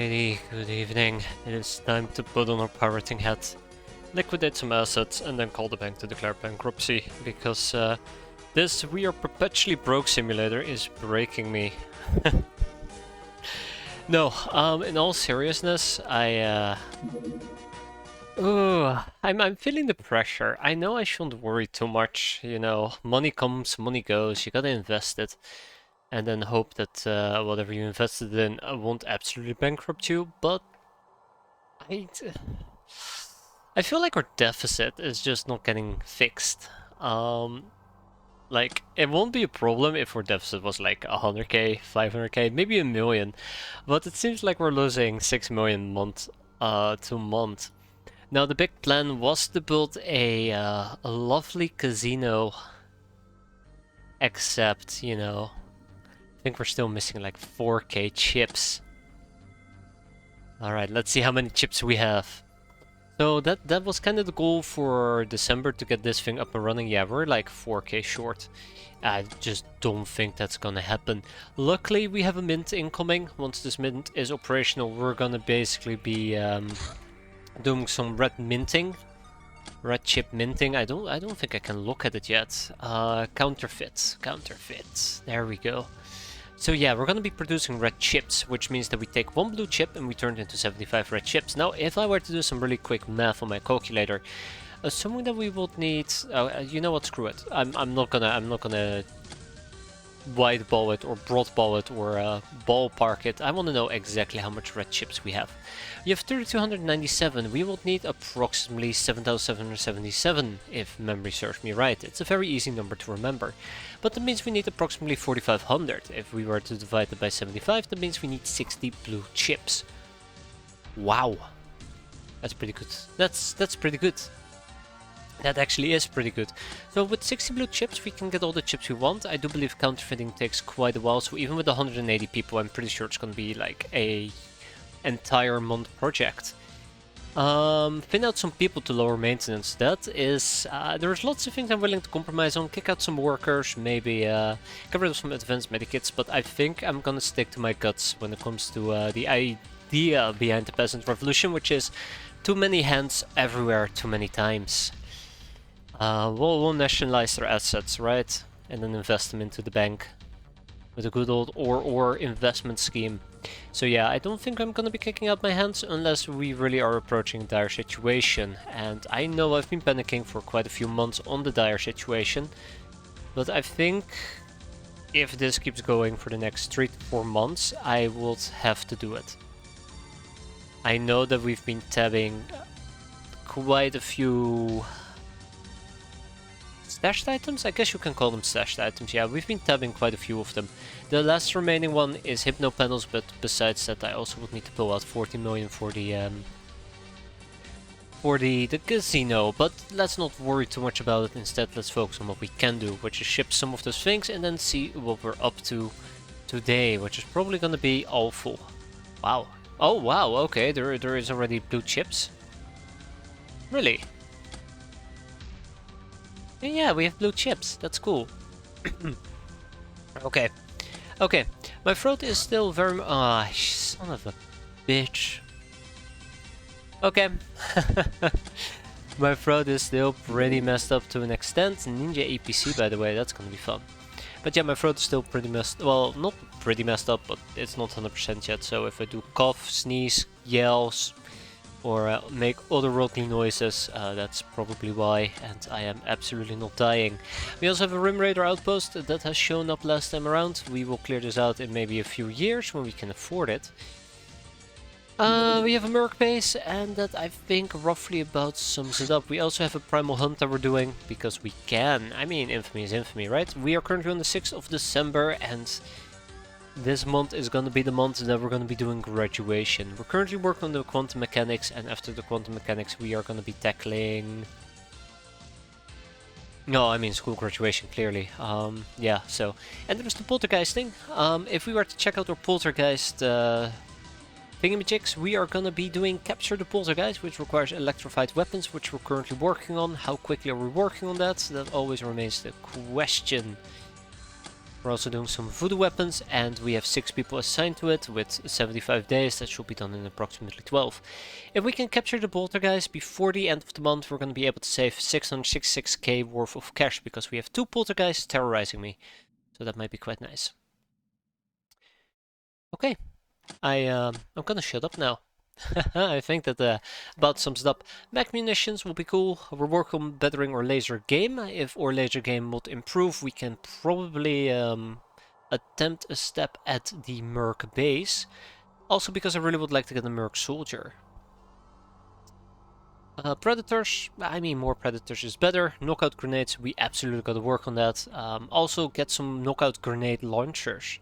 Alrighty, good evening. It is time to put on our pirating hat, liquidate some assets, and then call the bank to declare bankruptcy, because this We Are Perpetually Broke simulator is breaking me. No, in all seriousness, I'm feeling the pressure. I know I shouldn't worry too much, you know, money comes, money goes, you gotta invest it. And then hope that whatever you invested in won't absolutely bankrupt you, but I feel like our deficit is just not getting fixed. Like, it won't be a problem if our deficit was like 100k, 500k, maybe a million, but it seems like we're losing 6 million month to month. Now, the big plan was to build a lovely casino, except, you know, I think we're still missing like 4k chips. Alright, let's see how many chips we have. So that was kind of the goal for December, to get this thing up and running. Yeah, we're like 4k short. I just don't think that's gonna happen. Luckily, we have a mint incoming. Once this mint is operational, we're gonna basically be doing some red minting. Red chip minting. I don't think I can look at it yet. Counterfeit. There we go. So yeah, we're gonna be producing red chips, which means that we take one blue chip and we turn it into 75 red chips. Now, if I were to do some really quick math on my calculator, assuming that we would need, you know what, screw it. I'm not gonna wide ball it or broad ball it or ballpark it. I want to know exactly how much red chips we have. We have 3297. We will need approximately 7777 if memory serves me right. It's a very easy number to remember. But that means we need approximately 4500. If we were to divide it by 75, that means we need 60 blue chips. Wow. That's pretty good. That's pretty good. That actually is pretty good. So with 60 blue chips, we can get all the chips we want. I do believe counterfeiting takes quite a while, so even with 180 people, I'm pretty sure it's going to be like a entire month project. Thin out some people to lower maintenance. That is, there's lots of things I'm willing to compromise on. Kick out some workers, maybe get rid of some advanced medikits, but I think I'm going to stick to my guts when it comes to the idea behind the peasant revolution, which is too many hands everywhere, too many times. We'll nationalize their assets, right? And then invest them into the bank with a good old or investment scheme. So yeah, I don't think I'm gonna be kicking out my hands unless we really are approaching a dire situation. And I know I've been panicking for quite a few months on the dire situation, but I think if this keeps going for the next 3 to 4 months, I will have to do it. I know that we've been tabbing quite a few stashed items? I guess you can call them stashed items. Yeah, we've been tabbing quite a few of them. The last remaining one is hypno panels, but besides that, I also would need to pull out 40 million for the casino. But let's not worry too much about it. Instead, let's focus on what we can do, which is ship some of those things and then see what we're up to today, which is probably gonna be awful. Wow. Oh wow. Okay, there is already blue chips. Really? Yeah, we have blue chips. That's cool. Okay. Okay. My throat is still very... Ah, son of a bitch. Okay. My throat is still pretty messed up to an extent. Ninja APC, by the way, that's gonna be fun. But yeah, my throat is still pretty messed... Well, not pretty messed up, but it's not 100% yet. So if I do cough, sneeze, yells, or make otherworldly noises, that's probably why, and I am absolutely not dying. We also have a Rim Raider outpost that has shown up last time around. We will clear this out in maybe a few years when we can afford it. We have a Merc base, and that I think roughly about sums it up. We also have a Primal Hunt that we're doing, because we can. I mean, infamy is infamy, right? We are currently on the 6th of December, and this month is going to be the month that we're going to be doing graduation. We're currently working on the quantum mechanics, and after the quantum mechanics we are going to be tackling... No, I mean school graduation, clearly. Yeah, so... And there's the poltergeist thing. If we were to check out our poltergeist thingamajigs, we are going to be doing capture the poltergeist, which requires electrified weapons, which we're currently working on. How quickly are we working on that? That always remains the question. We're also doing some voodoo weapons, and we have 6 people assigned to it with 75 days. That should be done in approximately 12. If we can capture the poltergeist before the end of the month, we're going to be able to save 666k worth of cash, because we have 2 poltergeists terrorizing me. So that might be quite nice. Okay, I'm gonna shut up now. I think that about sums it up. Mag munitions will be cool. We're working on bettering our laser game. If our laser game would improve, we can probably attempt a step at the Merc base. Also because I really would like to get a Merc soldier. Predators, I mean more predators is better. Knockout grenades, we absolutely gotta work on that. Also get some knockout grenade launchers.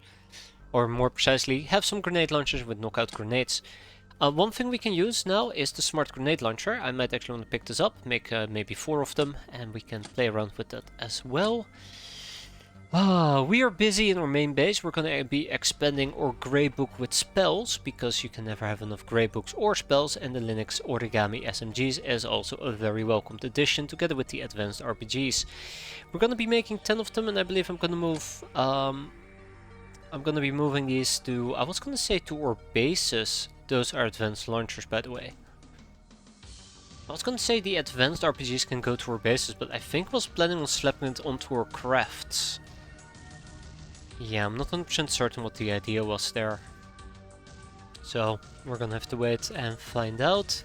Or more precisely, have some grenade launchers with knockout grenades. One thing we can use now is the smart grenade launcher. I might actually want to pick this up, make maybe 4 of them, and we can play around with that as well. We are busy in our main base. We're going to be expanding our grey book with spells, because you can never have enough grey books or spells, and the Linux Origami SMGs is also a very welcomed addition together with the advanced RPGs. We're going to be making 10 of them, and I believe I'm going to move... I'm going to be moving these to... I was going to say to our bases. Those are advanced launchers, by the way. I was going to say the advanced RPGs can go to our bases, but I think I was planning on slapping it onto our crafts. Yeah, I'm not 100% certain what the idea was there. So, we're gonna have to wait and find out.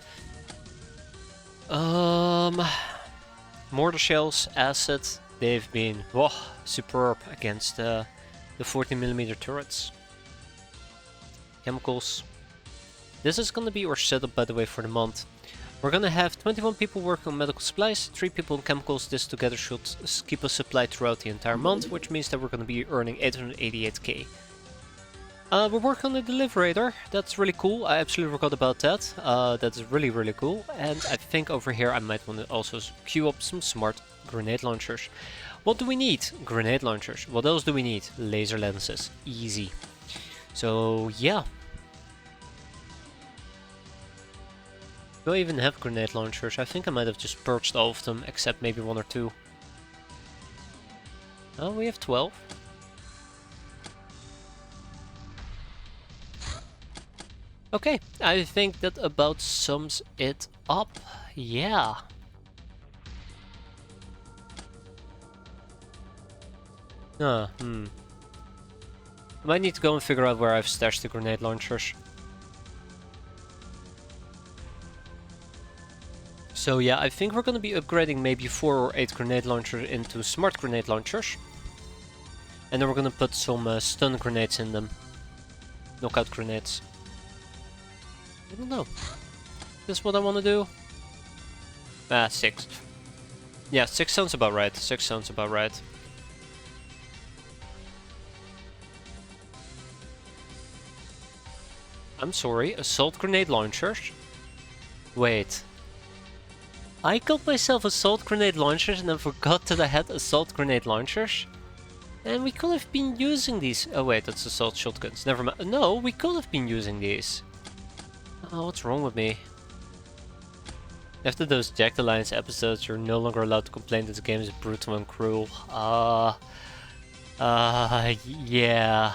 Mortar shells, acid, they've been superb against the 40mm turrets. Chemicals. This is gonna be our setup, by the way, for the month. We're gonna have 21 people working on medical supplies, 3 people on chemicals. This together should keep us supplied throughout the entire month, which means that we're gonna be earning 888k. We're working on the Deliberator. That's really cool. I absolutely forgot about that. That's really, really cool. And I think over here I might want to also queue up some smart grenade launchers. What do we need? Grenade launchers. What else do we need? Laser lenses. Easy. So, yeah. Do I even have grenade launchers? I think I might have just purged all of them, except maybe 1 or 2. Oh, we have 12. Okay, I think that about sums it up. Yeah. I might need to go and figure out where I've stashed the grenade launchers. So yeah, I think we're gonna be upgrading maybe 4 or 8 grenade launchers into smart grenade launchers. And then we're gonna put some stun grenades in them. Knockout grenades. I don't know. Is this what I wanna do? 6. Yeah, 6 sounds about right. 6 sounds about right. I'm sorry, assault grenade launchers? Wait. I got myself assault grenade launchers and then forgot that I had assault grenade launchers? And we could have been using these. Oh wait, that's assault shotguns. Never mind. No, we could have been using these. Oh, what's wrong with me? After those Jack the Lions episodes, you're no longer allowed to complain that the game is brutal and cruel. Yeah.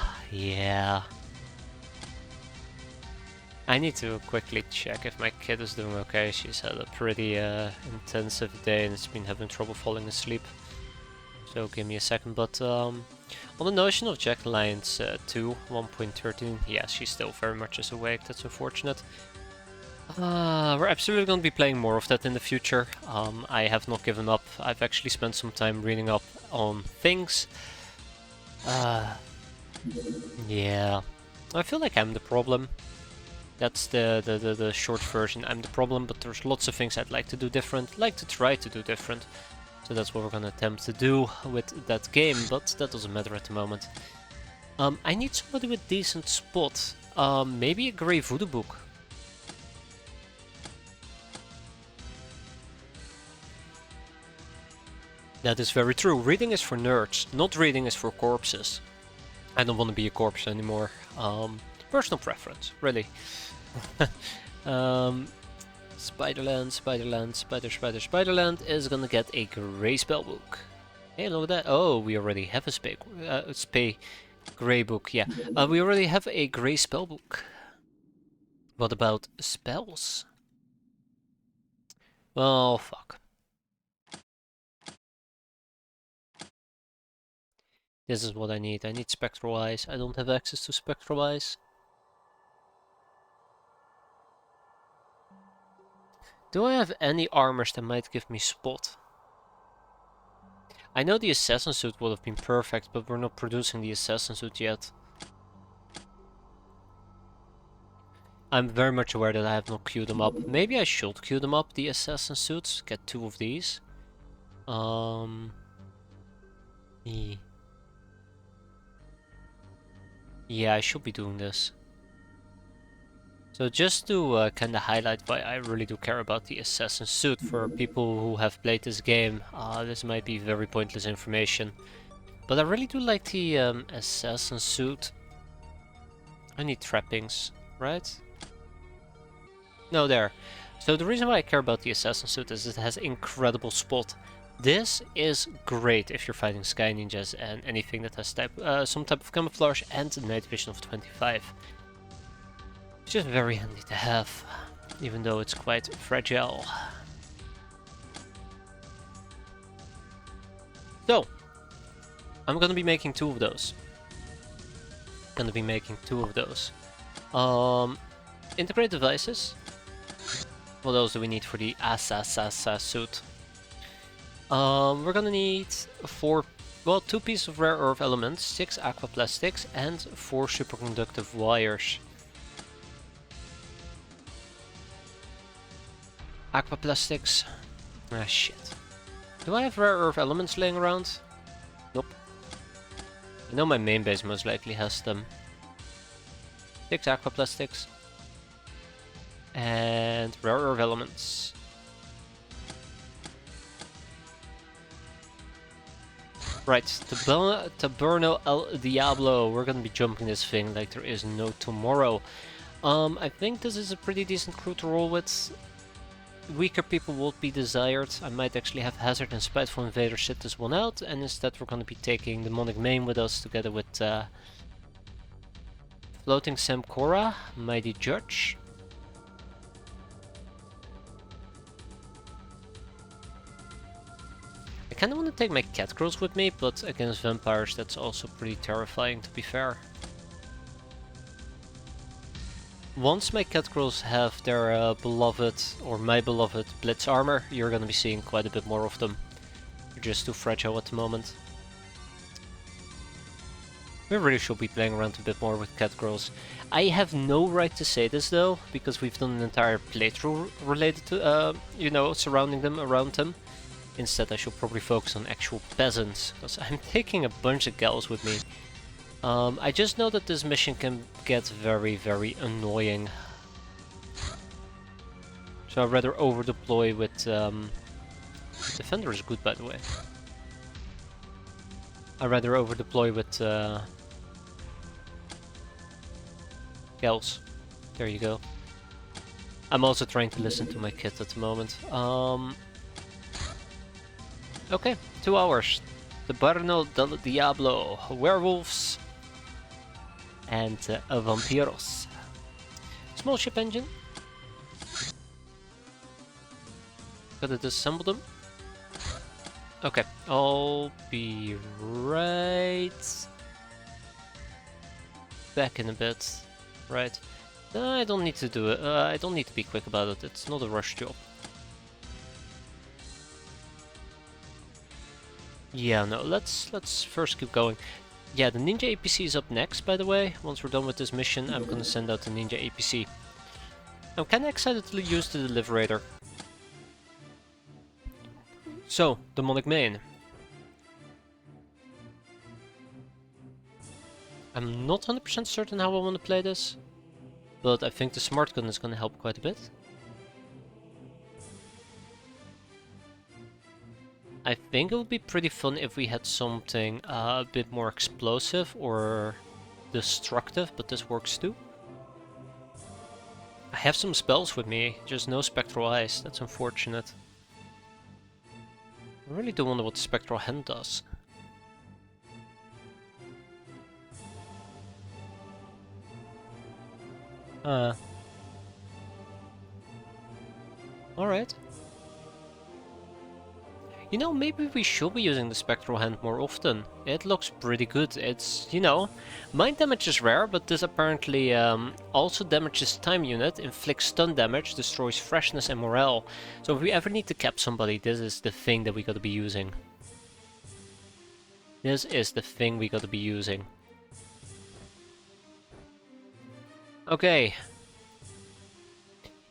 I need to quickly check if my kid is doing okay. She's had a pretty intensive day and has been having trouble falling asleep. So give me a second, but on the notion of Jack the Lions 2, 1.13, yeah, she still very much is awake. That's unfortunate. We're absolutely going to be playing more of that in the future. I have not given up. I've actually spent some time reading up on things. Yeah, I feel like I'm the problem. That's the short version. I'm the problem, but there's lots of things I'd like to do different, like to try to do different. So that's what we're gonna attempt to do with that game, but that doesn't matter at the moment. I need somebody with decent spot. Maybe a grey voodoo book. That is very true. Reading is for nerds, not reading is for corpses. I don't want to be a corpse anymore. Personal preference, really. Spiderland is gonna get a grey spellbook. Hey, look at that. Oh, we already have a spay gray book. Yeah, we already have a gray spell book. What about spells? Oh, fuck. This is what I need. I need Spectral Eyes. I don't have access to Spectral Eyes. Do I have any armors that might give me spot? I know the assassin suit would have been perfect, but we're not producing the assassin suit yet. I'm very much aware that I have not queued them up. Maybe I should queue them up, the assassin suits. Get 2 of these. Yeah. Yeah, I should be doing this. So just to kind of highlight why I really do care about the assassin suit for people who have played this game, this might be very pointless information. But I really do like the assassin suit. I need trappings, right? No, there. So the reason why I care about the assassin suit is it has incredible spot. This is great if you're fighting sky ninjas and anything that has some type of camouflage and a night vision of 25. It's just very handy to have, even though it's quite fragile. So, I'm gonna be making 2 of those. Integrate devices. What else do we need for the Asasasa suit? We're gonna need 2 pieces of rare earth elements, 6 aqua plastics, and 4 superconductive wires. Aqua plastics. Ah, shit. Do I have rare earth elements laying around? Nope. I know my main base most likely has them. 6 aqua plastics. And rare earth elements. Right, Taberno El Diablo. We're gonna be jumping this thing like there is no tomorrow. I think this is a pretty decent crew to roll with. Weaker people will be desired. I might actually have Hazard and Spiteful Invader sit this one out, and instead we're going to be taking Demonic Main with us together with Floating Samcora, Mighty Judge. I kind of want to take my cat girls with me, but against vampires that's also pretty terrifying, to be fair. Once my cat girls have their beloved, or my beloved, Blitz armor, you're gonna be seeing quite a bit more of them. They're just too fragile at the moment. We really should be playing around a bit more with cat girls. I have no right to say this though, because we've done an entire playthrough related to, you know, surrounding them, around them. Instead I should probably focus on actual peasants, because I'm taking a bunch of gals with me. I just know that this mission can get very, very annoying. So I'd rather over-deploy with... Defender is good, by the way. I'd rather over-deploy with... Gals. There you go. I'm also trying to listen to my kid at the moment. Okay, 2 hours. The Taberno del Diablo. Werewolves. And vampiros. Small ship engine. Gotta disassemble them. Okay, I'll be right back in a bit. Right. I don't need to do it. I don't need to be quick about it. It's not a rush job. Yeah, no. Let's first keep going. Yeah, the Ninja APC is up next, by the way. Once we're done with this mission, I'm gonna send out the Ninja APC. I'm kinda excited to use the Deliberator. So, Demonic Main. I'm not 100% certain how I want to play this, but I think the Smart Gun is gonna help quite a bit. I think it would be pretty fun if we had something a bit more explosive or destructive, but this works too. I have some spells with me, just no Spectral Eyes. That's unfortunate. I really do wonder what the Spectral Hand does. Alright. You know, maybe we should be using the Spectral Hand more often. It looks pretty good. It's, you know, mind damage is rare, but this apparently also damages time unit, inflicts stun damage, destroys freshness and morale. So if we ever need to cap somebody, this is the thing that we gotta be using. This is the thing we gotta be using. Okay.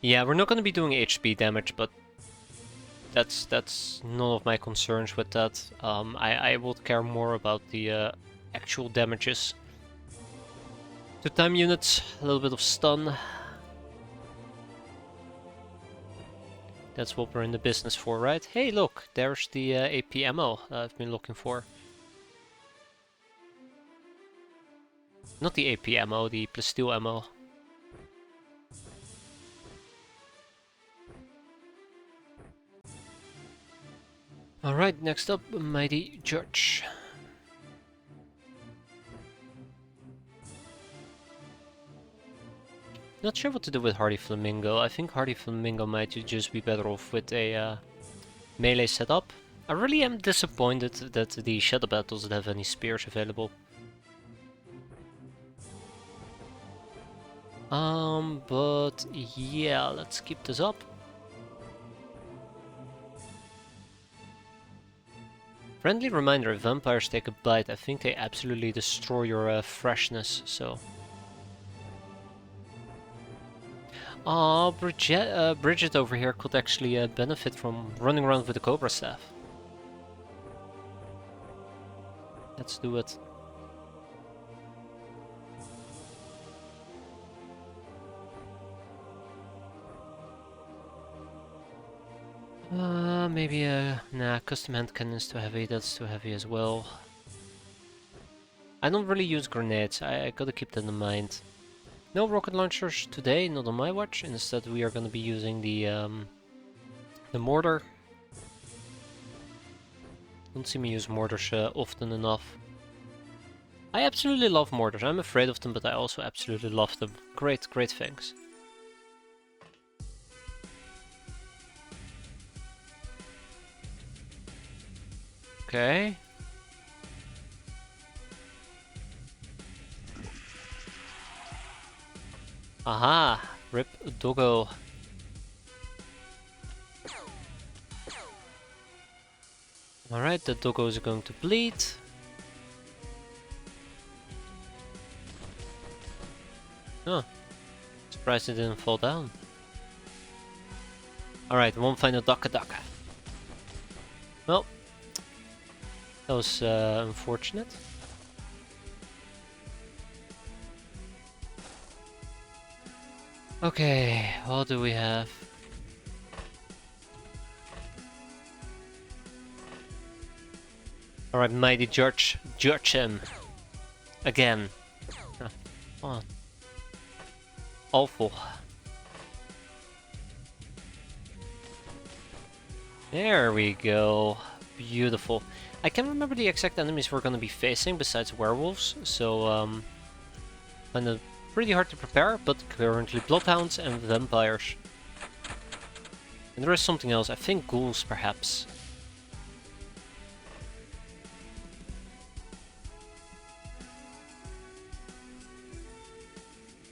Yeah, we're not gonna be doing HP damage, but that's none of my concerns with that. I would care more about the actual damages. 2 time units, a little bit of stun. That's what we're in the business for, right? Hey, look, there's the AP ammo that I've been looking for. Not the AP ammo, the plasteel ammo. Alright, next up, Mighty Judge. Not sure what to do with Hardy Flamingo. I think Hardy Flamingo might just be better off with a melee setup. I really am disappointed that the Shadow Bat doesn't have any spears available. But yeah, let's keep this up. Friendly reminder, if vampires take a bite, I think they absolutely destroy your freshness, so... Oh, Bridget over here could actually benefit from running around with a Cobra Staff. Let's do it. Maybe nah, custom hand cannon's too heavy, that's too heavy as well. I don't really use grenades, I gotta keep that in mind. No rocket launchers today, not on my watch. Instead, we are going to be using the mortar. Don't see me use mortars often enough. I absolutely love mortars. I'm afraid of them, but I also absolutely love them. Great, great things. Okay. Aha! Rip Doggo. Alright, the Doggo is going to bleed. Huh. Surprised it didn't fall down. Alright, one final Daka Daka. Well, that was unfortunate. Okay, what do we have? Alright, Mighty Judge, judge him. Again. Oh, come on. Awful. There we go. Beautiful. I can't remember the exact enemies we're gonna be facing besides werewolves, so kind of pretty hard to prepare, but currently bloodhounds and vampires. And there is something else, I think ghouls perhaps.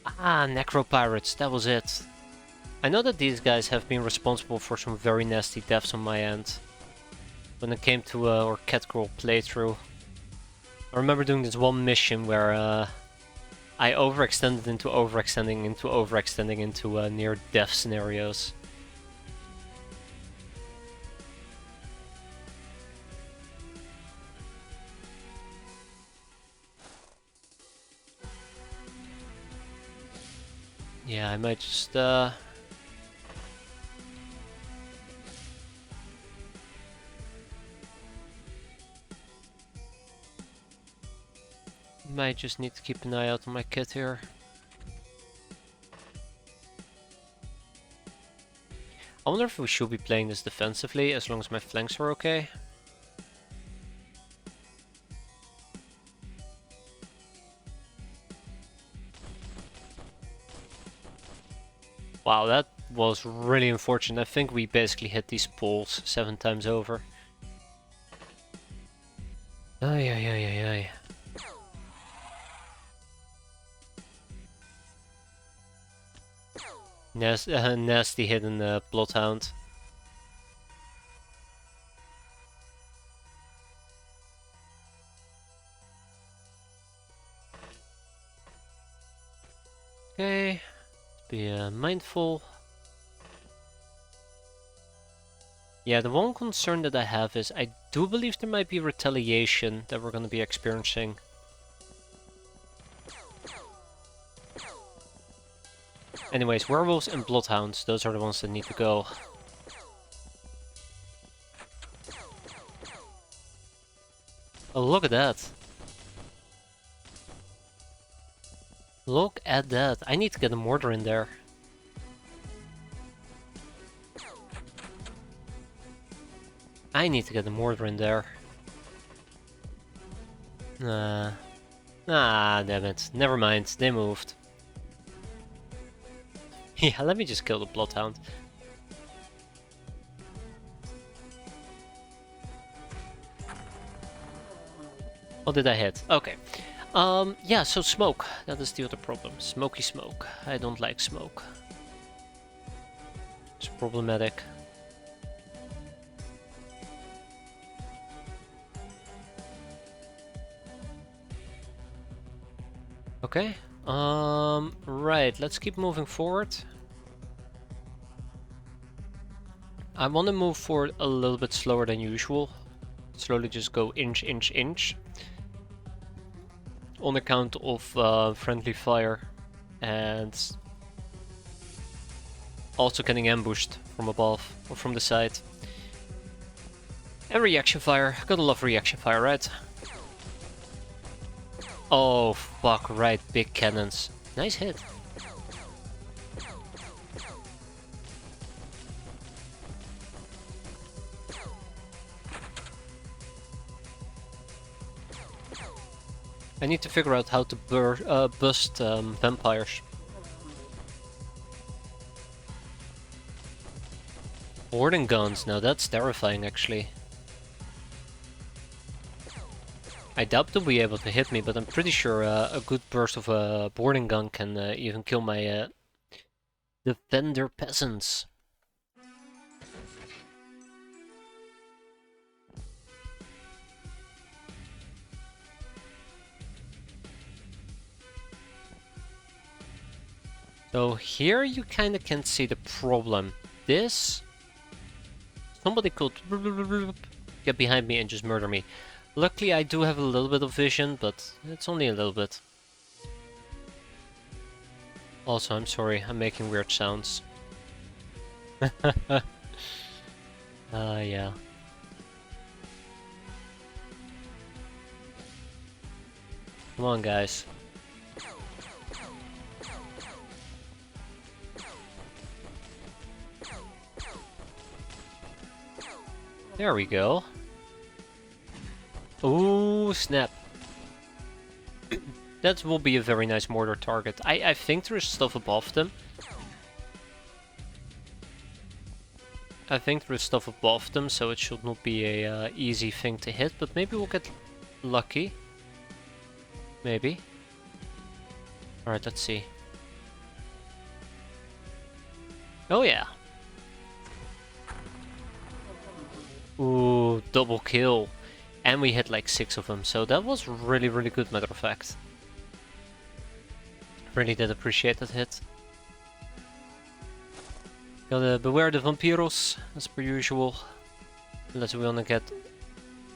Ah, Necropirates, that was it. I know that these guys have been responsible for some very nasty deaths on my end. When it came to our Catgirl playthrough. I remember doing this one mission where I overextended into overextending into overextending into near-death scenarios. Yeah, I might just might just need to keep an eye out on my kit here. I wonder if we should be playing this defensively as long as my flanks are okay. Wow, that was really unfortunate. I think we basically hit these poles 7 times over. Ay, ay, ay, ay, ay. Nasty hidden Bloodhound. Okay, be mindful. Yeah, the one concern that I have is I do believe there might be retaliation that we're going to be experiencing. Anyways, werewolves and bloodhounds, those are the ones that need to go. Oh, look at that. Look at that. I need to get a mortar in there. I need to get a mortar in there. Ah, damn it. Never mind, they moved. Yeah, let me just kill the bloodhound. What did I hit? Okay. Yeah, so smoke. That is the other problem. Smoky smoke. I don't like smoke. It's problematic. Okay. Right, let's keep moving forward. I want to move forward a little bit slower than usual. Slowly just go inch, inch, inch. On account of friendly fire and also getting ambushed from above or from the side. And reaction fire. Gotta love reaction fire, right? Oh, fuck, right. Big cannons. Nice hit. I need to figure out how to bust vampires. Boarding guns, now that's terrifying actually. I doubt they'll be able to hit me, but I'm pretty sure a good burst of a boarding gun can even kill my defender peasants. So here you kinda can see the problem. This... Somebody could get behind me and just murder me. Luckily I do have a little bit of vision, but it's only a little bit. Also, I'm sorry, I'm making weird sounds. Yeah. Come on, guys. There we go. Ooh, snap. That will be a very nice mortar target. I think there is stuff above them. I think there is stuff above them, so it should not be a easy thing to hit, but maybe we'll get lucky. Maybe. Alright, let's see. Oh yeah. Ooh, double kill. And we hit like 6 of them, so that was really, really good, matter of fact. Really did appreciate that hit. Gotta beware the vampiros, as per usual. Unless we wanna get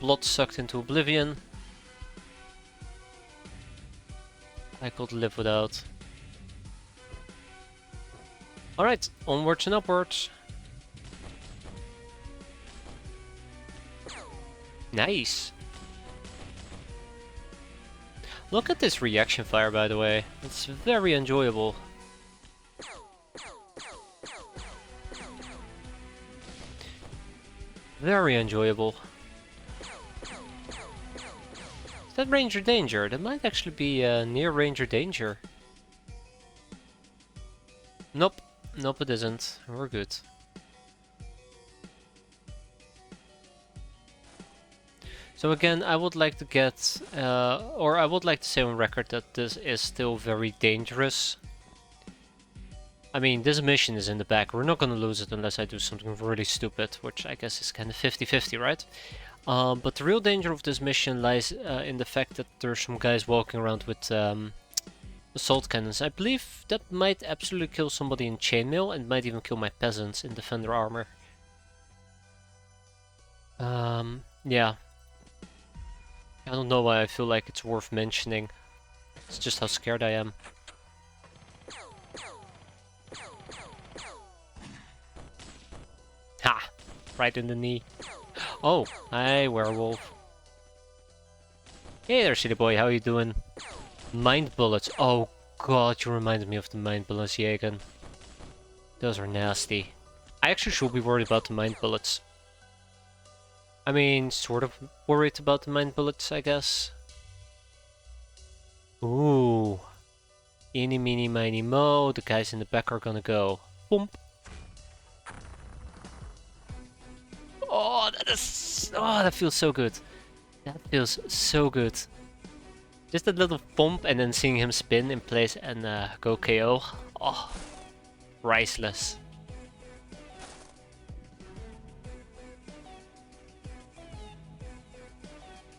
blood sucked into oblivion. I could live without. Alright, onwards and upwards. Nice. Look at this reaction fire, by the way. It's very enjoyable. Very enjoyable. Is that Ranger Danger? That might actually be near Ranger Danger. Nope. Nope, it isn't. We're good. So again, I would like to get, or I would like to say on record that this is still very dangerous. I mean, this mission is in the back. We're not gonna lose it unless I do something really stupid, which I guess is kind of 50-50, right? But the real danger of this mission lies in the fact that there's some guys walking around with assault cannons. I believe that might absolutely kill somebody in chainmail and might even kill my peasants in defender armor. Yeah. I don't know why I feel like it's worth mentioning. It's just how scared I am. Ha! Right in the knee. Oh, hi, werewolf. Hey there, city boy, how you doing? Mind bullets. Oh god, you reminded me of the mind bullets, Jagen. Those are nasty. I actually should be worried about the mind bullets. I mean, sort of worried about the mind bullets, I guess. Ooh. Eeny, meeny, miny, mo. The guys in the back are gonna go. Boom. Oh, that feels so good. That feels so good. Just a little bump and then seeing him spin in place and go KO. Oh, priceless.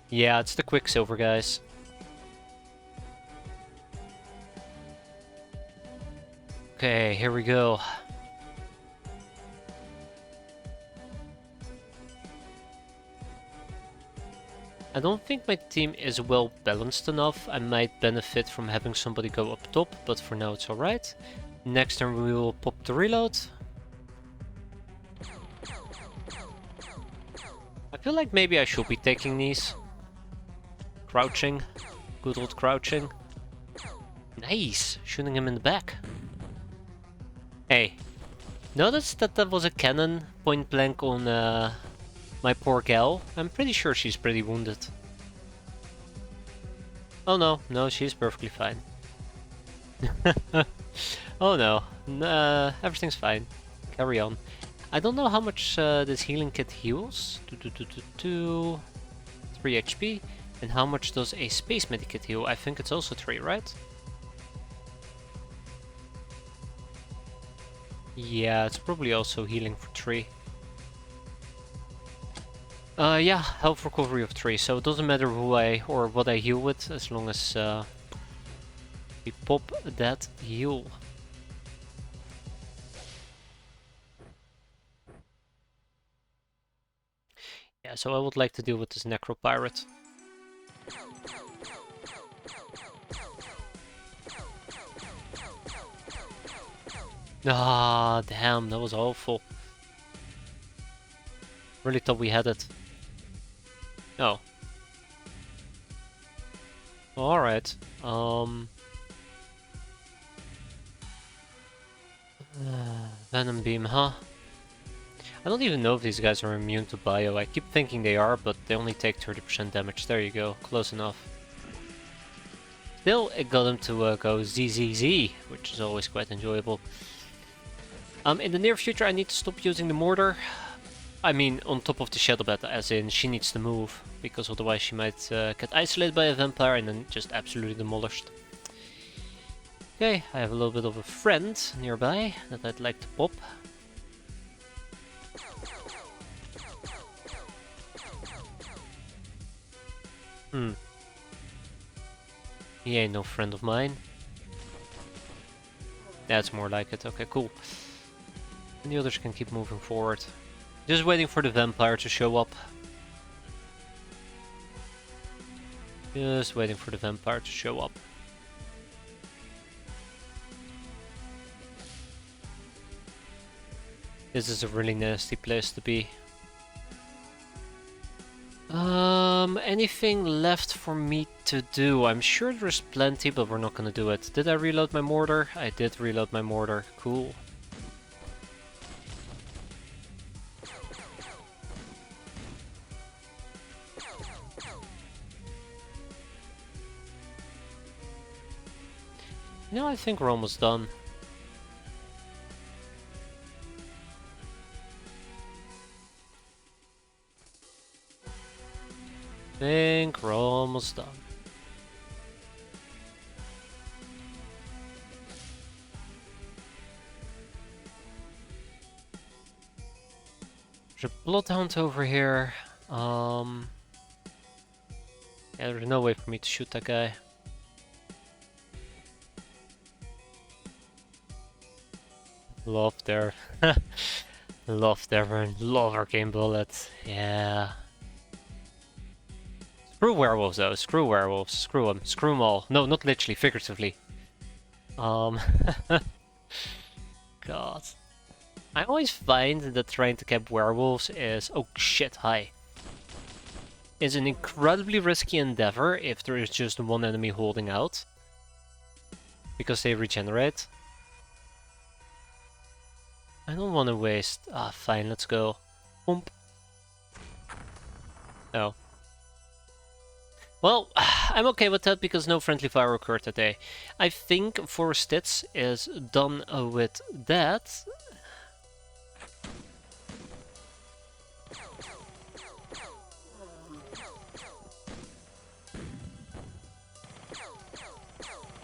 Yeah, it's the Quicksilver, guys. Okay, here we go. I don't think my team is well balanced enough. I might benefit from having somebody go up top, but for now it's alright. Next turn we will pop the reload. I feel like maybe I should be taking these. Crouching. Good old crouching. Nice! Shooting him in the back. Hey. Notice that that was a cannon point blank on my poor gal. I'm pretty sure she's pretty wounded. Oh no, no, she's perfectly fine. Oh no, everything's fine. Carry on. I don't know how much this healing kit heals. 3 HP. And how much does a space medikit heal? I think it's also 3, right? Yeah, it's probably also healing for 3. Yeah, health recovery of 3, so it doesn't matter who or what I heal with, as long as we pop that heal. Yeah, so I would like to deal with this Necro Pirate. Ah, damn, that was awful. Really thought we had it. Oh. Alright. Venom Beam, huh? I don't even know if these guys are immune to bio. I keep thinking they are, but they only take 30% damage. There you go, close enough. Still, it got him to go ZZZ, which is always quite enjoyable. In the near future, I need to stop using the mortar. I mean, on top of the Shadow Bat, as in she needs to move, because otherwise she might get isolated by a vampire and then just absolutely demolished. Okay, I have a little bit of a friend nearby that I'd like to pop. He ain't no friend of mine. That's more like it. Okay, cool. And the others can keep moving forward. Just waiting for the vampire to show up. Just waiting for the vampire to show up. This is a really nasty place to be. Anything left for me to do? I'm sure there's plenty, but we're not gonna do it. Did I reload my mortar? I did reload my mortar. Cool. You know, I think we're almost done. Think we're almost done. There's a bloodhound over here. Yeah, there's no way for me to shoot that guy. Love their love their love arcane bullets. Yeah. Screw werewolves though. Screw werewolves. Screw them. Screw them all. No, not literally, figuratively. God. I always find that trying to cap werewolves is... Oh shit, hi. Is an incredibly risky endeavor if there is just one enemy holding out. Because they regenerate. I don't want to waste... Ah, fine, let's go. Boomp. Oh. Well, I'm okay with that because no friendly fire occurred today. I think Forest Stitz is done with that.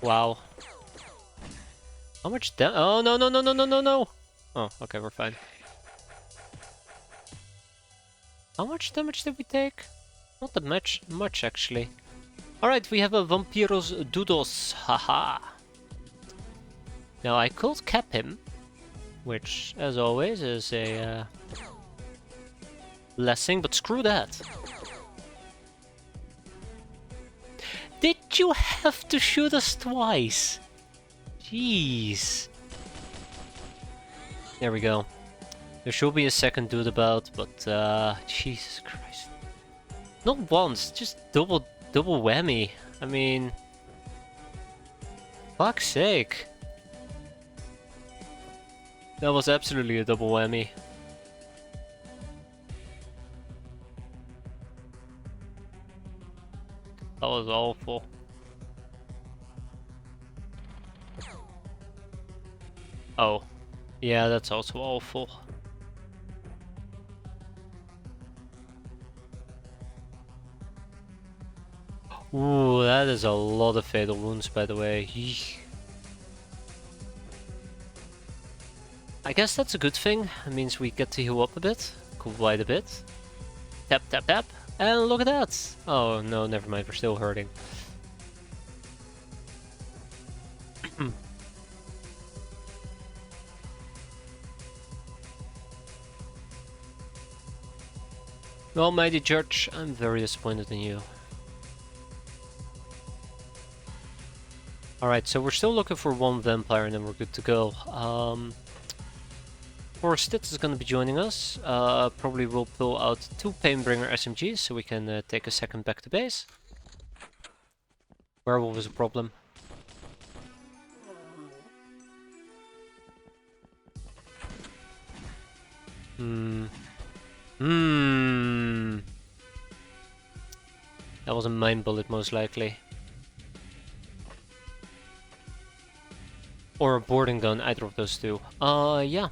Wow. How much damage? Oh, no, no, no, no, no, no, no! Oh, okay, we're fine. How much damage did we take? Not that much actually. Alright, we have a Vampiros Dudos, haha. Now I could cap him, which, as always, is a blessing, but screw that. Did you have to shoot us twice? Jeez. There we go. There should be a second dude about, but Jesus Christ. Not once, just double whammy. I mean, fuck's sake. That was absolutely a double whammy. That was awful. Oh, yeah, that's also awful. Ooh, that is a lot of fatal wounds, by the way. Yeesh. I guess that's a good thing. It means we get to heal up a bit, quite a bit. Tap, tap, tap. And look at that! Oh no, never mind, we're still hurting. Well, mighty judge, I'm very disappointed in you. Alright, so we're still looking for one vampire and then we're good to go. Forest Stitz is going to be joining us. Probably will pull out 2 Painbringer SMGs so we can take a second back to base. Werewolf is a problem. That was a mine bullet most likely. Or a boarding gun, either of those two. Yeah.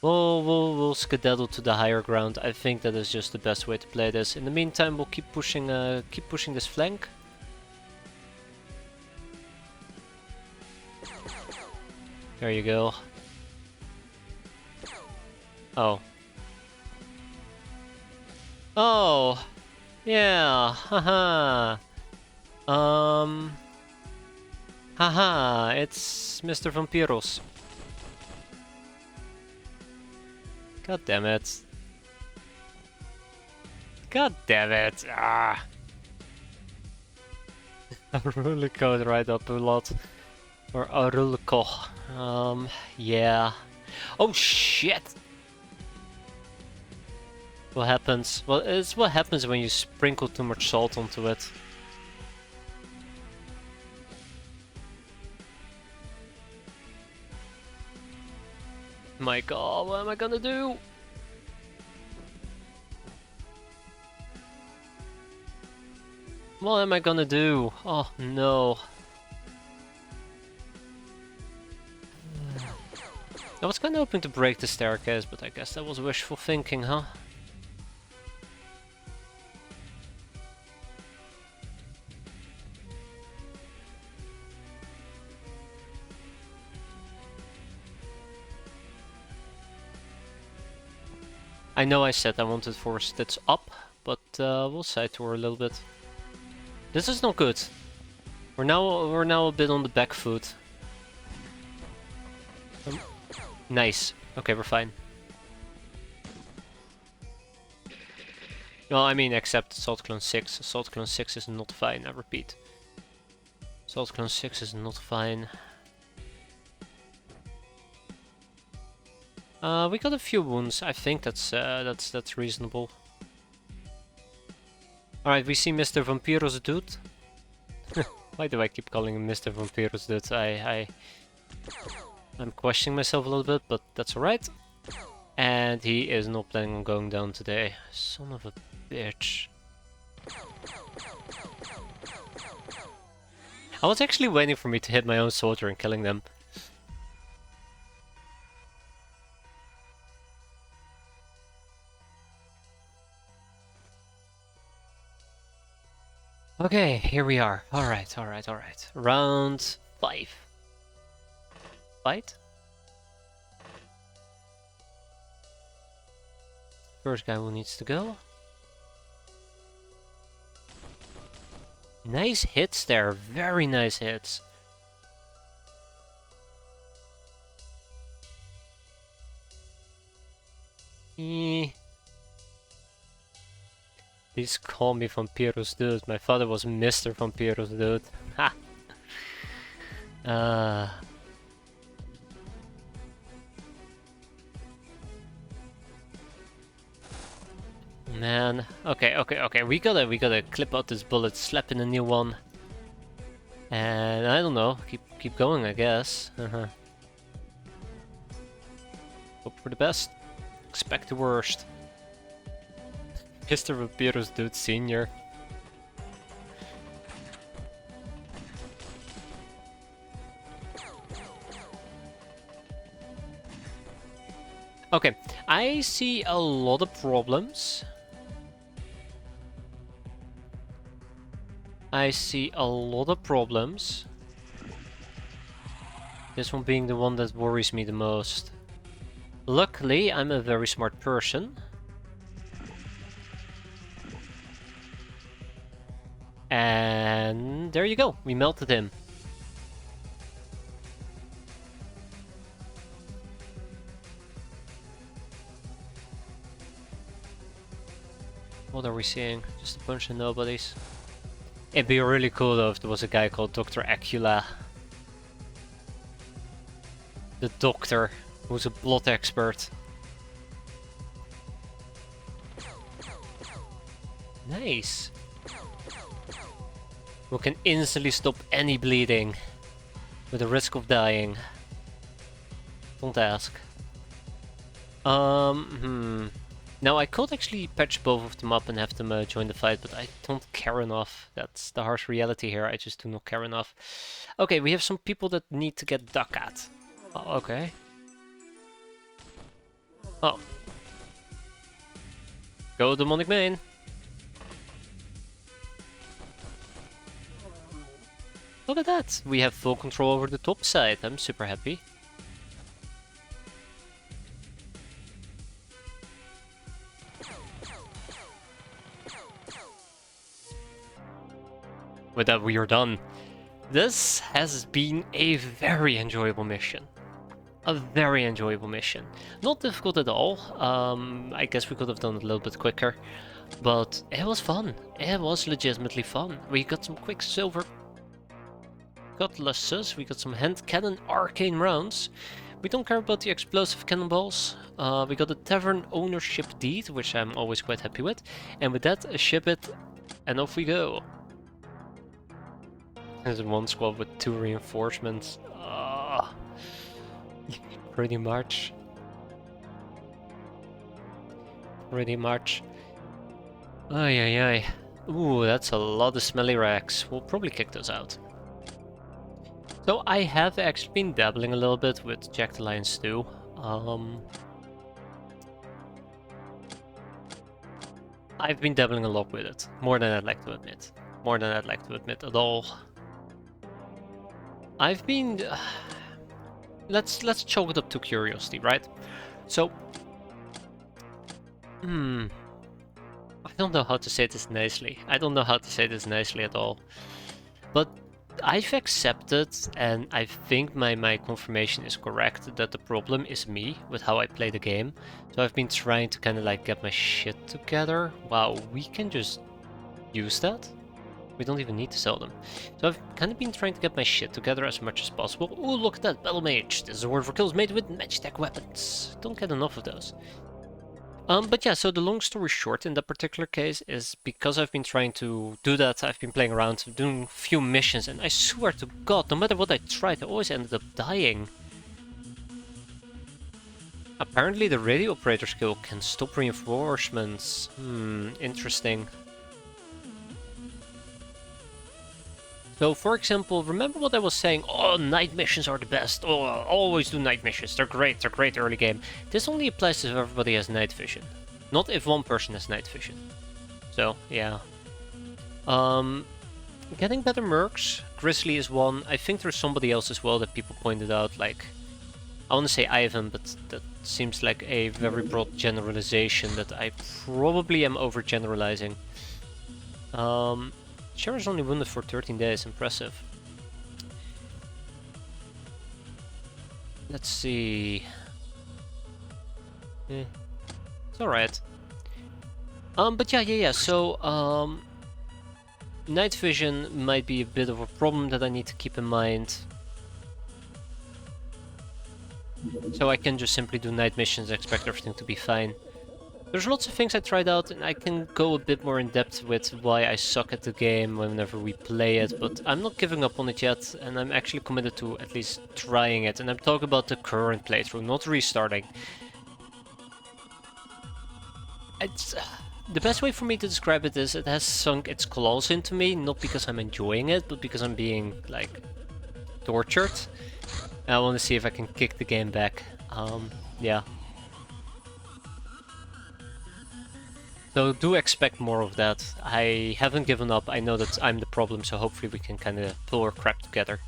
We'll skedaddle to the higher ground. I think that is just the best way to play this. In the meantime, we'll keep pushing this flank. There you go. Oh. Oh! Yeah! Haha! Haha! It's Mr. Vampiros. God damn it. God damn it! Ah! Arulco right up a lot. Or Arulco. Yeah. Oh shit! What happens? Well, it's what happens when you sprinkle too much salt onto it. My god, what am I gonna do? What am I gonna do? Oh no. I was kinda hoping to break the staircase, but I guess that was wishful thinking, huh? I know I said I wanted 4 stats up, but we'll side tour a little bit. This is not good. We're now a bit on the back foot. Nice. Okay, we're fine. Well, I mean, except Salt Clone 6. Salt Clone 6 is not fine, I repeat. Salt Clone 6 is not fine. We got a few wounds. I think that's reasonable. Alright, we see Mr. Vampiro's dude. Why do I keep calling him Mr. Vampiro's dude? I'm questioning myself a little bit, but that's alright. And he is not planning on going down today. Son of a bitch. I was actually waiting for me to hit my own soldier and killing them. Okay, here we are. Alright. Round 5. Fight? First guy who needs to go. Nice hits there, very nice hits. Please call me Vampiro's dude. My father was Mr. Vampiro's dude. Ha! Man. Okay. We gotta clip out this bullet, slap in a new one. And I don't know, keep going, I guess. Hope for the best. Expect the worst. Mr. Vampiro's dude senior. Okay, I see a lot of problems. This one being the one that worries me the most. Luckily, I'm a very smart person. And there you go, we melted him. What are we seeing? Just a bunch of nobodies. It'd be really cool though if there was a guy called Dr. Acula. The doctor, who's a blood expert. Nice. Who can instantly stop any bleeding with the risk of dying. Don't ask. Now I could actually patch both of them up and have them join the fight, but I don't care enough. That's the harsh reality here, I just do not care enough. Okay, we have some people that need to get duck at. Oh, okay. Oh. Go demonic main. Look at that, we have full control over the top side, I'm super happy. With that we are done. This has been a very enjoyable mission. A very enjoyable mission. Not difficult at all. I guess we could have done it a little bit quicker. But it was fun. It was legitimately fun. We got some quicksilver cutlasses. We got some hand cannon arcane rounds. We don't care about the explosive cannonballs. We got a tavern ownership deed, which I'm always quite happy with. And with that, ship it and off we go. There's one squad with 2 reinforcements. Pretty much. Ay. Ooh, that's a lot of smelly racks. We'll probably kick those out. So I have actually been dabbling a little bit with Jack the Lion Stew. I've been dabbling a lot with it. More than I'd like to admit. More than I'd like to admit at all. I've been... let's chalk it up to curiosity, right? So, Hmm. I don't know how to say this nicely. I don't know how to say this nicely at all. But I've accepted, and I think my confirmation is correct, that the problem is me with how I play the game. So I've been trying to kind of like get my shit together. Wow, we can just use that. We don't even need to sell them. So I've kind of been trying to get my shit together as much as possible. Oh, look at that, Battle Mage. This is a word for kills made with Magitech weapons. Don't get enough of those. But yeah, so the long story short in that particular case is because I've been trying to do that, I've been playing around, doing a few missions, and I swear to God, no matter what I tried, I always ended up dying. Apparently the radio operator skill can stop reinforcements. Interesting. So, for example, remember what I was saying? Oh, night missions are the best. Oh, I'll always do night missions. They're great early game. This only applies if everybody has night vision. Not if one person has night vision. So, yeah. Getting better mercs. Grizzly is one. I think there's somebody else as well that people pointed out, like... I want to say Ivan, but that seems like a very broad generalization that I probably am overgeneralizing. Sharon's only wounded for 13 days, impressive. Let's see... it's alright. But yeah, so, night vision might be a bit of a problem that I need to keep in mind. So I can just simply do night missions, expect everything to be fine. There's lots of things I tried out, and I can go a bit more in depth with why I suck at the game whenever we play it, but I'm not giving up on it yet, and I'm actually committed to at least trying it, and I'm talking about the current playthrough, not restarting. It's... the best way for me to describe it is it has sunk its claws into me, not because I'm enjoying it, but because I'm being, like, tortured. And I want to see if I can kick the game back. Yeah. So do expect more of that. I haven't given up. I know that I'm the problem, so hopefully we can kind of pull our crap together.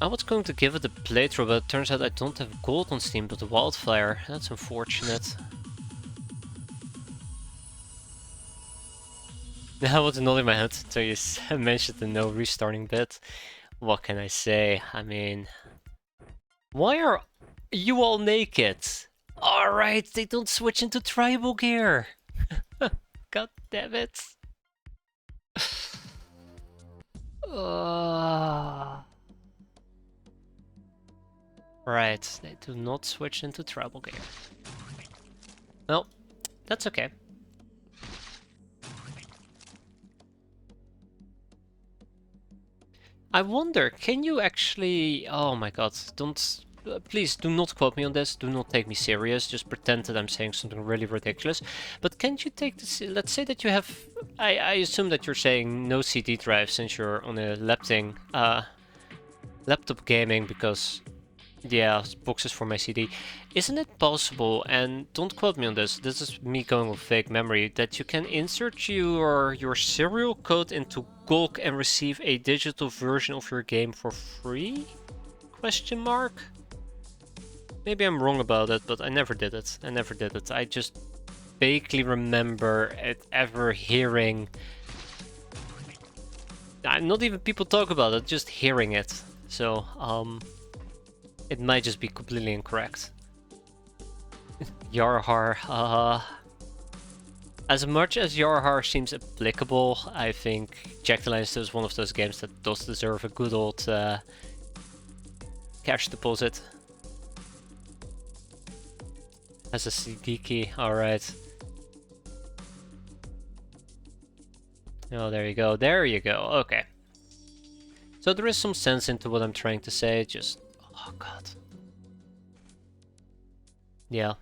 I was going to give it a playthrough, but it turns out I don't have gold on Steam, but the Wildfire. That's unfortunate. That was not in my head until you mentioned the no restarting bit. What can I say? I mean... why are you all naked? Alright, they don't switch into tribal gear! God damn it. Right, they do not switch into tribal gear. Well, that's okay. I wonder, can you actually... oh my god, don't... please do not quote me on this, do not take me serious, just pretend that I'm saying something really ridiculous. But can't you take this... let's say that you have... I assume that you're saying no CD drive since you're on a laptop gaming, because... yeah, boxes for my CD. Isn't it possible, and don't quote me on this is me going with fake memory, that you can insert your serial code into GOG and receive a digital version of your game for free? Question mark? Maybe I'm wrong about it, but I never did it. I just vaguely remember it ever hearing... not even people talk about it, just hearing it. So, it might just be completely incorrect. Yarhar, as much as Yarhar seems applicable, I think Jack the Lion is one of those games that does deserve a good old cash deposit. As a CD key, alright. Oh, there you go, okay. So there is some sense into what I'm trying to say, just... oh god. Yeah.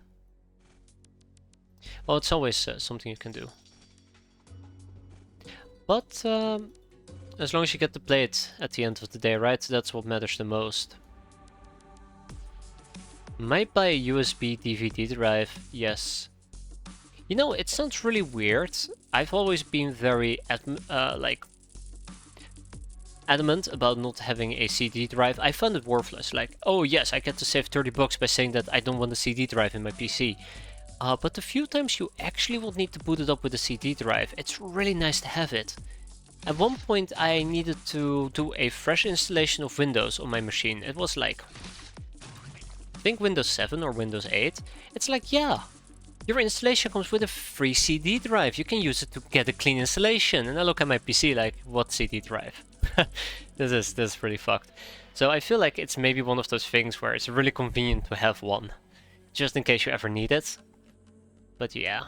Well, it's always something you can do. But as long as you get to play it at the end of the day, right? That's what matters the most. Might buy a USB DVD drive, yes. You know, it sounds really weird. I've always been very, like... adamant about not having a CD drive. I found it worthless. Like, oh yes, I get to save 30 bucks by saying that I don't want a CD drive in my PC. But the few times you actually will need to boot it up with a CD drive, it's really nice to have it. At one point I needed to do a fresh installation of Windows on my machine. It was like, I think Windows 7 or Windows 8. It's like, yeah, your installation comes with a free CD drive. You can use it to get a clean installation. And I look at my PC like, what CD drive? This is pretty fucked. So I feel like it's maybe one of those things where it's really convenient to have one, just in case you ever need it. But yeah.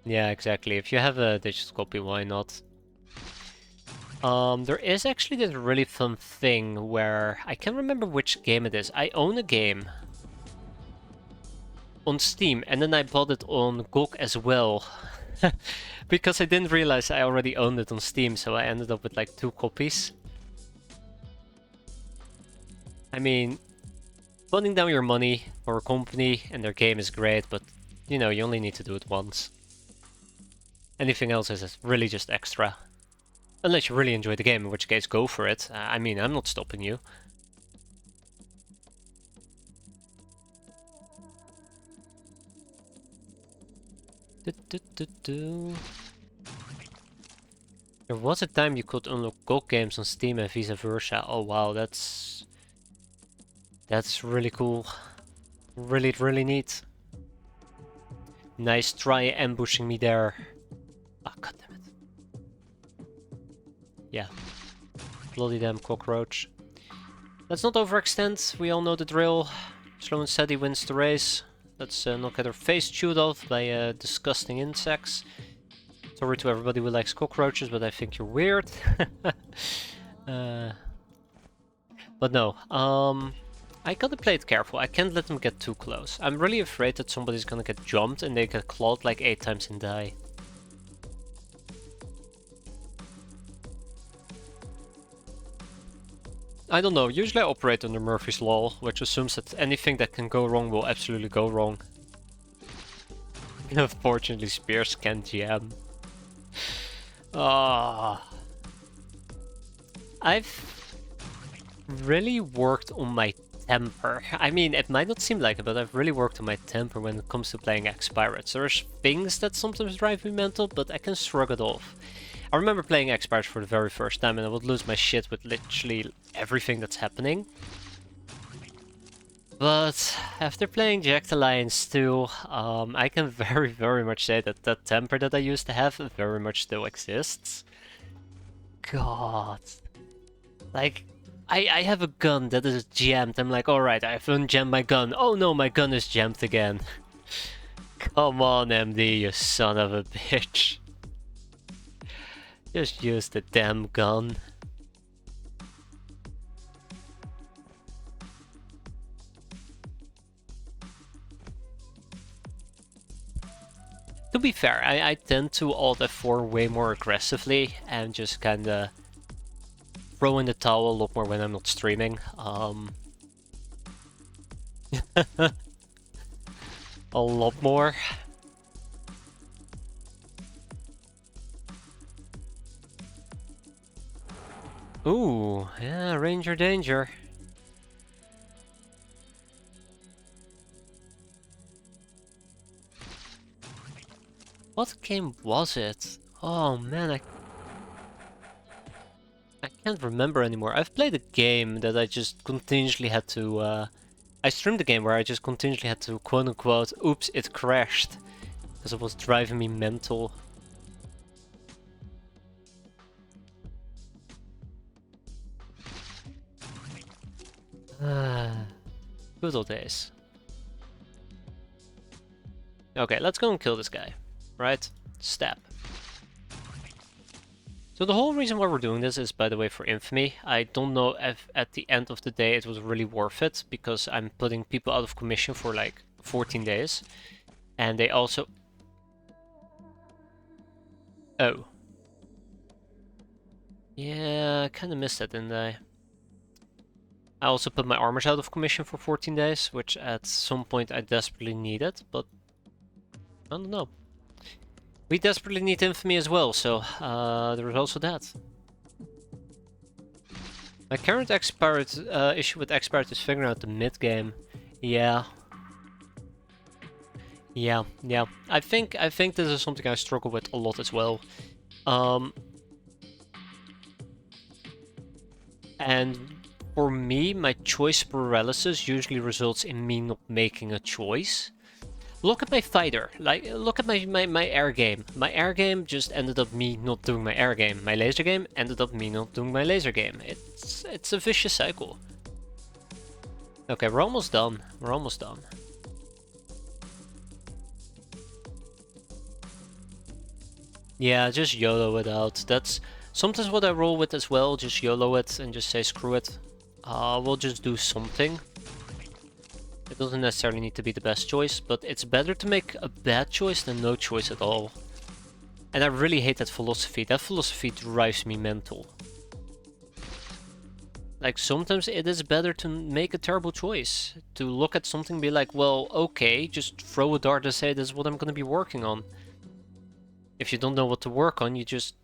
Yeah, exactly. If you have a digital copy, why not? There is actually this really fun thing where I can't remember which game it is. I own a game on Steam and then I bought it on GOG as well. Because I didn't realize I already owned it on Steam, so I ended up with like 2 copies. I mean, putting down your money for a company and their game is great, but you know, you only need to do it once. Anything else is really just extra. Unless you really enjoy the game, in which case go for it. I mean, I'm not stopping you. There was a time you could unlock GOG games on Steam and vice versa. Oh wow, that's really cool. Really, really neat. Nice try ambushing me there. Ah, oh, goddammit. Yeah. Bloody damn cockroach. Let's not overextend, we all know the drill. Slow and steady wins the race. Let's not get our face chewed off by disgusting insects. Sorry to everybody who likes cockroaches, but I think you're weird. But no, I gotta play it careful. I can't let them get too close. I'm really afraid that somebody's gonna get jumped and they get clawed like 8 times and die. I don't know, usually I operate under Murphy's Law, which assumes that anything that can go wrong will absolutely go wrong. Unfortunately, Spears can't jam. I've really worked on my temper. I mean, it might not seem like it, but I've really worked on my temper when it comes to playing X-piratez. There's things that sometimes drive me mental, but I can shrug it off. I remember playing X-piratez for the very first time and I would lose my shit with literally everything that's happening. But after playing Jacked Alliance 2, I can very much say that that temper that I used to have very much still exists. God. Like, I have a gun that is jammed. I'm like, alright, I've unjammed my gun. Oh no, my gun is jammed again. Come on, MD, you son of a bitch. Just use the damn gun. To be fair, I tend to alt F4 way more aggressively and just kinda throw in the towel a lot more when I'm not streaming. A lot more. Ooh, yeah, Ranger Danger. What game was it? Oh man, I can't remember anymore. I've played a game that I just continuously had to... I streamed a game where I just continuously had to quote-unquote, oops, it crashed. Because it was driving me mental. Good old days. Okay, let's go and kill this guy. Right? Stab. So the whole reason why we're doing this is, by the way, for infamy. I don't know if at the end of the day it was really worth it, because I'm putting people out of commission for like 14 days. And they also... Oh. Yeah, I kinda missed that, didn't I? I also put my armors out of commission for 14 days, which at some point I desperately needed, but I don't know. We desperately need infamy as well, so there is also that. My current issue with X-piratez is figuring out the mid game. Yeah. Yeah. I think this is something I struggle with a lot as well. And for me, my choice paralysis usually results in me not making a choice. Look at my fighter, like, look at my air game. My air game just ended up me not doing my air game. My laser game ended up me not doing my laser game. It's a vicious cycle. Okay, we're almost done. We're almost done. Yeah, just YOLO it out. That's sometimes what I roll with as well. Just YOLO it and just say screw it. We'll just do something. It doesn't necessarily need to be the best choice, but it's better to make a bad choice than no choice at all. And I really hate that philosophy. That philosophy drives me mental. Like, sometimes it is better to make a terrible choice. To look at something and be like, well, okay, just throw a dart and say this is what I'm gonna be working on. If you don't know what to work on, you just...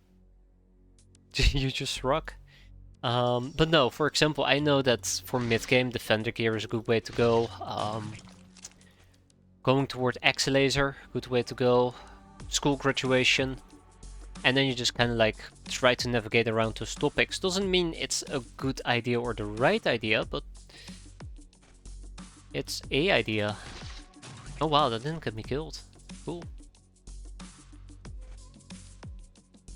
you just rock. But no, for example, I know that for mid-game, Defender gear is a good way to go. Going toward X-laser, good way to go. School graduation. And then you just kind of like try to navigate around those topics. Doesn't mean it's a good idea or the right idea, but it's a idea. Oh wow, that didn't get me killed. Cool.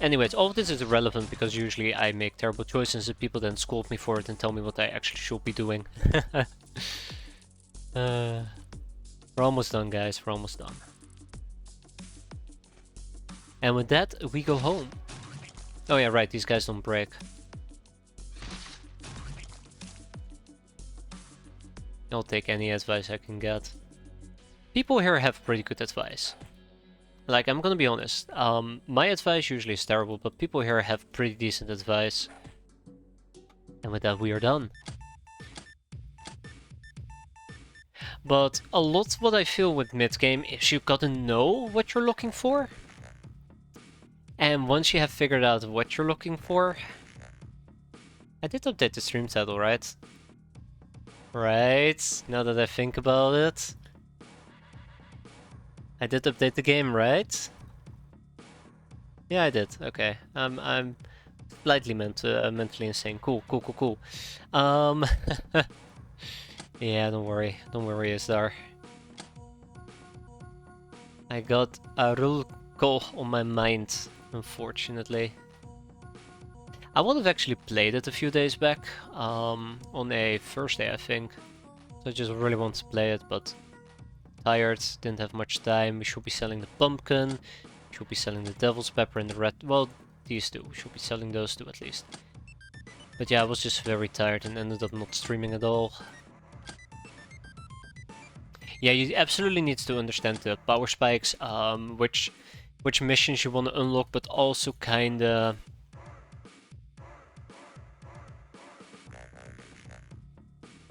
Anyways, all of this is irrelevant because usually I make terrible choices and people then scold me for it and tell me what I actually should be doing. We're almost done, guys. We're almost done. And with that, we go home. Oh yeah, right, these guys don't break. I'll take any advice I can get. People here have pretty good advice. Like, I'm gonna be honest, my advice usually is terrible, but people here have pretty decent advice. And with that, we are done. But a lot what I feel with mid-game is you gotta know what you're looking for. And once you have figured out what you're looking for... I did update the stream title, right? Right, now that I think about it. I did update the game, right? Yeah, I did. Okay, I'm slightly mentally insane. Cool. Yeah, don't worry, Isdar. I got a rule call on my mind, unfortunately. I would have actually played it a few days back, on a Thursday, I think. So I just really want to play it, but tired, didn't have much time. We should be selling the pumpkin, we should be selling the devil's pepper and the red... well, these two. We should be selling those two at least. But yeah, I was just very tired and ended up not streaming at all. Yeah, you absolutely need to understand the power spikes, which missions you want to unlock, but also kinda...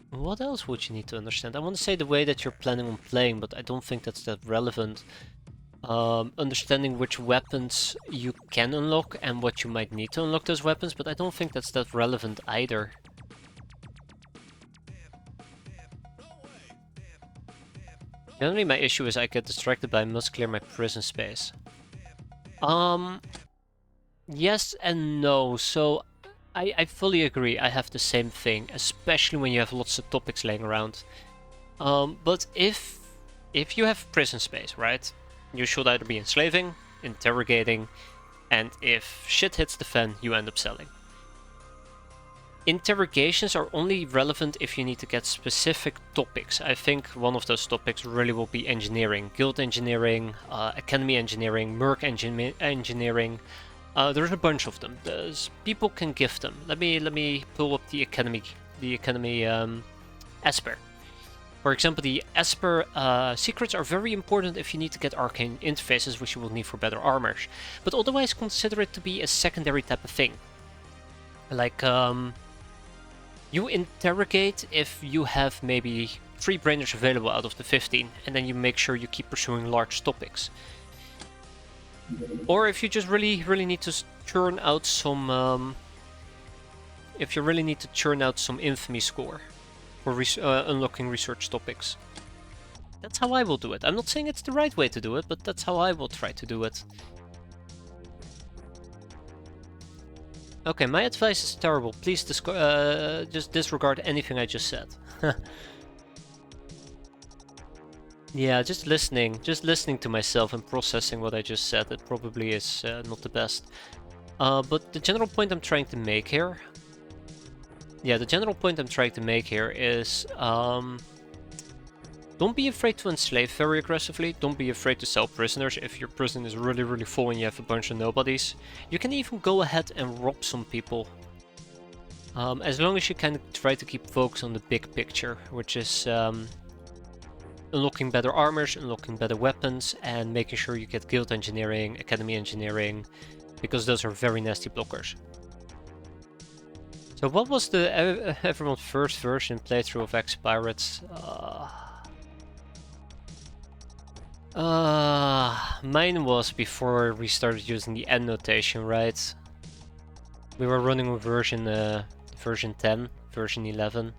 what else would you need to understand? I want to say the way that you're planning on playing, but I don't think that's that relevant. Understanding which weapons you can unlock and what you might need to unlock those weapons, but I don't think that's that relevant either. Generally my issue is I get distracted by I must clear my prison space. Yes and no. So I fully agree, I have the same thing, especially when you have lots of topics laying around. But if you have prison space, right? You should either be enslaving, interrogating, and if shit hits the fan, you end up selling. Interrogations are only relevant if you need to get specific topics. I think one of those topics really will be engineering. Guild engineering, academy engineering, merc engineering. There's a bunch of them. People can gift them. Let me pull up the academy Esper. For example, the Esper secrets are very important if you need to get arcane interfaces, which you will need for better armors. But otherwise consider it to be a secondary type of thing. Like, you interrogate if you have maybe 3 brainers available out of the 15, and then you make sure you keep pursuing large topics. Or if you just really need to churn out some, if you really need to churn out some infamy score for unlocking research topics. That's how I will do it. I'm not saying it's the right way to do it, but that's how I will try to do it. Okay, my advice is terrible. Please just disregard anything I just said. Yeah, just listening to myself and processing what I just said, it probably is not the best. But the general point I'm trying to make here... Yeah, the general point I'm trying to make here is... don't be afraid to enslave very aggressively. Don't be afraid to sell prisoners if your prison is really full and you have a bunch of nobodies. You can even go ahead and rob some people. As long as you kind of try to keep focus on the big picture, which is... unlocking better armors, unlocking better weapons, and making sure you get guild engineering, academy engineering, because those are very nasty blockers. So what was the everyone's first version playthrough of X-piratez? Mine was before we started using the end notation, right? We were running with version 10, version 11.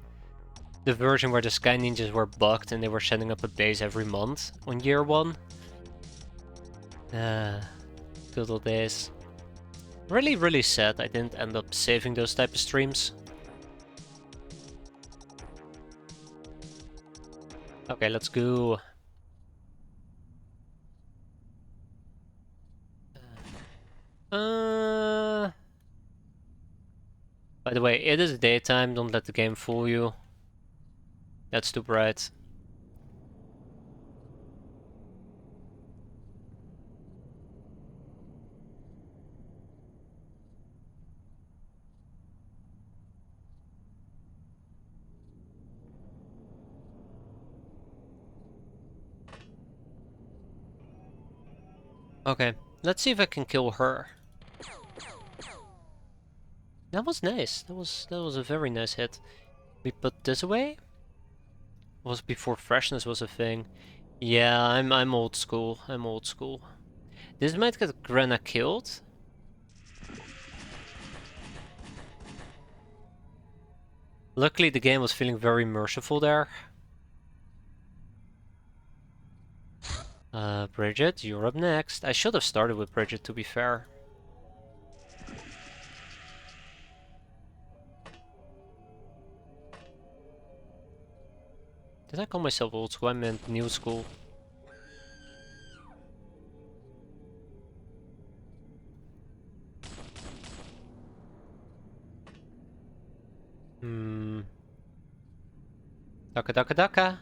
The version where the Sky Ninjas were bugged and they were setting up a base every month on year 1. Good old days. Really sad I didn't end up saving those type of streams. Okay, let's go. By the way, it is daytime, don't let the game fool you. That's too bright. Okay, let's see if I can kill her. That was nice. That was a very nice hit. We put this away? Was before freshness was a thing. Yeah, I'm old school. I'm old school. This might get Grenna killed. Luckily the game was feeling very merciful there. Bridget, you're up next. I should have started with Bridget, to be fair. Did I call myself old school? I meant new school. Daka daka daka.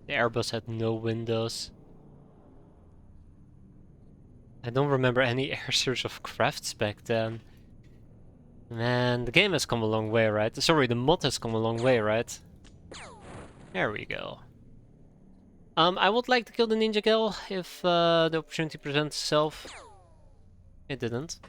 The Airbus had no windows. I don't remember any air search of crafts back then. Man, the game has come a long way, right? Sorry, the mod has come a long way, right? There we go. I would like to kill the ninja girl if the opportunity presents itself. It didn't.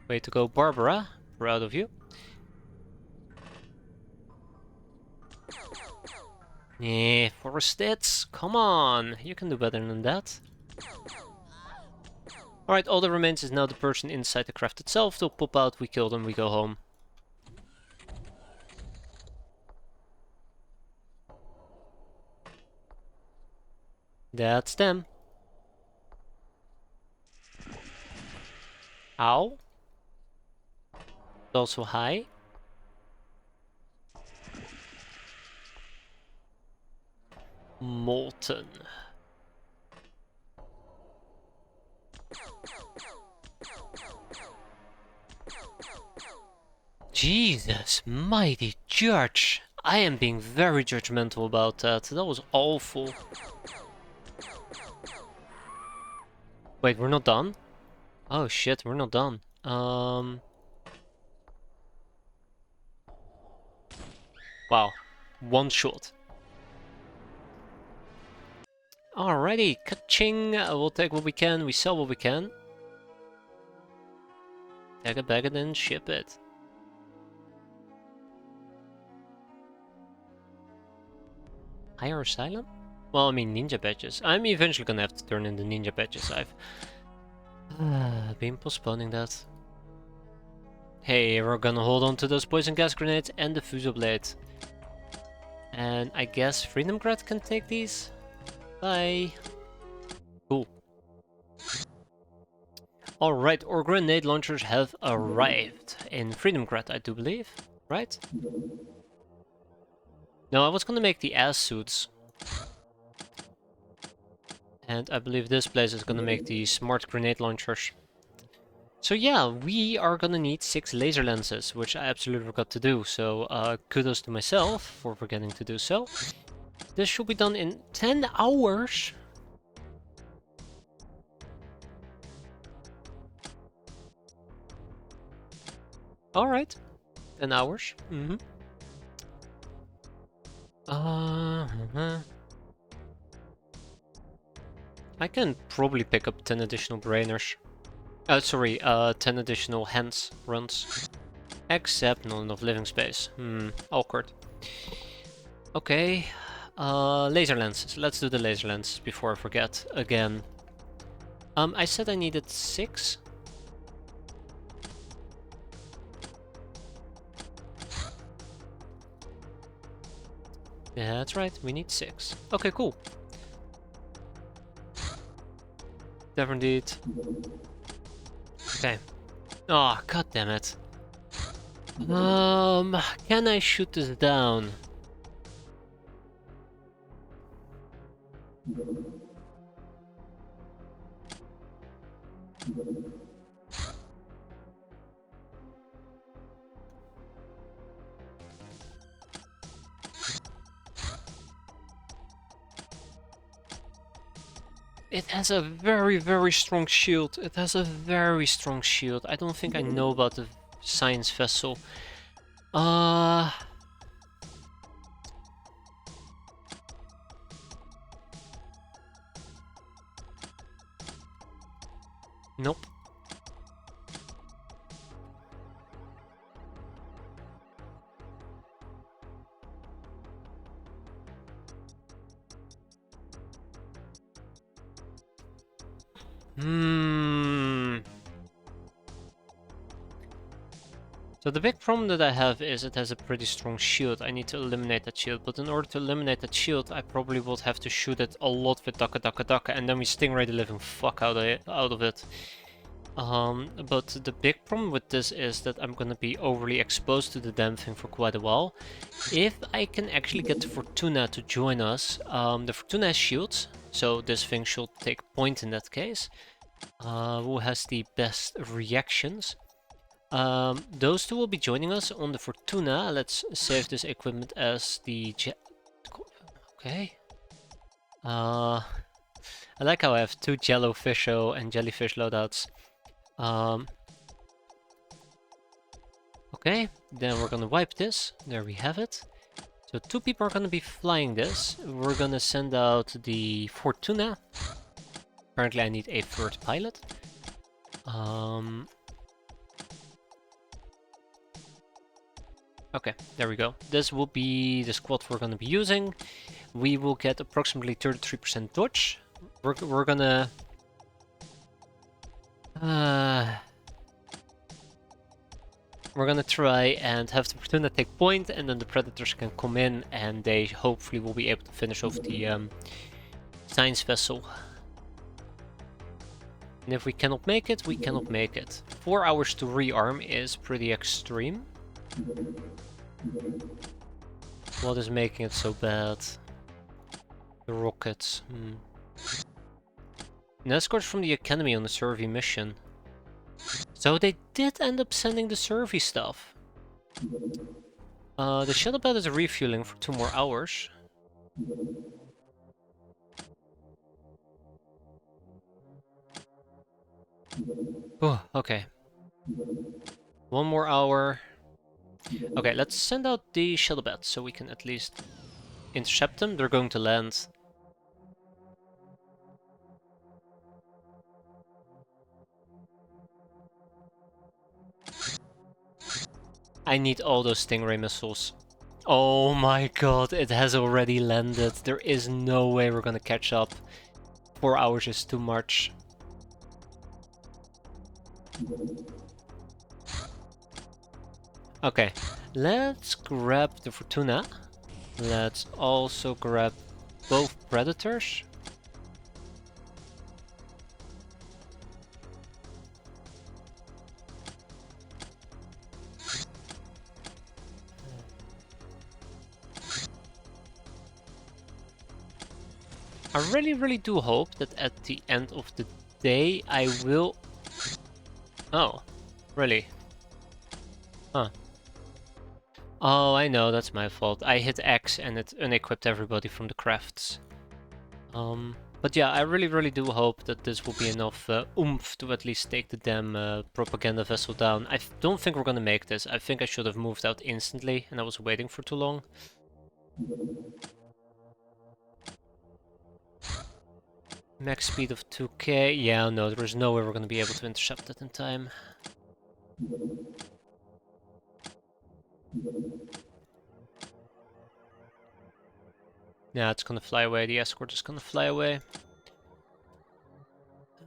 Way to go, Barbara. Proud of you. Yeah, 4 stats. Come on, you can do better than that. Alright, all that remains is now the person inside the craft itself. They'll pop out, we kill them, we go home. That's them. Ow. Also high. Molten. Jesus, mighty judge. I am being very judgmental about that. That was awful. Wait, we're not done? Oh shit, we're not done. Wow. One shot. Alrighty, ka-ching! We'll take what we can, we sell what we can. Take it back and then ship it. Higher Asylum? Well, I mean ninja badges. I'm eventually gonna have to turn in the ninja badges. I've been postponing that. Hey, we're gonna hold on to those poison gas grenades and the Fuso Blade. And I guess Freedom Grad can take these? Bye. Cool. Alright, our grenade launchers have arrived in Freedom Grad, I do believe. Right? No, I was gonna make the ass suits. And I believe this place is gonna make the smart grenade launchers. So yeah, we are gonna need 6 laser lenses, which I absolutely forgot to do. So kudos to myself for forgetting to do so. This should be done in 10 hours. Alright, 10 hours. I can probably pick up 10 additional brainers. 10 additional hands runs. Except not enough living space. Awkward. Okay. Laser lenses. Let's do the laser lenses before I forget again. I said I needed 6. Yeah, that's right, we need 6. Okay, cool. Definitely. Okay. Oh, god damn it. Can I shoot this down? It has a very, very strong shield. It has a very strong shield. I don't think I know about the science vessel. Nope. So the big problem that I have is it has a pretty strong shield. I need to eliminate that shield, but in order to eliminate that shield, I probably would have to shoot it a lot with Daka Daka Daka, and then we stingray the living fuck out of it. But the big problem with this is that I'm gonna be overly exposed to the damn thing for quite a while. If I can actually get the Fortuna to join us, the Fortuna has shields, so this thing should take point in that case. Who has the best reactions? Those two will be joining us on the Fortuna. Let's save this equipment as the okay. I like how I have 2 Jellyfisho and Jellyfish loadouts. Okay, then we're gonna wipe this. There we have it. So 2 people are gonna be flying this. We're gonna send out the Fortuna. Apparently I need a 3rd pilot. Okay, there we go. This will be the squad we're gonna be using. We will get approximately 33% dodge. We're gonna... we're gonna try and have the Fortuna take point, and then the Predators can come in, and they hopefully will be able to finish off the science vessel. And if we cannot make it, we cannot make it. 4 hours to rearm is pretty extreme. What is making it so bad? The rockets. An escort from the academy on the survey mission. So they did end up sending the survey stuff. The shuttle bed is refueling for 2 more hours. Oh, okay. 1 more hour. Okay, let's send out the shuttle bed so we can at least intercept them. They're going to land. I need all those Stingray missiles. Oh my god, it has already landed. There is no way we're gonna catch up. 4 hours is too much. Okay, let's grab the Fortuna. Let's also grab both Predators. I really do hope that at the end of the day I will... Oh, really? Huh. Oh, I know, that's my fault. I hit X and it unequipped everybody from the crafts. But yeah, I really do hope that this will be enough oomph to at least take the damn propaganda vessel down. I don't think we're gonna make this. I think I should have moved out instantly and I was waiting for too long. Max speed of 2k. Yeah, no, there's no way we're gonna be able to intercept it in time. Yeah, it's gonna fly away. The escort is gonna fly away.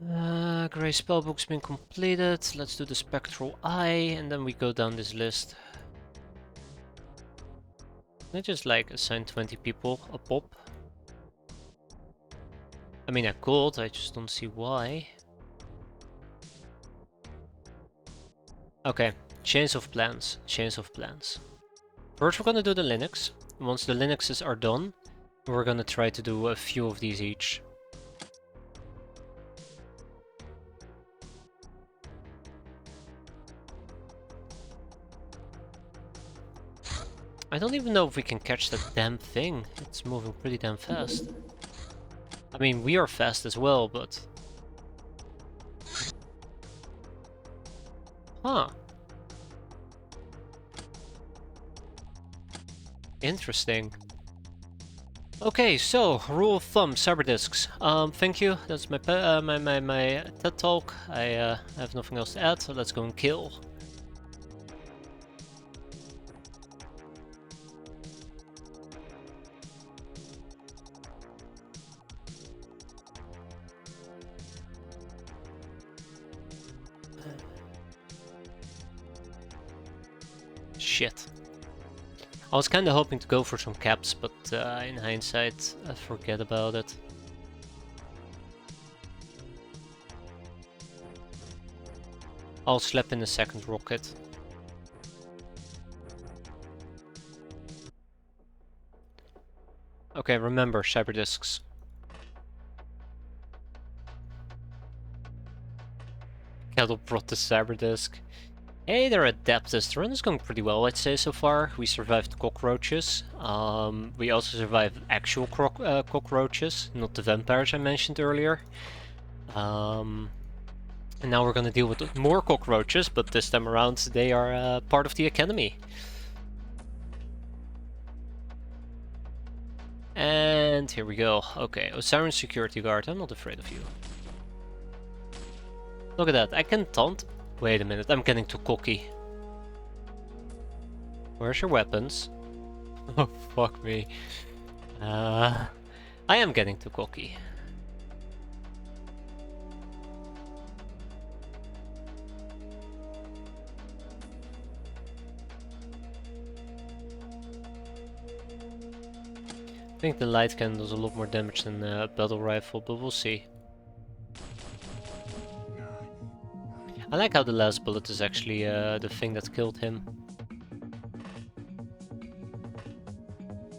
Grey spellbook's been completed. Let's do the spectral eye, and then we go down this list. Can I just like assign 20 people a pop? I mean, I could, I just don't see why. Okay, chains of plans, chains of plans. First we're gonna do the Linux. Once the Linuxes are done, we're gonna try to do a few of these each. I don't even know if we can catch that damn thing. It's moving pretty damn fast. I mean, we are fast as well, but... Huh. Interesting. Okay, so, rule of thumb, cyberdiscs. Thank you, that's my TED talk. I have nothing else to add, so let's go and kill. Shit. I was kinda hoping to go for some caps, but in hindsight, I forget about it. I'll slap in a second rocket. Okay, remember, cyberdiscs. Cattle brought the cyberdisk. Hey there, Adeptus. The run is going pretty well, I'd say, so far. We survived cockroaches. We also survived actual cockroaches, not the vampires I mentioned earlier. And now we're gonna deal with more cockroaches, but this time around they are part of the academy. And here we go. Okay, Osiris security guard, I'm not afraid of you. Look at that, I can taunt. Wait a minute, I'm getting too cocky. Where's your weapons? Oh, fuck me. I am getting too cocky. I think the light cannon does a lot more damage than a battle rifle, but we'll see. I like how the last bullet is actually the thing that killed him.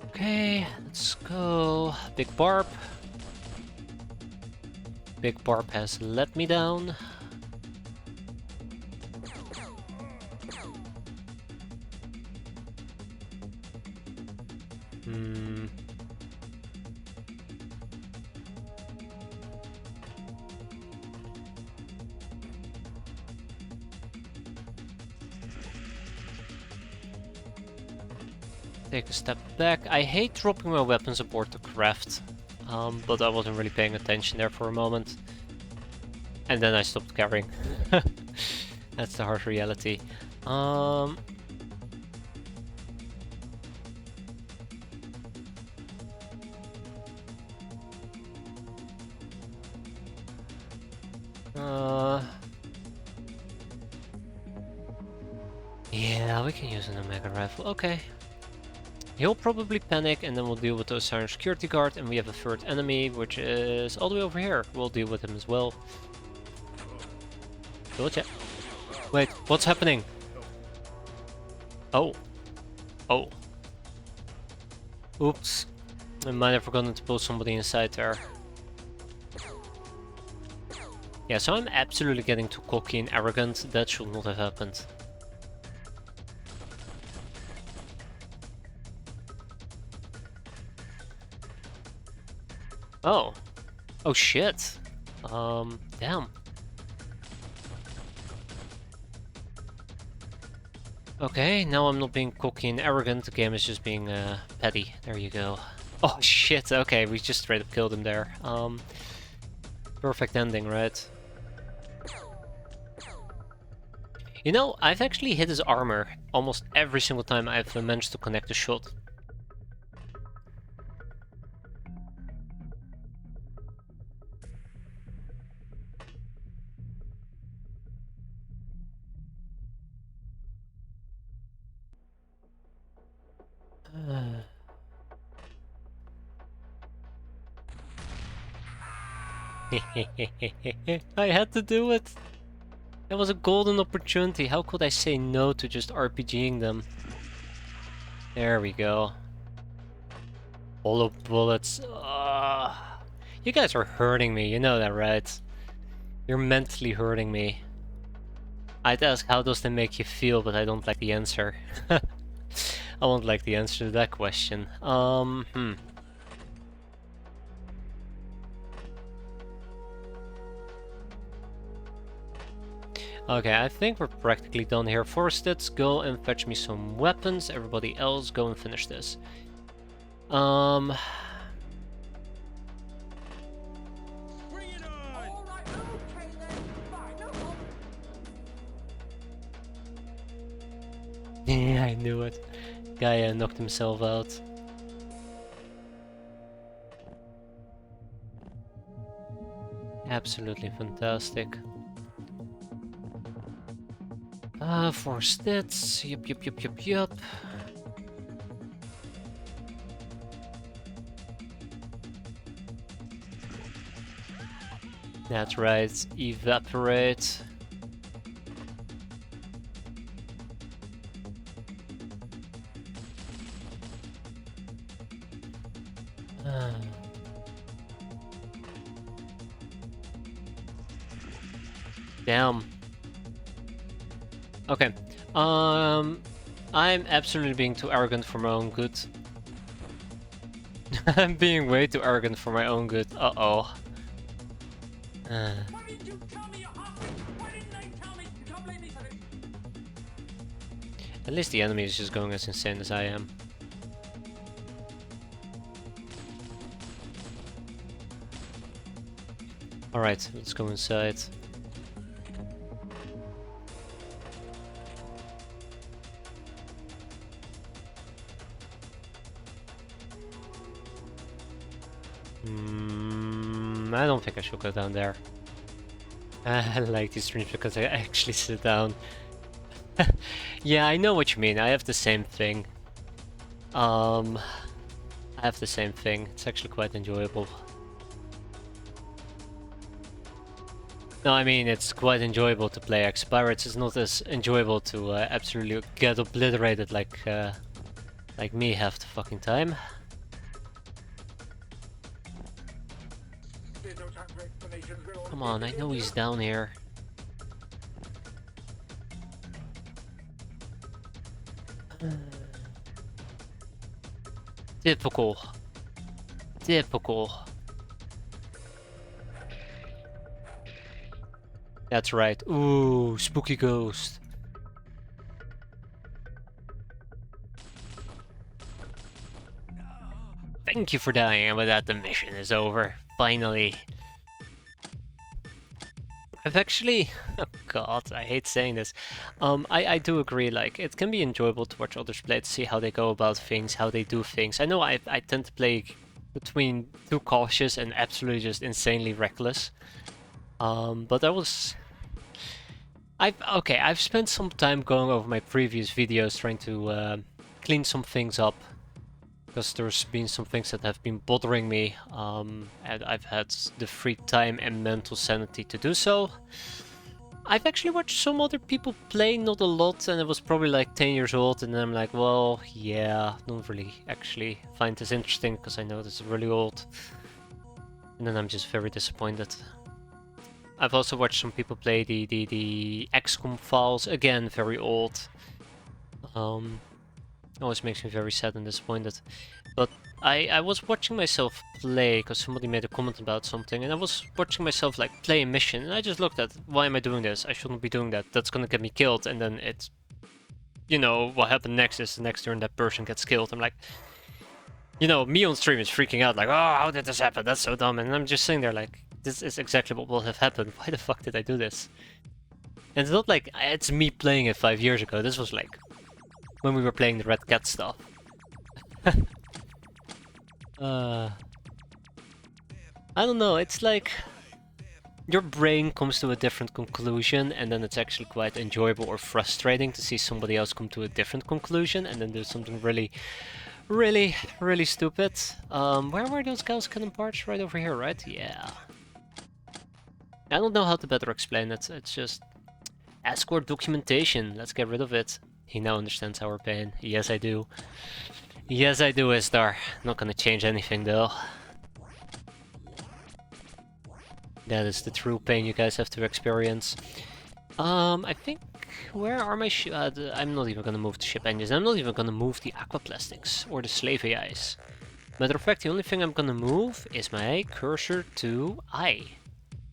Okay, let's go. Big Barb. Big Barb has let me down. Take a step back. I hate dropping my weapons aboard the craft, but I wasn't really paying attention there for a moment. And then I stopped carrying. That's the harsh reality. Yeah, we can use an Omega rifle. Okay. He'll probably panic, and then we'll deal with the Osiris security guard, and we have a third enemy, which is all the way over here. We'll deal with him as well. Gotcha. Wait, what's happening? Oh. Oh. Oops. I might have forgotten to pull somebody inside there. Yeah, so I'm absolutely getting too cocky and arrogant. That should not have happened. Oh. Oh shit. Damn. Okay, now I'm not being cocky and arrogant, the game is just being petty. There you go. Oh shit, okay, we just straight up killed him there. Perfect ending, right? You know, I've actually hit his armor almost every single time I've managed to connect a shot. I had to do it! It was a golden opportunity, how could I say no to just RPGing them? There we go. Hollow bullets. You guys are hurting me, you know that, right? You're mentally hurting me. I'd ask how does that make you feel, but I don't like the answer. I won't like the answer to that question. Okay, I think we're practically done here. Forested, go and fetch me some weapons. Everybody else, go and finish this. Bring it on! All right, okay then. Fine, no problem. Yeah, I knew it. Guy knocked himself out. Absolutely fantastic. 4 stats. Yup. That's right. Evaporate. Damn. Okay. I'm absolutely being too arrogant for my own good. I'm being way too arrogant for my own good. Uh-oh. Why didn't you tell me you're hungry? Why didn't they tell me? You can't blame me for it. At least the enemy is just going as insane as I am. Alright, let's go inside. I don't think I should go down there. I like these streams because I actually sit down. Yeah, I know what you mean. I have the same thing. I have the same thing. It's actually quite enjoyable. No, I mean, it's quite enjoyable to play X-piratez. It's not as enjoyable to absolutely get obliterated like me half the fucking time. Come on, I know he's down here. Typical. That's right. Ooh, spooky ghost. Thank you for dying, and with that the mission is over. Finally. I've actually... Oh god, I hate saying this. I do agree, like, it can be enjoyable to watch others play, to see how they go about things, how they do things. I know I tend to play between too cautious and absolutely just insanely reckless. But that was... I've spent some time going over my previous videos trying to clean some things up. Because there's been some things that have been bothering me, and I've had the free time and mental sanity to do so. I've actually watched some other people play, not a lot, and it was probably like 10 years old, and then I'm like, well, yeah, don't really actually find this interesting, because I know this is really old. And then I'm just very disappointed. I've also watched some people play the XCOM files, again, very old. Always makes me very sad and disappointed. But I was watching myself play, because somebody made a comment about something, and I was watching myself like play a mission, and I just looked at, why am I doing this? I shouldn't be doing that. That's gonna get me killed, and then it's... You know, what happened next is the next turn that person gets killed. I'm like... You know, me on stream is freaking out, like, oh, how did this happen? That's so dumb. And I'm just sitting there like, this is exactly what will have happened. Why the fuck did I do this? And it's not like it's me playing it 5 years ago. This was like when we were playing the Red Cat stuff. I don't know, it's like your brain comes to a different conclusion, and then it's actually quite enjoyable or frustrating to see somebody else come to a different conclusion and then do something really, really, really stupid. Where were those Gauss cannon parts? Right over here, right? Yeah. I don't know how to better explain it. It's just escort documentation. Let's get rid of it. He now understands our pain. Yes, I do. Yes, I do, Istar. Not gonna change anything, though. That is the true pain you guys have to experience. I think... Where are my I'm not even gonna move the ship engines. I'm not even gonna move the aquaplastics or the slave AIs. Matter of fact, the only thing I'm gonna move is my cursor to I.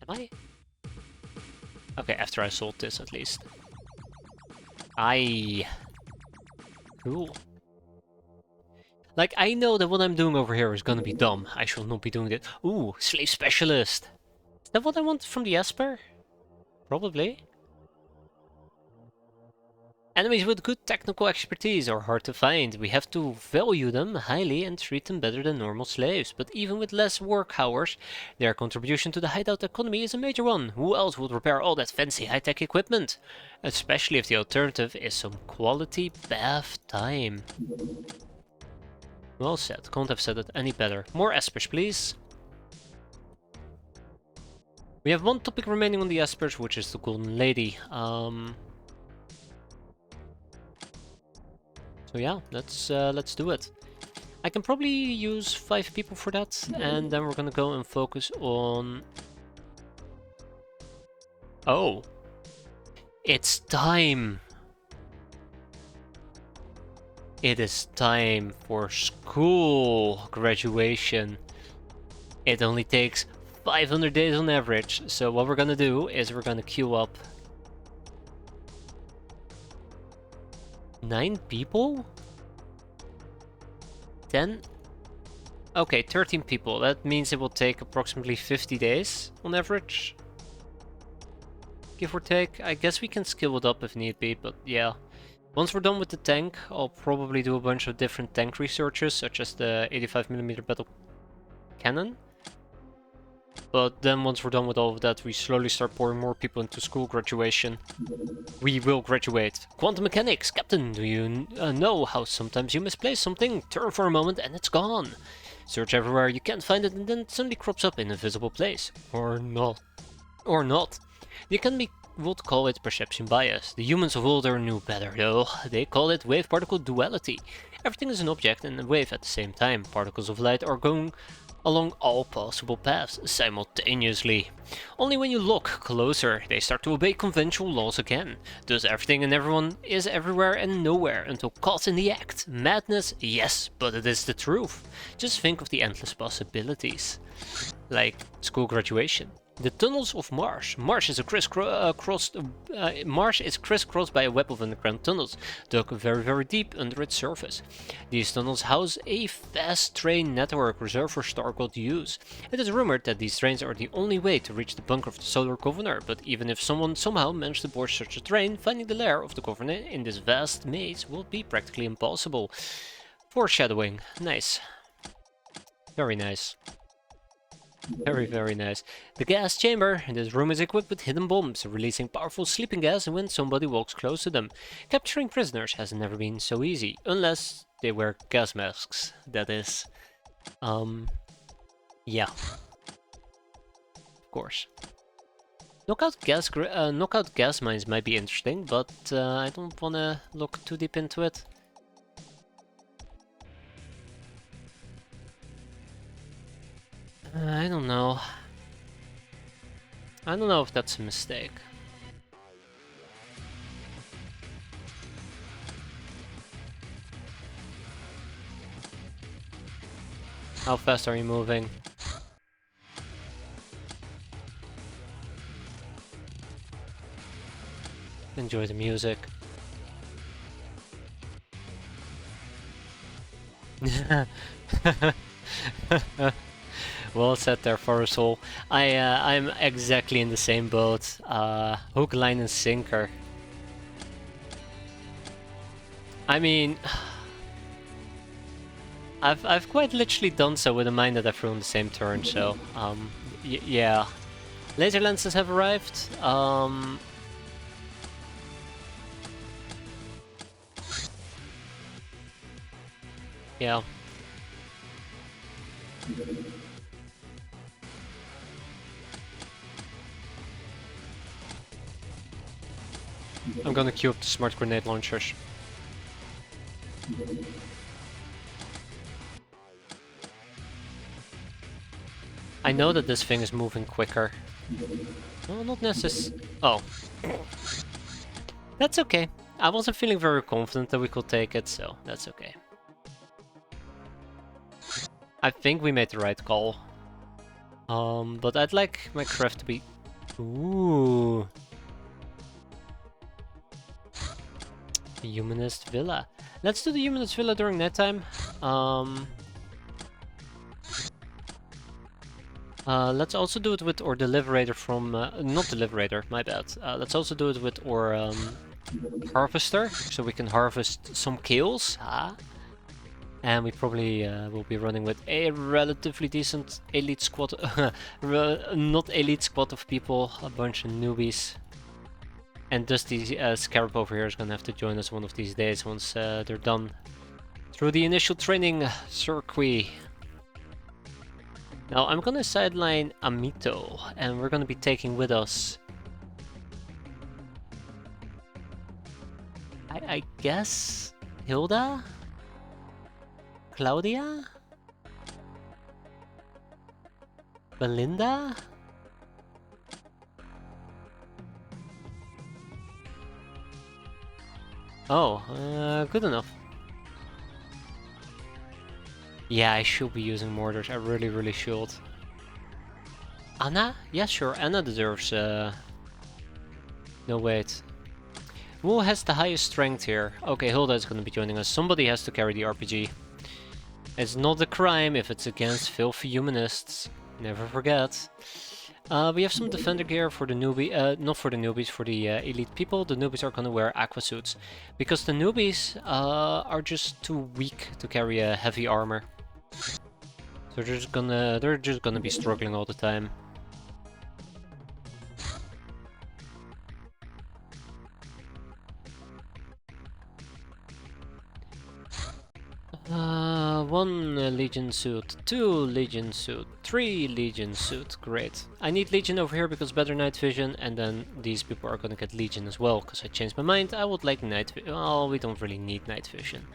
Am I? Okay, after I sold this at least. I. Cool. Like, I know that what I'm doing over here is gonna be dumb. I should not be doing it. Ooh, slave specialist. Is that what I want from the Esper? Probably. Enemies with good technical expertise are hard to find. We have to value them highly and treat them better than normal slaves. But even with less work hours, their contribution to the hideout economy is a major one. Who else would repair all that fancy high-tech equipment? Especially if the alternative is some quality bath time. Well said. Can't have said it any better. More Espers, please. We have one topic remaining on the Espers, which is the Golden Lady. So yeah, let's do it. I can probably use 5 people for that, and then we're gonna go and focus on... Oh! It's time! It is time for school graduation. It only takes 500 days on average, so what we're gonna do is we're gonna queue up 9 people? 10? Okay, 13 people. That means it will take approximately 50 days on average. Give or take. I guess we can skill it up if need be, but yeah. Once we're done with the tank, I'll probably do a bunch of different tank researches, such as the 85mm battle cannon. But then once we're done with all of that, we slowly start pouring more people into school graduation. We will graduate. Quantum mechanics, Captain, do you know how sometimes you misplace something, turn for a moment and it's gone? Search everywhere, you can't find it, and then it suddenly crops up in a visible place. Or not. Or not. The Academy would call it perception bias. The humans of old knew better, though. They call it wave-particle duality. Everything is an object and a wave at the same time. Particles of light are going along all possible paths simultaneously. Only when you look closer, they start to obey conventional laws again. Thus everything and everyone is everywhere and nowhere until caught in the act. Madness, yes, but it is the truth. Just think of the endless possibilities. Like school graduation. The tunnels of Mars. Mars is crisscrossed by a web of underground tunnels, dug very, very deep under its surface. These tunnels house a vast train network reserved for Stargod use. It is rumored that these trains are the only way to reach the bunker of the Solar Governor, but even if someone somehow managed to board such a train, finding the lair of the Governor in this vast maze will be practically impossible. Foreshadowing. Nice. Very nice. Very, very nice. The gas chamber. This room is equipped with hidden bombs, releasing powerful sleeping gas when somebody walks close to them. Capturing prisoners has never been so easy, unless they wear gas masks, that is. Yeah, of course. Knockout gas mines might be interesting, but I don't want to look too deep into it. I don't know. I don't know if that's a mistake. How fast are you moving? Enjoy the music. Well said there, Forest. I'm exactly in the same boat. Hook, line, and sinker. I mean, I've quite literally done so with a mine that I threw on the same turn. So yeah, laser lenses have arrived. Yeah. I'm gonna queue up the smart grenade launchers. I know that this thing is moving quicker. No, not necessarily. Oh. That's okay. I wasn't feeling very confident that we could take it, so that's okay. I think we made the right call. But I'd like my craft to be... Ooh. Humanist Villa. Let's do the Humanist Villa during nighttime. Let's also do it with our Deliberator from... not Deliberator, my bad. Let's also do it with our Harvester, so we can harvest some kills. And we probably will be running with a relatively decent elite squad. Not elite squad of people, a bunch of newbies. And Dusty Scarab over here is gonna have to join us one of these days once they're done through the initial training circuit. Now I'm gonna sideline Amito, and we're gonna be taking with us... I guess... Hilda? Claudia? Belinda? Oh, good enough. Yeah, I should be using mortars. I really should. Anna? Yeah, sure. Anna deserves... No, wait. Who has the highest strength here? Okay, Hilda is going to be joining us. Somebody has to carry the RPG. It's not a crime if it's against filthy humanists. Never forget. We have some defender gear for the newbie, not for the newbies, for the elite people. The newbies are gonna wear aqua suits because the newbies are just too weak to carry a heavy armor. So they're just gonna be struggling all the time. One Legion suit, 2 Legion suit, 3 Legion suit, great. I need Legion over here because better night vision, and then these people are gonna get Legion as well, because I changed my mind. I would like night vision. Oh, we don't really need night vision.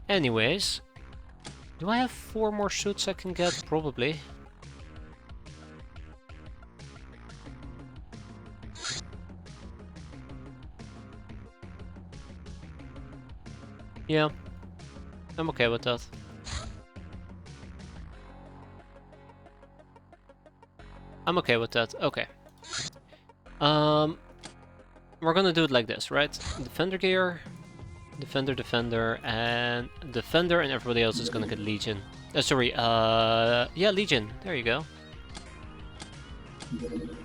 Anyways, do I have 4 more suits I can get? Probably. Yeah, I'm okay with that. I'm okay with that. Okay. We're gonna do it like this, right? Defender gear, defender, and defender, and everybody else is gonna get Legion. Sorry, yeah, Legion. There you go.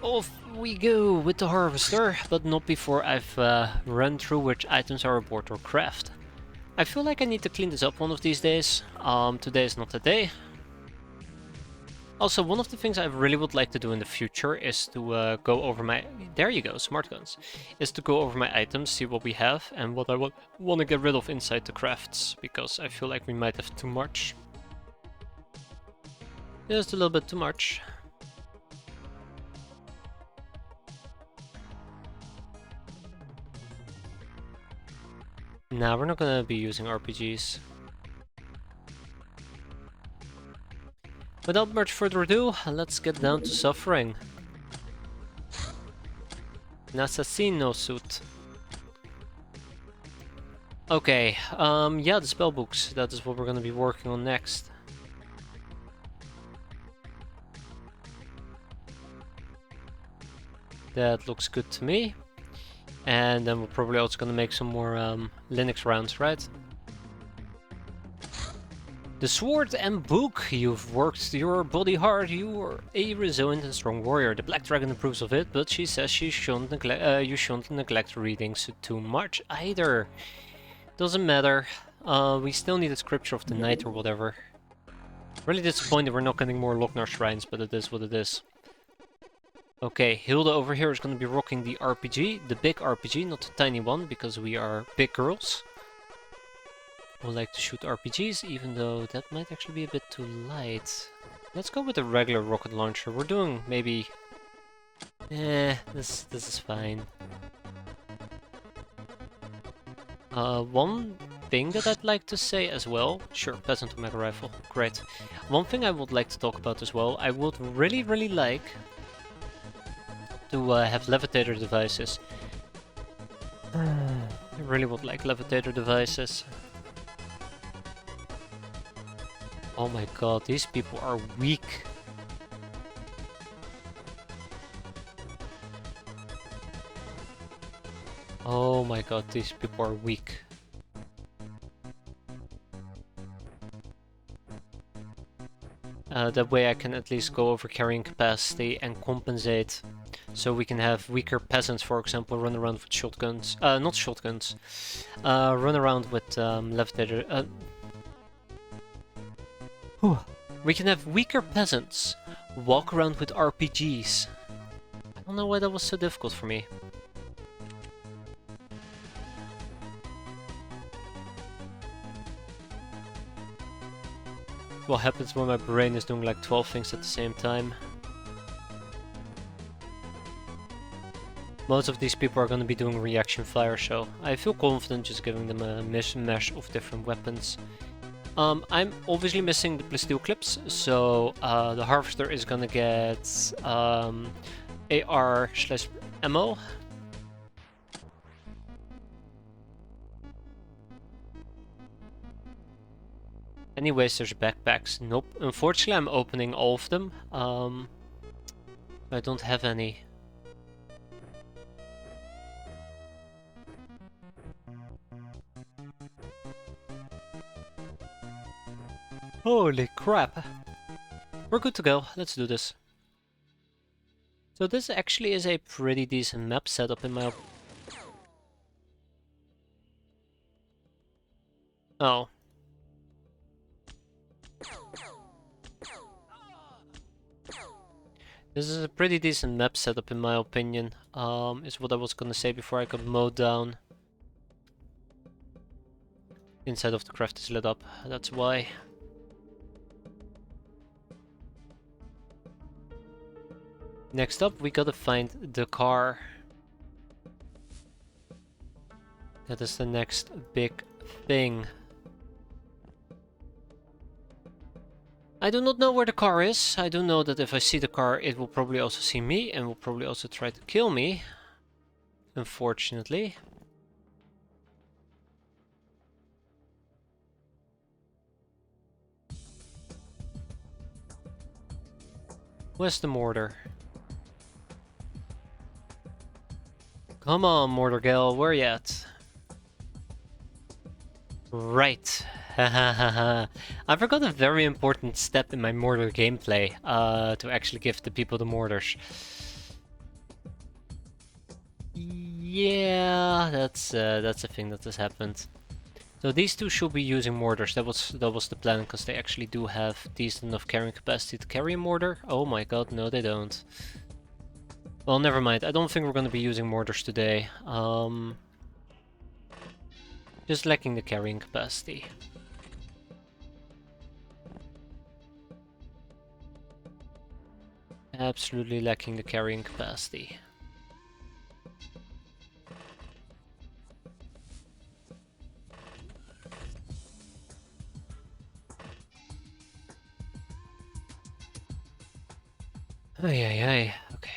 Off we go with the Harvester, but not before I've run through which items are aboard our craft. I feel like I need to clean this up one of these days. Today is not the day. Also, one of the things I really would like to do in the future is to go over my... There you go, smart guns. Is to go over my items, see what we have, and what I want to get rid of inside the crafts, because I feel like we might have too much. Just a little bit too much. Nah, we're not gonna be using RPGs. Without much further ado, let's get down to suffering. An assassino suit. Okay, yeah, the spellbooks. That is what we're gonna be working on next. That looks good to me. And then we're probably also gonna make some more Linux rounds, right? The sword and book. You've worked your body hard. You are a resilient and strong warrior. The Black Dragon approves of it, but she says you shouldn't neglect reading too much either. Doesn't matter. We still need a scripture of the night or whatever. Really disappointed we're not getting more Lochnar shrines, but it is what it is. Okay, Hilda over here is going to be rocking the RPG, the big RPG, not the tiny one, because we are big girls. We like to shoot RPGs, even though that might actually be a bit too light. Let's go with a regular rocket launcher. We're doing maybe... this is fine. One thing that I'd like to say as well... Sure, Peasant Omega Rifle, great. One thing I would like to talk about as well, I would really like to have levitator devices. I really would like levitator devices. Oh my god, these people are weak. Oh my god, these people are weak. That way I can at least go over carrying capacity and compensate. So we can have weaker peasants, for example, run around with shotguns. Not shotguns. Run around with levitator... We can have weaker peasants walk around with RPGs. I don't know why that was so difficult for me. What happens when my brain is doing like 12 things at the same time? Most of these people are going to be doing reaction fire, so I feel confident just giving them a mishmash of different weapons. I'm obviously missing the plasteel clips, so the harvester is gonna get AR/ammo. Anyways, there's backpacks. Nope. Unfortunately, I'm opening all of them. I don't have any. Holy crap. We're good to go. Let's do this. So this actually is a pretty decent map setup in my... Oh. This is a pretty decent map setup in my opinion, is what I was gonna say before I got mowed down. Inside of the craft is lit up, that's why. Next up, we gotta find the car. That is the next big thing. I do not know where the car is. I do know that if I see the car, it will probably also see me and will probably also try to kill me. Unfortunately. Where's the mortar? Come on, mortar gal, where you at? Right. I forgot a very important step in my mortar gameplay, to actually give the people the mortars. Yeah, that's a thing that has happened. So these two should be using mortars. That was the plan, because they actually do have decent enough carrying capacity to carry a mortar. Oh my god, no they don't. Well, never mind. I don't think we're going to be using mortars today. Just lacking the carrying capacity. Absolutely lacking the carrying capacity. Ay, ay, ay. Okay.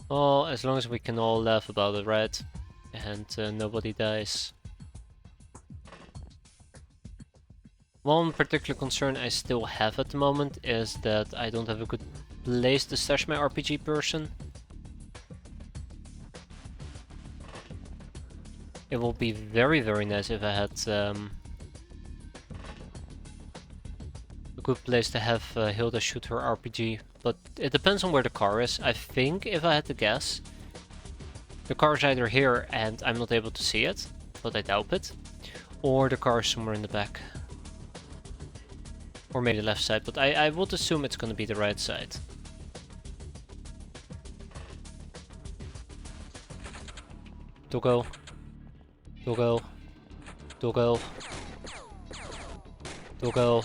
Well, as long as we can all laugh about it, right? And nobody dies. One particular concern I still have at the moment is that I don't have a good place to stash my RPG person. It will be very, very nice if I had a good place to have Hilda shoot her RPG, but it depends on where the car is. I think, if I had to guess, the car is either here and I'm not able to see it, but I doubt it, or the car is somewhere in the back. Or maybe the left side, but I would assume it's going to be the right side. Doggo. Doggo. Doggo. Doggo.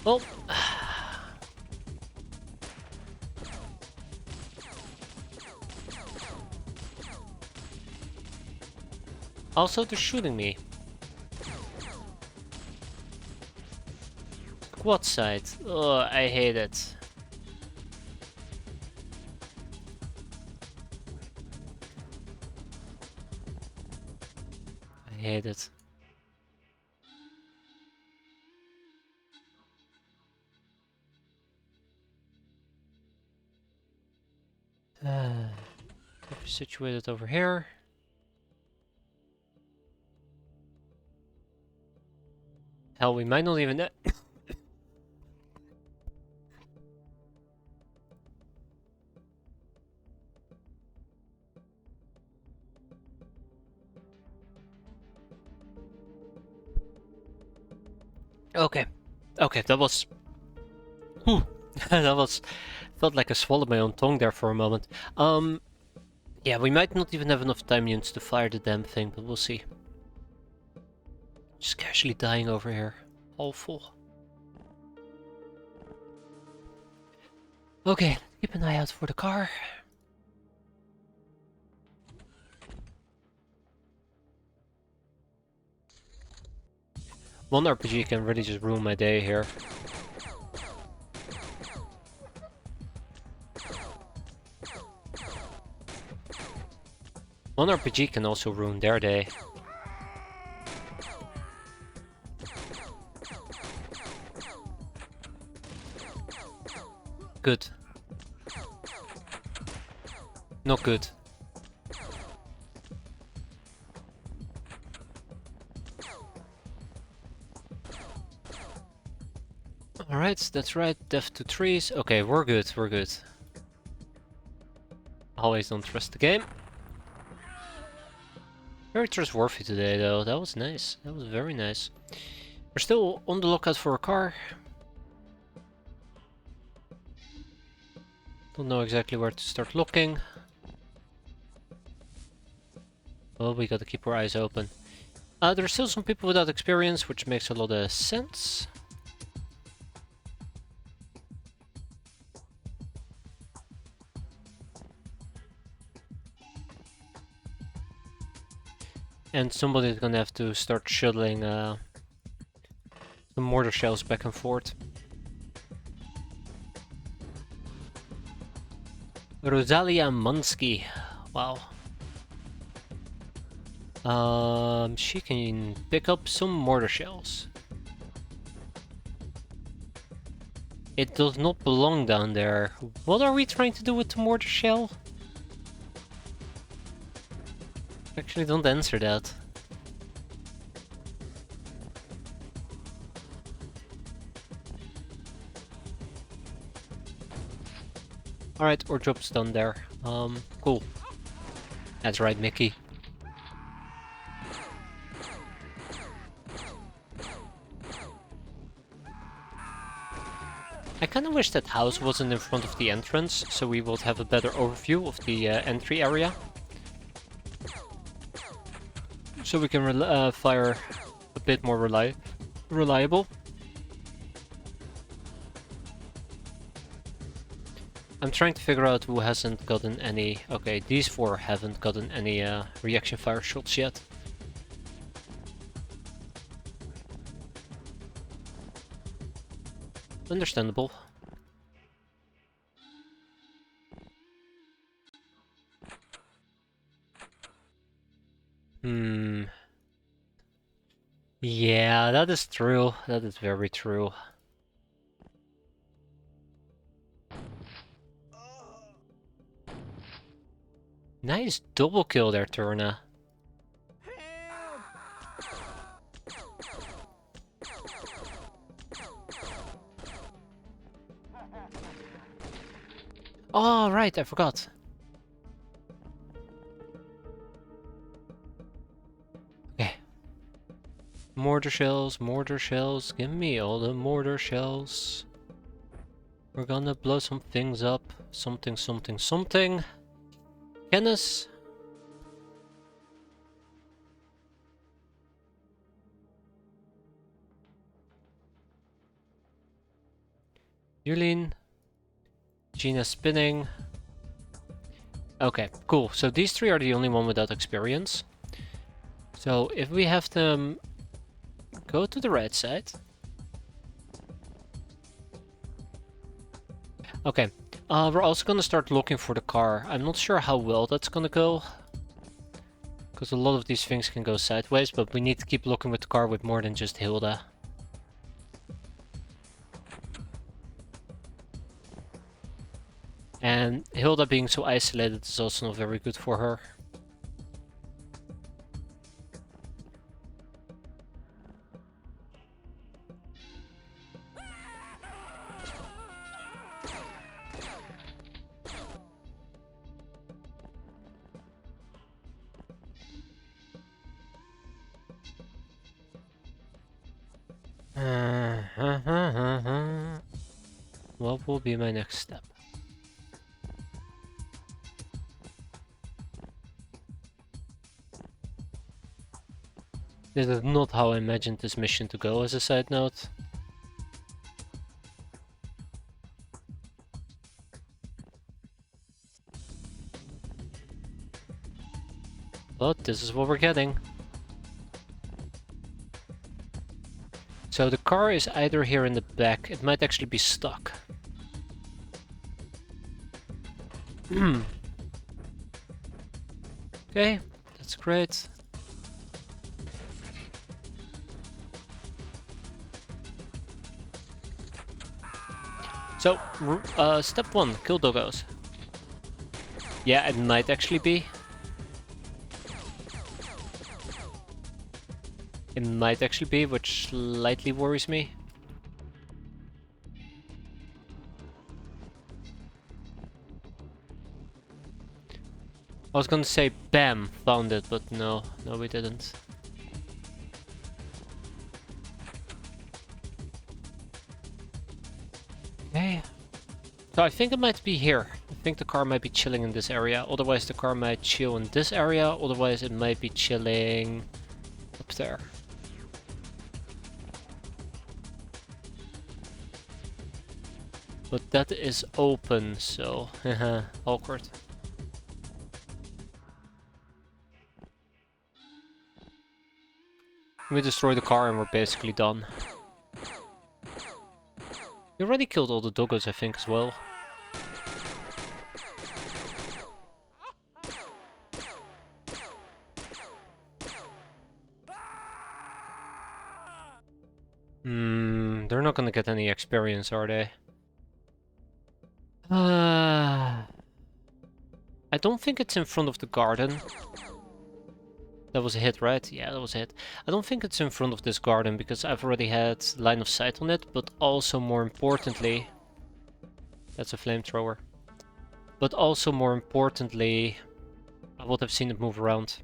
Well. Also, they're shooting me. What side? Oh, I hate it. I hate it. Situated over here. Hell, we might not even... Okay. Okay, that was... Whew. That was... Felt like I swallowed my own tongue there for a moment. Yeah, we might not even have enough time units to fire the damn thing, but we'll see. Just casually dying over here. Awful. Okay, keep an eye out for the car. One RPG can really just ruin my day here. One RPG can also ruin their day. Good. Not good. Alright, that's right. Death to trees. Okay, we're good, we're good. Always don't trust the game. Very trustworthy today, though. That was nice. That was very nice. We're still on the lookout for a car. Don't know exactly where to start looking. Well, we gotta keep our eyes open. There's still some people without experience, which makes a lot of sense. And somebody's gonna have to start shuttling some mortar shells back and forth. Rosalia Munsky. Wow. She can pick up some mortar shells. It does not belong down there. What are we trying to do with the mortar shell? Actually, don't answer that. Alright, our job's done there. Cool. That's right, Mickey. I kinda wish that house wasn't in front of the entrance, so we would have a better overview of the entry area. So we can fire a bit more reliable. I'm trying to figure out who hasn't gotten any... Okay, these four haven't gotten any reaction fire shots yet. Understandable. Yeah, that is true. That is very true. Nice double kill there, Turna. Oh, right, I forgot. Okay. Mortar shells, give me all the mortar shells. We're gonna blow some things up. Something. Kenneth. Yulin. Gina spinning. Okay, cool. So these three are the only one without experience. So if we have them go to the right side. Okay, we're also gonna start looking for the car. I'm not sure how well that's gonna go. Because a lot of these things can go sideways, but we need to keep looking with the car with more than just Hilda. And Hilda being so isolated is also not very good for her. What will be my next step? This is not how I imagined this mission to go, as a side note. But this is what we're getting. So the car is either here in the back, it might actually be stuck. Okay, that's great. So, step 1, kill doggos. Yeah, it might actually be. It might actually be, which slightly worries me. I was gonna say bam, found it, but no, we didn't. Okay. So I think it might be here. I think the car might be chilling in this area. Otherwise the car might chill in this area. Otherwise it might be chilling up there. But that is open, so awkward. We destroy the car and we're basically done. We already killed all the doggos, I think, as well. They're not gonna get any experience, are they? I don't think it's in front of the garden. That was a hit, right? Yeah, that was a hit. I don't think it's in front of this garden because I've already had line of sight on it, but also more importantly, that's a flamethrower. But also, more importantly, I would have seen it move around.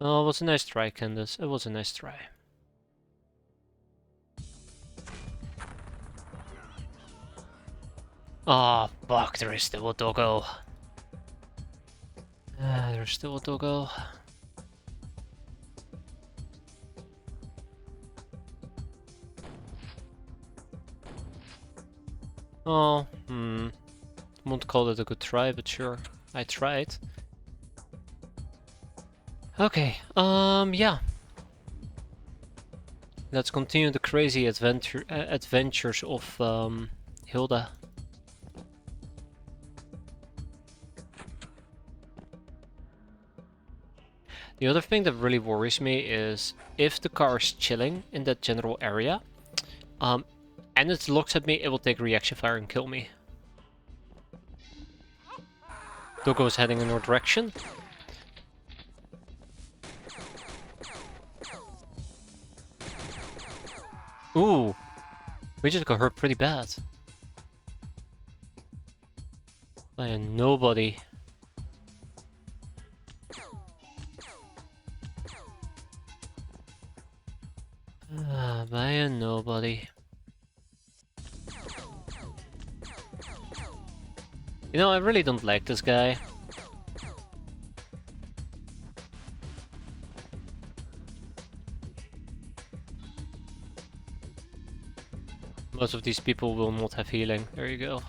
Oh, it was a nice try, Candace. It was a nice try. Oh, fuck, there is still a doggo. There's still a doggo. Oh, won't call it a good try, but sure. I tried. Okay, yeah. Let's continue the crazy adventures of Hilda. The other thing that really worries me is if the car is chilling in that general area, and it looks at me, it will take reaction fire and kill me. Doggo is heading in our direction. Ooh, we just got hurt pretty bad. By a nobody. By a nobody. You know, I really don't like this guy. Most of these people will not have healing. There you go.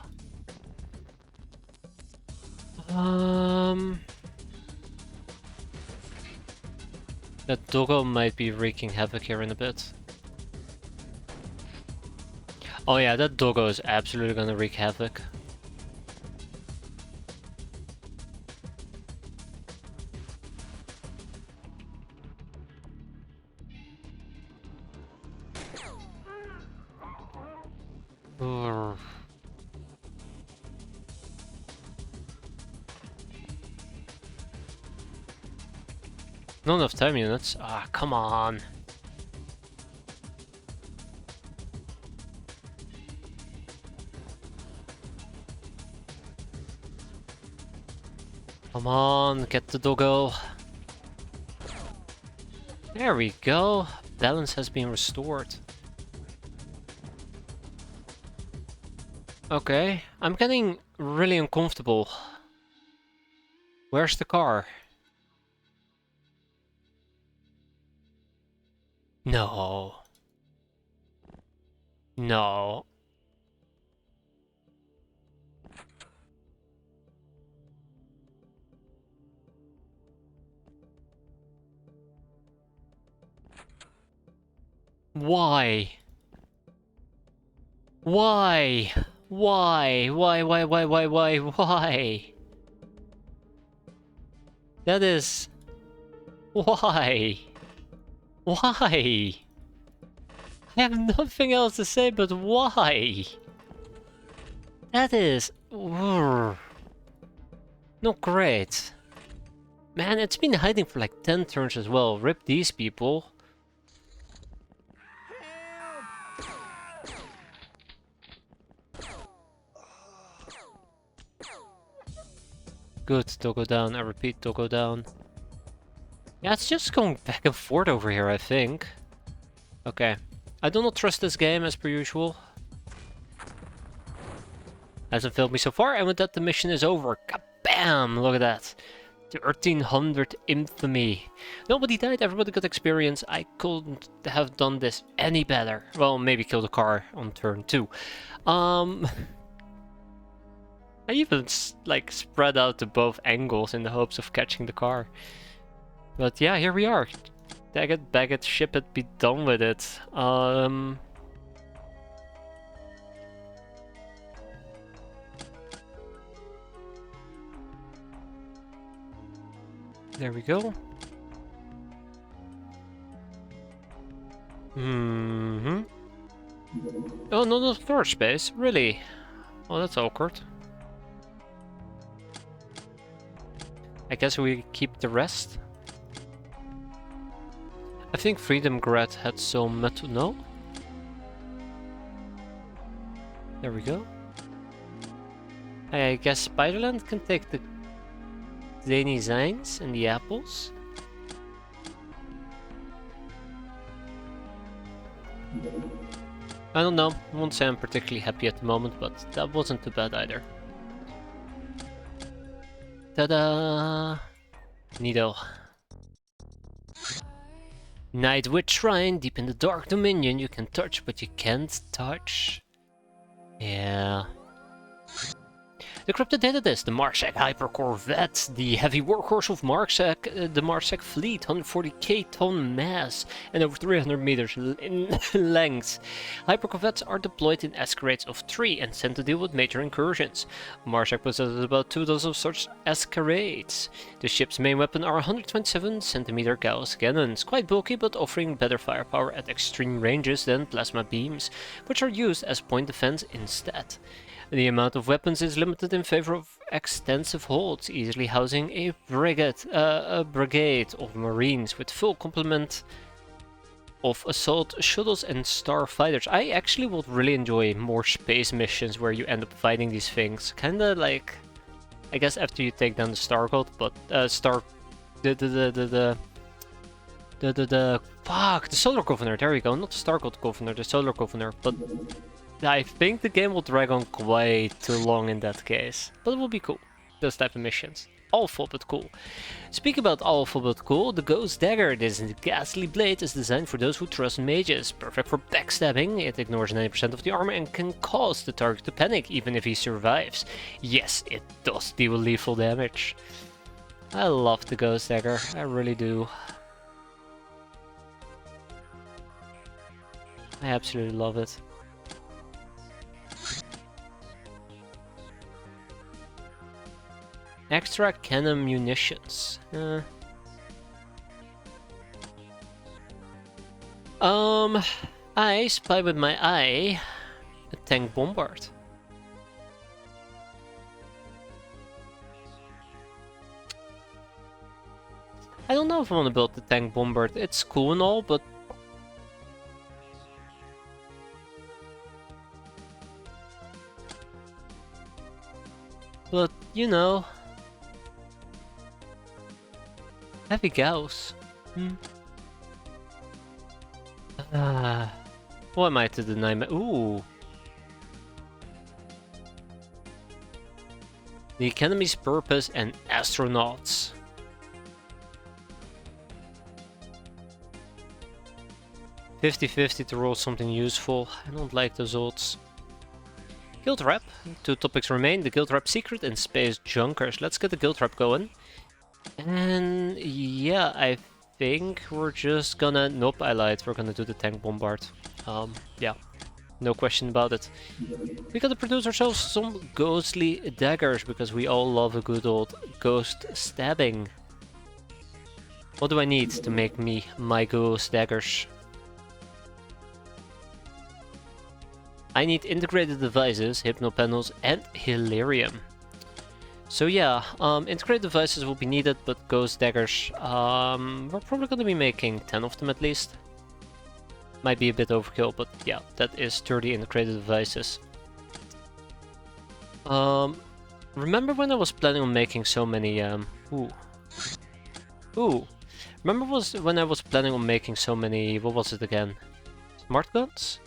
That doggo might be wreaking havoc here in a bit. Oh yeah, that doggo is absolutely gonna wreak havoc. Not enough time units. Ah, come on. Come on, get the doggo. There we go. Balance has been restored. Okay, I'm getting really uncomfortable. Where's the car? No. No. Why? Why? Why? Why? That is... Why? Why? I have nothing else to say but why? That is... Not great. Man, it's been hiding for like 10 turns as well. Rip these people. Good, doggo down. I repeat, doggo down. Yeah, it's just going back and forth over here, I think. Okay. I do not trust this game, as per usual. Hasn't failed me so far, and with that, the mission is over. Kabam! Look at that. 1300 infamy. Nobody died, everybody got experience. I couldn't have done this any better. Well, maybe kill the car on turn 2. I even like spread out to both angles in the hopes of catching the car. But yeah, here we are. Tag it, bag it, ship it, be done with it. There we go. Oh, no storage space, really? Oh, that's awkward. I guess we keep the rest. I think Freedom Grad had some metal. No? There we go. I guess Spiderland can take the Zany Zines and the apples. I don't know, I won't say I'm particularly happy at the moment, but that wasn't too bad either. Ta-da! Neato. Night Witch Shrine, deep in the Dark Dominion, you can touch, but you can't touch. Yeah. The X-piratez, the Marsec Hyper Corvette, the heavy workhorse of Marsec, the Marsec fleet, 140k ton mass, and over 300 meters in length. Hyper Corvettes are deployed in escadades of 3 and sent to deal with major incursions. Marsec possesses about 2 dozen such escadades. The ship's main weapon are 127cm Gauss cannons, quite bulky but offering better firepower at extreme ranges than plasma beams, which are used as point defense instead. The amount of weapons is limited in favor of extensive holds, easily housing a brigade of marines with full complement of assault shuttles and starfighters. I actually would really enjoy more space missions where you end up fighting these things. Kinda like, I guess after you take down the Star God, but the Solar Governor. There we go, not the Star God Governor, the Solar Governor, but. I think the game will drag on quite too long in that case, but it will be cool, those type of missions. Awful but cool. Speaking about awful but cool, the Ghost Dagger. This ghastly blade is designed for those who trust mages. Perfect for backstabbing, it ignores 90% of the armor and can cause the target to panic even if he survives. Yes, it does deal lethal damage. I love the Ghost Dagger, I really do. I absolutely love it. Extra cannon munitions. I spy with my eye a tank bombard. I don't know if I want to build the tank bombard. It's cool and all, but you know. Heavy Gauss. What am I to deny me? Ooh. The Academy's purpose and astronauts. $50-50 to roll something useful. I don't like those odds. Guild Rep. 2 topics remain. The Guild Rep Secret and Space Junkers. Let's get the Guild Rep going. And yeah, I think we're just gonna... Nope, I lied. We're gonna do the tank bombard. Yeah, no question about it. We gotta produce ourselves some ghostly daggers, because we all love a good old ghost stabbing. What do I need to make me my ghost daggers? I need integrated devices, hypno panels, and Hilarium. So yeah, integrated devices will be needed, but ghost daggers, we're probably going to be making 10 of them at least. Might be a bit overkill, but yeah, that is 30 integrated devices. Remember when I was planning on making so many, remember when I was planning on making so many, what was it again? Smart guns?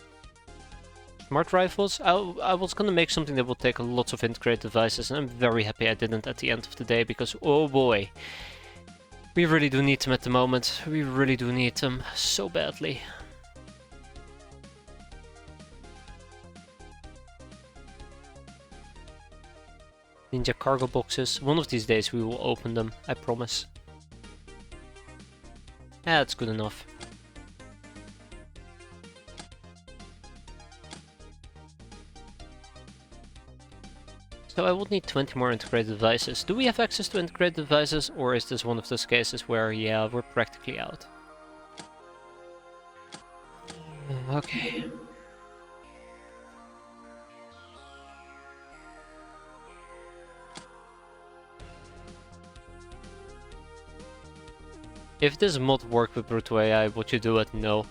Smart rifles? I was gonna make something that will take lots of integrated devices, and I'm very happy I didn't at the end of the day, because oh boy, we really do need them at the moment. We really do need them so badly. Ninja cargo boxes. One of these days we will open them, I promise. Yeah, that's good enough. So I would need 20 more integrated devices. Do we have access to integrated devices, or is this one of those cases where, yeah, we're practically out? Okay. If this mod worked with Brutal AI, would you do it? No.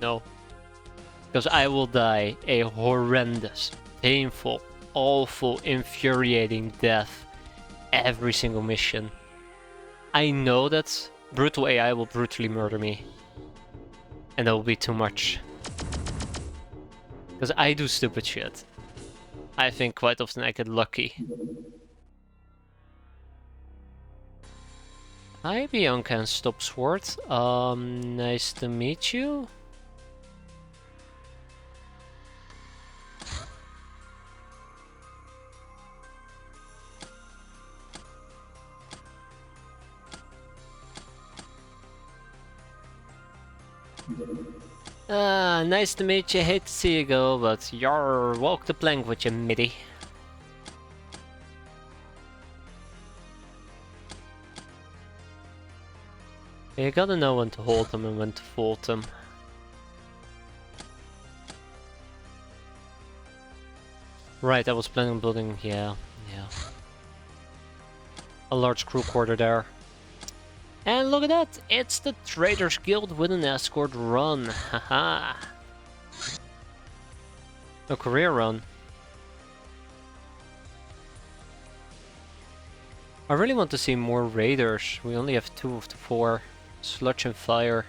No. Because I will die a horrendous, painful, awful, infuriating death every single mission. I know that Brutal AI will brutally murder me. And that will be too much. Because I do stupid shit. I think quite often I get lucky. Hi Bianca and Stop Sword. Nice to meet you. Nice to meet you, hate to see you go, but you're walk the plank with you, middy. You gotta know when to hold them and when to fold them. Right, I was planning on building, yeah. A large crew quarter there. And look at that! It's the Traders Guild with an escort run! Haha! A career run. I really want to see more raiders. We only have 2 of the 4. Sludge and fire.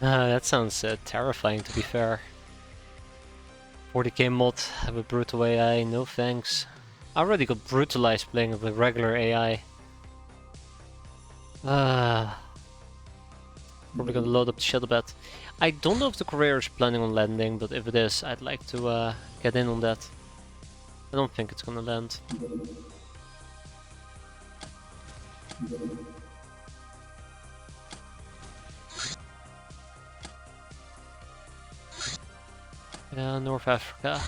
That sounds terrifying, to be fair. 40k mod with brutal AI, no thanks. I already got brutalized playing with regular AI. Probably gonna load up the shuttle bed. I don't know if the courier is planning on landing, but if it is, I'd like to get in on that. I don't think it's gonna land. Yeah, North Africa.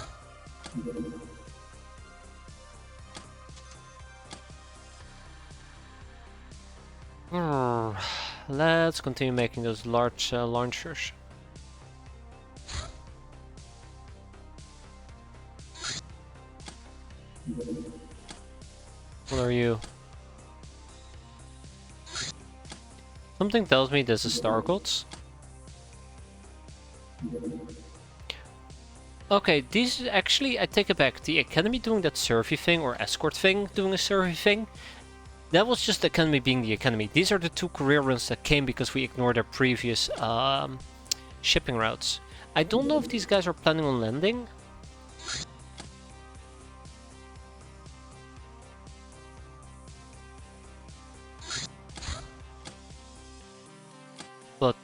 Let's continue making those large launchers. What are you? Something tells me this is Star Gods. Okay, these actually, I take it back. The Academy doing that survey thing, or escort thing doing a survey thing, that was just the Academy being the Academy. These are the 2 career runs that came because we ignored their previous shipping routes. I don't know if these guys are planning on landing. But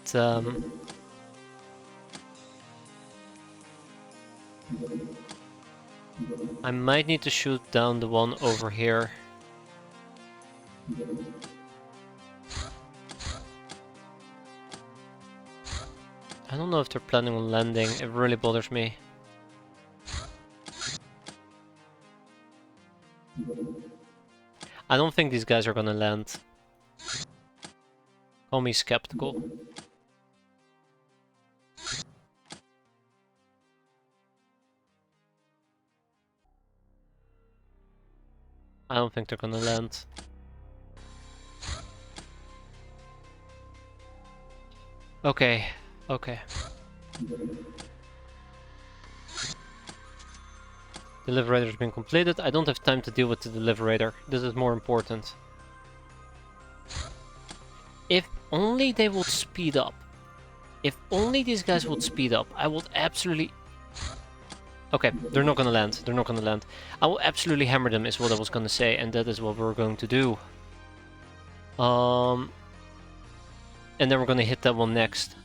I might need to shoot down the one over here. I don't know if they're planning on landing, it really bothers me. I don't think these guys are gonna land. Call me skeptical. I don't think they're gonna land. Okay, okay. The Liberator's been completed. I don't have time to deal with the Liberator. This is more important. If only they would speed up. If only these guys would speed up, I would absolutely... Okay, they're not gonna land. They're not gonna land. I will absolutely hammer them is what I was gonna say, and that is what we're going to do. And then we're gonna hit that one next.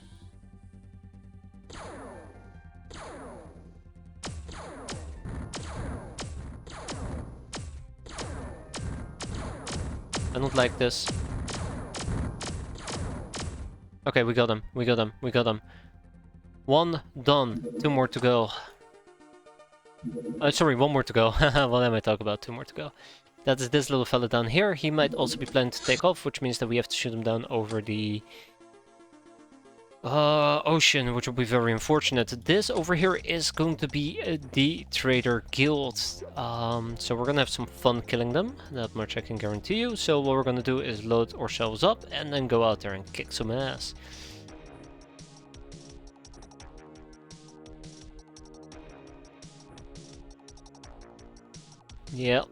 I don't like this. Okay, we got him. We got him. We got him. 1 done. 2 more to go. Sorry, 1 more to go. What am I talking about? 2 more to go. That is this little fella down here. He might also be planning to take off, which means that we have to shoot him down over the Ocean, which will be very unfortunate. This over here is going to be the Trader Guild. So we're gonna have some fun killing them. That much I can guarantee you. So what we're gonna do is load ourselves up and then go out there and kick some ass. Yeah.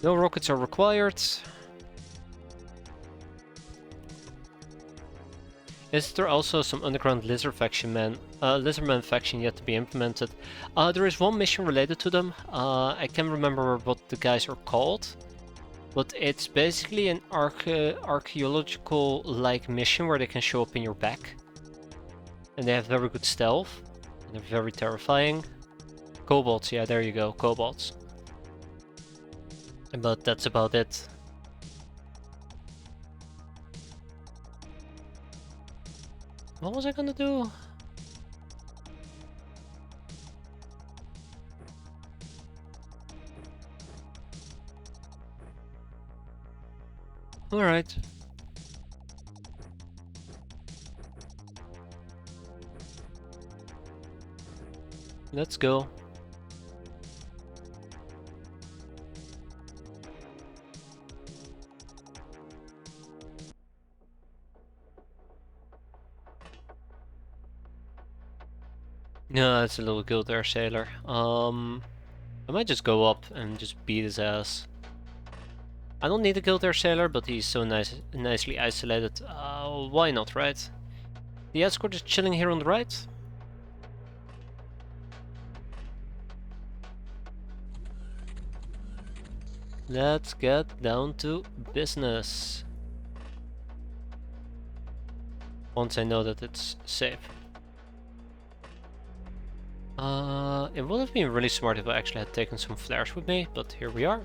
No rockets are required. Is there also some underground lizardman faction yet to be implemented? There is one mission related to them. I can't remember what the guys are called, but it's basically an archaeological-like mission where they can show up in your back, and they have very good stealth. And they're very terrifying. Kobolds, yeah, there you go, kobolds. But that's about it. What was I gonna do? Alright. Let's go. No, it's a little guild there, sailor. I might just go up and just beat his ass. I don't need a guild there, sailor, but he's so nicely isolated. Why not, right? The escort is chilling here on the right. Let's get down to business. Once I know that it's safe. It would have been really smart if I actually had taken some flares with me, but here we are.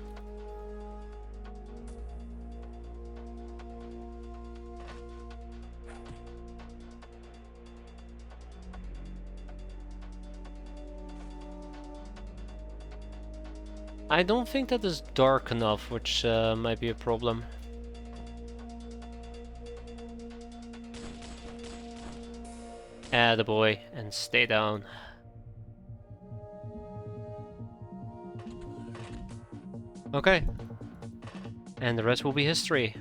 I don't think that is dark enough, which might be a problem. Attaboy, and stay down. Okay. And the rest will be history.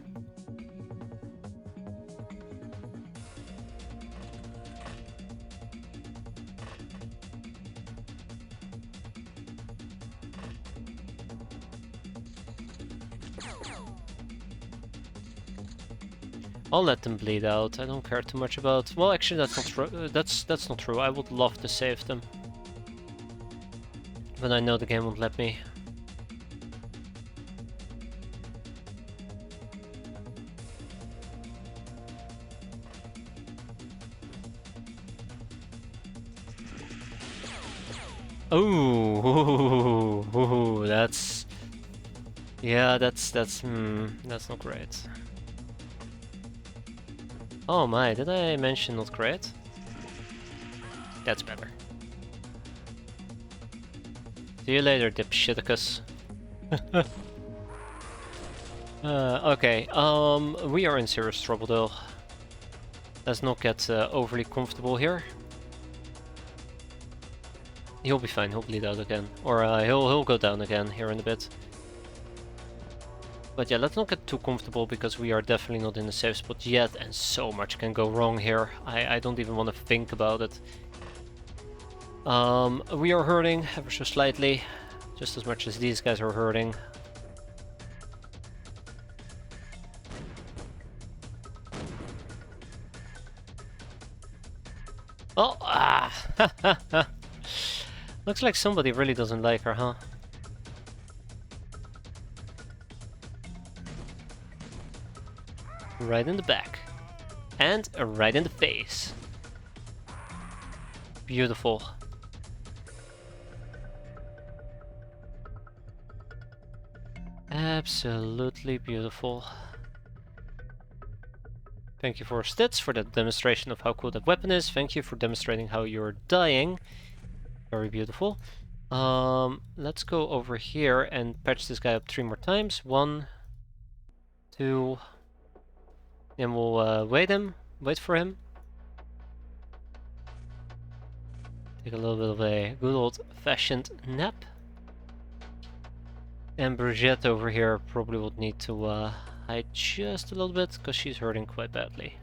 I'll let them bleed out. I don't care too much about. Well, actually, that's not true. That's not true. I would love to save them, but I know the game won't let me. Oh, that's yeah, that's not great. Oh my, did I mention not great? That's better. See you later, dipshiticus. Okay, we are in serious trouble though. Let's not get overly comfortable here. He'll be fine, he'll bleed out again. Or he'll go down again here in a bit. But yeah, let's not get too comfortable because we are definitely not in a safe spot yet and so much can go wrong here. I don't even want to think about it. We are hurting ever so slightly, just as much as these guys are hurting. Oh, ah! Looks like somebody really doesn't like her, huh? Right in the back. And right in the face. Beautiful. Absolutely beautiful. Thank you for Stitz for that demonstration of how cool that weapon is. Thank you for demonstrating how you're dying. Very beautiful. Let's go over here and patch this guy up 3 more times. 1, 2, And we'll wait for him. Take a little bit of a good old-fashioned nap. And Brigitte over here probably would need to hide just a little bit, because she's hurting quite badly.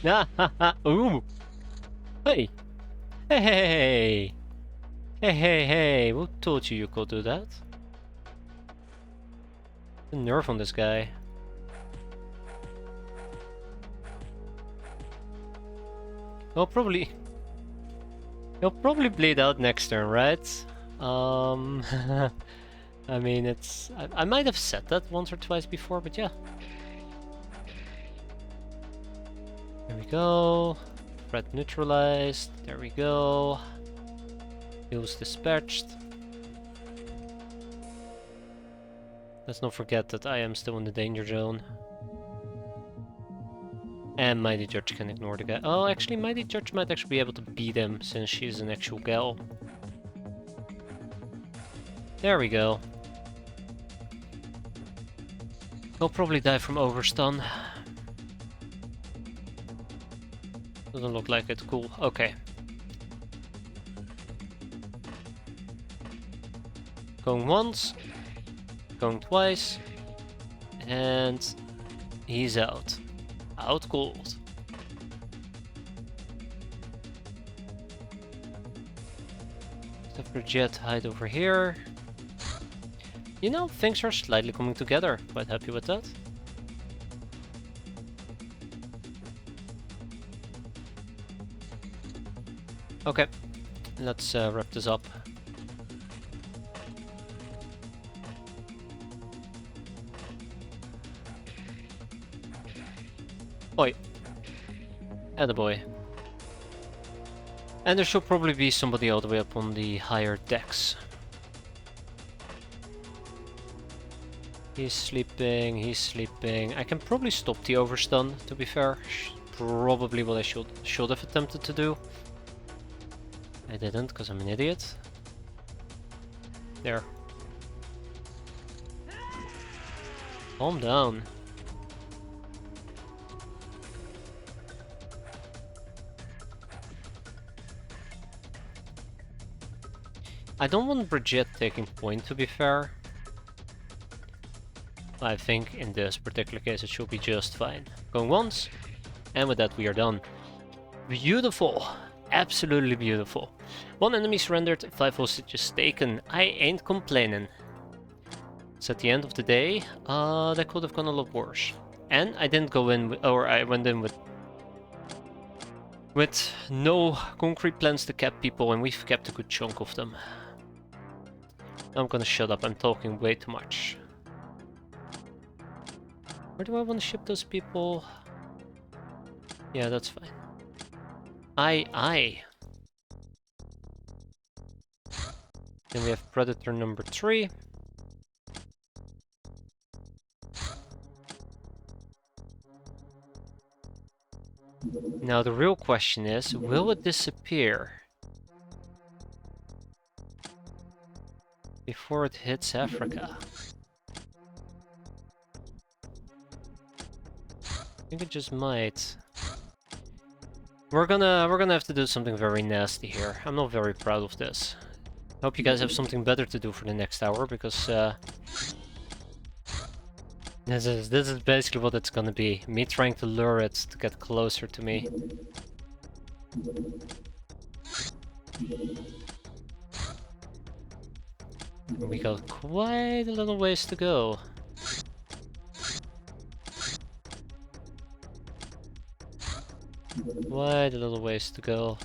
Ah, ha, ha, ooh! Hey! Hey, hey, hey! Hey, hey, hey! Who told you could do that? The nerve on this guy. He'll probably bleed out next turn, right? I mean, it's... I might have said that once or twice before, but yeah. There we go. Threat neutralized. There we go. Heals dispatched. Let's not forget that I am still in the danger zone. And Mighty Judge can ignore the guy. Oh, actually, Mighty Judge might actually be able to beat him, since she's an actual gal. There we go. He'll probably die from overstun. Doesn't look like it. Cool. Okay. Going once. Going twice. And he's out. Out cold. Have Brigitte hide over here. You know, things are slightly coming together. Quite happy with that. Okay, let's wrap this up. Oi. Attaboy. And there should probably be somebody all the way up on the higher decks. He's sleeping, he's sleeping. I can probably stop the overstun, to be fair. Probably what I should have attempted to do. I didn't, because I'm an idiot. There. Calm down. I don't want Brigitte taking point, to be fair. I think in this particular case it should be just fine. Going once, and with that we are done. Beautiful. Absolutely beautiful. 1 enemy surrendered, 5 hostages taken. I ain't complaining. It's at the end of the day, that could have gone a lot worse. And I didn't go in, or I went in with no concrete plans to cap people, and we've kept a good chunk of them. I'm gonna shut up, I'm talking way too much. Where do I want to ship those people? Yeah, that's fine. Aye. Then we have Predator number 3. Now the real question is, will it disappear before it hits Africa? I think it just might. We're gonna have to do something very nasty here. I'm not very proud of this. Hope you guys have something better to do for the next hour, because this is basically what it's gonna be. Me trying to lure it to get closer to me. We got quite a little ways to go. Quite a little ways to go.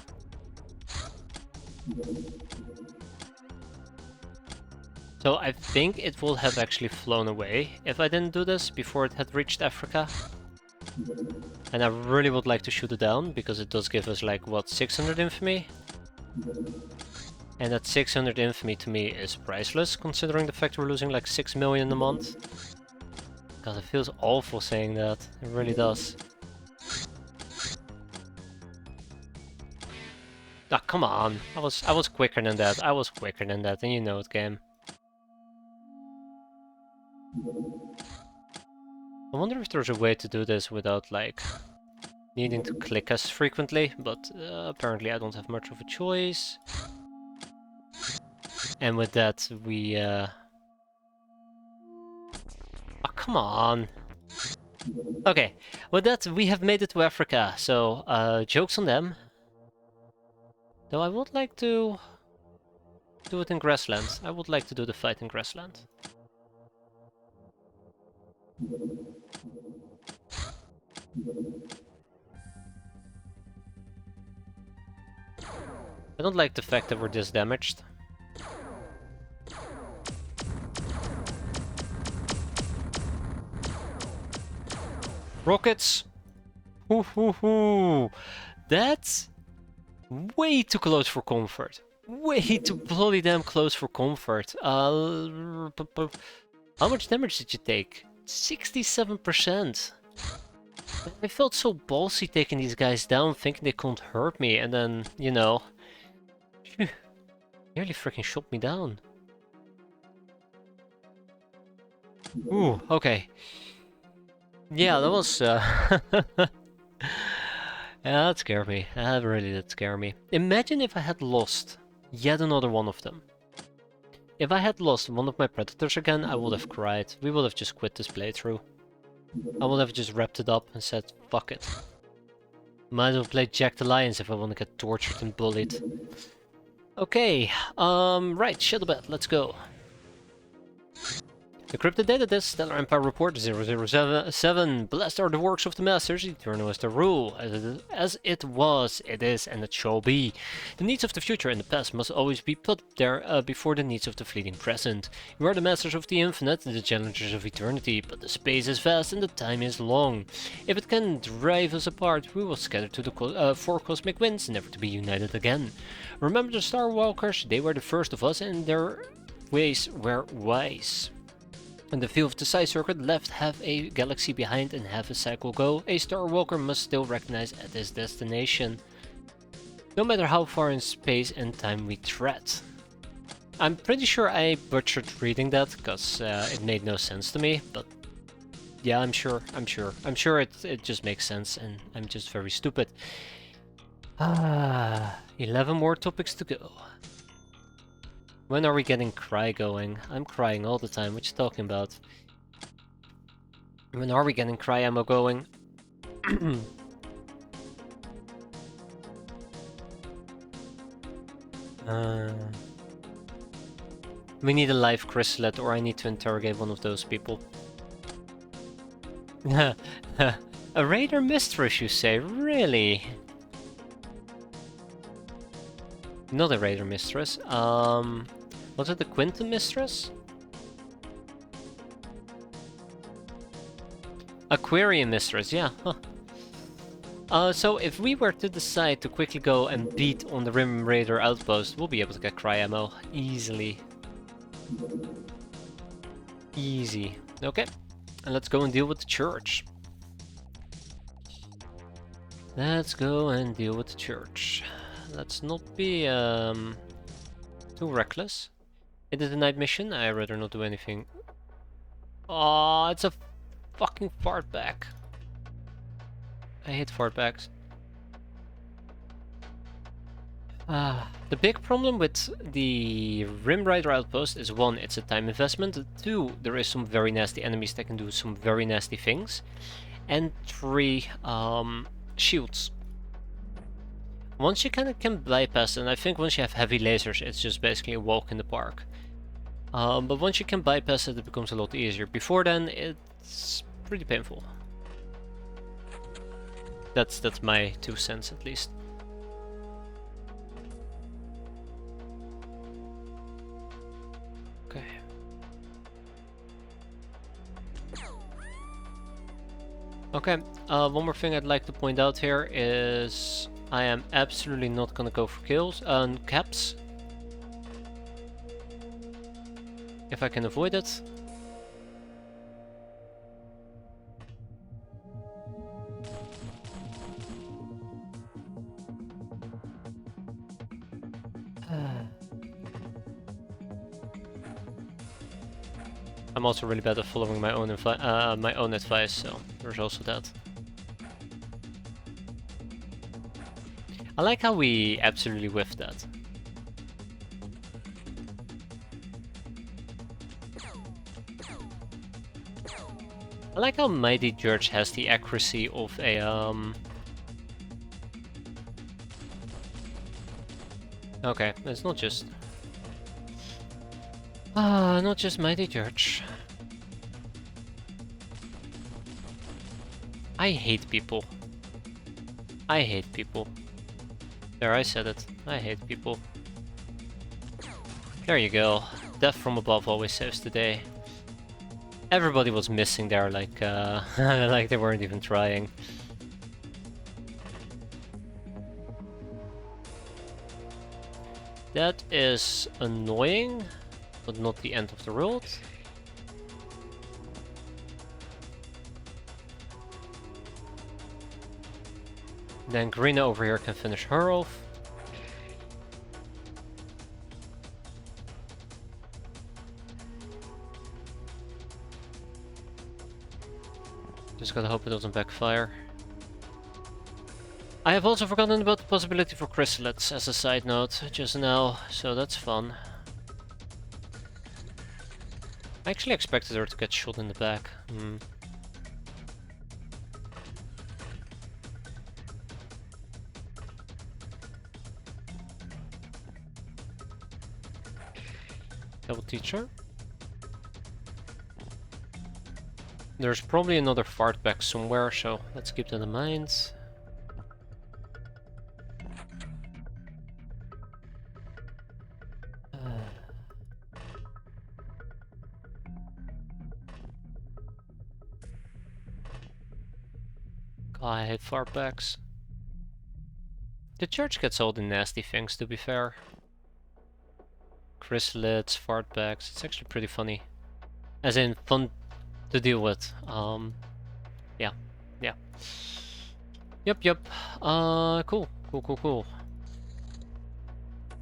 So I think it would have actually flown away if I didn't do this before it had reached Africa. And I really would like to shoot it down, because it does give us like, what, 600 infamy? And that 600 infamy to me is priceless, considering the fact we're losing like 6 million a month. God, it feels awful saying that. It really does. Ah, come on. I was quicker than that. I was quicker than that, and you know it, game. I wonder if there's a way to do this without, like, needing to click as frequently, but apparently I don't have much of a choice. And with that, we... Oh, come on! Okay, with that, we have made it to Africa, so jokes on them. Though I would like to do it in grassland. I would like to do the fight in grassland. I don't like the fact that we're this damaged. Rockets! Hoo hoo hoo! That's way too close for comfort. Way too bloody damn close for comfort. How much damage did you take? 67%. I felt so ballsy taking these guys down, thinking they couldn't hurt me, and then, you know... Phew, nearly freaking shot me down. Ooh, okay. Yeah, that was... Yeah, that scared me. That really did scare me. Imagine if I had lost yet another one of them. If I had lost one of my predators again, I would have cried. We would have just quit this playthrough. I would have just wrapped it up and said, fuck it. Might as well play Jack the Lions if I want to get tortured and bullied. Okay, right, Shadowbat, let's go. Encrypted data disk, Stellar Empire Report 007. Blessed are the works of the Masters, eternal is the rule. As it was, it is, and it shall be. The needs of the future and the past must always be put there before the needs of the fleeting present. You are the masters of the infinite, the challengers of eternity, but the space is vast and the time is long. If it can drive us apart, we will scatter to the four cosmic winds, never to be united again. Remember the Starwalkers? They were the first of us, and their ways were wise. When the field of the Psi Circuit left half a galaxy behind and half a cycle go, a Starwalker must still recognize at his destination, no matter how far in space and time we tread. I'm pretty sure I butchered reading that, because it made no sense to me, but yeah, I'm sure it just makes sense, and I'm just very stupid. 11 more topics to go. When are we getting cry going? I'm crying all the time, what you talking about? When are we getting cry ammo going? We need a live chrysalid, or I need to interrogate one of those people. A raider mistress, you say? Really? Not a raider mistress. Was it the Quinton mistress? Aquarium mistress, yeah. Huh. So if we were to decide to quickly go and beat on the Rim Raider outpost, we'll be able to get cry ammo easily. Easy. Okay, and let's go and deal with the church. Let's go and deal with the church. Let's not be too reckless. It is a night mission, I'd rather not do anything. Oh, it's a fucking fartback. I hate fartbacks. The big problem with the Rim Rider outpost is 1, it's a time investment, 2, there is some very nasty enemies that can do some very nasty things, and 3, shields. Once you kind of can bypass, and I think once you have heavy lasers, it's just basically a walk in the park. But once you can bypass it, it becomes a lot easier. Before then, it's pretty painful. That's my 2 cents at least. Okay. Okay, one more thing I'd like to point out here is I am absolutely not gonna go for kills and caps. If I can avoid it. I'm also really bad at following my own advice, so there's also that. I like how we absolutely whiffed that. I like how Mighty Judge has the accuracy of a Okay, it's not just not just Mighty Judge. I hate people. I hate people. There, I said it. I hate people. There you go. Death from above always saves the day. Everybody was missing there, like like they weren't even trying. That is annoying, but not the end of the world. Then Green over here can finish her off. Just gotta hope it doesn't backfire. I have also forgotten about the possibility for Chrysalids as a side note just now, so that's fun. I actually expected her to get shot in the back. Double teacher. There's probably another fart back somewhere, so let's keep that in mind. I hate fartbacks. The church gets all the nasty things, to be fair. Chrysalids, fartbacks, it's actually pretty funny. As in, fun to deal with. Yeah. Yep. Cool.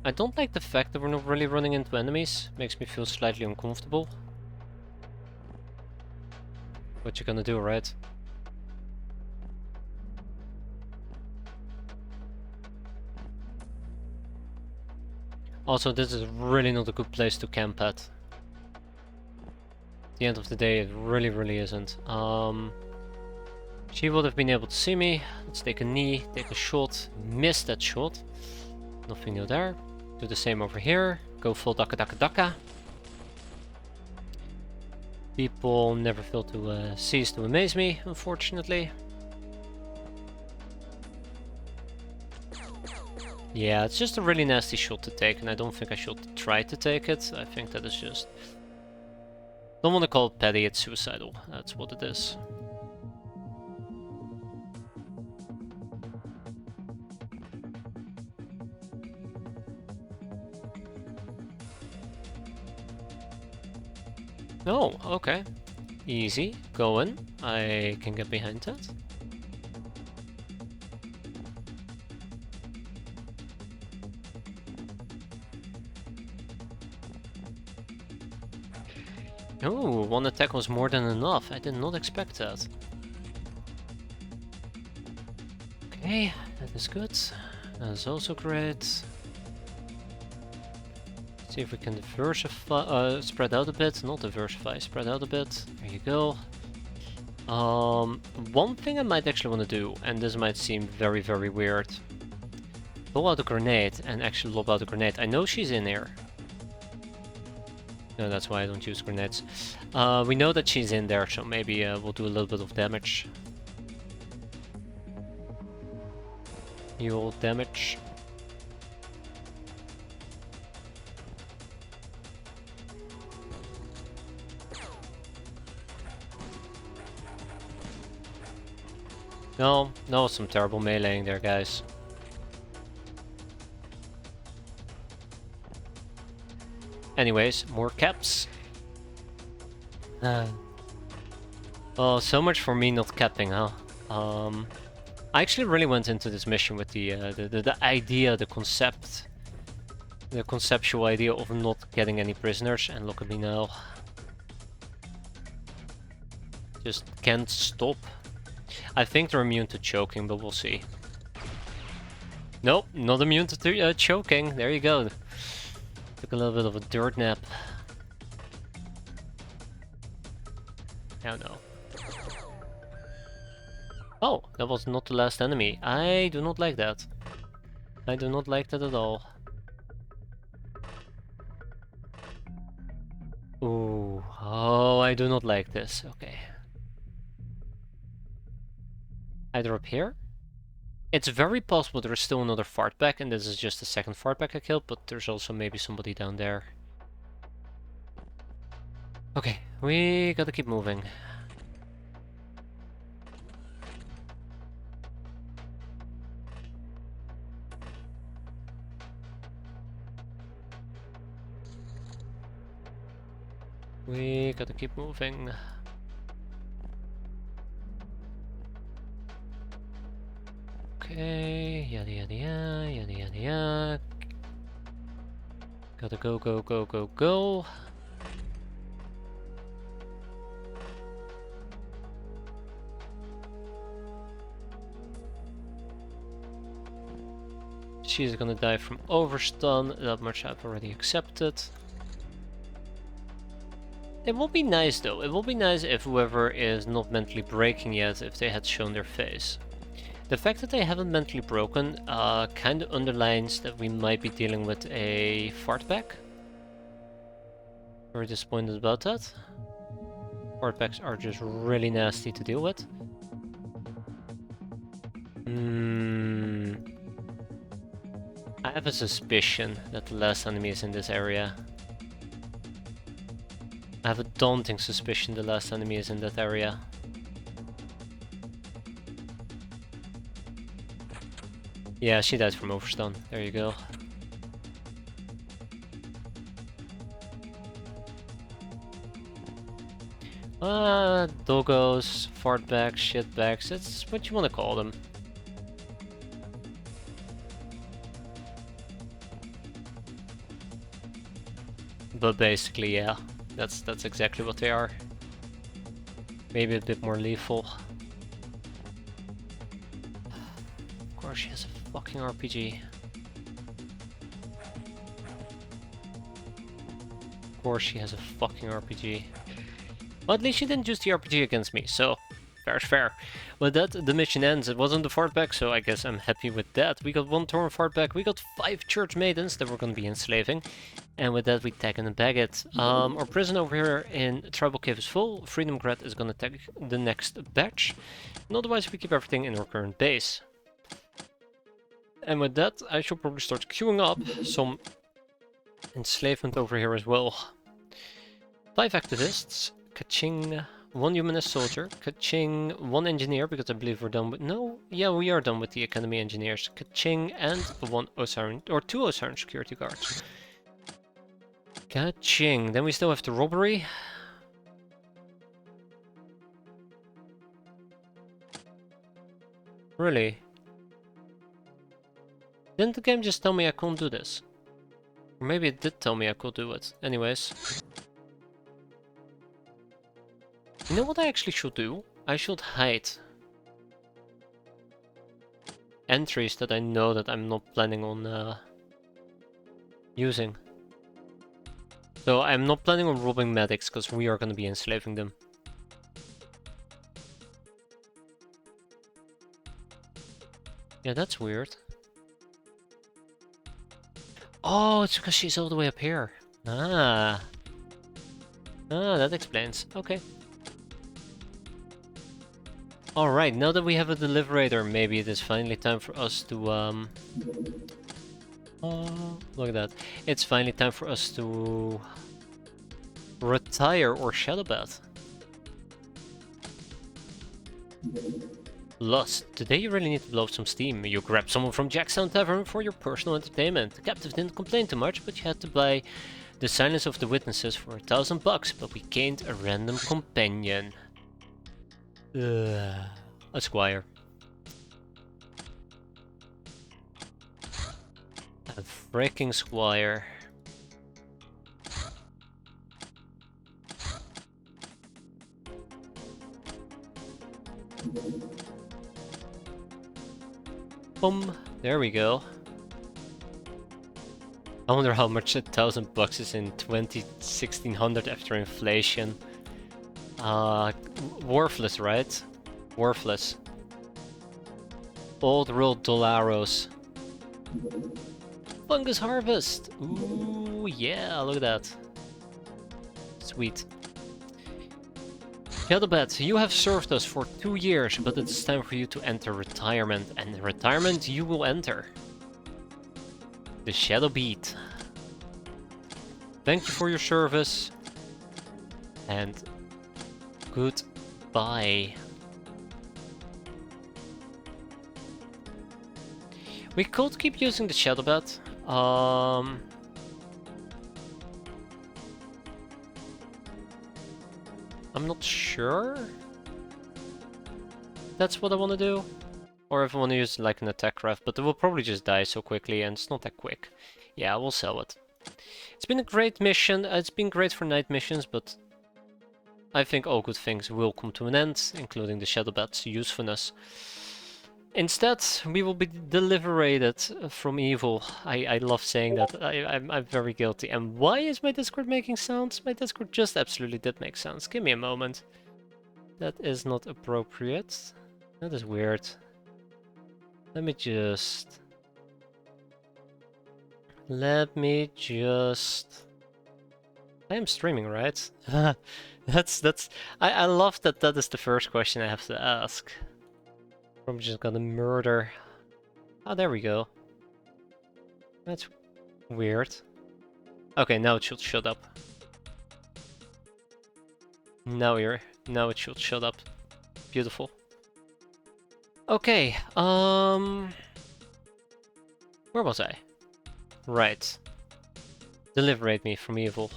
I don't like the fact that we're not really running into enemies. Makes me feel slightly uncomfortable. What you gonna do, right? Also, this is really not a good place to camp at. At the end of the day, it really isn't. She would have been able to see me. Let's take a knee, take a shot, miss that shot. Nothing new there. Do the same over here. Go full daka. People never fail to cease to amaze me, unfortunately. Yeah, it's just a really nasty shot to take, and I don't think I should try to take it. I think that is just... Don't want to call it petty, it's suicidal. That's what it is. Oh, okay. Easy. Go in. I can get behind that. Oh, one attack was more than enough. I did not expect that. Okay, that is good. That is also great. See if we can diversify, spread out a bit. Not diversify, spread out a bit. There you go. One thing I might actually want to do, and this might seem very weird. Lob out a grenade and actually lob out a grenade. I know she's in here. No, that's why I don't use grenades. We know that she's in there, so maybe we'll do a little bit of damage. Heal damage. No, some terrible meleeing there, guys. Anyways, more caps. Oh, so much for me not capping, huh? I actually really went into this mission with the idea, the conceptual idea of not getting any prisoners, and look at me now. just can't stop. I think they're immune to choking, but we'll see. Nope, not immune to choking. There you go. Took a little bit of a dirt nap. Oh no. Oh, that was not the last enemy. I do not like that. I do not like that at all. Ooh, oh, I do not like this. Okay. Either up here? It's very possible there is still another fartback, and this is just the second fartback I killed, but there's also maybe somebody down there. Okay, we gotta keep moving. We gotta keep moving. Okay, yada yada yada, yada yada yada. Gotta go, go, go, go, go. She's gonna die from overstun, that much I've already accepted. It will be nice though, it will be nice if whoever is not mentally breaking yet, if they had shown their face. The fact that they haven't mentally broken kind of underlines that we might be dealing with a fartback. Very disappointed about that. Fartbacks are just really nasty to deal with. I have a suspicion that the last enemy is in this area. I have a daunting suspicion the last enemy is in that area. Yeah, she died from overstun. There you go. Doggos, fartbacks, shitbacks, it's what you want to call them. But basically, yeah, that's exactly what they are. Maybe a bit more lethal. Of course, she has a fucking RPG. Of course, she has a fucking RPG. Well, at least she didn't use the RPG against me, so fair's fair. With that, the mission ends. It wasn't the fartback, so I guess I'm happy with that. We got 1 Tauren fartback, we got 5 church maidens that we're gonna be enslaving. And with that, we tag and bag it. Our prison over here in Tribal Cave is full. Freedom Grad is gonna tag the next batch. And otherwise, we keep everything in our current base. And with that, I should probably start queuing up some enslavement over here as well. 5 activists. Ka-ching, 1 humanist soldier, ka-ching, 1 engineer, because I believe we're done with... No, yeah, we are done with the academy engineers. Ka-ching, and 1 Osiren, or 2 Osiren security guards. Ka-ching, then we still have the robbery. Really? Didn't the game just tell me I couldn't do this? Or maybe it did tell me I could do it. Anyways. You know what I actually should do? I should hide entries that I know that I'm not planning on using. So I'm not planning on robbing medics, because we are going to be enslaving them. Yeah, that's weird. Oh, it's because she's all the way up here. Ah, that explains. Okay. Alright, now that we have a deliberator, maybe it is finally time for us to, oh, look at that. It's finally time for us to retire or shadow bat. Lust. Today you really need to blow some steam. You grabbed someone from Jackstown Tavern for your personal entertainment. The captive didn't complain too much, but you had to buy the silence of the witnesses for $1,000, but we gained a random companion. A squire. A freaking squire. Boom. There we go. I wonder how much $1,000 is in 1600 after inflation. Worthless, right? Worthless. Old world dollaros. Fungus harvest! Ooh, yeah, look at that. Sweet. Shadowbat, you have served us for 2 years, but it's time for you to enter retirement. And in retirement, you will enter the Shadow Beat. Thank you for your service. And goodbye. We could keep using the Shadowbat. I'm not sure that's what I want to do. Or if I want to use like an attack ref, but it will probably just die so quickly and it's not that quick. Yeah, we'll sell it. It's been a great mission. It's been great for night missions, but I think all good things will come to an end, including the Shadowbat's usefulness. Instead, we will be deliberated from evil. I love saying that. I'm very guilty. And why is my Discord making sounds? My Discord just absolutely did make sounds. Give me a moment. That is not appropriate. That is weird. Let me just... I am streaming, right? I love that that is the first question I have to ask. I'm just gonna murder... Oh, there we go. That's weird. Okay, now it should shut up. Now it should shut up. Beautiful. Okay, where was I? Right. Deliberate me from evil.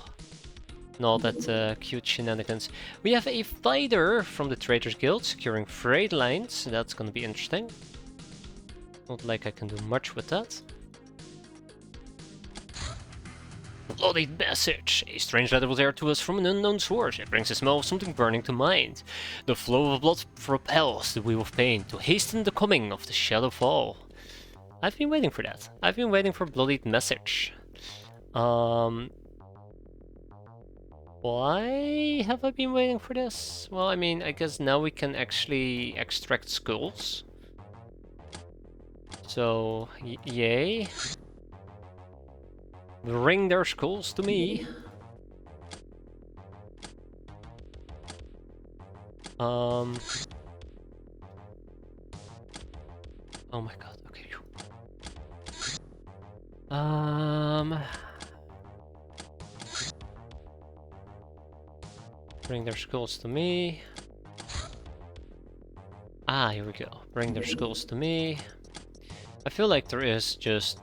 And all that cute shenanigans. We have a fighter from the Traders Guild securing freight lines. That's gonna be interesting. Not like I can do much with that. Bloody message! A strange letter was aired to us from an unknown source. It brings the smell of something burning to mind. The flow of blood propels the wheel of pain to hasten the coming of the Shadow Fall. I've been waiting for that. I've been waiting for bloodied message. Why have I been waiting for this? Well, I mean, I guess now we can actually extract skulls. So, yay. Bring their skulls to me. Oh my god, okay. Bring their skulls to me. Ah, here we go. Bring their skulls to me. I feel like there is just...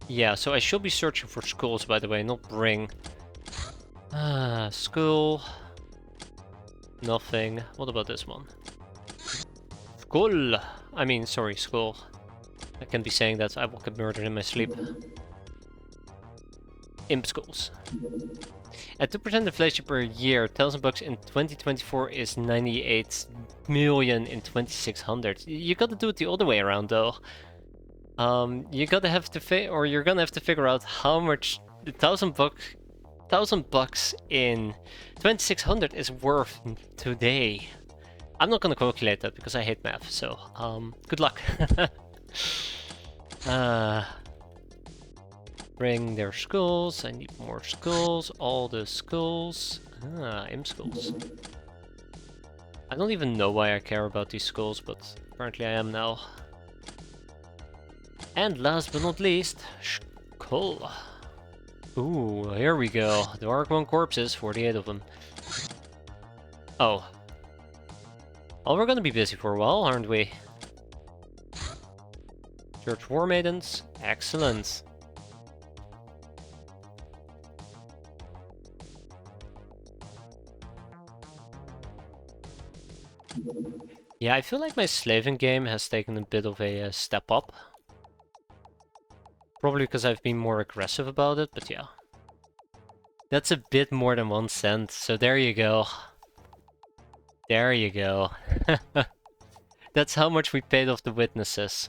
Yeah, so I should be searching for skulls, by the way, not bring. Ah, skull. Nothing. What about this one? Skull! I mean, sorry, skull. I can be saying that. I will get murdered in my sleep. Imp skulls. At 2% inflation per year, $1,000 in 2024 is 98 million in 2600. You gotta do it the other way around, though. You're gonna have to figure out how much the $1,000 in 2600 is worth today. I'm not gonna calculate that because I hate math. So, good luck. Bring their skulls. I need more skulls. All the skulls. Ah, imp skulls. I don't even know why I care about these skulls, but apparently I am now. And last but not least, skull. Ooh, here we go. Dark One corpses, 48 of them. Oh. Oh, we're gonna be busy for a while, aren't we? Church War Maidens. Excellent. Yeah, I feel like my slaving game has taken a bit of a step up. Probably because I've been more aggressive about it, but yeah. That's a bit more than 1 cent, so there you go. There you go. That's how much we paid off the witnesses.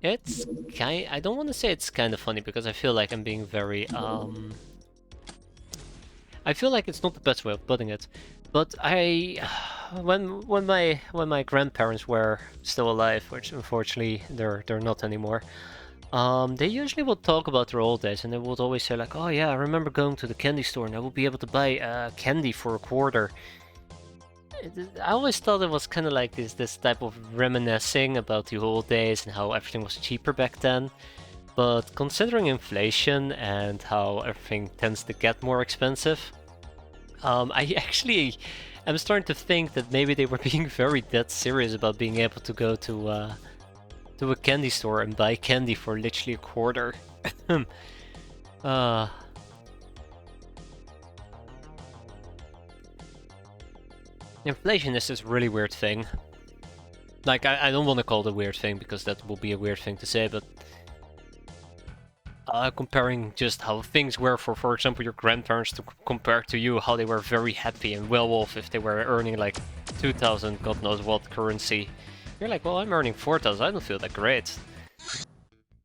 It's I don't want to say it's kind of funny because I feel like I'm being very I feel like it's not the best way of putting it, but when my grandparents were still alive, which unfortunately they're not anymore, they usually would talk about their old days, and they would always say like, "Oh yeah, I remember going to the candy store and I would be able to buy candy for a quarter." I always thought it was kind of like this type of reminiscing about the old days and how everything was cheaper back then. But considering inflation and how everything tends to get more expensive, I actually am starting to think that maybe they were being very dead serious about being able to go to a candy store and buy candy for literally a quarter. uh, Inflation is this really weird thing. Like, I don't want to call it a weird thing because that will be a weird thing to say, but comparing just how things were for example, your grandparents to compare to you, how they were very happy and well off if they were earning like 2,000, God knows what currency. You're like, well, I'm earning 4,000, I don't feel that great.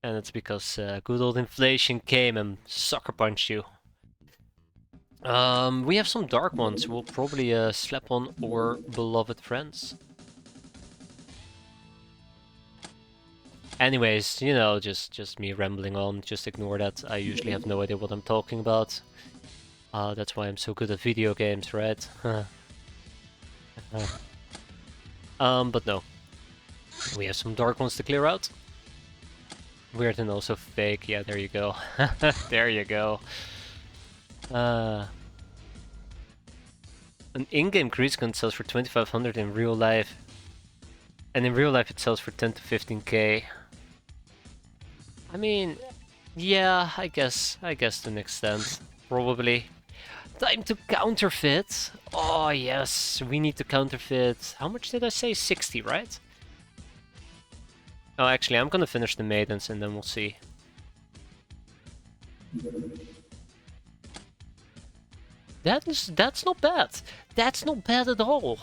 And it's because good old inflation came and sucker punched you. We have some dark ones. We'll probably slap on our beloved friends. Anyways, you know, just me rambling on. Just ignore that. I usually have no idea what I'm talking about. That's why I'm so good at video games, right? But no. We have some dark ones to clear out. Weird and also fake. Yeah, there you go. There you go. An in-game grease gun sells for 2,500 in real life. And in real life it sells for 10 to 15k. I mean, yeah, I guess to an extent. Probably. Time to counterfeit. Oh yes, we need to counterfeit. How much did I say? 60, right? Oh, actually, I'm gonna finish the maidens and then we'll see. That's not bad. That's not bad at all.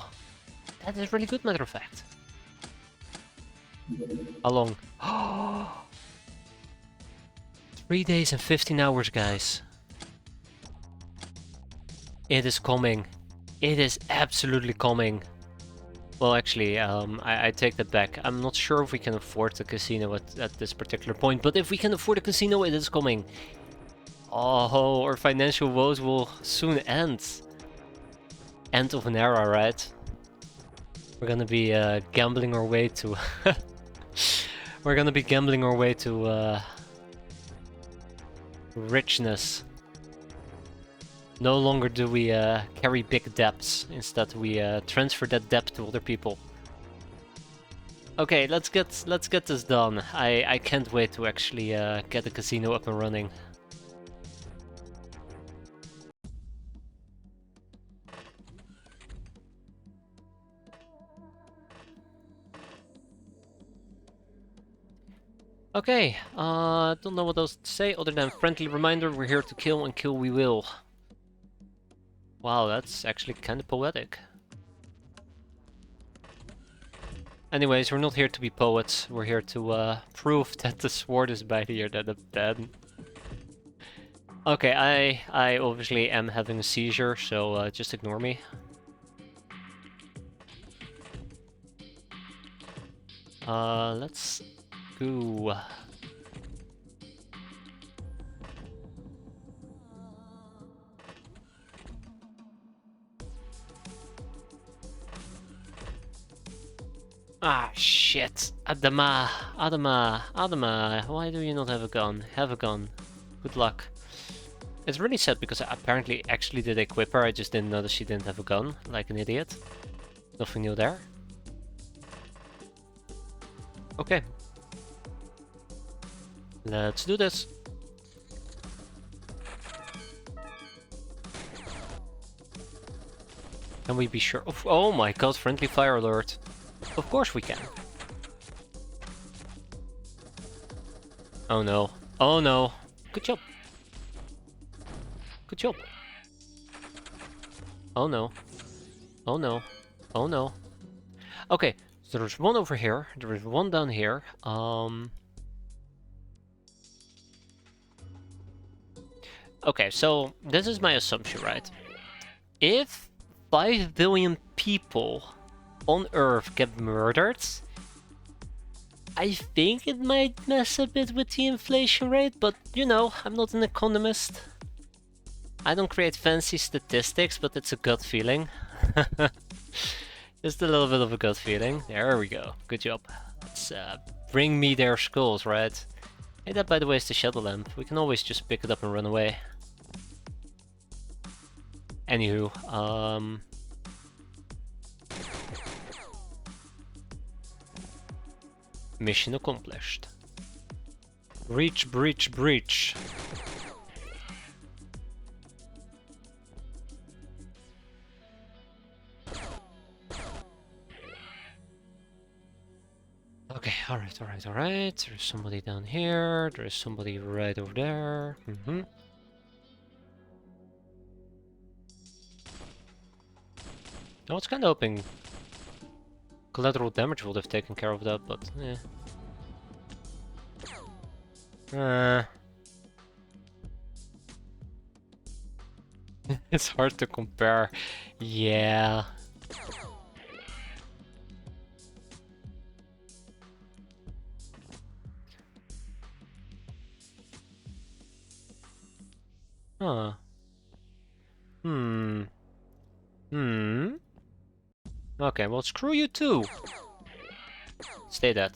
That is really good, matter of fact. How long? 3 days and 15 hours, guys. It is coming. It is absolutely coming. Well, actually, I take that back. I'm not sure if we can afford the casino at this particular point, but if we can afford a casino, it is coming. Oh, our financial woes will soon end. End of an era, right? We're gonna be gambling our way to... We're gonna be gambling our way to richness. No longer do we carry big debts. Instead, we transfer that debt to other people. Okay, let's get this done. I can't wait to actually get the casino up and running. Okay, don't know what else to say other than friendly reminder, we're here to kill and kill we will. Wow, that's actually kind of poetic. Anyways, we're not here to be poets, we're here to prove that the sword is mightier than the pen. Okay, I obviously am having a seizure, so just ignore me. Let's go. Ah, shit. Adama, why do you not have a gun? Have a gun. Good luck. It's really sad because I apparently actually did equip her, I just didn't notice she didn't have a gun, like an idiot. Nothing new there. Okay. Let's do this. Can we be sure? Oh my god, friendly fire alert. Of course we can. Oh no. Oh no. Good job. job. Oh no. Oh no. Oh no. Okay, so there's one over here. There is one down here. Okay, so this is my assumption, right? If 5 billion people on Earth get murdered, I think it might mess a bit with the inflation rate, but you know, I'm not an economist. I don't create fancy statistics, but it's a gut feeling. Just a little bit of a gut feeling. There we go. Good job. Let's bring me their skulls, right? Hey, that by the way is the shadow lamp. We can always just pick it up and run away. Anywho, mission accomplished. Breach, breach, breach. Okay, alright, alright, alright. There's somebody down here. There's somebody right over there. I was kind of hoping collateral damage would have taken care of that, but it's hard to compare. Yeah. Huh. Okay, well, screw you too. Stay dead.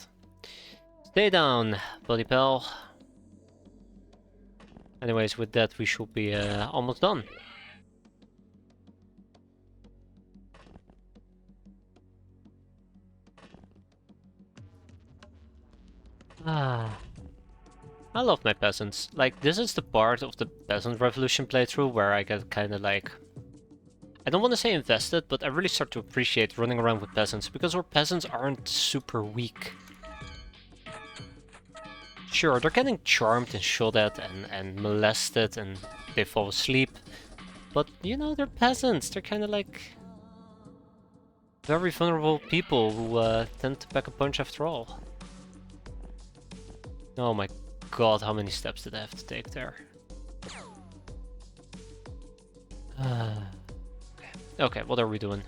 Stay down, buddy pal. Anyways, with that, we should be almost done. I love my peasants. Like, this is the part of the peasant revolution playthrough where I get kind of like... I don't want to say invested, but I really start to appreciate running around with peasants, because our peasants aren't super weak. Sure, they're getting charmed and shot at and molested and they fall asleep. But, you know, they're peasants. They're kind of like... very vulnerable people who tend to pack a punch after all. Oh my god, how many steps did I have to take there? Okay, what are we doing?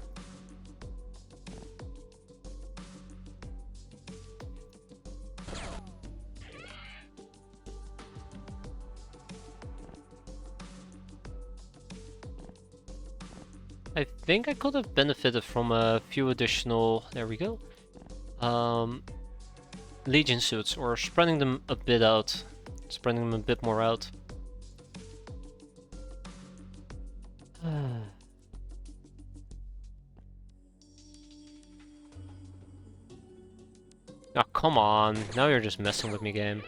I think I could have benefited from a few additional... there we go. Legion suits, or spreading them a bit out. Spreading them a bit more out. Oh, come on. Now you're just messing with me, game.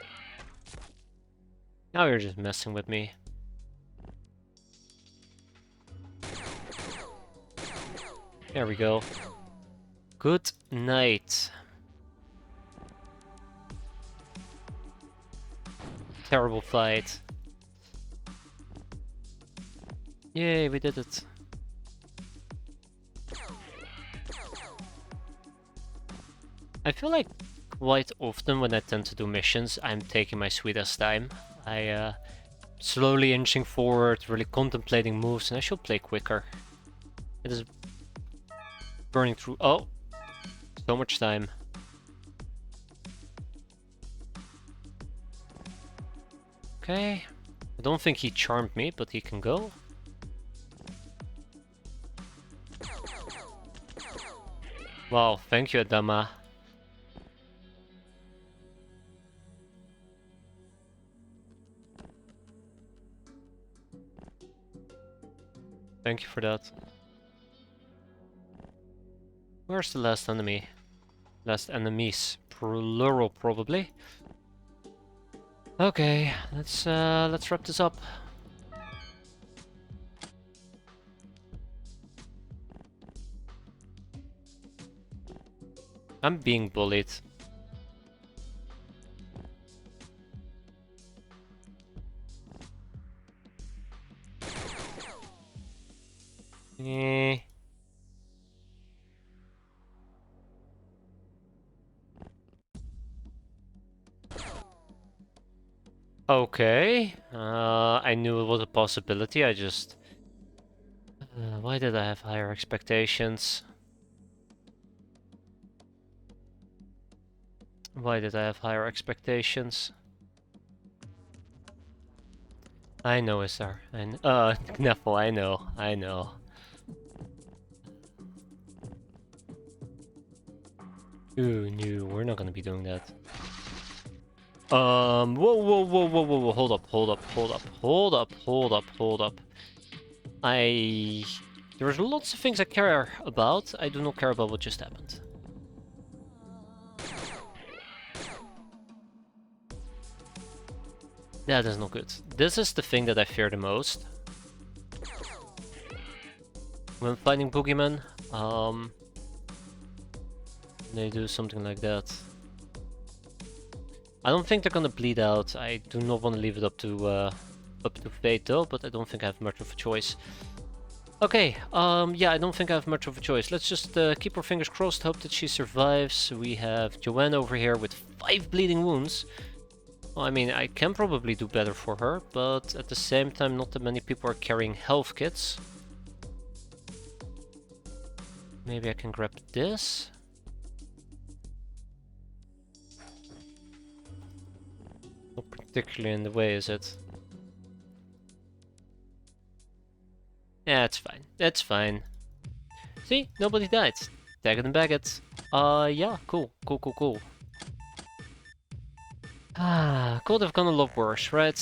Now you're just messing with me. There we go. Good night. Terrible fight. Yay, we did it. I feel like quite often when I tend to do missions, I'm taking my sweetest time. I slowly inching forward, really contemplating moves, and I should play quicker. It is burning through. Oh, so much time. Okay, I don't think he charmed me, but he can go. Wow, thank you, Adama. Thank you for that. Where's the last enemy? Last enemies. Plural, probably. Okay, let's wrap this up. I'm being bullied. Eh. Okay. I knew it was a possibility. I just... why did I have higher expectations? Why did I have higher expectations? I know, Isar. Knuffle, I know. Ooh, no, we're not gonna be doing that. Whoa, hold up. There's lots of things I care about. I do not care about what just happened. That is not good. This is the thing that I fear the most when fighting Boogeyman. They do something like that. I don't think they're gonna bleed out. I do not want to leave it up to fate though, but I don't think I have much of a choice. Okay, yeah, I don't think I have much of a choice. Let's just keep our fingers crossed, hope that she survives. We have Joanne over here with 5 bleeding wounds. Well, I mean, I can probably do better for her, but at the same time, not that many people are carrying health kits. Maybe I can grab this. Not particularly in the way, is it? Yeah, it's fine. It's fine. See? Nobody died. Tag it and bag it. Yeah, cool. Cool. Could have gone a lot worse, right?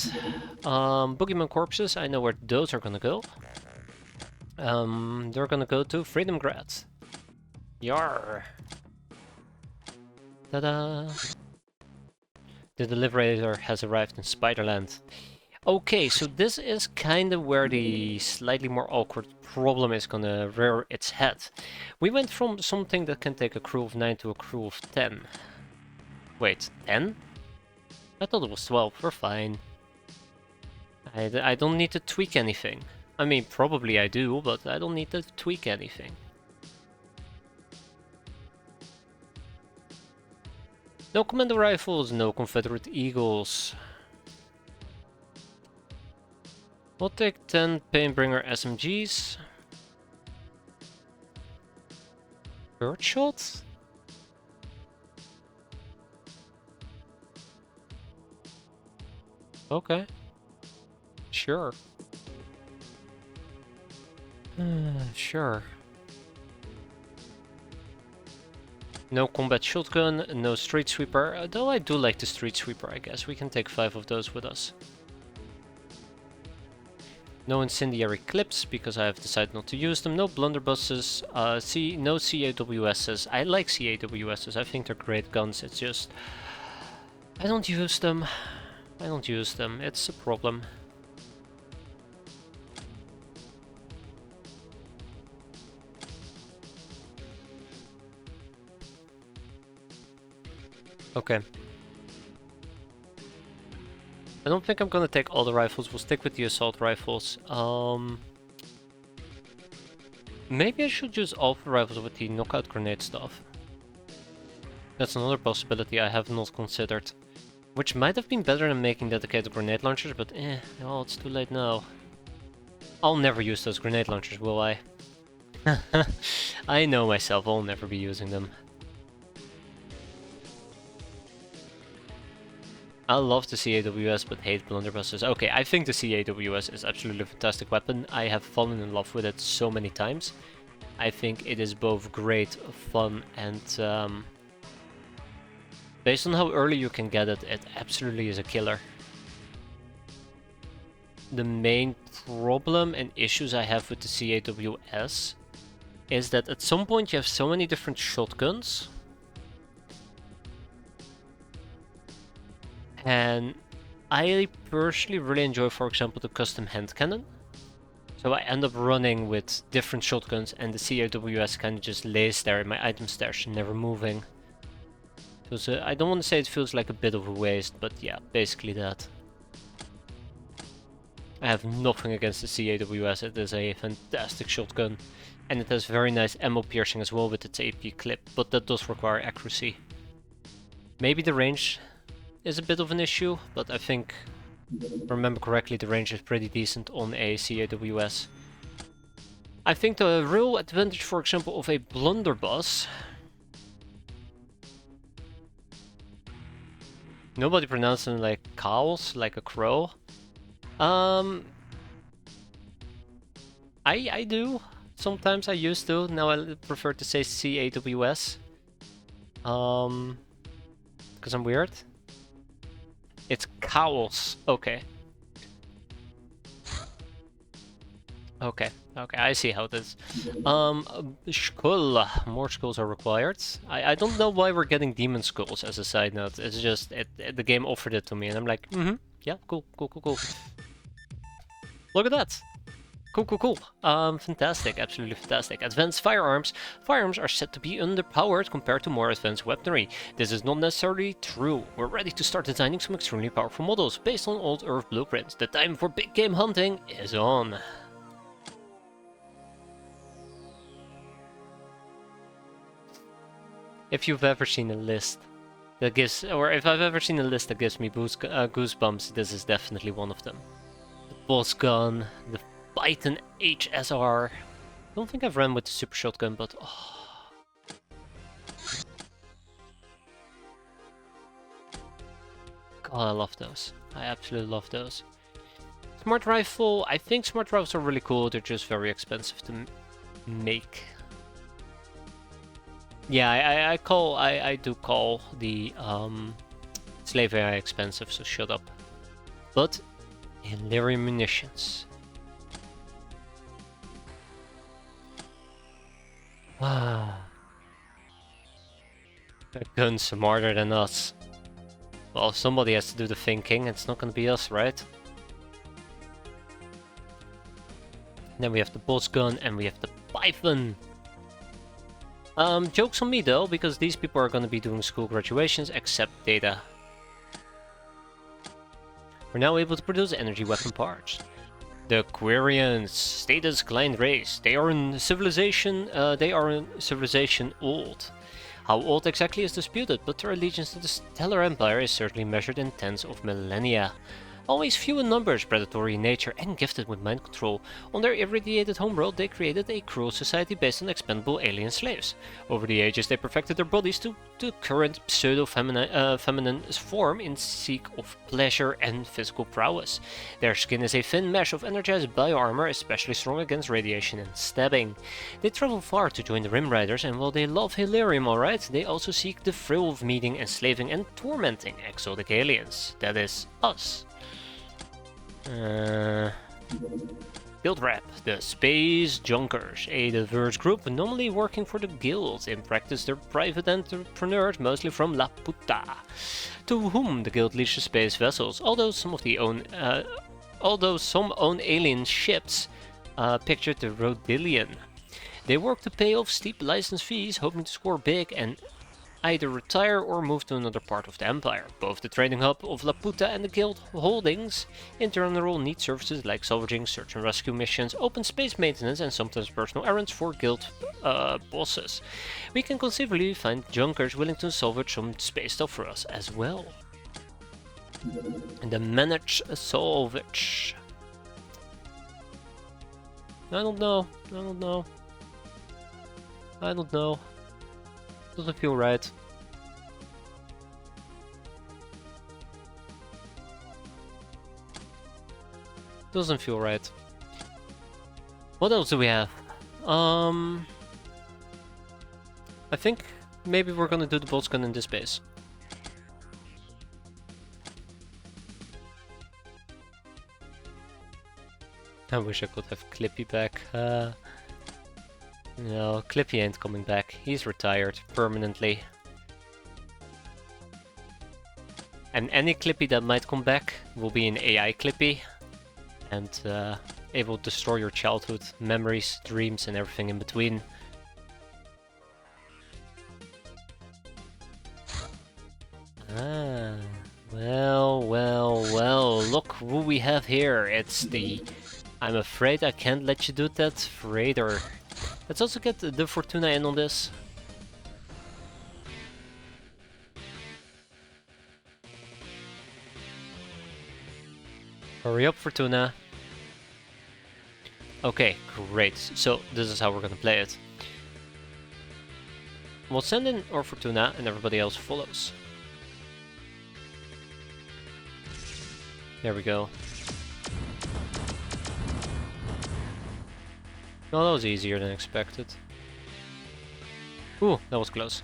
Boogeyman corpses, I know where those are gonna go. They're gonna go to Freedom Grad. Yar! Ta-da! The Deliberator has arrived in Spiderland. Okay, so this is kind of where the slightly more awkward problem is gonna rear its head. We went from something that can take a crew of 9 to a crew of 10. Wait, 10? I thought it was 12, we're fine. I don't need to tweak anything. I mean, probably I do, but I don't need to tweak anything. No commando rifles, no Confederate Eagles. We'll take 10 Painbringer SMGs. Birdshot? Okay. Sure. Sure. No combat shotgun, no street sweeper, though I do like the street sweeper, I guess. We can take 5 of those with us. No incendiary clips, because I have decided not to use them. No blunderbusses, no CAWSs. I like CAWSs, I think they're great guns, it's just... I don't use them. It's a problem. Okay. I don't think I'm gonna take all the rifles, we'll stick with the assault rifles. Maybe I should use all the rifles with the knockout grenade stuff. That's another possibility I have not considered. Which might have been better than making dedicated grenade launchers, but well, it's too late now. I'll never use those grenade launchers, will I? I know myself, I'll never be using them. I love the CAWS, but hate blunderbusses. Okay, I think the CAWS is absolutely a fantastic weapon. I have fallen in love with it so many times. I think it is both great, fun, and based on how early you can get it, it absolutely is a killer. The main problem and issues I have with the CAWS is that at some point you have so many different shotguns. And I personally really enjoy, for example, the custom hand cannon. So I end up running with different shotguns and the CAWS kind of just lays there in my item stash, never moving. So I don't want to say it feels like a bit of a waste, but yeah, basically that. I have nothing against the CAWS, it is a fantastic shotgun. And it has very nice ammo piercing as well with its AP clip, but that does require accuracy. Maybe the range is a bit of an issue, but I think, if I remember correctly, the range is pretty decent on a CAWS. I think the real advantage, for example, of a blunderbuss... Nobody pronounces them like cows, like a crow. I do. Sometimes I used to. Now I prefer to say CAWS. Because I'm weird. It's cowls. Okay. Okay, I see how it is. Skull. More skulls are required. I don't know why we're getting demon skulls as a side note. It's just, the game offered it to me and I'm like, yeah, cool. Look at that. Cool. Fantastic, absolutely fantastic. Advanced firearms. Firearms are said to be underpowered compared to more advanced weaponry. This is not necessarily true. We're ready to start designing some extremely powerful models based on old Earth blueprints. The time for big game hunting is on. If you've ever seen a list that gives, or if I've ever seen a list that gives me goosebumps, this is definitely one of them. The boss gun, the Python HSR. I don't think I've run with the super shotgun, but oh. God, I love those. I absolutely love those. Smart rifle. I think smart rifles are really cool. They're just very expensive to make. Yeah, I do call the slave AI expensive, so shut up. But Illyrium munitions. Ah, the gun's smarter than us. Well, somebody has to do the thinking. It's not gonna be us, right? Then we have the boss gun and we have the Python. Joke's on me though, because these people are gonna be doing school graduations, except Data. We're now able to produce energy weapon parts. The Quarians, status client race. They are in civilization old. How old exactly is disputed, but their allegiance to the Stellar Empire is certainly measured in tens of millennia. Always few in numbers, predatory in nature, and gifted with mind control. On their irradiated homeworld, they created a cruel society based on expendable alien slaves. Over the ages, they perfected their bodies to the current pseudo-feminine form in seek of pleasure and physical prowess. Their skin is a thin mesh of energized bioarmor, especially strong against radiation and stabbing. They travel far to join the Rim Riders, and while they love Illyrium alright, they also seek the thrill of meeting, enslaving, and tormenting exotic aliens. That is, us. Guild Rep, the Space Junkers, a diverse group normally working for the guild. In practice, they're private entrepreneurs, mostly from La Puta, to whom the guild leases space vessels. Although some own alien ships, pictured the Rodillion. They work to pay off steep license fees, hoping to score big and either retire or move to another part of the Empire. Both the trading hub of La Puta and the guild holdings in general need services like salvaging, search and rescue missions, open space maintenance, and sometimes personal errands for guild bosses. We can conceivably find junkers willing to salvage some space stuff for us as well. And the managed salvage. I don't know. Doesn't feel right. Doesn't feel right. What else do we have? I think maybe we're gonna do the boss gun in this base. I wish I could have Clippy back. No, Clippy ain't coming back. He's retired permanently. And any Clippy that might come back will be an AI Clippy. And it will destroy your childhood memories, dreams, and everything in between. Ah, Well, well, well, look who we have here. It's the... I'm afraid I can't let you do that, Raider. Let's also get the Fortuna in on this. Hurry up, Fortuna. Okay, great. So, this is how we're gonna play it. We'll send in our Fortuna and everybody else follows. There we go. No, that was easier than expected. Ooh, that was close.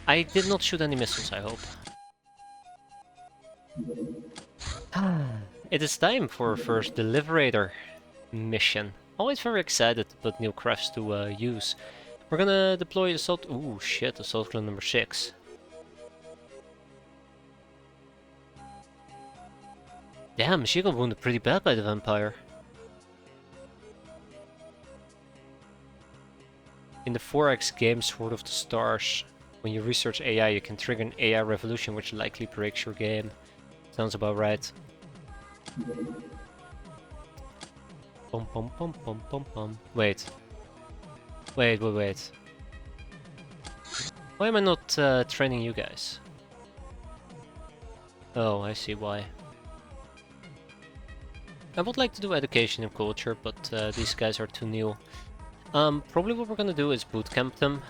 I did not shoot any missiles, I hope. It is time for our first Deliberator mission. Always very excited to put new crafts to use. We're gonna deploy assault... Ooh, shit, assault clone number 6. Damn, she got wounded pretty bad by the vampire. In the 4X game Sword of the Stars, when you research AI, you can trigger an AI revolution which likely breaks your game. Sounds about right. Pum pum pum pum pum pum. Wait. Wait. Why am I not training you guys? Oh, I see why. I would like to do education and culture, but these guys are too new. Probably what we're gonna do is bootcamp them.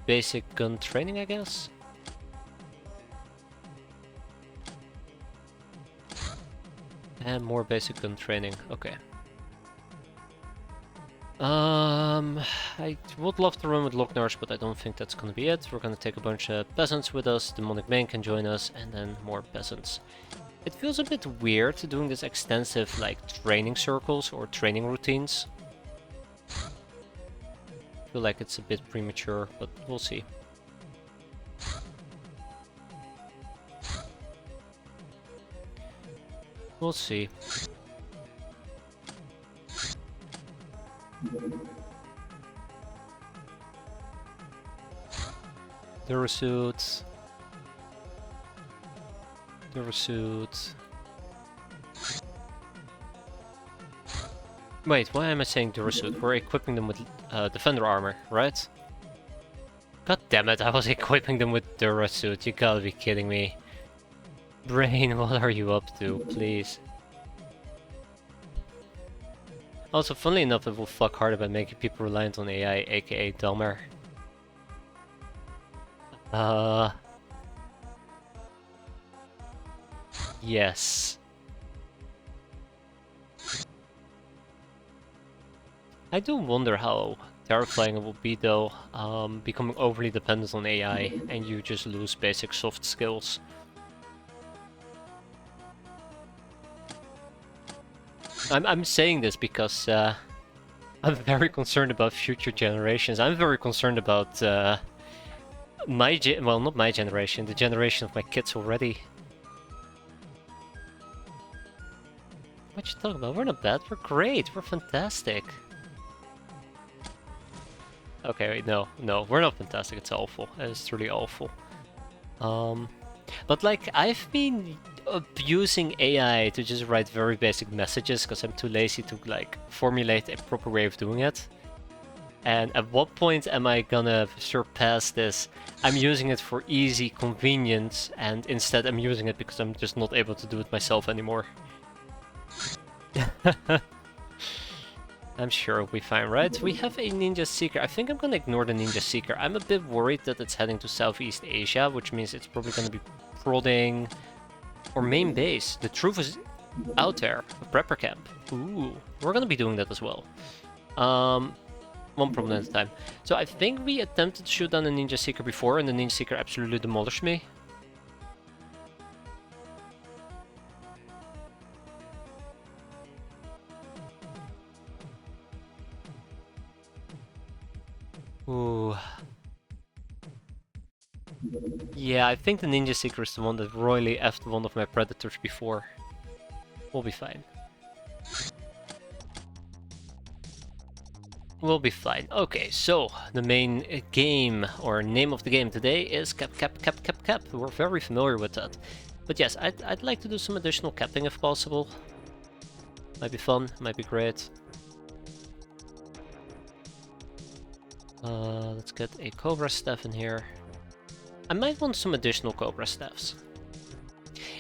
Basic gun training, I guess. And more basic gun training, okay. I would love to run with Locknars, but I don't think that's gonna be it. We're gonna take a bunch of peasants with us, Demonic Bane can join us, and then more peasants. It feels a bit weird doing this extensive, like, training circles or training routines. I feel like it's a bit premature, but we'll see. We'll see. Durasuit. Wait, why am I saying Durasuit? We're equipping them with defender armor, right? God damn it, I was equipping them with Durasuit. You gotta be kidding me. Brain, what are you up to, please? Also, funnily enough, it will fuck hard about making people reliant on AI, aka dumber. Yes. I do wonder how terrifying it will be though, becoming overly dependent on AI and you just lose basic soft skills. I'm saying this because I'm very concerned about future generations. I'm very concerned about well, not my generation, the generation of my kids already. What you talking about? We're not bad, we're great, we're fantastic. Okay, wait, no, we're not fantastic, it's awful. It's truly awful. But like, I've been abusing AI to just write very basic messages because I'm too lazy to like formulate a proper way of doing it. And at what point am I gonna surpass this? I'm using it for easy convenience, and instead I'm using it because I'm just not able to do it myself anymore. I'm sure it'll be fine, right? We have a Ninja Seeker. I think I'm gonna ignore the Ninja Seeker. I'm a bit worried that it's heading to Southeast Asia, which means it's probably gonna be prodding our main base. The truth is out there, a prepper camp. Ooh, we're gonna be doing that as well. One problem at a time. So I think we attempted to shoot down the Ninja Seeker before, and the Ninja Seeker absolutely demolished me. Ooh. Yeah, I think the Ninja Seeker is the one that royally effed one of my predators before. We'll be fine. We'll be fine. Okay, so the main game or name of the game today is cap, cap, cap, cap, cap. We're very familiar with that. But yes, I'd like to do some additional capping if possible. Might be fun, might be great. Let's get a Cobra staff in here. I might want some additional Cobra staffs.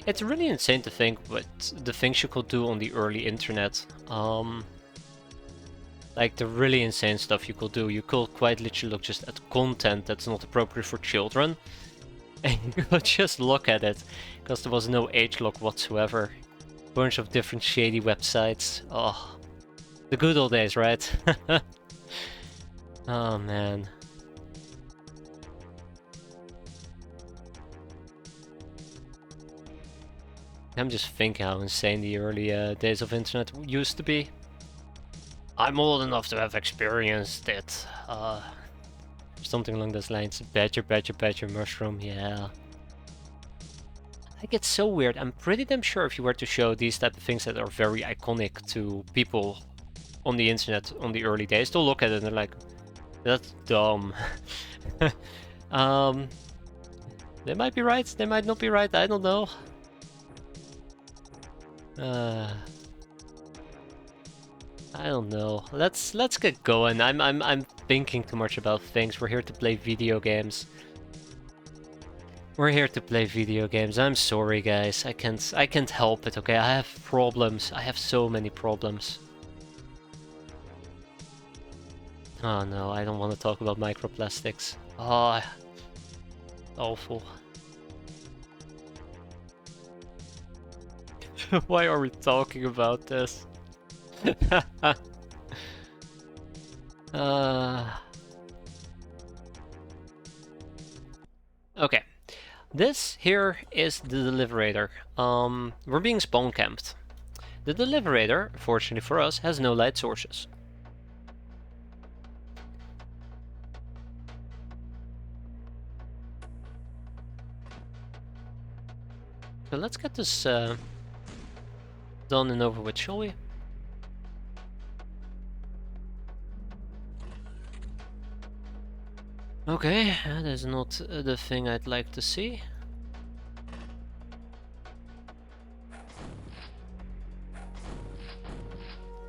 It's really insane to think what the things you could do on the early internet. Like the really insane stuff you could do. You could quite literally look just at content that's not appropriate for children. And you could just look at it. Because there was no age lock whatsoever. Bunch of different shady websites. Oh, the good old days, right? Oh man. I'm just thinking how insane the early days of internet used to be. I'm old enough to have experienced it. Something along those lines. Badger, badger, badger, mushroom, yeah. Like, it's so weird. I'm pretty damn sure if you were to show these type of things that are very iconic to people on the internet on the early days, they'll look at it and they're like, that's dumb. They might be right, they might not be right, I don't know. I don't know. Let's get going. I'm thinking too much about things. We're here to play video games. We're here to play video games. I'm sorry, guys. I can't help it. Okay, I have problems. I have so many problems. Oh no, I don't want to talk about microplastics. Oh, awful. Why are we talking about this? Okay, this here is the Deliberator. We're being spawn camped. The Deliberator, fortunately for us, has no light sources. So let's get this done and over with, shall we? Okay, that is not the thing I'd like to see.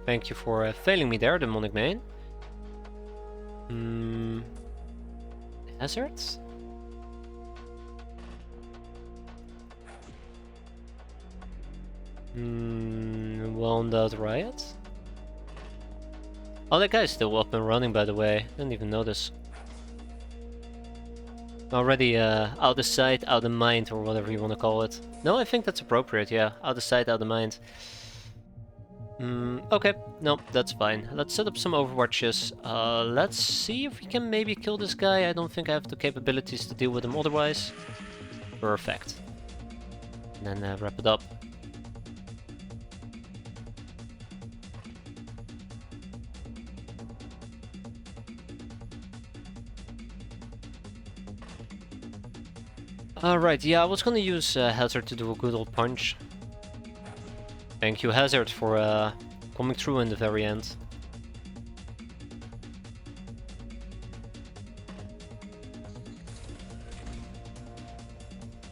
Thank you for failing me there, Demonic Main. Hazards? Wound out Riot? Oh, that guy's still up and running, by the way. Didn't even notice. Already out of sight, out of mind, or whatever you want to call it. No, I think that's appropriate, yeah. Out of sight, out of mind. Okay, no, that's fine. Let's set up some overwatches. Let's see if we can maybe kill this guy. I don't think I have the capabilities to deal with him otherwise. Perfect. And then wrap it up. Alright, yeah, I was gonna use Hazard to do a good old punch. Thank you, Hazard, for coming through in the very end.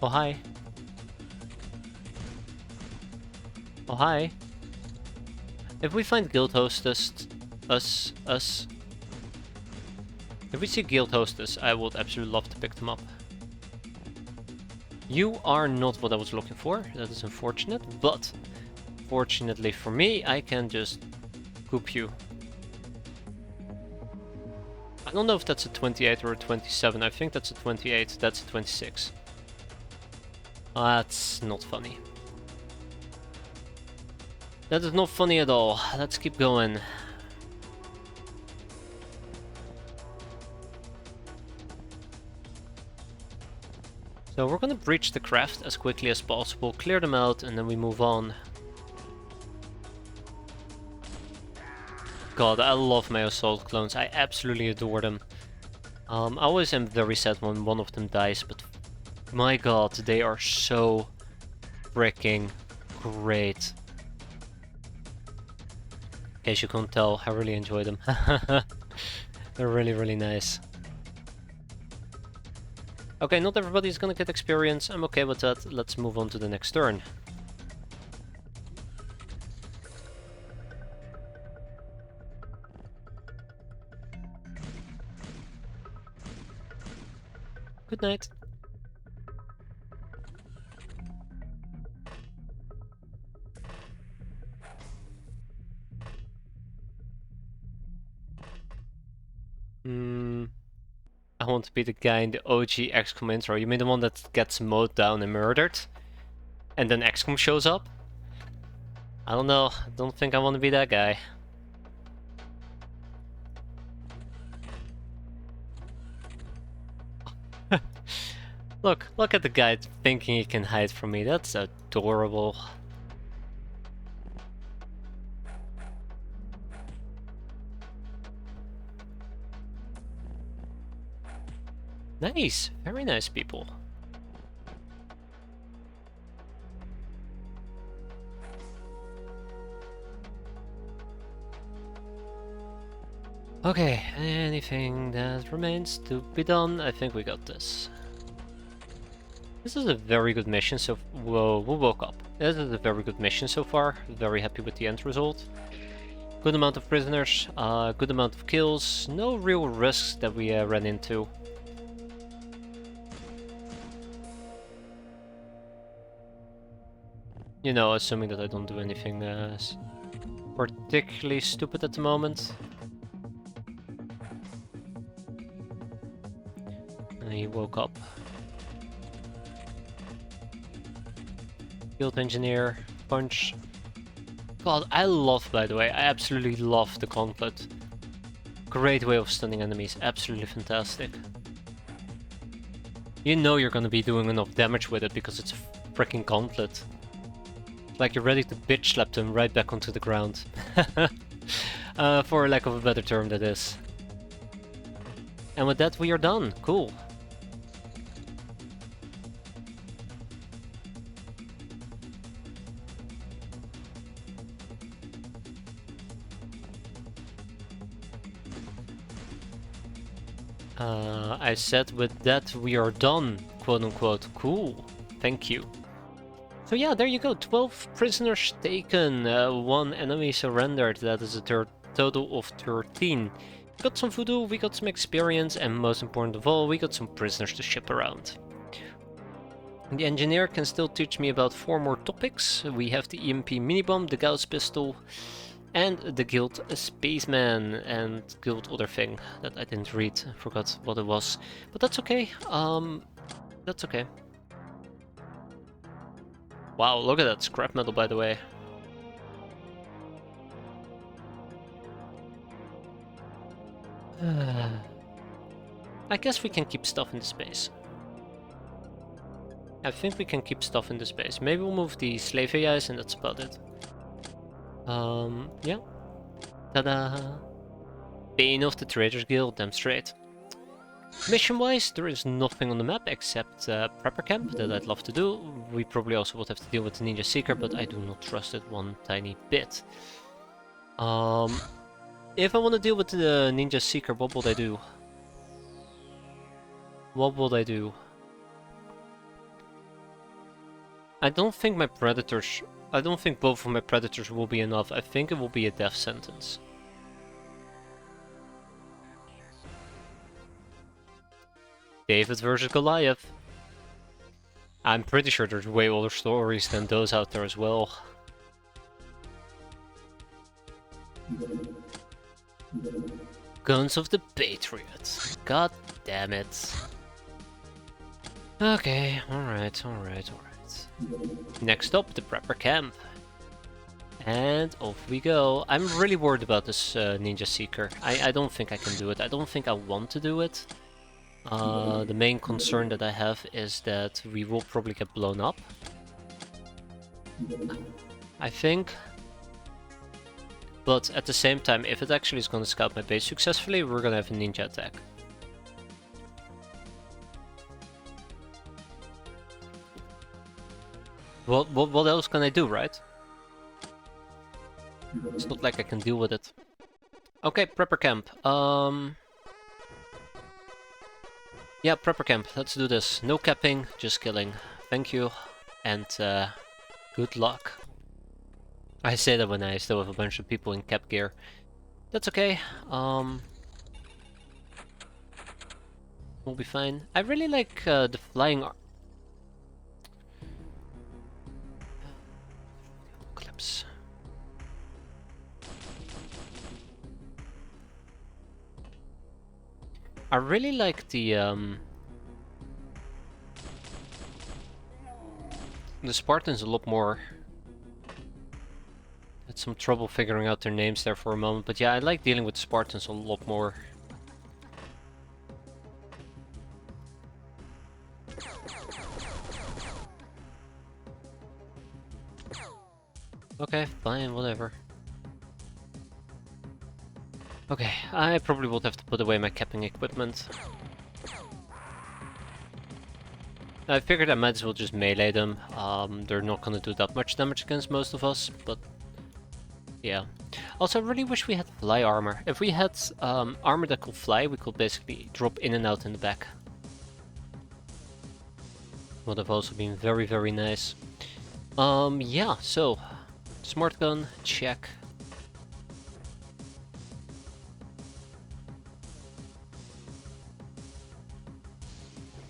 Oh, hi. Oh, hi. If we find Guild Hostess, us. If we see Guild Hostess, I would absolutely love to pick them up. You are not what I was looking for, that is unfortunate, but fortunately for me, I can just goop you. I don't know if that's a 28 or a 27, I think that's a 28, that's a 26. That's not funny. That is not funny at all, let's keep going. So we're gonna breach the craft as quickly as possible, clear them out, and then we move on. God, I love my assault clones, I absolutely adore them. I always am very sad when one of them dies, but my god, they are so freaking great. In case you couldn't tell, I really enjoy them. They're really, really nice. Okay, not everybody's gonna get experience. I'm okay with that. Let's move on to the next turn. Good night. I want to be the guy in the OG XCOM intro. You mean the one that gets mowed down and murdered? And then XCOM shows up? I don't know. I don't think I want to be that guy. Look at the guy thinking he can hide from me. That's adorable. Nice, very nice people. Okay, anything that remains to be done, I think we got this. This is a very good mission, so whoa, we woke up. This is a very good mission so far. Very happy with the end result. Good amount of prisoners, good amount of kills, no real risks that we ran into. You know, assuming that I don't do anything particularly stupid at the moment. And he woke up. Field engineer, punch. God, I love, by the way, I absolutely love the gauntlet. Great way of stunning enemies, absolutely fantastic. You know you're gonna be doing enough damage with it because it's a freaking gauntlet. Like you're ready to bitch slap them right back onto the ground. For lack of a better term, that is. And with that we are done, cool. I said with that we are done, quote unquote. Cool, thank you. So yeah, there you go, 12 prisoners taken, 1 enemy surrendered, that is a total of 13. We got some voodoo, we got some experience, and most important of all, we got some prisoners to ship around. The engineer can still teach me about 4 more topics. We have the EMP mini-bomb, the Gauss pistol, and the guild spaceman, and guild other thing that I didn't read, I forgot what it was. But that's okay, that's okay. Wow, look at that scrap metal, by the way. I guess we can keep stuff in the space. I think we can keep stuff in the space. Maybe we'll move the slave AIs and that's about it. Yeah. Ta-da! Bane of the Traders Guild, damn straight. Mission-wise, there is nothing on the map except Prepper Camp that I'd love to do. We probably also would have to deal with the Ninja Seeker, but I do not trust it one tiny bit. If I want to deal with the Ninja Seeker, what would I do? What would I do? I don't think my Predators... I don't think both of my Predators will be enough. I think it will be a death sentence. David versus Goliath. I'm pretty sure there's way older stories than those out there as well. Guns of the Patriots. God damn it. Okay, alright. Next up, the Prepper Camp. And off we go. I'm really worried about this Ninja Seeker. I don't think I can do it. I don't think I want to do it. The main concern that I have is that we will probably get blown up. I think. But at the same time, if it actually is going to scout my base successfully, we're going to have a ninja attack. What else can I do, right? It's not like I can deal with it. Okay, prepper camp. Yeah, prepper camp. Let's do this. No capping, just killing. Thank you, and good luck. I say that when I still have a bunch of people in cap gear. That's okay. We'll be fine. I really like the flying clips. I really like the Spartans a lot more. Had some trouble figuring out their names there for a moment, but yeah, I like dealing with Spartans a lot more. Okay, fine, whatever. Okay, I probably would have to put away my capping equipment. I figured I might as well just melee them. They're not gonna do that much damage against most of us, but yeah. Also, I really wish we had fly armor. If we had armor that could fly, we could basically drop in and out in the back. Would have also been very, very nice. Yeah, so smart gun, check.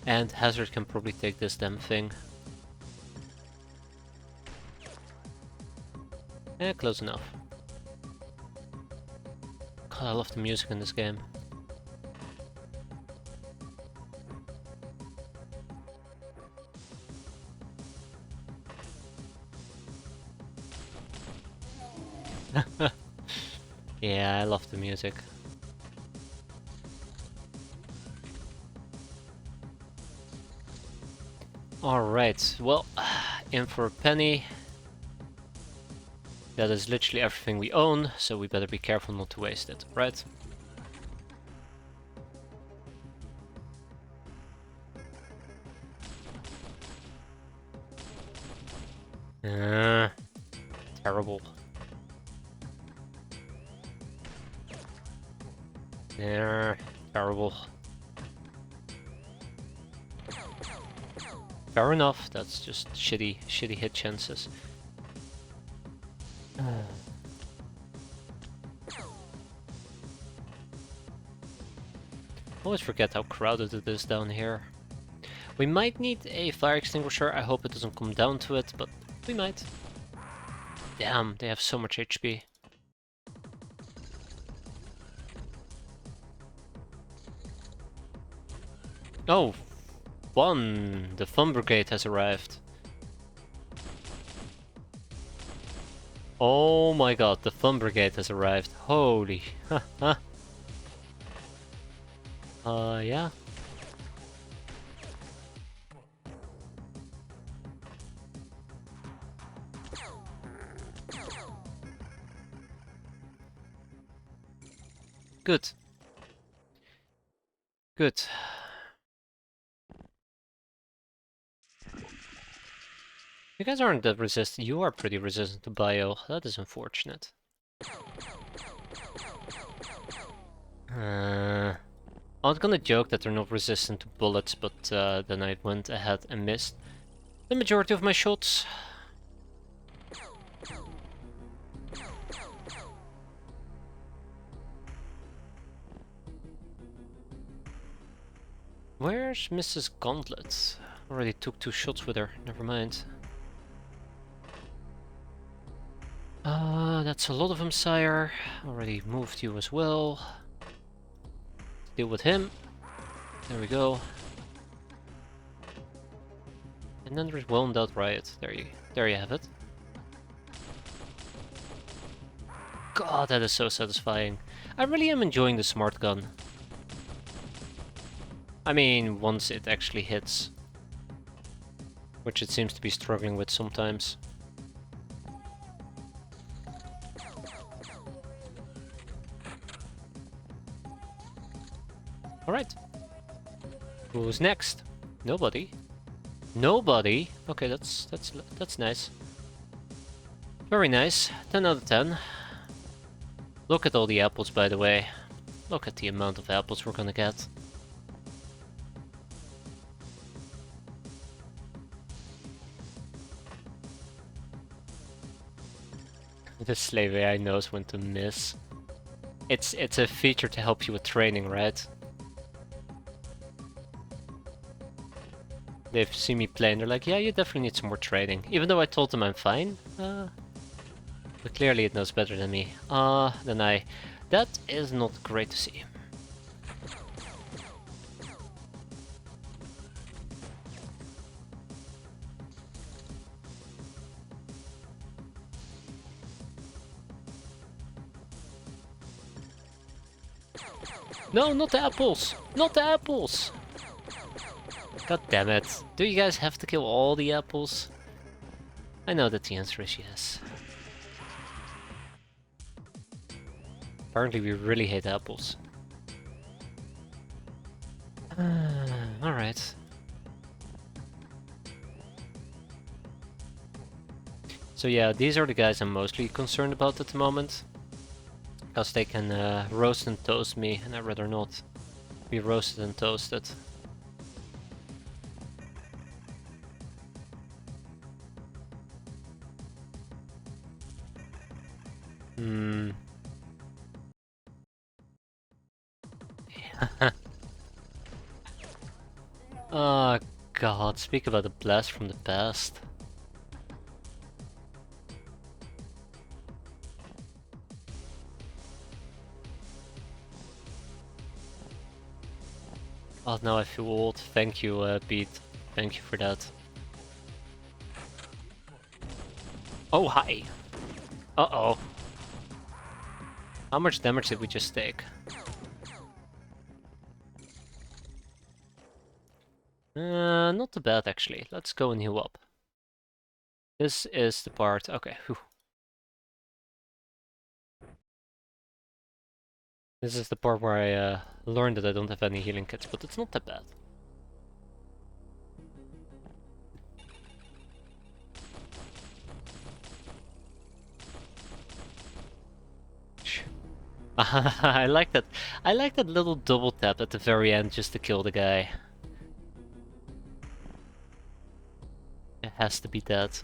And Hazard can probably take this damn thing. Eh, close enough. God, I love the music in this game. Yeah, I love the music. Alright, well, in for a penny. That is literally everything we own, so we better be careful not to waste it, right? Terrible. Terrible. Fair enough, that's just shitty hit chances. Always forget how crowded it is down here. We might need a fire extinguisher, I hope it doesn't come down to it, but we might. Damn, they have so much HP. Oh, one! The Fun Brigade has arrived. Oh my god, the Fun Brigade has arrived. Holy. Yeah. Good. Good. You guys aren't that resistant. You are pretty resistant to bio. That is unfortunate. I was gonna joke that they're not resistant to bullets, but then I went ahead and missed the majority of my shots. Where's Mrs. Gauntlet? Already took 2 shots with her, never mind. That's a lot of them, sire. Already moved you as well. Deal with him. There we go. And then there's Whelmed Out Riot. There you have it. God, that is so satisfying. I really am enjoying the smart gun. I mean, once it actually hits. Which it seems to be struggling with sometimes. Alright. Who's next? Nobody. Nobody? Okay, that's nice. Very nice. 10 out of 10. Look at all the apples, by the way. Look at the amount of apples we're gonna get. The slave AI knows when to miss. It's a feature to help you with training, right? They've seen me play and they're like, yeah, you definitely need some more training. Even though I told them I'm fine. But clearly it knows better than me. Than I. That is not great to see. No, not the apples! Not the apples! God damn it. Do you guys have to kill all the apples? I know that the answer is yes. Apparently we really hate apples. Alright. So yeah, these are the guys I'm mostly concerned about at the moment. Because they can roast and toast me, and I'd rather not be roasted and toasted. Hmm. Oh god, speak about a blast from the past. Oh, now I feel old. Thank you, Pete. Thank you for that. Oh, hi! Uh-oh. How much damage did we just take? Not too bad, actually. Let's go and heal up. This is the part... Okay, whew. This is the part where I learned that I don't have any healing kits, but it's not that bad. I like that. I like that little double tap at the very end just to kill the guy. It has to be that.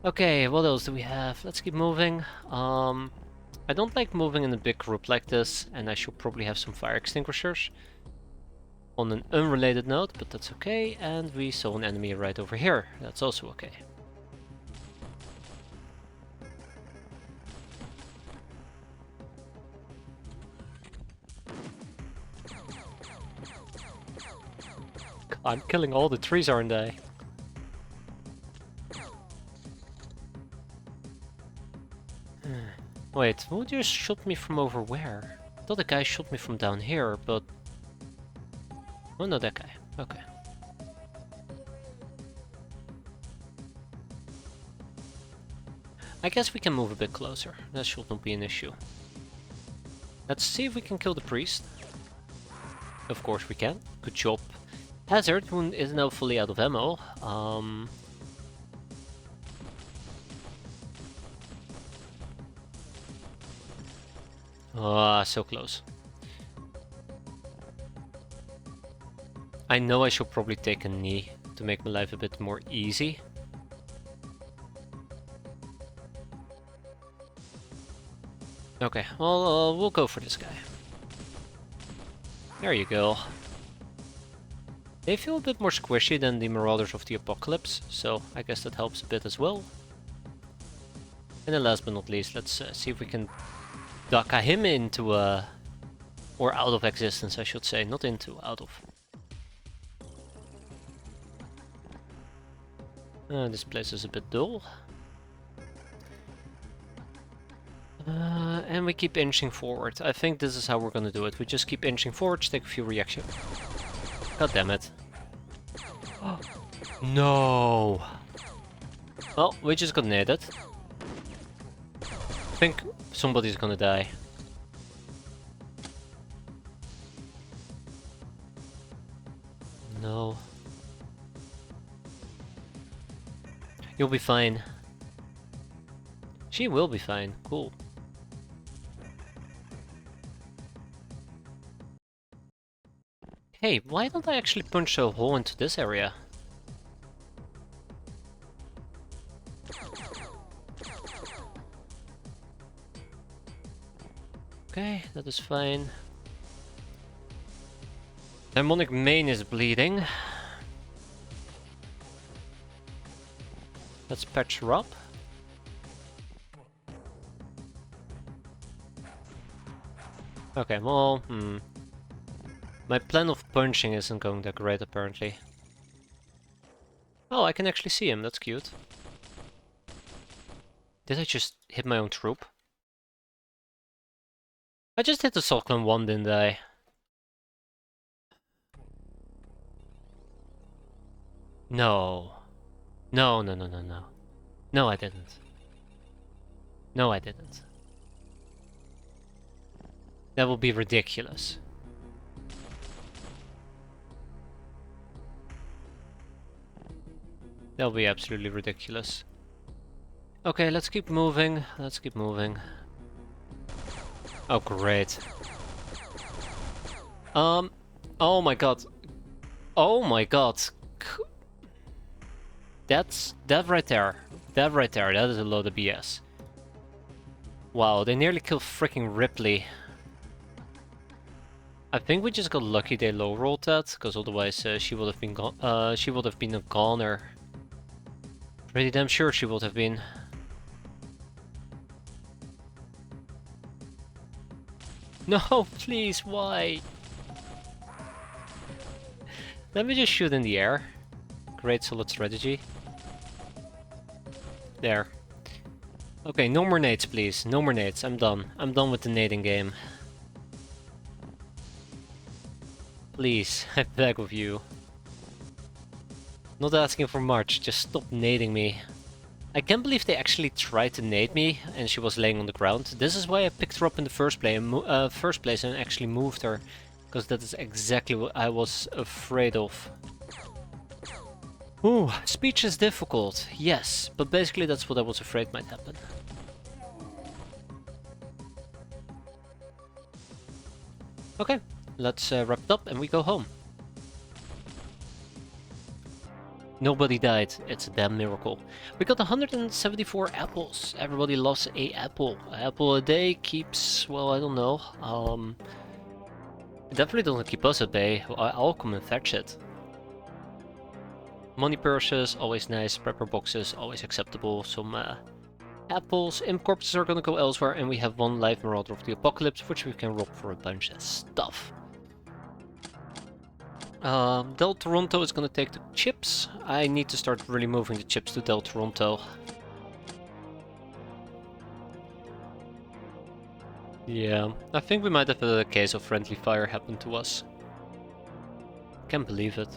Okay, what else do we have? Let's keep moving. I don't like moving in a big group like this, and I should probably have some fire extinguishers. On an unrelated note, but that's okay. And we saw an enemy right over here. That's also okay. I'm killing all the trees, aren't I? Wait, who just shot me from over where? I thought the guy shot me from down here, but... Oh no, that guy. Okay. I guess we can move a bit closer. That should not be an issue. Let's see if we can kill the priest. Of course we can. Good job. Hazard, who is now fully out of ammo. Ah, so close. I know I should probably take a knee to make my life a bit more easy. Okay, well, we'll go for this guy. There you go. They feel a bit more squishy than the Marauders of the Apocalypse, so I guess that helps a bit as well. And then last but not least, let's see if we can Daka him into or out of existence, I should say, not into, out of. This place is a bit dull. And we keep inching forward. I think this is how we're gonna do it. We just keep inching forward, take a few reactions. God damn it. No! Well, we just got naded. I think somebody's gonna die. No. You'll be fine. She will be fine. Cool. Hey, why don't I actually punch a hole into this area? Okay, that is fine. Demonic Mane is bleeding. Let's patch her up. Okay, well, my plan of punching isn't going that great, apparently. Oh, I can actually see him, that's cute. Did I just hit my own troop? I just hit the Solclan 1, didn't I? No. No, no, no, no, no. No, I didn't. No, I didn't. That would be ridiculous. That would be absolutely ridiculous. Okay, let's keep moving. Let's keep moving. Oh, great. Oh my god. Oh my god. That right there. That right there. That is a load of BS. Wow, they nearly killed freaking Ripley. I think we just got lucky they low rolled that, because otherwise she would have been she would have been a goner. Pretty damn sure she would have been. No, please, why? Let me just shoot in the air. Great solid strategy. There. Okay, no more nades, please. No more nades. I'm done. I'm done with the nading game. Please, I beg of you. Not asking for much, just stop nading me. I can't believe they actually tried to nade me and she was laying on the ground. This is why I picked her up in the first place and actually moved her. Because that is exactly what I was afraid of. Ooh, speech is difficult, yes, but basically that's what I was afraid might happen. Okay, let's wrap it up and we go home. Nobody died, it's a damn miracle. We got 174 apples. Everybody loves a apple. An apple a day keeps, well, I don't know. It definitely doesn't keep us at bay. I'll come and fetch it. Money purses, always nice. Prepper boxes, always acceptable. Some apples. Imp corpses are gonna go elsewhere, and we have one live Marauder of the Apocalypse, which we can rob for a bunch of stuff. Del Toronto is gonna take the chips. I need to start really moving the chips to Del Toronto. Yeah, I think we might have had a case of friendly fire happen to us. Can't believe it.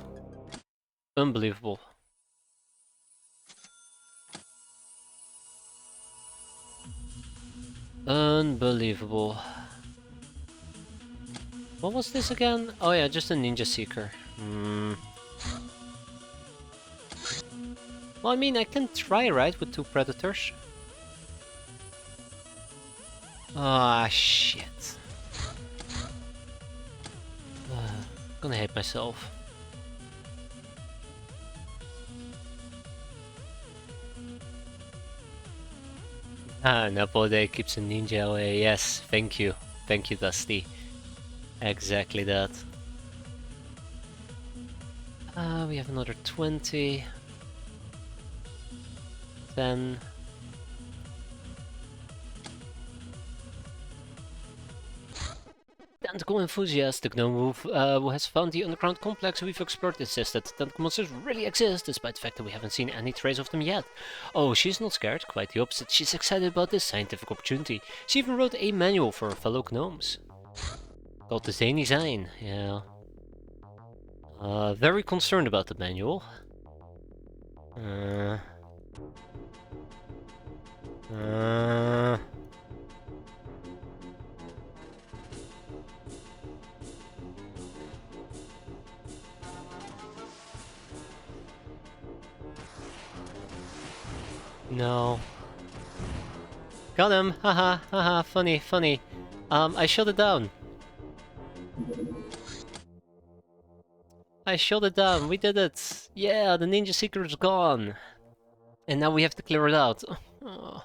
Unbelievable. Unbelievable. What was this again? Oh yeah, just a Ninja Seeker. Well, I mean, I can try, right, with 2 Predators? Ah, shit. Gonna hate myself. Ah, Napode keeps a ninja away. Yes, thank you. Thank you, Dusty. Exactly that. We have another 20. 10. Tentacle enthusiast, the gnome who has found the underground complex we've explored, insists that tentacle monsters really exist, despite the fact that we haven't seen any trace of them yet. Oh, she's not scared, quite the opposite. She's excited about this scientific opportunity. She even wrote a manual for her fellow gnomes. Called the Zany Zine, yeah. Very concerned about the manual. No. Got him! Haha, haha, funny, funny. I shut it down. I shut it down. We did it. Yeah, the ninja seeker is gone. And now we have to clear it out. Oh.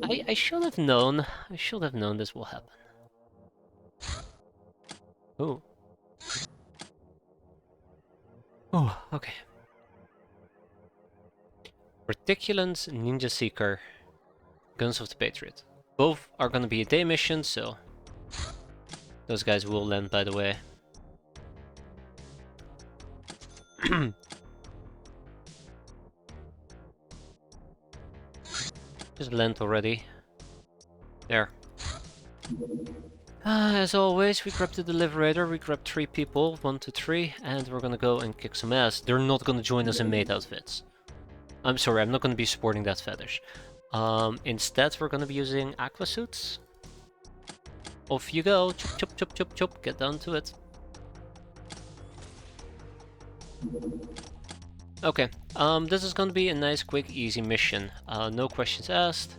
I should have known. I should have known this will happen. Oh. Oh, okay. Reticulans, Ninja Seeker, Guns of the Patriot. Both are gonna be a day mission, so those guys will land, by the way. Just land already. There. As always, we grab the Deliberator, we grab 3 people, 1, 2, 3, and we're gonna go and kick some ass. They're not gonna join us in maid outfits. I'm sorry, I'm not gonna be supporting that fetish. Instead, we're gonna be using aqua suits. Off you go, chop chop chop chop chop, get down to it. Okay, this is gonna be a nice, quick, easy mission. No questions asked.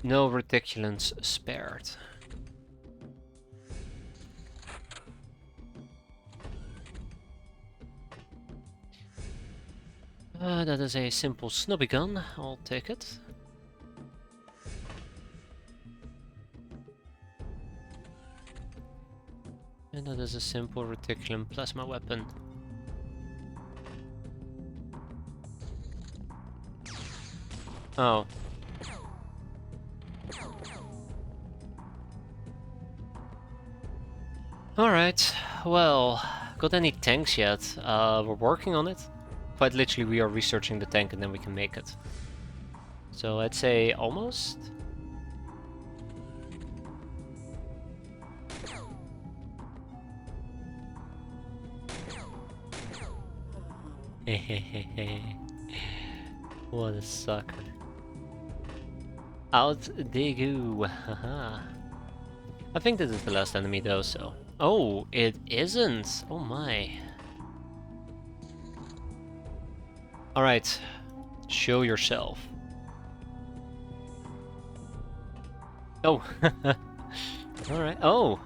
No reticulants spared. That is a simple snubby gun, I'll take it. And that is a simple reticulant plasma weapon. Oh. Alright, well, got any tanks yet? We're working on it. Quite literally, we are researching the tank and then we can make it. So I'd say almost. Hehehehe. What a sucker. Out they go. Haha. I think this is the last enemy though, so. Oh, it isn't. Oh my. Alright. Show yourself. Oh. Alright. Oh.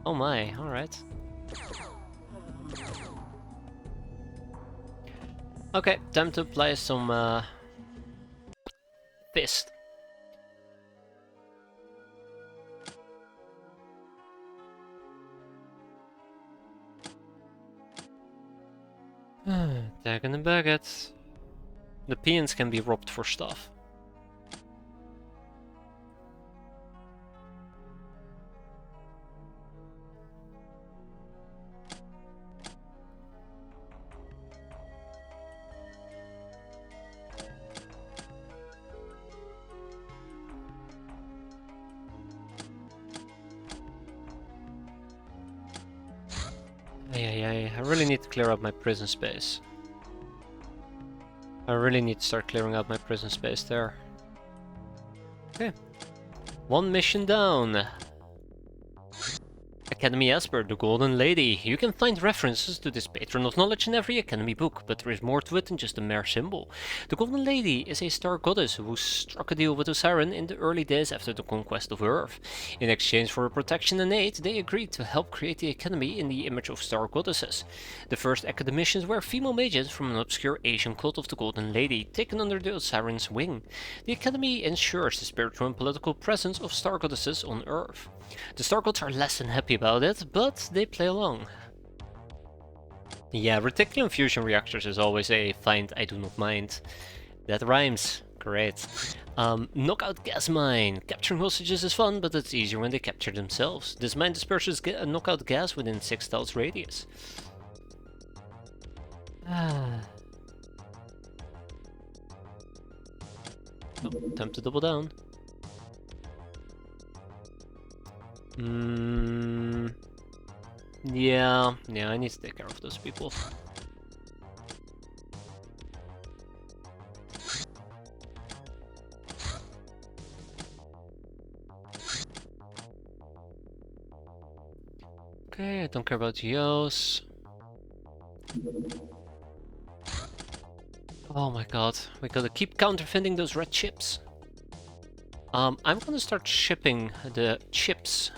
Oh my. Alright. Okay, time to apply some fist. Tag in the baguette. The peons can be robbed for stuff. I really need to clear up my prison space. I really need to start clearing out my prison space there. Okay. 1 mission down. Academy Esper, the Golden Lady. You can find references to this patron of knowledge in every Academy book, but there is more to it than just a mere symbol. The Golden Lady is a star goddess who struck a deal with Osiris in the early days after the conquest of Earth. In exchange for protection and aid, they agreed to help create the Academy in the image of star goddesses. The first academicians were female mages from an obscure Asian cult of the Golden Lady, taken under the Osiris wing. The Academy ensures the spiritual and political presence of star goddesses on Earth. The Star Gods are less than happy about it, but they play along. Yeah, reticulant fusion reactors is always a find I do not mind. That rhymes. Great. Knockout gas mine. Capturing hostages is fun, but it's easier when they capture themselves. This mine disperses knockout gas within 6 tiles radius. Oh, time to double down. Yeah, I need to take care of those people. Okay, I don't care about Yos. Oh my god, we gotta keep counterfeiting those red chips. I'm gonna start shipping the chips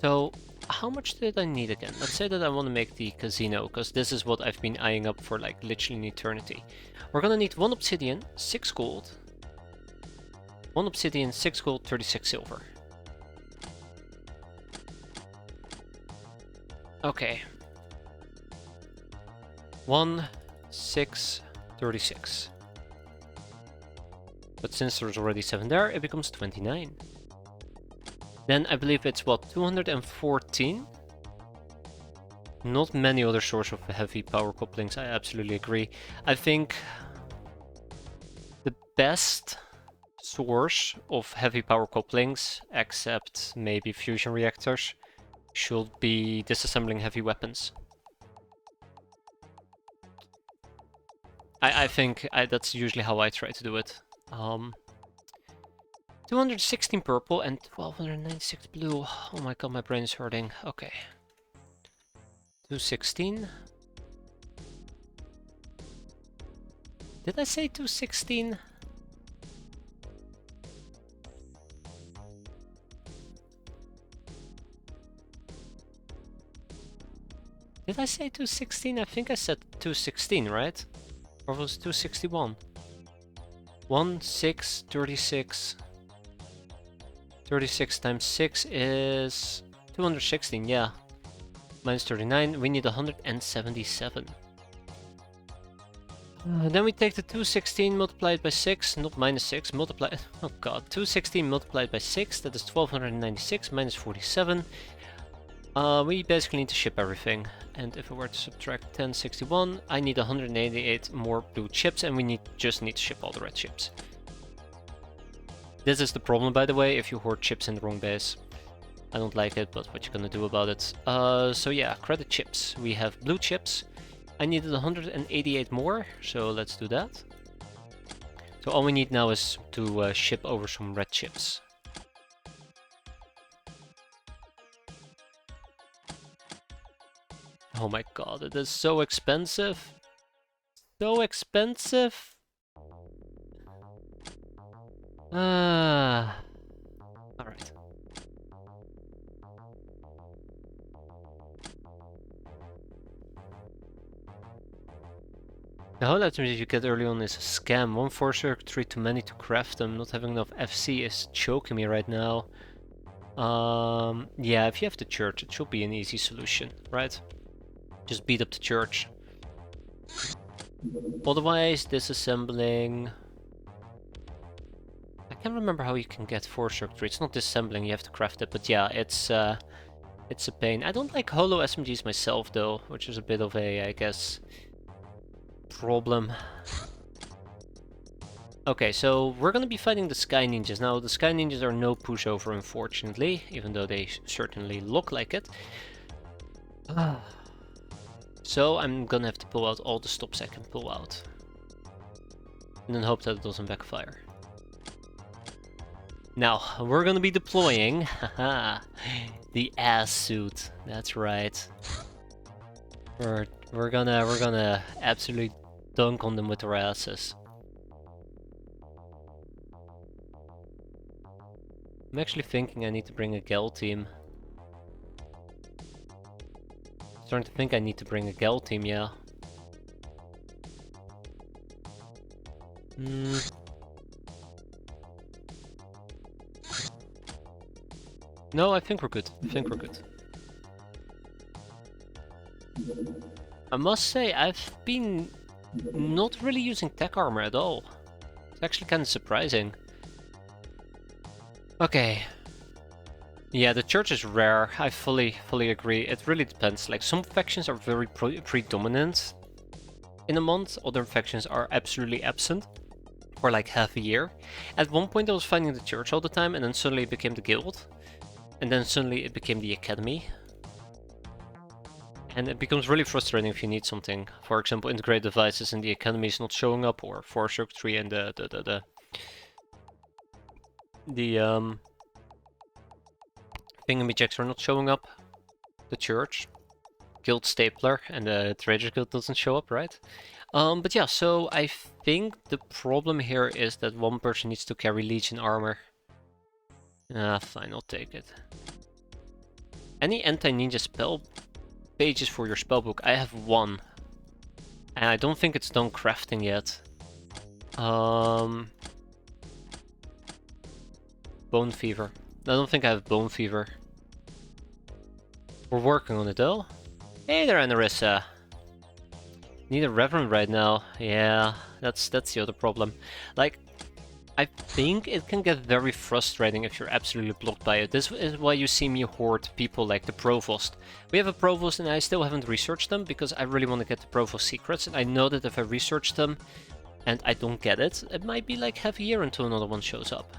So, how much did I need again? Let's say that I want to make the casino, because this is what I've been eyeing up for like literally an eternity. We're gonna need 1 obsidian, 6 gold. 1 obsidian, 6 gold, 36 silver. Okay. 1, 6, 36. But since there's already 7 there, it becomes 29. Then I believe it's what, 214? Not many other sources of heavy power couplings, I absolutely agree. I think the best source of heavy power couplings, except maybe fusion reactors, should be disassembling heavy weapons. I think that's usually how I try to do it. 216 purple and 1296 blue. Oh my god, my brain is hurting. Okay. 216. Did I say 216? Did I say 216? I think I said 216, right? Or was it 261? 1, 6, 36. 36 times 6 is 216, yeah. Minus 39, we need 177. Then we take the 216 multiplied by 6, not minus 6, multiplied... Oh god, 216 multiplied by 6, that is 1296 minus 47. We basically need to ship everything. And if I were to subtract 1061, I need 188 more blue chips, and we just need to ship all the red chips. This is the problem, by the way, if you hoard chips in the wrong base. I don't like it, but what you gonna do about it? So yeah, credit chips. We have blue chips. I needed 188 more, so let's do that. So all we need now is to ship over some red chips. Oh my god, it is so expensive. So expensive. Alright. The whole item that you get early on is a scam. 1 force circuitry too many to craft them. Not having enough FC is choking me right now. Yeah, if you have the church, it should be an easy solution, right? Just beat up the church. Otherwise, disassembling... I can't remember how you can get force circuitry. It's not disassembling, you have to craft it, but yeah, it's a pain. I don't like holo SMGs myself though, which is a bit of a, I guess, problem. Okay, so we're gonna be fighting the Sky Ninjas. Now, the Sky Ninjas are no pushover, unfortunately, even though they certainly look like it. So I'm gonna have to pull out all the stops I can pull out. And then hope that it doesn't backfire. Now, we're gonna be deploying haha, the ass suit. That's right. We're gonna absolutely dunk on them with our asses. I'm actually thinking I need to bring a Gel team. Starting to think I need to bring a Gel team, yeah. No, I think we're good. I think we're good. I must say, I've been not really using tech armor at all. It's actually kind of surprising. Okay. Yeah, the church is rare. I fully agree. It really depends. Like, some factions are very predominant in a month. Other factions are absolutely absent for like half a year. At one point I was finding the church all the time, and then suddenly it became the guild. And then suddenly it became the academy. And it becomes really frustrating if you need something. For example, integrated devices and the academy is not showing up, or force circuitry and the thingamajacks are not showing up. The church, guild stapler, and the trader guild doesn't show up, right? But yeah, so I think the problem here is that one person needs to carry Legion armor. Ah, fine, I'll take it. Any anti-ninja spell pages for your spellbook? I have one. And I don't think it's done crafting yet. Bone fever. I don't think I have bone fever. We're working on it though. Hey there, Anarissa. Need a reverend right now. Yeah, that's the other problem. Like, I think it can get very frustrating if you're absolutely blocked by it. This is why you see me hoard people like the provost. We have a provost and I still haven't researched them because I really want to get the provost secrets. And I know that if I research them and I don't get it, it might be like half a year until another one shows up.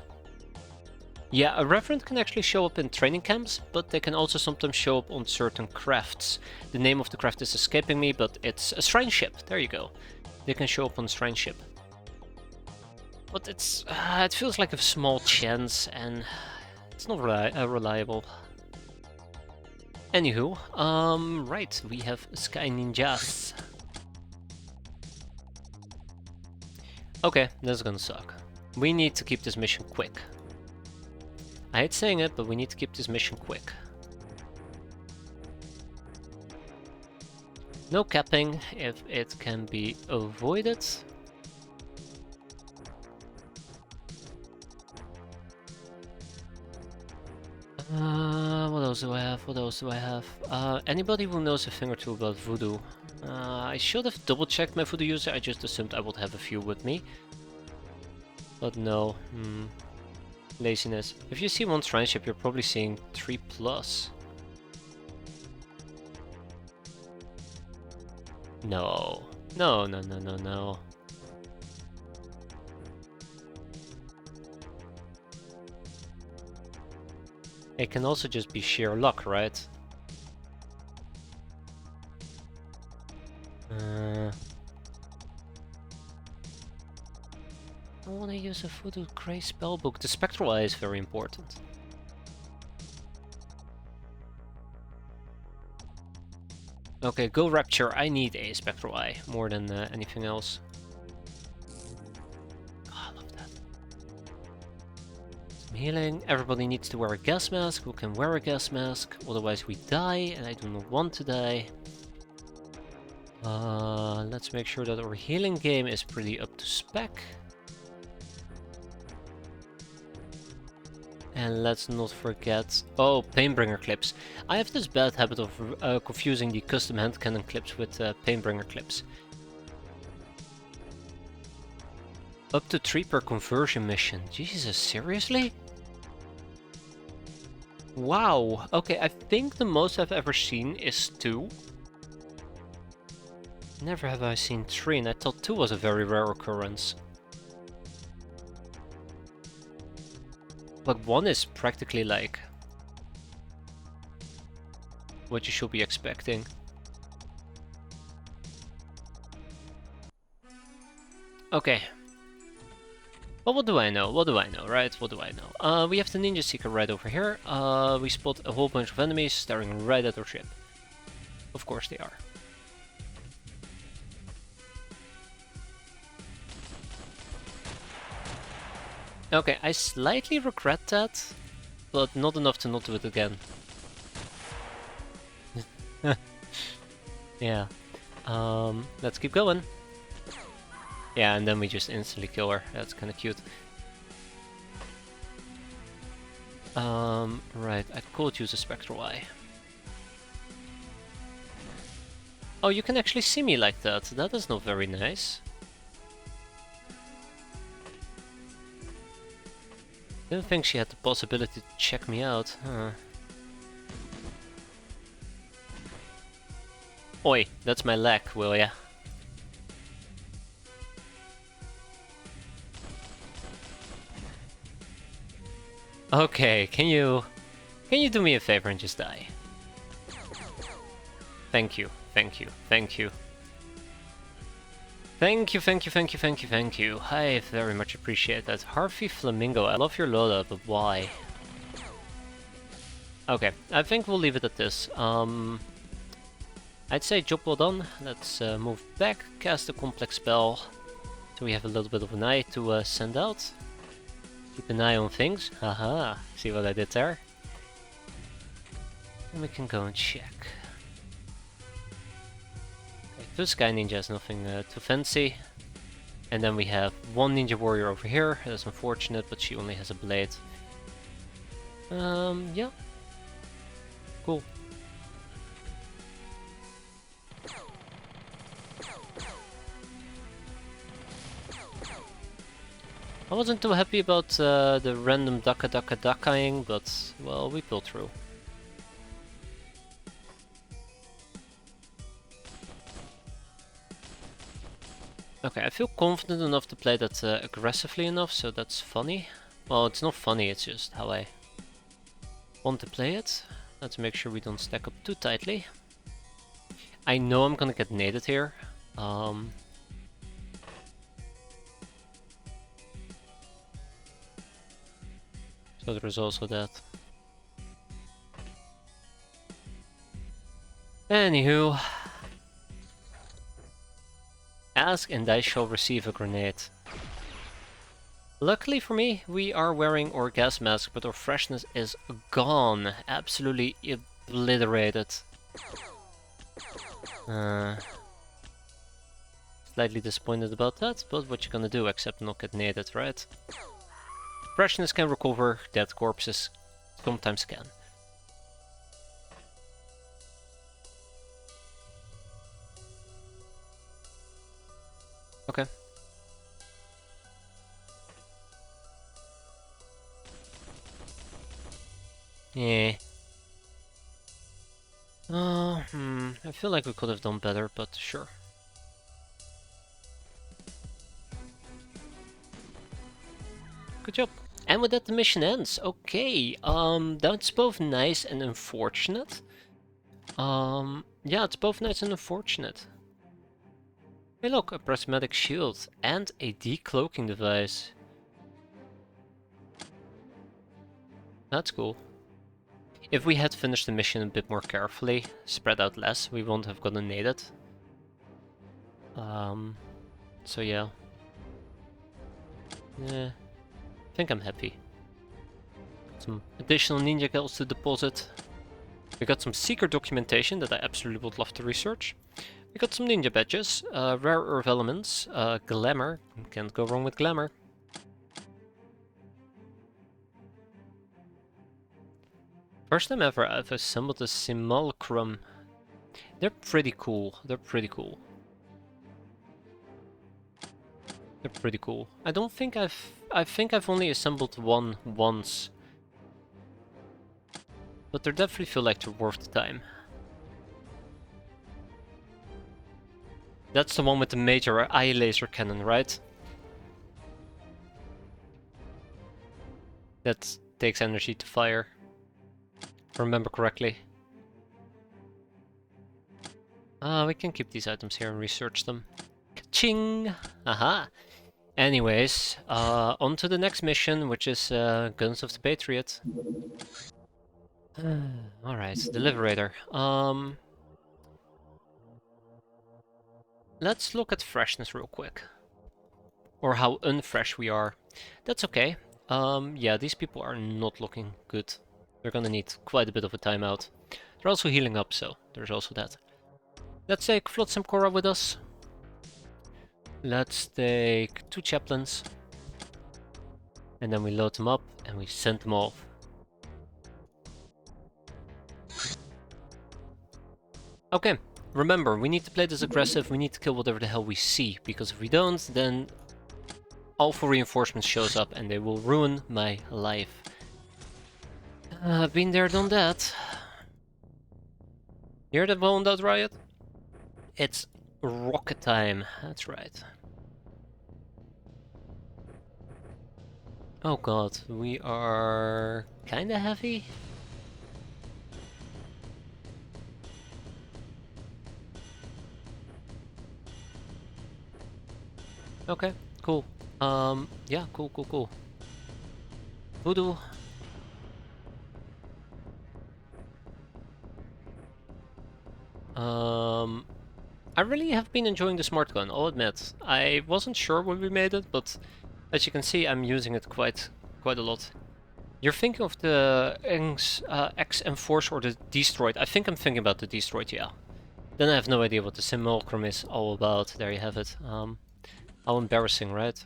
Yeah, a reverend can actually show up in training camps, but they can also sometimes show up on certain crafts. The name of the craft is escaping me, but it's a shrine ship. There you go. They can show up on a shrine ship. But it's it feels like a small chance, and it's not reliable. Anywho, right, we have Sky Ninjas. Okay, this is gonna suck. We need to keep this mission quick. I hate saying it, but we need to keep this mission quick. No capping if it can be avoided. What else do I have? What else do I have? Anybody who knows a thing or two about voodoo? I should have double checked my voodoo user. I just assumed I would have a few with me. But no. Laziness. If you see one shrine ship, you're probably seeing 3+. No. No, no, no, no, no. It can also just be sheer luck, right? I want to use a Voodoo Grey spellbook. The Spectral Eye is very important. Okay, go Rapture. I need a Spectral Eye more than anything else. Oh, I love that. Some healing. Everybody needs to wear a gas mask. Who can wear a gas mask? Otherwise we die, and I do not want to die. Let's make sure that our healing game is pretty up to spec. And let's not forget... Oh, Painbringer clips. I have this bad habit of confusing the custom hand cannon clips with Painbringer clips. Up to 3 per conversion mission. Jesus, seriously? Wow. Okay, I think the most I've ever seen is 2. Never have I seen 3, and I thought 2 was a very rare occurrence. But 1 is practically like what you should be expecting. Okay. Well, what do I know? What do I know, right? What do I know? We have the Ninja Seeker right over here. We spot a whole bunch of enemies staring right at our ship. Of course they are. Okay, I slightly regret that, but not enough to not do it again. Yeah. Let's keep going. Yeah, and then we just instantly kill her. That's kind of cute. Right, I could use a Spectral Eye. Oh, you can actually see me like that. That is not very nice. Didn't think she had the possibility to check me out, huh? Oi, that's my leg, will ya? Okay, can you do me a favor and just die? Thank you, thank you, thank you. Thank you, thank you, thank you, thank you, thank you. I very much appreciate that. Harvey Flamingo, I love your loadout, but why? Okay, I think we'll leave it at this. I'd say job well done. Let's move back, cast a complex spell. So we have a little bit of an eye to send out. Keep an eye on things. Haha, see what I did there? And we can go and check. Okay, two Sky Ninjas, nothing too fancy. And then we have one Ninja Warrior over here. That's unfortunate, but she only has a blade. Yeah. Cool. I wasn't too happy about the random Daka-ing, but, well, we pulled through. Okay, I feel confident enough to play that aggressively enough, so that's funny. Well, it's not funny, it's just how I want to play it. Let's make sure we don't stack up too tightly. I know I'm gonna get naded here. So there is also that. Anywho. Ask and I shall receive a grenade. Luckily for me, we are wearing our gas mask, but our freshness is gone. Absolutely obliterated. Slightly disappointed about that, but what you gonna do except not get naded, right? Freshness can recover, dead corpses sometimes can. Okay. Yeah. I feel like we could have done better, but sure. Good job. And with that the mission ends. Okay, that's both nice and unfortunate. Yeah, it's both nice and unfortunate. Hey look, a prismatic shield and a decloaking device. That's cool. If we had finished the mission a bit more carefully, spread out less, we won't have gotten naded. So yeah. Yeah, I think I'm happy. Some additional ninja kills to deposit. We got some secret documentation that I absolutely would love to research. We got some ninja badges, rare earth elements, glamour, can't go wrong with glamour. First time ever I've assembled a simulacrum. They're pretty cool, they're pretty cool. They're pretty cool. I think I've only assembled one once. But they definitely feel like they're worth the time. That's the one with the major eye laser cannon, right? That takes energy to fire. If I remember correctly. We can keep these items here and research them. Ka-ching! Aha! Anyways, on to the next mission, which is Guns of the Patriot. Alright, the Liberator. Let's look at freshness real quick. Or how unfresh we are. That's okay. Yeah, these people are not looking good. They're gonna need quite a bit of a timeout. They're also healing up, so there's also that. Let's take Flotsam Korra with us. Let's take 2 chaplains. And then we load them up and we send them off. Okay, remember, we need to play this aggressive, we need to kill whatever the hell we see, because if we don't, then Alpha Reinforcements shows up and they will ruin my life. Been there, done that. Hear that Blown Out Riot? It's rocket time, that's right. Oh god, we are kinda heavy? Okay, cool. Yeah, cool. Voodoo. I really have been enjoying the smart gun, I'll admit. I wasn't sure when we made it, but as you can see, I'm using it quite a lot. You're thinking of the X Enforce or the Destroyed. I think I'm thinking about the Destroyed, yeah. Then I have no idea what the Simulacrum is all about. There you have it. How embarrassing, right?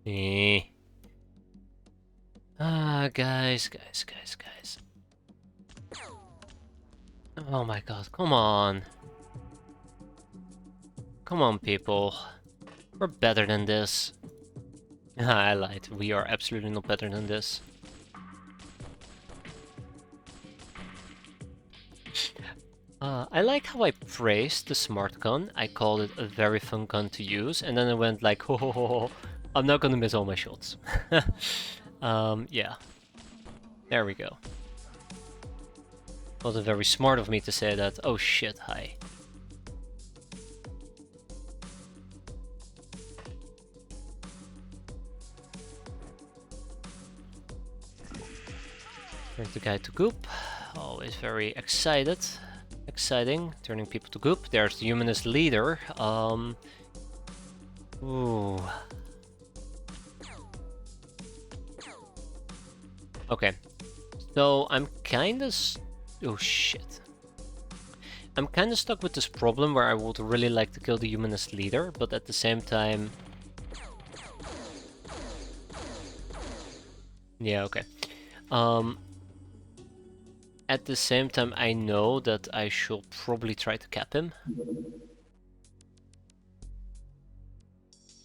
Eh. Guys. Oh my god, come on. Come on, people. We're better than this. I lied. We are absolutely not better than this. I like how I praised the smart gun. I called it a very fun gun to use, and then I went like, ho ho ho ho, I'm not gonna miss all my shots. Yeah. There we go. Wasn't very smart of me to say that. Oh shit, hi. Turn the guy to goop. Always very exciting, turning people to goop. There's the humanist leader. Ooh. Okay. So I'm kinda oh shit. I'm kinda stuck with this problem where I would really like to kill the humanist leader, but at the same time... Yeah, okay. At the same time, I know that I should probably try to cap him.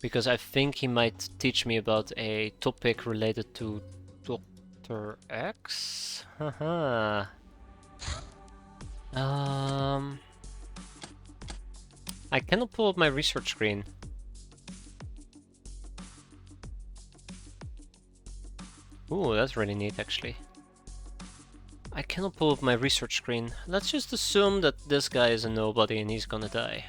Because I think he might teach me about a topic related to Dr. X? Haha. I cannot pull up my research screen. Ooh, that's really neat actually. I cannot pull up my research screen. Let's just assume that this guy is a nobody and he's gonna die.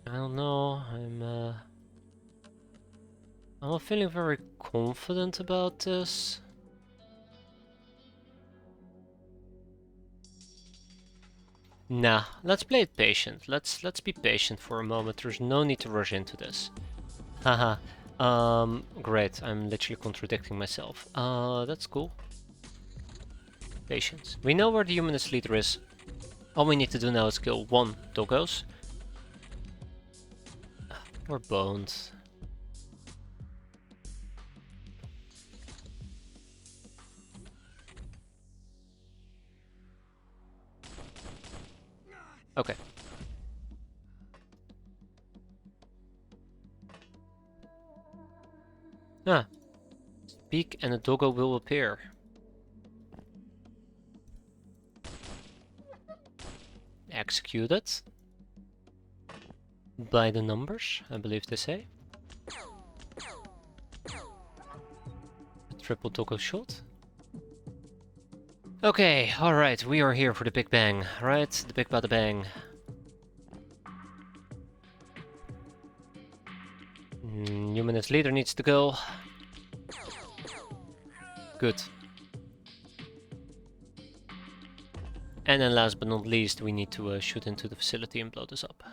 I don't know, I'm not feeling very confident about this. Nah, let's play it patient. Let's be patient for a moment. There's no need to rush into this. Haha. Great. I'm literally contradicting myself. That's cool. Patience. We know where the humanist leader is. All we need to do now is kill one doggos. We're boned. Okay. Ah. Speak and a doggo will appear. Executed. By the numbers, I believe they say. A triple doggo shot. Okay, alright, we are here for the Big Bang, right? The Big Bada Bang. Humanist leader needs to go. Good. And then last but not least, we need to shoot into the facility and blow this up.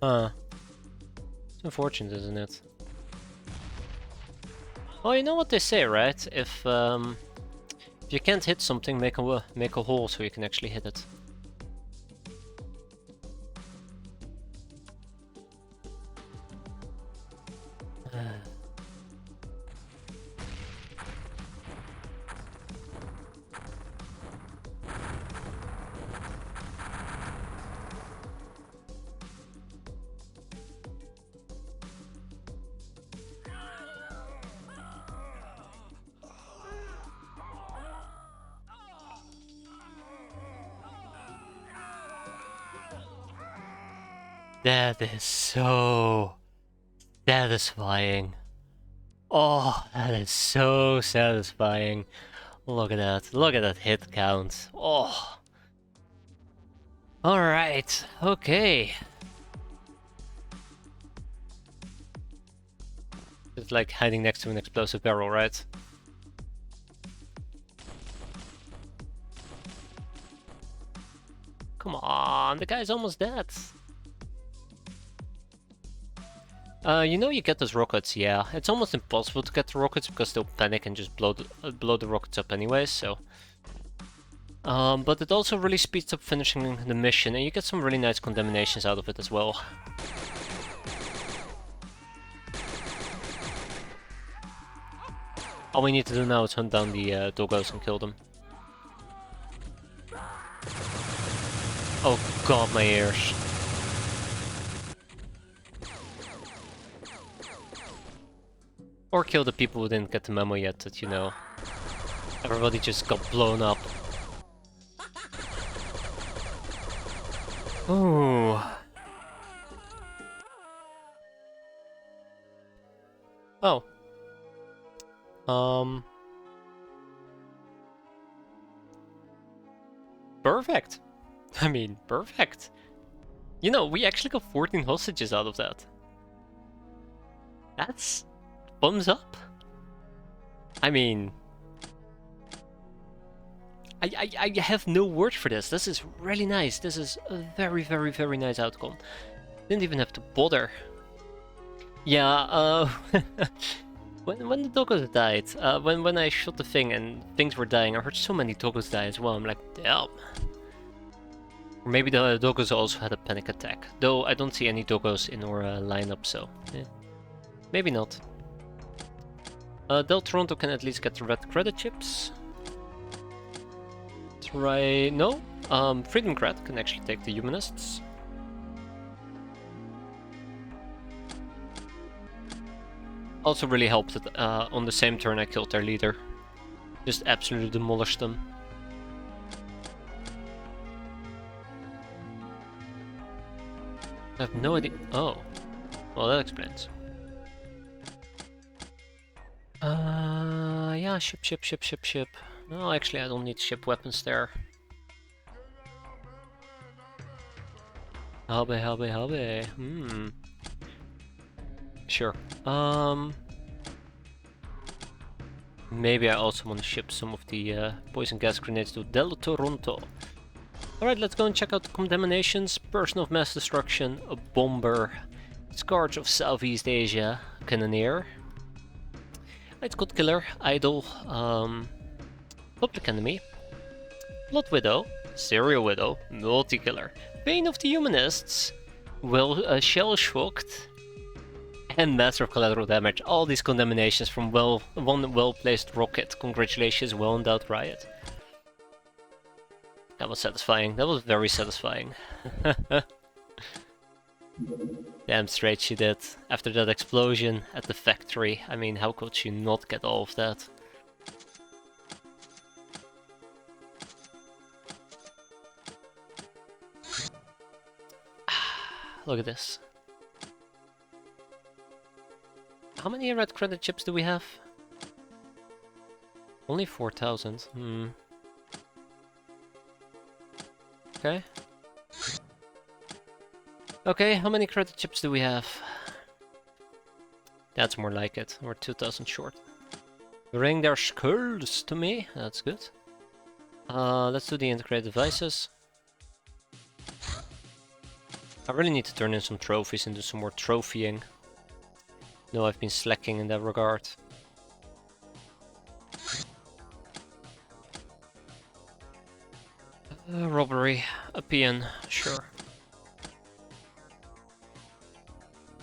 It's unfortunate, isn't it? Well, you know what they say, right? If you can't hit something, make a hole so you can actually hit it. That is so satisfying. Oh, that is so satisfying. Look at that. Look at that hit count. Oh. Alright. Okay. It's like hiding next to an explosive barrel, right? Come on, the guy's almost dead. You know you get those rockets, yeah. It's almost impossible to get the rockets because they'll panic and just blow the rockets up anyways, so... but it also really speeds up finishing the mission, and you get some really nice condemnations out of it as well. All we need to do now is hunt down the doggos and kill them. Oh god, my ears. Or kill the people who didn't get the memo yet that, you know, everybody just got blown up. Ooh. Oh. Perfect. I mean, perfect. You know, we actually got 14 hostages out of that. That's... thumbs up. I mean... I have no words for this. This is really nice. This is a very, very, very nice outcome. Didn't even have to bother. Yeah, when the doggos died, when I shot the thing and things were dying, I heard so many doggos die as well. I'm like, damn. Or maybe the doggos also had a panic attack. Though I don't see any doggos in our lineup, so maybe not. Del Toronto can at least get the red credit chips. Try... no? Freedom Cred can actually take the humanists. Also really helped that on the same turn I killed their leader. Just absolutely demolished them. I have no idea. Oh. Well, that explains. Yeah, ship. No, actually I don't need ship weapons there. Habe. Sure. Maybe I also want to ship some of the poison gas grenades to Del Toronto. Alright, let's go and check out the condemnations. Person of mass destruction, a bomber, Scourge of Southeast Asia, Cannoneer, Night Cult Killer, Idol, Public Enemy, Blood Widow, Serial Widow, Multi-Killer, Bane of the Humanists, Shell Shocked, and Master of Collateral Damage. All these condemnations from one well-placed rocket. Congratulations, well-endowed Riot. That was satisfying. That was very satisfying. Damn straight she did. After that explosion at the factory, I mean, how could she not get all of that? Look at this. How many red credit chips do we have? Only 4,000. Okay. Okay, how many credit chips do we have? That's more like it. We're 2,000 short. Bring their skulls to me. That's good. Let's do the integrated devices. I really need to turn in some trophies and do some more trophying. No, I've been slacking in that regard. Robbery, a PN, sure.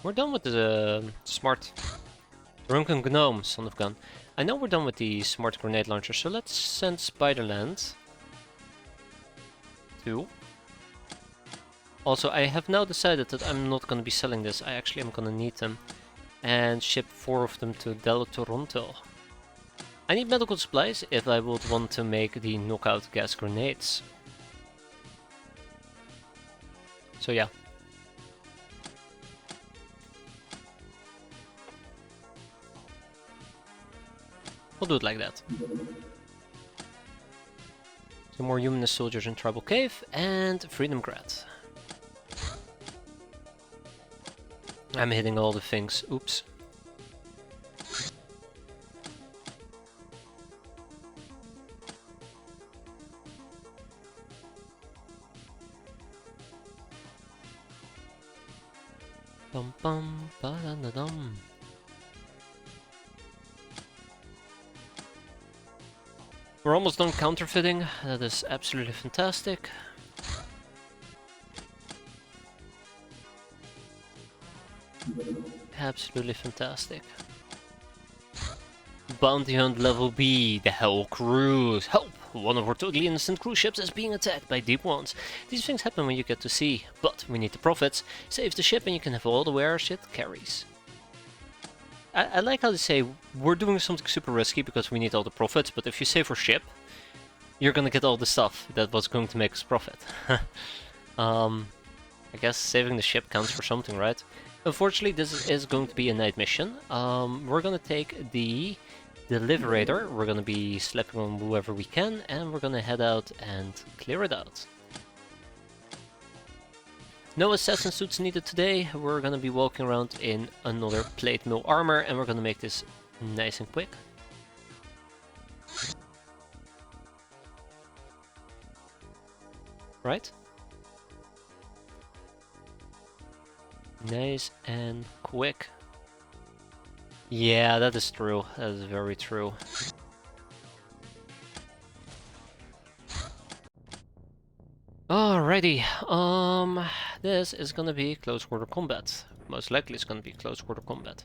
We're done with the smart drunken gnome, son of gun. I know we're done with the smart grenade launcher, so let's send Spiderland 2. Also, I have now decided that I'm not gonna be selling this. I actually am gonna need them. And ship 4 of them to Del Toronto. I need medical supplies if I would want to make the knockout gas grenades. So yeah. We'll do it like that. Some more humanist soldiers in Tribal Cave, and Freedom Grad. I'm hitting all the things. Oops. Bum bum ba da da dum. We're almost done counterfeiting. That is absolutely fantastic. Absolutely fantastic. Bounty Hunt level B, the Hell Cruise. Help! One of our totally innocent cruise ships is being attacked by deep ones. These things happen when you get to sea, but we need the profits. Save the ship and you can have all the wares it carries. I like how they say, we're doing something super risky because we need all the profits, but if you save our ship, you're gonna get all the stuff that was going to make us profit. I guess saving the ship counts for something, right? Unfortunately, this is going to be a night mission. We're gonna take the Liberator, we're gonna be slapping on whoever we can, and we're gonna head out and clear it out. No assassin suits needed today. We're gonna be walking around in another plate mill armor, and we're gonna make this nice and quick. Right? Nice and quick. Yeah, that is true. That is very true. Alrighty, this is gonna be close quarter combat. Most likely it's gonna be close quarter combat.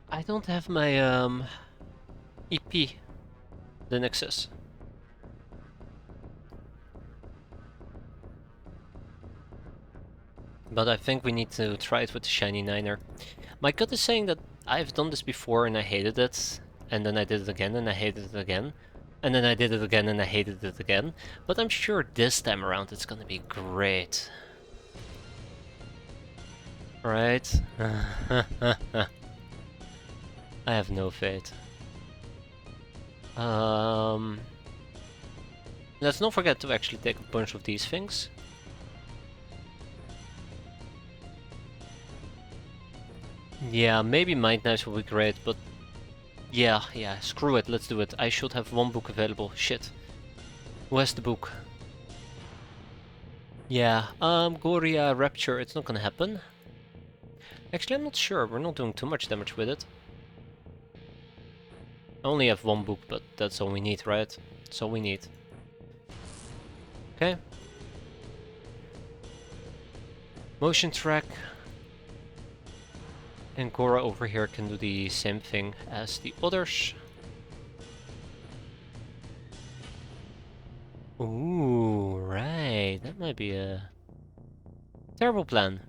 I don't have my EP, the Nexus. But I think we need to try it with the Shiny Niner. My gut is saying that I've done this before and I hated it, and then I did it again and I hated it again, and then I did it again and I hated it again. But I'm sure this time around it's gonna be great. Right? I have no faith. Let's not forget to actually take a bunch of these things. Yeah, maybe Mind Knives will be great, but yeah, screw it, let's do it. I should have one book available. Shit. Who has the book? Yeah, Goria Rapture, it's not gonna happen. Actually, I'm not sure, we're not doing too much damage with it. I only have one book, but that's all we need, right? That's all we need. Okay. Motion track. And Gora over here can do the same thing as the others. Ooh, right. That might be a terrible plan.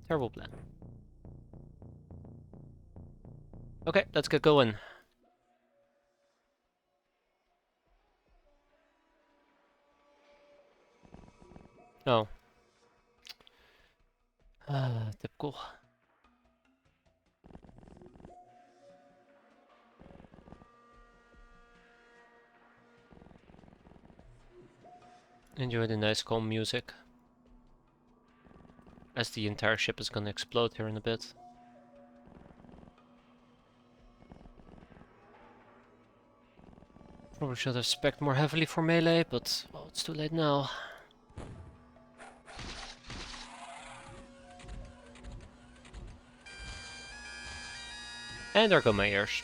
Terrible plan. Okay, let's get going. Oh. Typical. Enjoy the nice calm music. As the entire ship is gonna explode here in a bit. Probably should have spec'd more heavily for melee, but well, it's too late now. And there go my ears.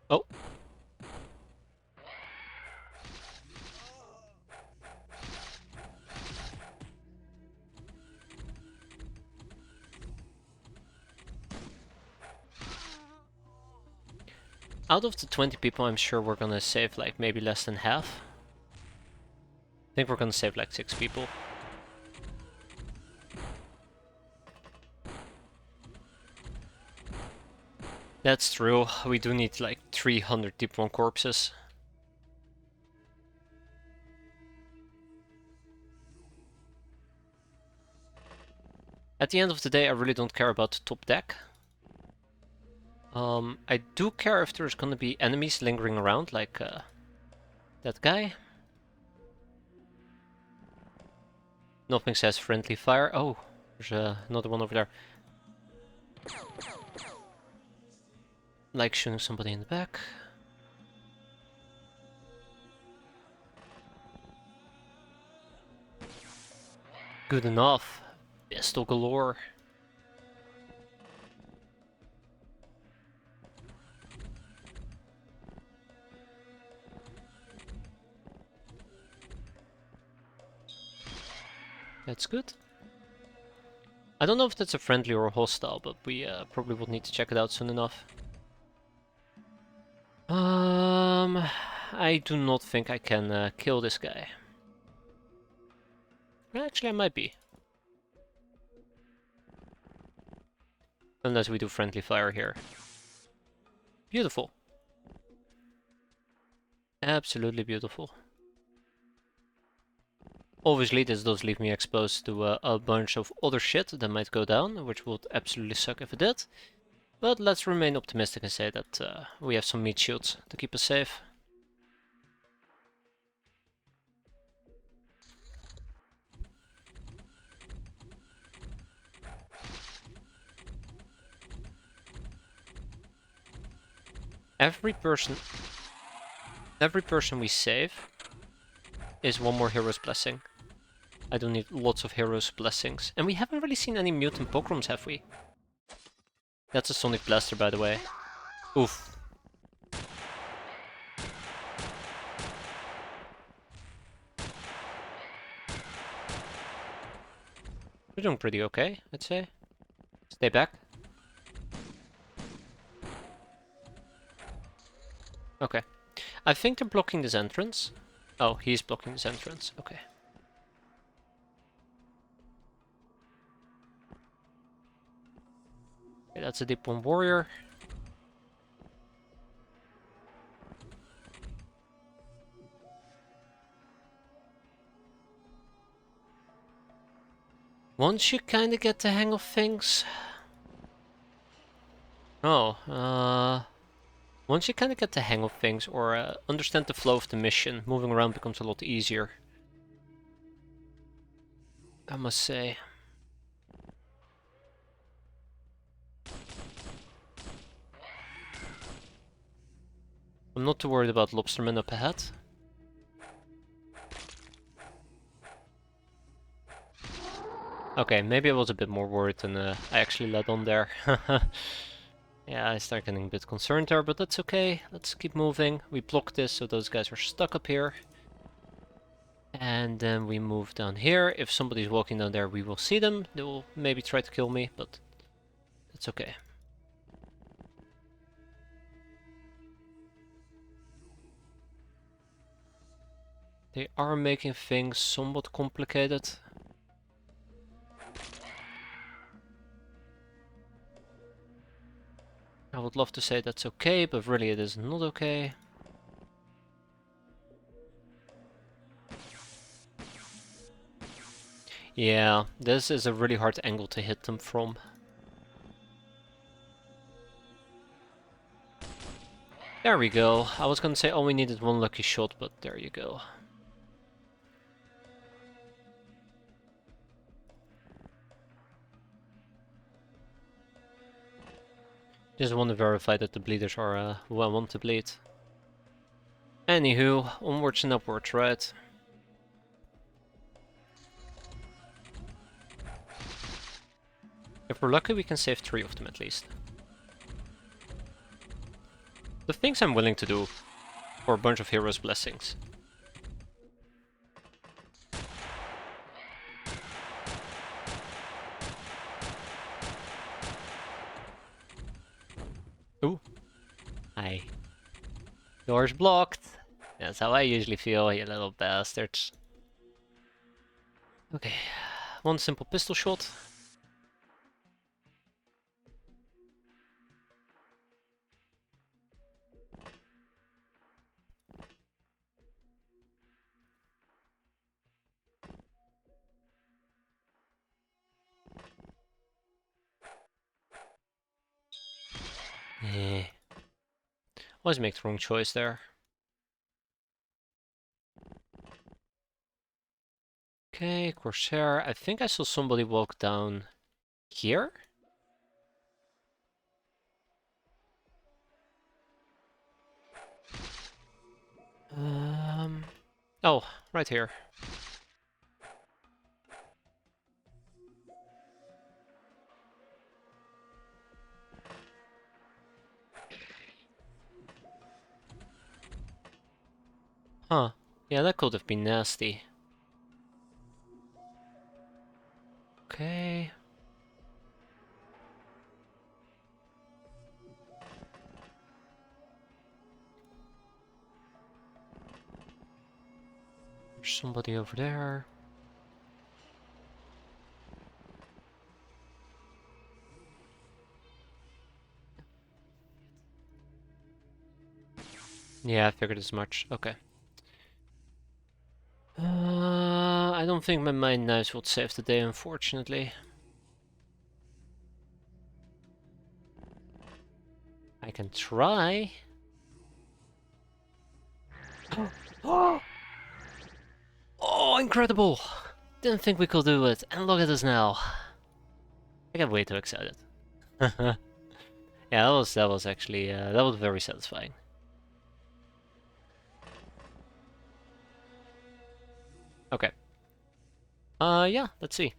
Oh. Out of the 20 people, I'm sure we're gonna save like maybe less than half. I think we're gonna save like 6 people. That's true, we do need like 300 Deep 1 corpses. At the end of the day, I really don't care about the top deck. I do care if there's gonna be enemies lingering around, like that guy. Nothing says friendly fire. Oh, there's another one over there. Like shooting somebody in the back. Good enough. Pistol galore. That's good. I don't know if that's a friendly or a hostile, but we probably will need to check it out soon enough. I do not think I can kill this guy. Actually, I might be. Unless we do friendly fire here. Beautiful. Absolutely beautiful. Obviously, this does leave me exposed to a bunch of other shit that might go down, which would absolutely suck if it did. But let's remain optimistic and say that we have some meat shields to keep us safe. Every person we save is one more hero's blessing. I do need lots of hero's blessings. And we haven't really seen any mutant pogroms, have we? That's a sonic blaster, by the way. Oof. We're doing pretty okay, I'd say. Stay back. Okay. I think they're blocking this entrance. Oh, he's blocking this entrance. Okay. Okay, that's a Deep 1 warrior. Once you kind of get the hang of things... Once you kind of get the hang of things, or understand the flow of the mission, moving around becomes a lot easier. I must say. I'm not too worried about Lobsterman up ahead. Okay, maybe I was a bit more worried than I actually let on there. Yeah, I start getting a bit concerned there, but that's okay. Let's keep moving. We block this, so those guys are stuck up here. And then we move down here. If somebody's walking down there, we will see them. They will maybe try to kill me, but that's okay. They are making things somewhat complicated. I would love to say that's okay, but really it is not okay. Yeah, this is a really hard angle to hit them from. There we go. I was gonna say all we needed one lucky shot, but there you go. Just want to verify that the bleeders are who I want to bleed. Anywho, onwards and upwards, right? If we're lucky, we can save 3 of them at least. The things I'm willing to do for a bunch of heroes' blessings. Ooh. Hi. Door's blocked. That's how I usually feel, you little bastards. Okay, one simple pistol shot. Eh. Always make the wrong choice there. Okay, Corsair. I think I saw somebody walk down here. Oh, right here. Huh. Yeah, that could have been nasty. Okay. There's somebody over there. Yeah, I figured as much. Okay. I don't think my mind knives would save the day, unfortunately. I can try. Oh, incredible! Didn't think we could do it, and look at us now. I get way too excited. Yeah, that was actually that was very satisfying. Okay. Yeah, let's see.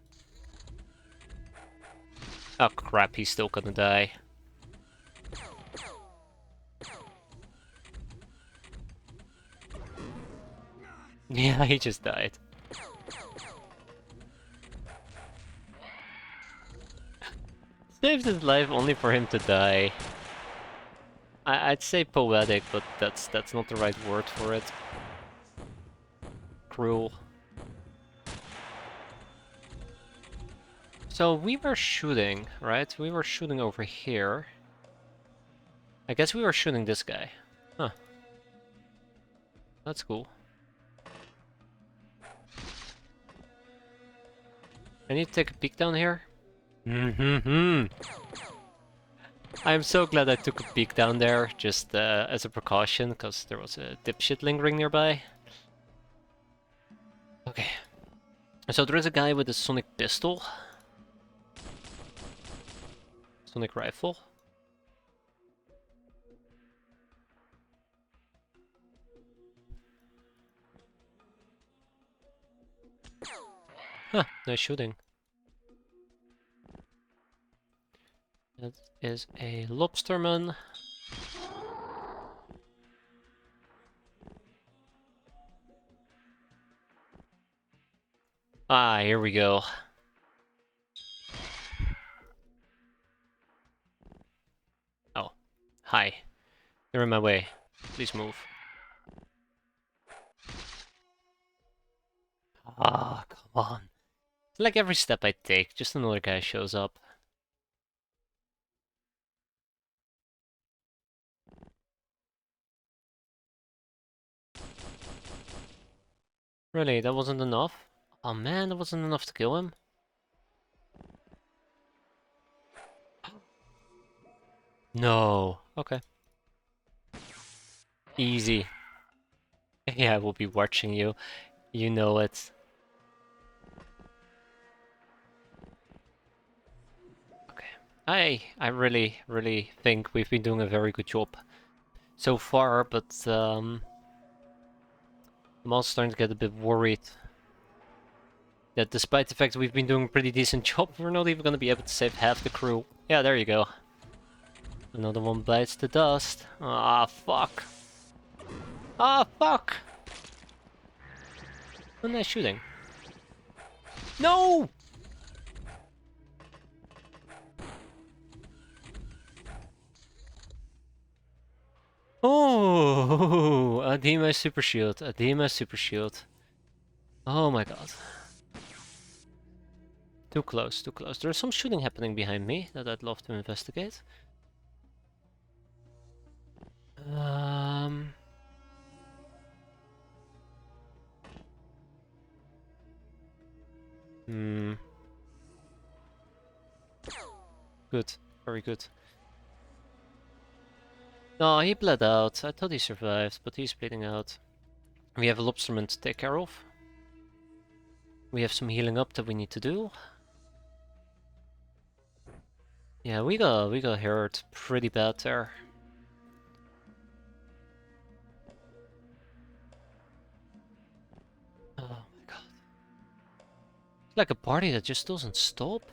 Oh crap, he's still gonna die. Yeah, he just died. Saved his life only for him to die. I'd say poetic, but that's not the right word for it. Cruel. So we were shooting, right? We were shooting over here. I guess we were shooting this guy. Huh. That's cool. I need to take a peek down here. I'm so glad I took a peek down there, just as a precaution, because there was a dipshit lingering nearby. Okay. So there is a guy with a sonic pistol. Sonic rifle. Huh, nice shooting. That is a lobsterman. Ah, here we go. Oh, hi. You're in my way. Please move. Ah, come on. Like every step I take, just another guy shows up. Really, that wasn't enough? Oh man, that wasn't enough to kill him? No. Okay. Easy. Yeah, I will be watching you. You know it. Okay. I really think we've been doing a very good job so far, but I'm also starting to get a bit worried that despite the fact that we've been doing a pretty decent job, we're not even gonna be able to save half the crew. Yeah, there you go. Another one bites the dust. Ah, fuck. Ah, fuck! When am I shooting? No! Oh, Adema super shield. Adema super shield. Oh my god. Too close, too close. There's some shooting happening behind me that I'd love to investigate. Um... Hmm. Good. Very good. No, he bled out. I thought he survived, but he's bleeding out. We have a lobsterman to take care of. We have some healing up that we need to do. Yeah, we got hurt pretty bad there. Oh my god. It's like a party that just doesn't stop.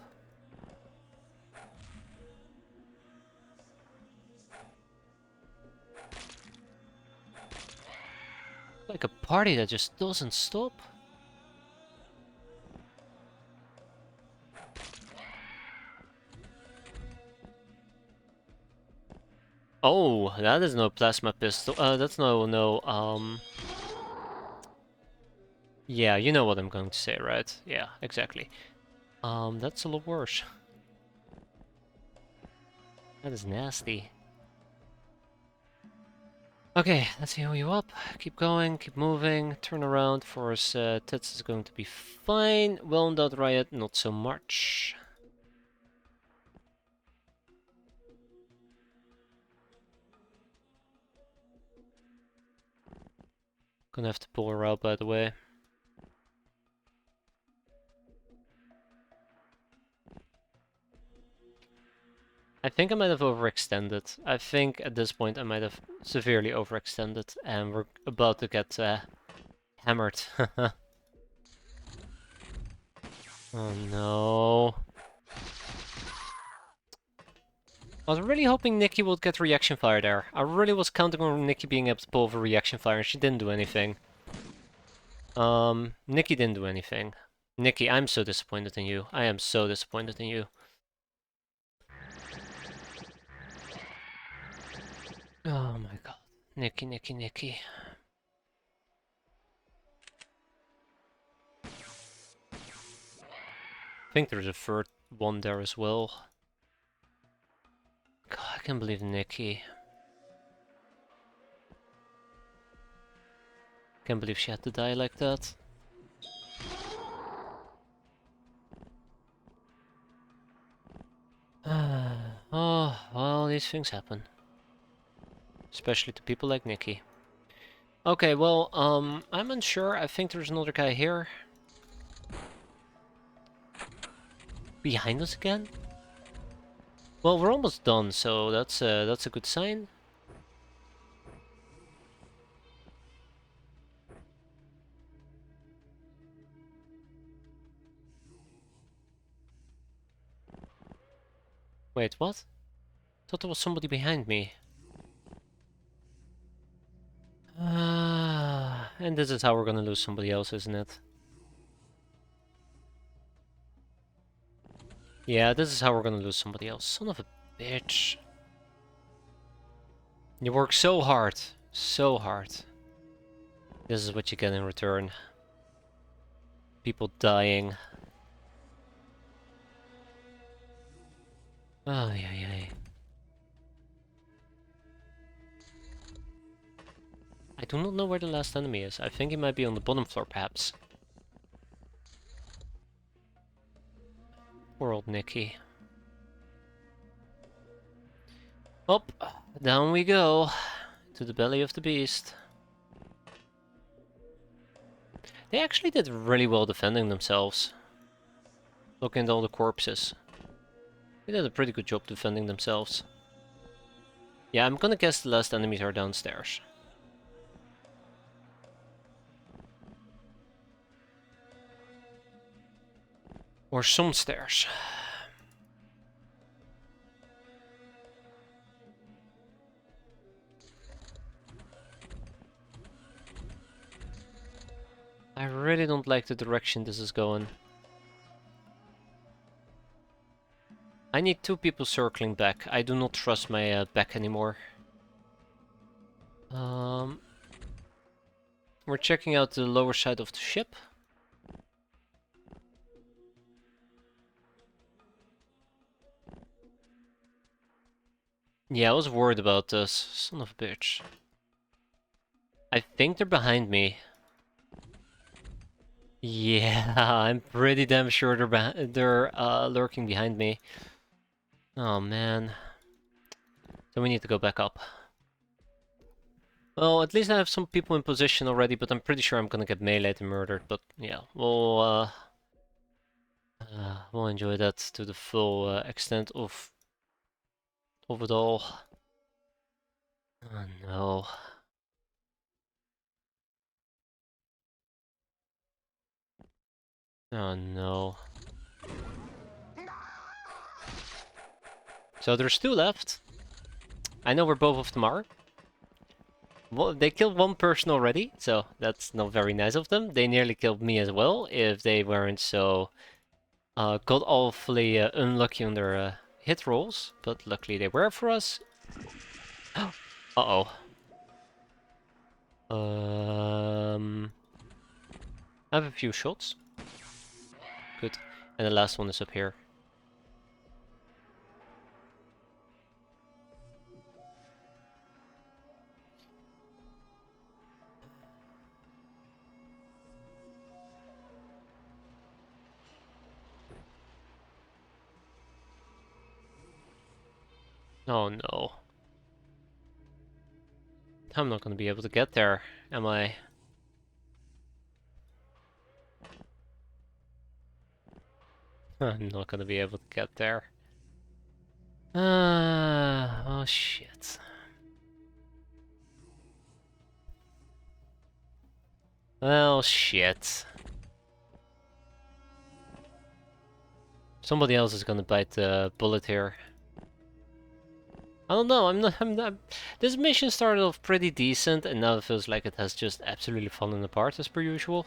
Like a party that just doesn't stop. Oh, that is no plasma pistol. That's no. Yeah, you know what I'm going to say, right? Yeah, exactly. That's a lot worse. That is nasty. Okay, let's heal you up. Keep going, keep moving, turn around. For us, Tits is going to be fine. Well endowed Riot, not so much. Gonna have to pull her out, by the way. I think I might have overextended. I think at this point I might have severely overextended, and we're about to get hammered. Oh no. I was really hoping Nikki would get reaction fire there. I really was counting on Nikki being able to pull over reaction fire, and she didn't do anything. Nikki didn't do anything. Nikki, I'm so disappointed in you. I am so disappointed in you. Oh my god. Nikki, Nikki, Nikki. I think there's a third one there as well. God, I can't believe Nikki. Can't believe she had to die like that. Oh, well, these things happen. Especially to people like Nikki. Okay, well, I'm unsure. I think there's another guy here. Behind us again? Well, we're almost done, so that's a good sign. Wait, what? Thought there was somebody behind me. And this is how we're gonna lose somebody else, isn't it? Yeah, this is how we're gonna lose somebody else. Son of a bitch. You work so hard. So hard. This is what you get in return. People dying. Oh, yeah. I do not know where the last enemy is. I think he might be on the bottom floor, perhaps. Poor old Nikki. Up, down we go. To the belly of the beast. They actually did really well defending themselves. Looking at all the corpses. They did a pretty good job defending themselves. Yeah, I'm gonna guess the last enemies are downstairs. Or some stairs. I really don't like the direction this is going. I need two people circling back. I do not trust my back anymore. We're checking out the lower side of the ship. Yeah, I was worried about this. Son of a bitch. I think they're behind me. Yeah, I'm pretty damn sure they're lurking behind me. Oh man. So we need to go back up. Well, at least I have some people in position already, but I'm pretty sure I'm gonna get meleeed and murdered. But yeah, we'll enjoy that to the full extent of it all. Oh no. Oh no. So there's 2 left. I know where both of them are. Well, they killed 1 person already, so that's not very nice of them. They nearly killed me as well, if they weren't so god awfully unlucky on their hit rolls. But luckily they were for us. Uh-oh. I have a few shots. Good. And the last one is up here. Oh no. I'm not gonna be able to get there, am I? I'm not gonna be able to get there. Oh shit. Well, shit. Somebody else is gonna bite the bullet here. I don't know, I'm not... This mission started off pretty decent, and now it feels like it has just absolutely fallen apart as per usual.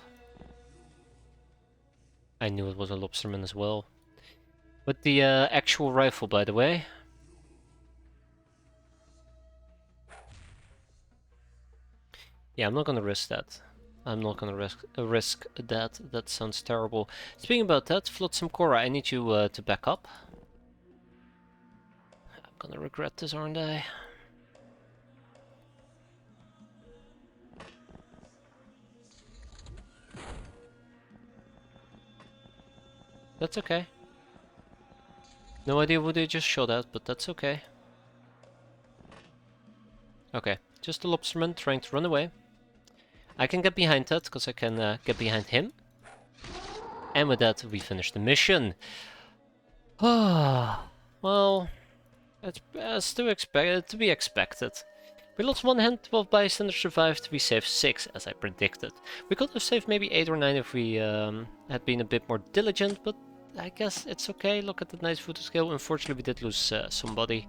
I knew it was a lobsterman as well. With the actual rifle, by the way. Yeah, I'm not gonna risk that. I'm not gonna risk that. That sounds terrible. Speaking about that, Flotsam Cora, I need you to back up. I'm gonna regret this, aren't I? That's okay. No idea what they just shot at, but that's okay. Okay, just a lobsterman trying to run away. I can get behind that, because I can get behind him. And with that, we finish the mission. Well, it's to be expected. We lost 1 hand, 12 bystanders survived, we saved 6, as I predicted. We could have saved maybe 8 or 9 if we had been a bit more diligent, but I guess it's okay. Look at the nice photo scale. Unfortunately, we did lose somebody.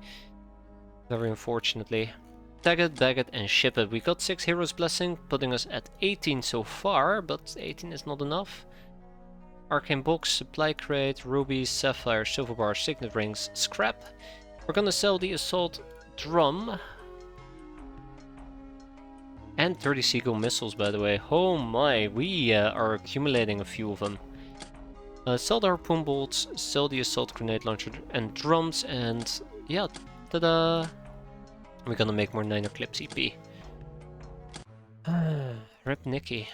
Very unfortunately. Tag it, bag it, and ship it. We got 6 Heroes Blessing, putting us at 18 so far, but 18 is not enough. Arcane Box, Supply Crate, Rubies, Sapphire, Silver Bar, Signet Rings, Scrap. We're gonna sell the Assault Drum. And 30 Seagull Missiles, by the way. Oh my, we are accumulating a few of them. Sell the Harpoon Bolts, sell the Assault Grenade Launcher and Drums, and yeah, ta-da! We're gonna make more 9 Eclipse EP. Rip Nikki.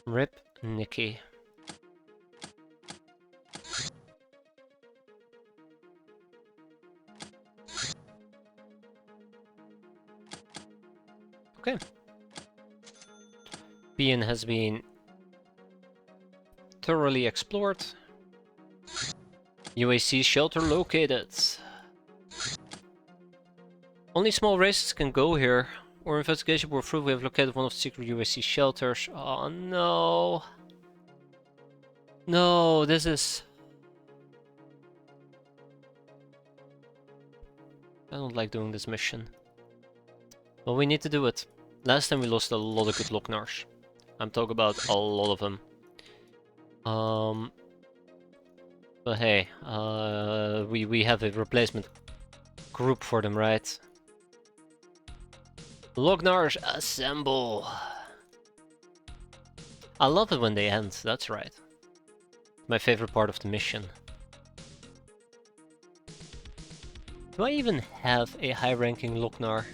Rip Nikki. Okay. Bean has been thoroughly explored. UAC shelter located. Only small races can go here. Our investigation will prove we have located one of the secret UAC shelters. Oh no. No, this is... I don't like doing this mission. Well, we need to do it. Last time we lost a lot of good Locknars. I'm talking about a lot of them. But hey, we have a replacement group for them, right? Lognars, assemble! I love it when they end, that's right. My favorite part of the mission. Do I even have a high-ranking Lognar?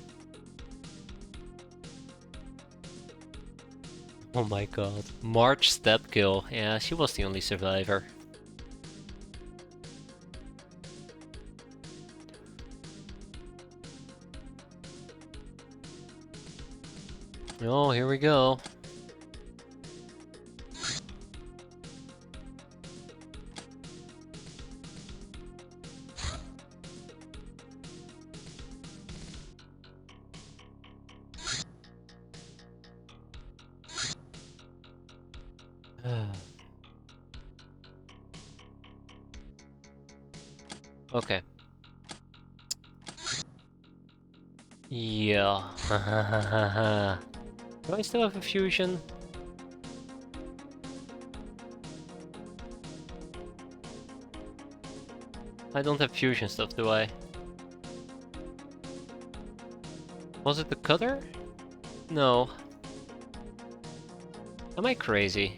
Oh my god. March step kill. Yeah, she was the only survivor. Oh, here we go. Okay. Yeah. Do I still have a fusion? I don't have fusion stuff, do I? Was it the cutter? No. Am I crazy?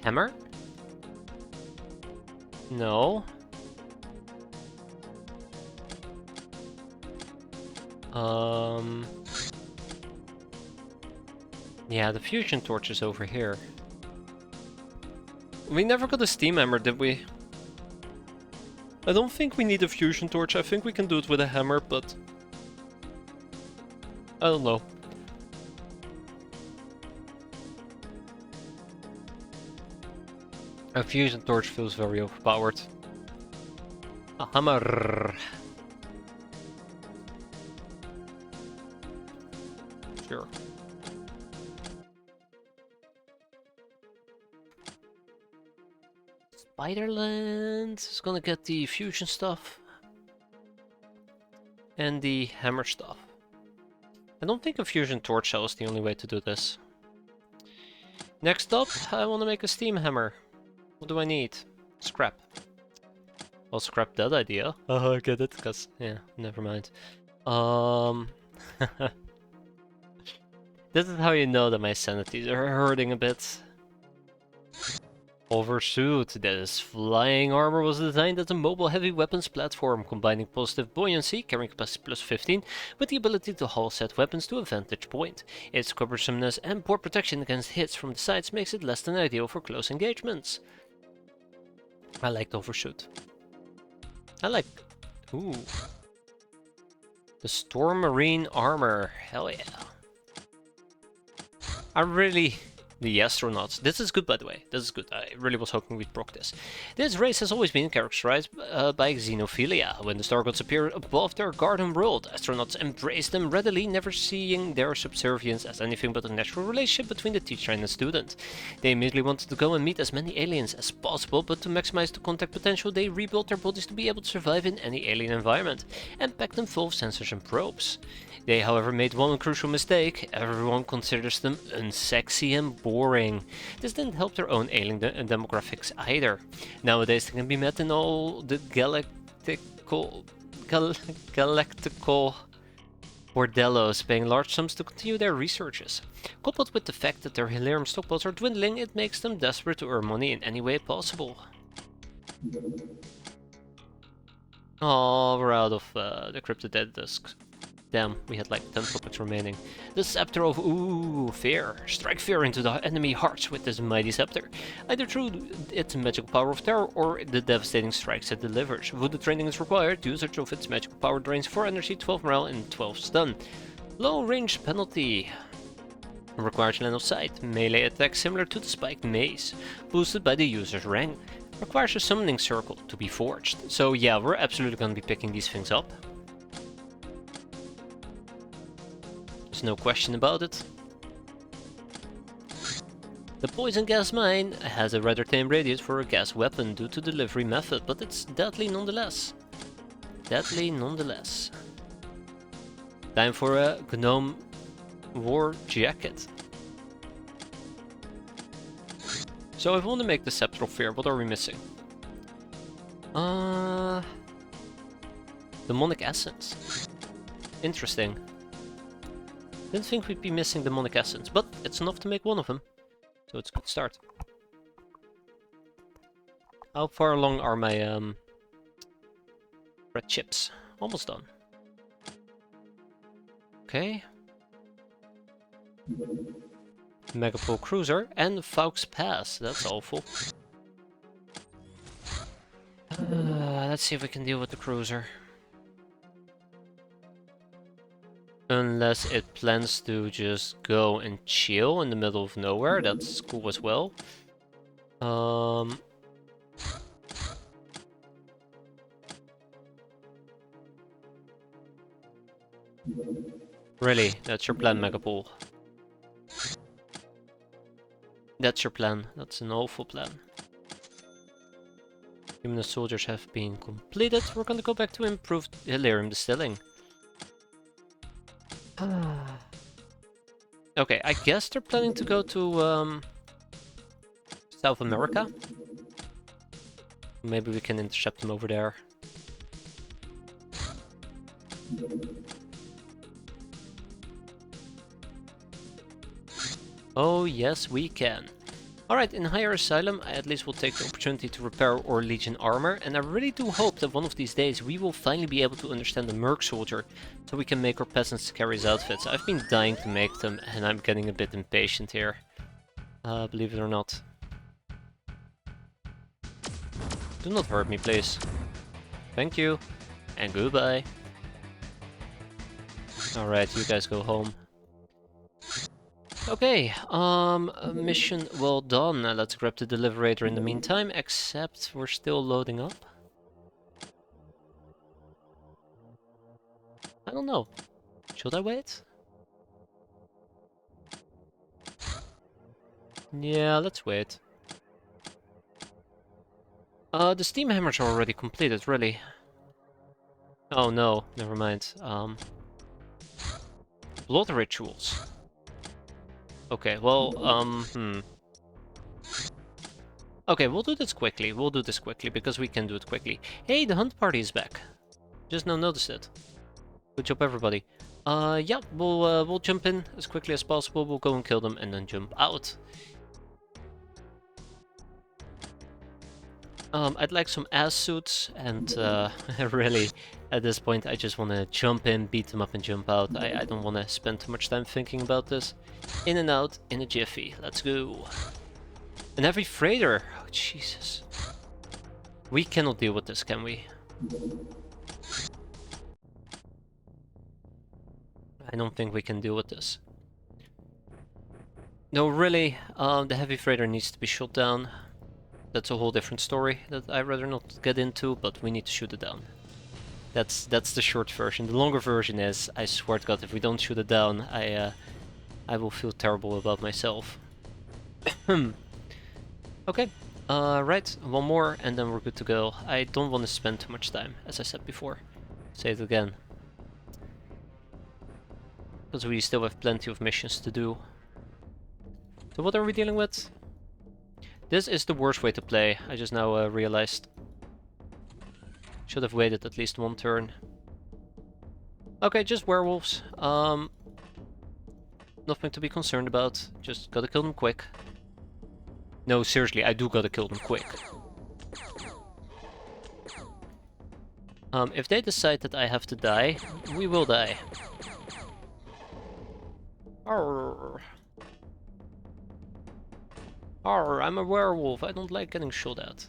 Hammer? No. Yeah, the fusion torch is over here. We never got a steam hammer, did we? I don't think we need a fusion torch. I think we can do it with a hammer, but I don't know. A fusion torch feels very overpowered. A hammer. Sure. Spiderland is gonna get the fusion stuff. And the hammer stuff. I don't think a fusion torch cell is the only way to do this. Next up, I want to make a steam hammer. What do I need? Scrap. I'll scrap that idea. Oh, I get it, because, yeah, never mind. This is how you know that my sanities are hurting a bit. Oversuit. This flying armor was designed as a mobile heavy weapons platform, combining positive buoyancy, carrying capacity plus 15, with the ability to haul set weapons to a vantage point. Its cumbersomeness and poor protection against hits from the sides makes it less than ideal for close engagements. I like the overshoot. I like... Ooh. The Storm Marine armor. Hell yeah. I really... The astronauts. This is good, by the way. This is good. I really was hoping we'd proc this. This race has always been characterized by xenophilia. When the Star Gods appear above their garden world, astronauts embrace them readily, never seeing their subservience as anything but a natural relationship between the teacher and the student. They immediately wanted to go and meet as many aliens as possible, but to maximize the contact potential, they rebuilt their bodies to be able to survive in any alien environment, and packed them full of sensors and probes. They, however, made one crucial mistake. Everyone considers them unsexy and boring. This didn't help their own alien demographics either. Nowadays, they can be met in all the galactical bordellos, paying large sums to continue their researches. Coupled with the fact that their Hilarium stockpiles are dwindling, it makes them desperate to earn money in any way possible. Oh, we're out of the cryptid dead discs. Damn, we had like 10 topics remaining. The Scepter of Fear. Strike fear into the enemy hearts with this mighty scepter. Either through its magical power of terror or the devastating strikes it delivers. Voodoo training is required. Usage of its magical power drains 4 energy, 12 morale, and 12 stun. Low range penalty. Requires line of sight. Melee attack similar to the spiked mace. Boosted by the user's rank. Requires a summoning circle to be forged. So yeah, we're absolutely going to be picking these things up. There's no question about it. The poison gas mine has a rather tame radius for a gas weapon due to delivery method, but it's deadly nonetheless. Deadly nonetheless. Time for a Gnome War Jacket. So if we want to make the Scepter of Fear, what are we missing? Demonic Essence. Interesting. Didn't think we'd be missing demonic essence, but it's enough to make one of them. So it's a good start. How far along are my red chips? Almost done. Okay. Megapole Cruiser and Faux Pass. That's awful. Let's see if we can deal with the cruiser. Unless it plans to just go and chill in the middle of nowhere, that's cool as well. Really, that's your plan, Megapole? That's your plan. That's an awful plan. Even the soldiers have been completed. We're gonna go back to improved Hilarium distilling. Okay, I guess they're planning to go to South America. Maybe we can intercept them over there. Oh yes, we can. Alright, in Higher Asylum, I at least will take the opportunity to repair our Legion armor, and I really do hope that one of these days we will finally be able to understand the Merc Soldier, so we can make our peasants carry his outfits. I've been dying to make them, and I'm getting a bit impatient here. Believe it or not. Do not hurt me, please. Thank you, and goodbye. Alright, you guys go home. Okay, mission well done. Let's grab the Deliberator in the meantime, except we're still loading up. I don't know. Should I wait? Yeah, let's wait. The steam hammers are already completed, really. Oh no, never mind. Blood rituals. Okay, well, Okay, we'll do this quickly. We'll do this quickly, because we can do it quickly. Hey, the hunt party is back. Just now noticed it. Good job, everybody. Yeah, we'll jump in as quickly as possible. We'll go and kill them and then jump out. I'd like some ass suits, and really, at this point, I just want to jump in, beat them up, and jump out. I don't want to spend too much time thinking about this. In and out, in a jiffy. Let's go. An heavy freighter. Oh, Jesus. We cannot deal with this, can we? I don't think we can deal with this. No, really, the heavy freighter needs to be shot down. That's a whole different story that I'd rather not get into, but we need to shoot it down. That's the short version. The longer version is, I swear to God, if we don't shoot it down, I will feel terrible about myself. Okay, right, one more and then we're good to go. I don't want to spend too much time, as I said before. Say it again. Because we still have plenty of missions to do. So what are we dealing with? This is the worst way to play, I just now realized. Should have waited at least one turn. Okay, just werewolves. Nothing to be concerned about. Just gotta kill them quick. No, seriously, I do gotta kill them quick. If they decide that I have to die, we will die. Arr. Arr, I'm a werewolf, I don't like getting shot at.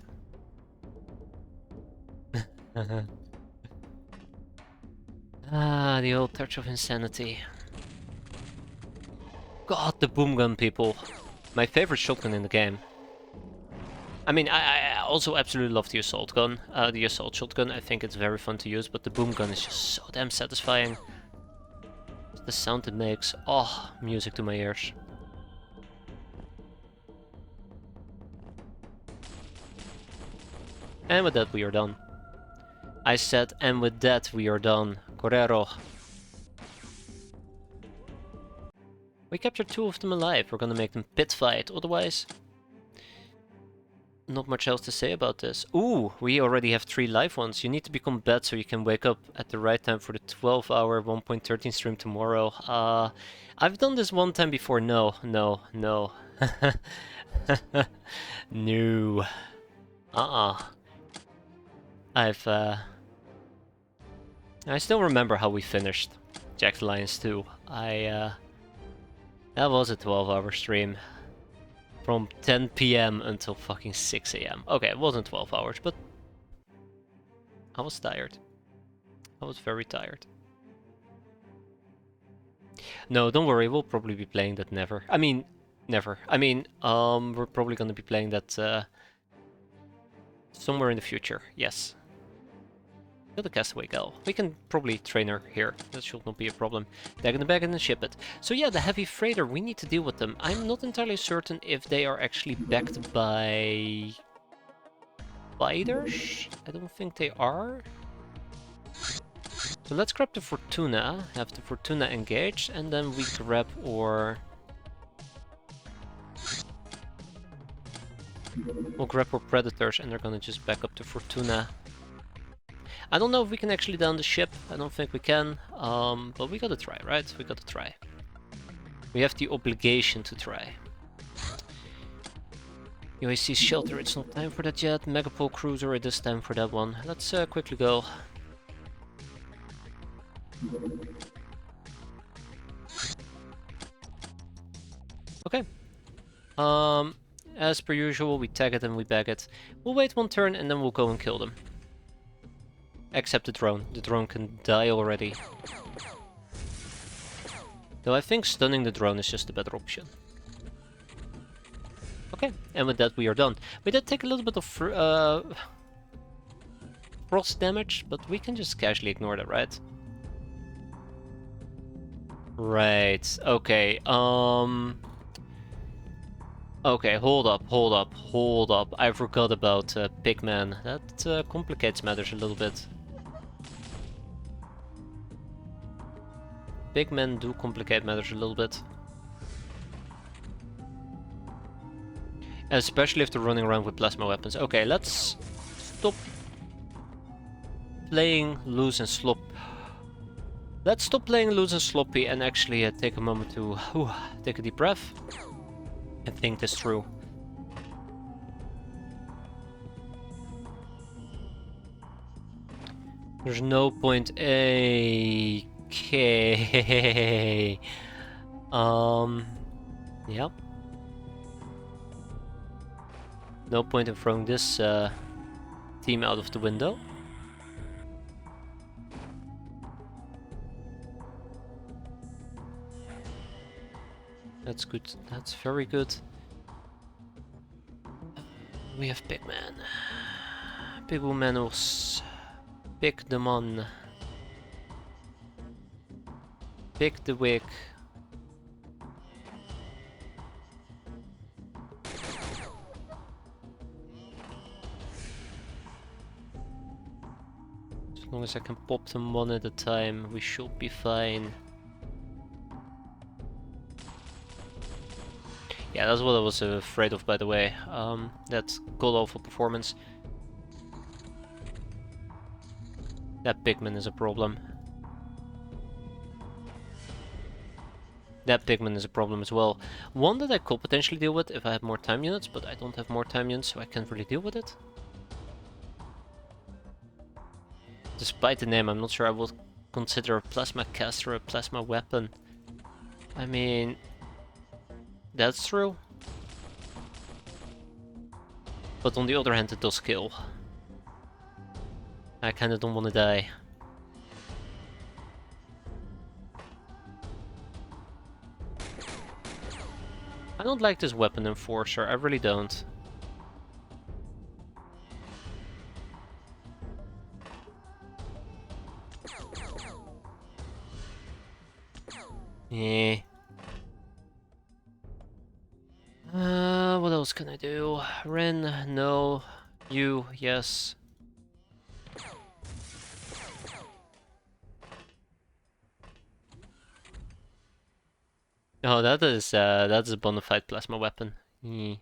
Ah, the old touch of insanity. God, the boom gun, people. My favorite shotgun in the game. I mean, I also absolutely love the assault gun, the assault shotgun. I think it's very fun to use, but the boom gun is just so damn satisfying. The sound it makes, oh, music to my ears. And with that we are done. I said, and with that we are done. Correro. We captured 2 of them alive. We're gonna make them pit fight, otherwise... not much else to say about this. Ooh, we already have 3 live ones. You need to become bed so you can wake up at the right time for the 12-hour 1.13 stream tomorrow. I've done this one time before. No, no, no. No. I've, I still remember how we finished Jack the Lions 2. That was a 12-hour stream. From 10 PM until fucking 6 AM. Okay, it wasn't 12 hours, but I was tired. I was very tired. No, don't worry, we'll probably be playing that never. I mean, never. I mean, we're probably gonna be playing that somewhere in the future, yes. Kill the castaway gal. We can probably train her here. That should not be a problem. Tag in the bag and then ship it. So yeah, the heavy freighter, we need to deal with them. I'm not entirely certain if they are actually backed by fighters. I don't think they are. So let's grab the Fortuna, have the Fortuna engaged, and then we grab our... We'll grab our Predators and they're gonna just back up the Fortuna. I don't know if we can actually down the ship. I don't think we can, but we gotta try, right? We gotta try. We have the obligation to try. UAC shelter, it's not time for that yet. Megapole cruiser, it is time for that one. Let's quickly go. Okay. As per usual, we tag it and we bag it. We'll wait one turn and then we'll go and kill them. Except the drone. The drone can die already. Though I think stunning the drone is just a better option. Okay, and with that we are done. We did take a little bit of frost damage, but we can just casually ignore that, right? Right, okay, okay, hold up. I forgot about Pigman. That complicates matters a little bit. Big men do complicate matters a little bit. Especially if they're running around with plasma weapons. Okay, let's stop playing loose and slop. Let's stop playing loose and sloppy and actually take a moment to take a deep breath and think this through. There's no point. Okay. Yep. No point in throwing this team out of the window. That's good. That's very good. We have big man. Big womanos. Pick the man. Pick the wig. As long as I can pop them one at a time, we should be fine. Yeah, that's what I was afraid of, by the way. That god-awful performance. That pigman is a problem. That pigman is a problem as well. One that I could potentially deal with if I had more time units, but I don't have more time units, so I can't really deal with it. Despite the name, I'm not sure I would consider a plasma caster a plasma weapon. I mean, that's true. But on the other hand, it does kill. I kinda don't wanna die. I don't like this weapon enforcer, I really don't. Yeah. What else can I do? Ren, no. You, yes. Oh, that's a bona fide plasma weapon. Yeah.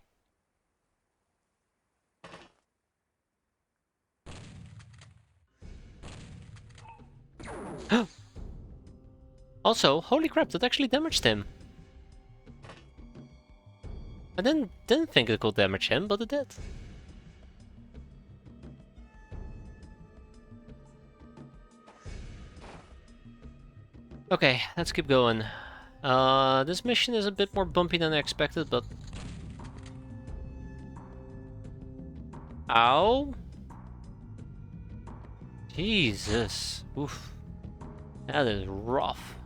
Also, holy crap, that actually damaged him. I didn't think it could damage him, but it did. Okay, let's keep going. This mission is a bit more bumpy than I expected, but... Ow! Jesus. Oof. That is rough.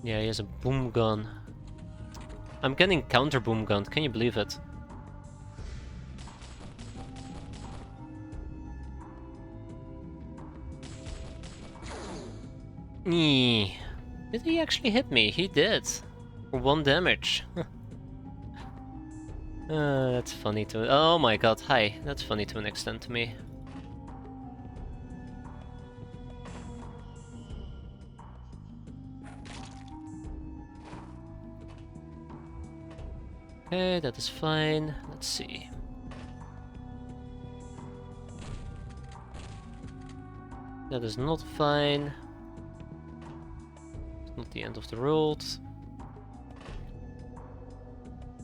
Yeah, he has a boom gun. I'm getting counter boom gun, can you believe it? Eee. Did he actually hit me? He did. For 1 damage. That's funny to... Oh my god, hi. That's funny to an extent to me. Okay, that is fine. Let's see. That is not fine. It's not the end of the world.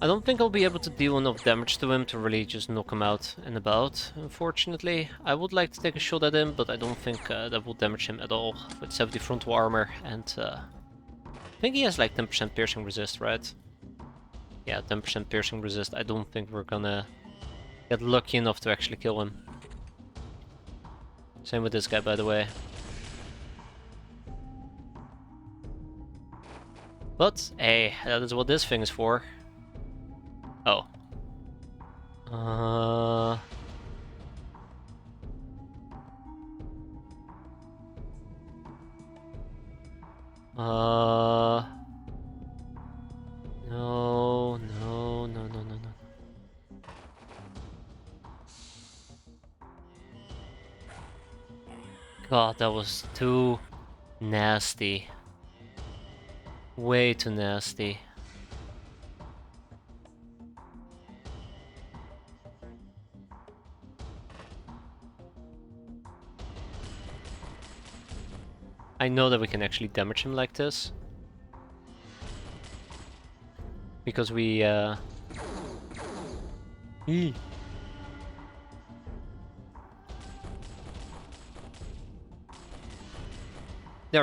I don't think I'll be able to deal enough damage to him to really just knock him out and about, unfortunately. I would like to take a shot at him, but I don't think that will damage him at all with 70 frontal armor, and I think he has like 10% piercing resist, right? Yeah, 10% piercing resist. I don't think we're gonna get lucky enough to actually kill him. Same with this guy, by the way. But, hey, that is what this thing is for. Oh. No, no, no, no, no, no. God, that was too nasty. Way too nasty. I know that we can actually damage him like this. Because we, There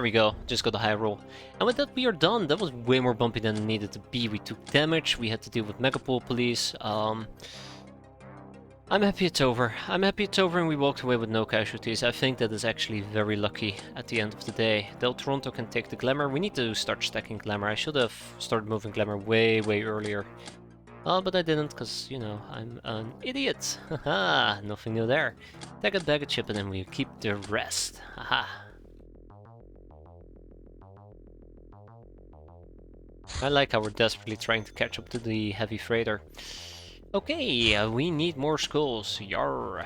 we go, just got a high roll. And with that we are done. That was way more bumpy than it needed to be. We took damage, we had to deal with Megapole Police. I'm happy it's over. I'm happy it's over and we walked away with no casualties. I think that is actually very lucky at the end of the day. Del Toronto can take the Glamour. We need to start stacking Glamour. I should have started moving Glamour way earlier. But I didn't, because, you know, I'm an idiot. Haha, nothing new there. Take a bag of chip and then we keep the rest. Haha. I like how we're desperately trying to catch up to the heavy freighter. Okay, we need more skulls. Yarr.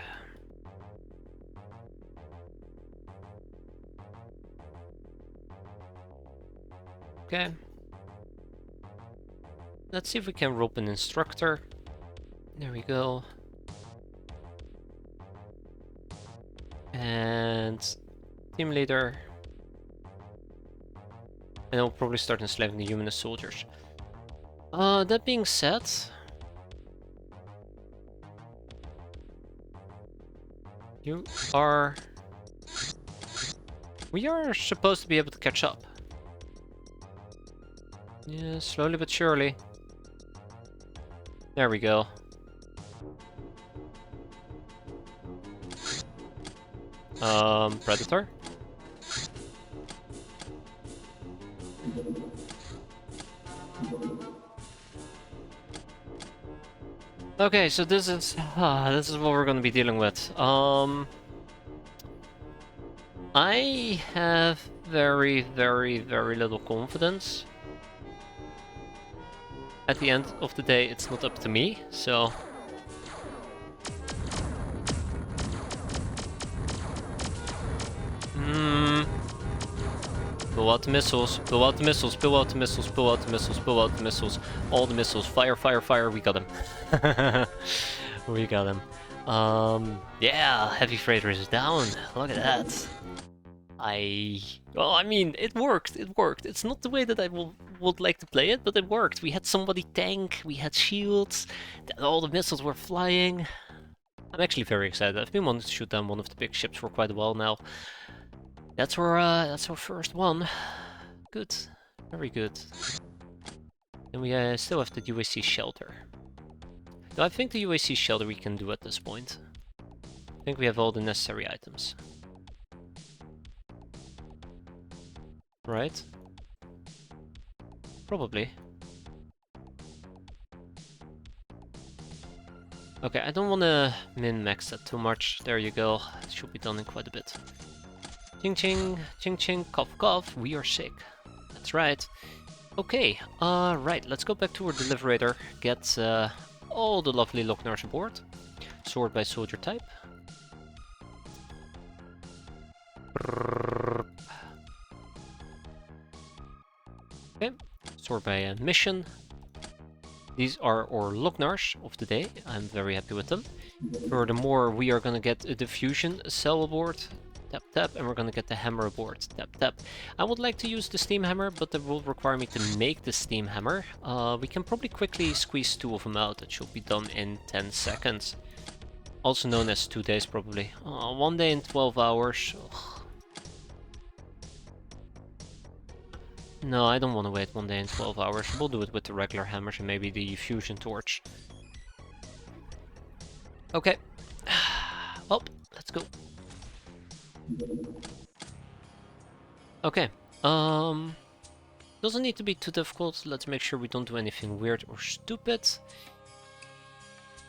Okay. Let's see if we can rope an instructor. There we go. And team leader. And I'll probably start enslaving the humanist soldiers. That being said, we are supposed to be able to catch up. Yeah, slowly but surely. There we go. Predator? Okay, so this is what we're gonna be dealing with. I have very little confidence. At the end of the day, it's not up to me, so... Pull out the missiles, pull out the missiles, pull out the missiles, pull out the missiles, pull out the missiles. All the missiles, fire, fire, fire, we got him. We got him. Yeah, heavy freighter is down. Look at that. Well, I mean, it worked. It worked. It's not the way that I would like to play it, but it worked. We had somebody tank. We had shields. All the missiles were flying. I'm actually very excited. I've been wanting to shoot down one of the big ships for quite a while now. That's our first one. Good. Very good. And we still have the UAC shelter. No, I think the UAC shelter we can do at this point. I think we have all the necessary items. Right? Probably. Okay, I don't want to min-max that too much. There you go. It should be done in quite a bit. Ching ching, ching ching, cough cough, we are sick. That's right. Okay, right, let's go back to our deliberator, get all the lovely Locknars aboard. Sort by soldier type. Okay, sort by mission. These are our Locknars of the day. I'm very happy with them. Furthermore, we are gonna get a diffusion cell aboard. Tap tap, and we're gonna get the hammer aboard. Tap tap. I would like to use the steam hammer, but that will require me to make the steam hammer. We can probably quickly squeeze 2 of them out. It should be done in 10 seconds. Also known as 2 days, probably. 1 day in 12 hours. Ugh. No, I don't want to wait 1 day in 12 hours. We'll do it with the regular hammers and maybe the fusion torch. Okay. Well, let's go. Okay. Doesn't need to be too difficult. Let's make sure we don't do anything weird or stupid.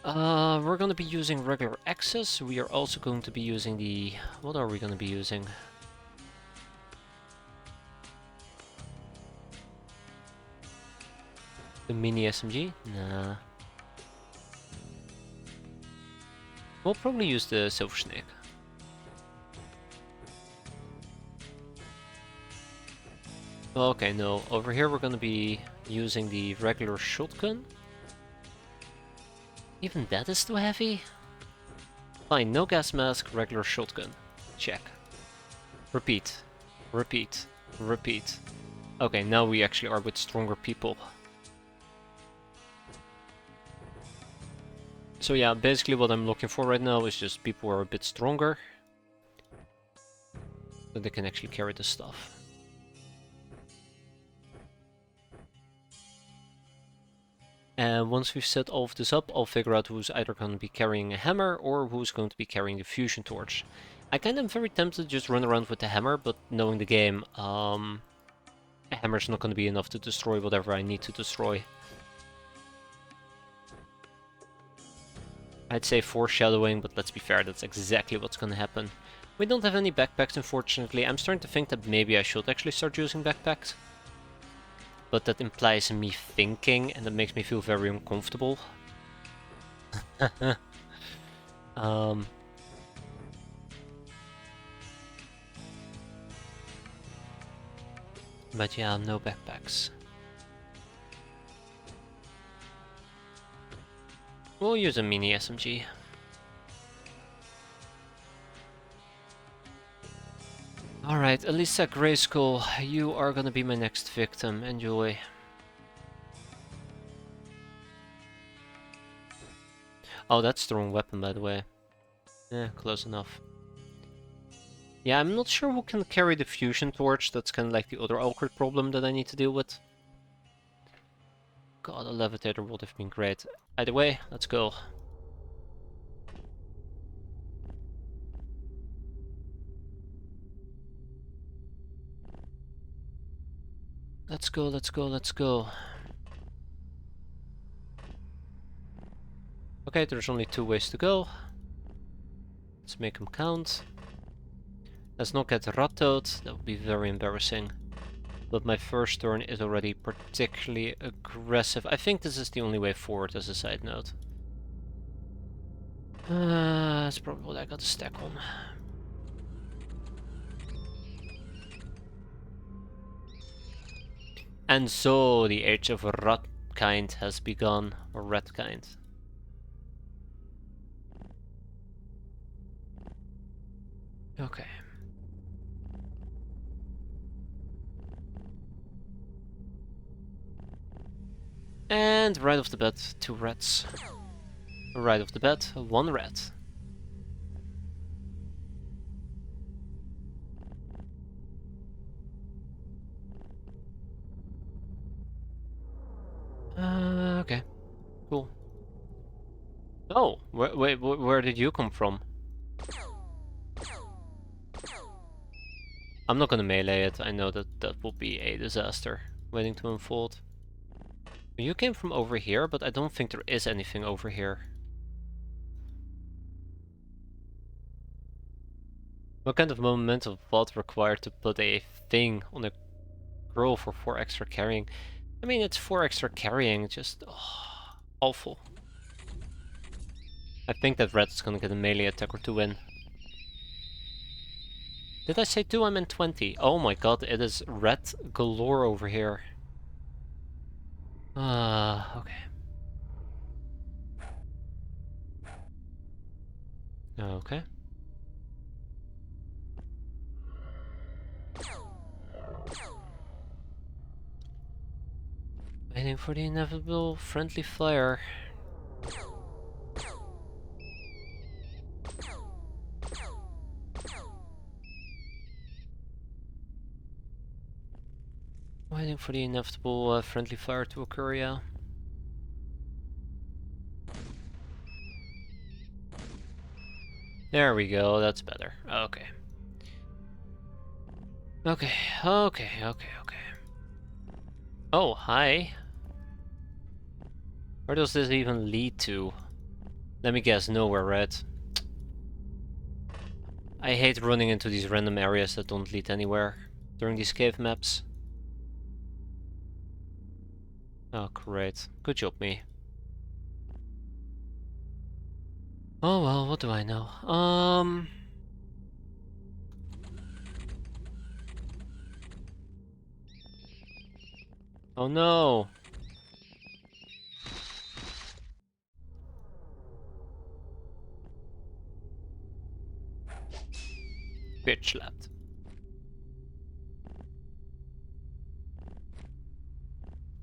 We're gonna be using regular access. We are also going to be using the... What are we gonna be using? The mini SMG? Nah. We'll probably use the Silver Snake. Okay, no. Over here we're gonna be using the regular shotgun. Even that is too heavy? Fine, no gas mask, regular shotgun. Check. Repeat. Repeat. Repeat. Okay, now we actually are with stronger people. So yeah, basically what I'm looking for right now is just people who are a bit stronger. So they can actually carry the stuff. And once we've set all of this up, I'll figure out who's either going to be carrying a hammer or who's going to be carrying the fusion torch. I kind of am very tempted to just run around with the hammer, but knowing the game, a hammer's not going to be enough to destroy whatever I need to destroy. I'd say foreshadowing, but let's be fair, that's exactly what's gonna happen. We don't have any backpacks, unfortunately. I'm starting to think that maybe I should actually start using backpacks. But that implies me thinking, and that makes me feel very uncomfortable. But yeah, no backpacks. We'll use a mini SMG. Alright, Elisa Grayskull, you are gonna be my next victim. Enjoy. Oh, that's the wrong weapon, by the way. Yeah, close enough. Yeah, I'm not sure who can carry the fusion torch. That's kind of like the other awkward problem that I need to deal with. God, a levitator would have been great. Either way, let's go. Let's go, let's go, let's go. Okay, there's only 2 ways to go. Let's make them count. Let's not get rattoed, that would be very embarrassing. But my first turn is already particularly aggressive. I think this is the only way forward as a side note. That's probably what I got to stack on. And so the age of Ratkind has begun, or Ratkind. Okay. And right off the bat, 2 rats. Right off the bat, 1 rat. Okay. Cool. Oh, wait, where did you come from? I'm not gonna melee it. I know that that will be a disaster waiting to unfold. You came from over here, but I don't think there is anything over here. What kind of momentum thought required to put a thing on a girl for 4 extra carrying? I mean, it's 4 extra carrying, just awful. I think that rat is gonna get a melee attack or 2 in. Did I say 2? I meant 20. Oh my god, it is rat galore over here. Okay. Okay. Waiting for the inevitable friendly fire. Waiting for the inevitable friendly fire to occur, yeah. There we go, that's better. Okay. Okay. Oh, hi. Where does this even lead to? Let me guess, nowhere, right? I hate running into these random areas that don't lead anywhere during these cave maps. Oh, great. Good job, me. Oh well, what do I know? Oh no! Bitch slapped.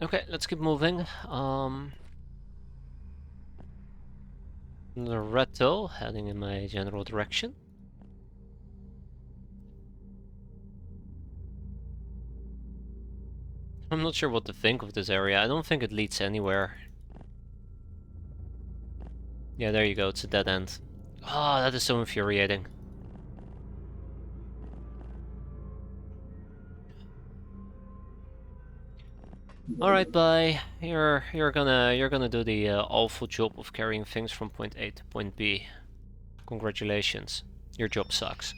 Okay, let's keep moving. Loretto heading in my general direction. I'm not sure what to think of this area. I don't think it leads anywhere. Yeah, there you go. It's a dead end. Ah, that is so infuriating. All right, bye. You're gonna do the awful job of carrying things from point A to point B. Congratulations. Your job sucks.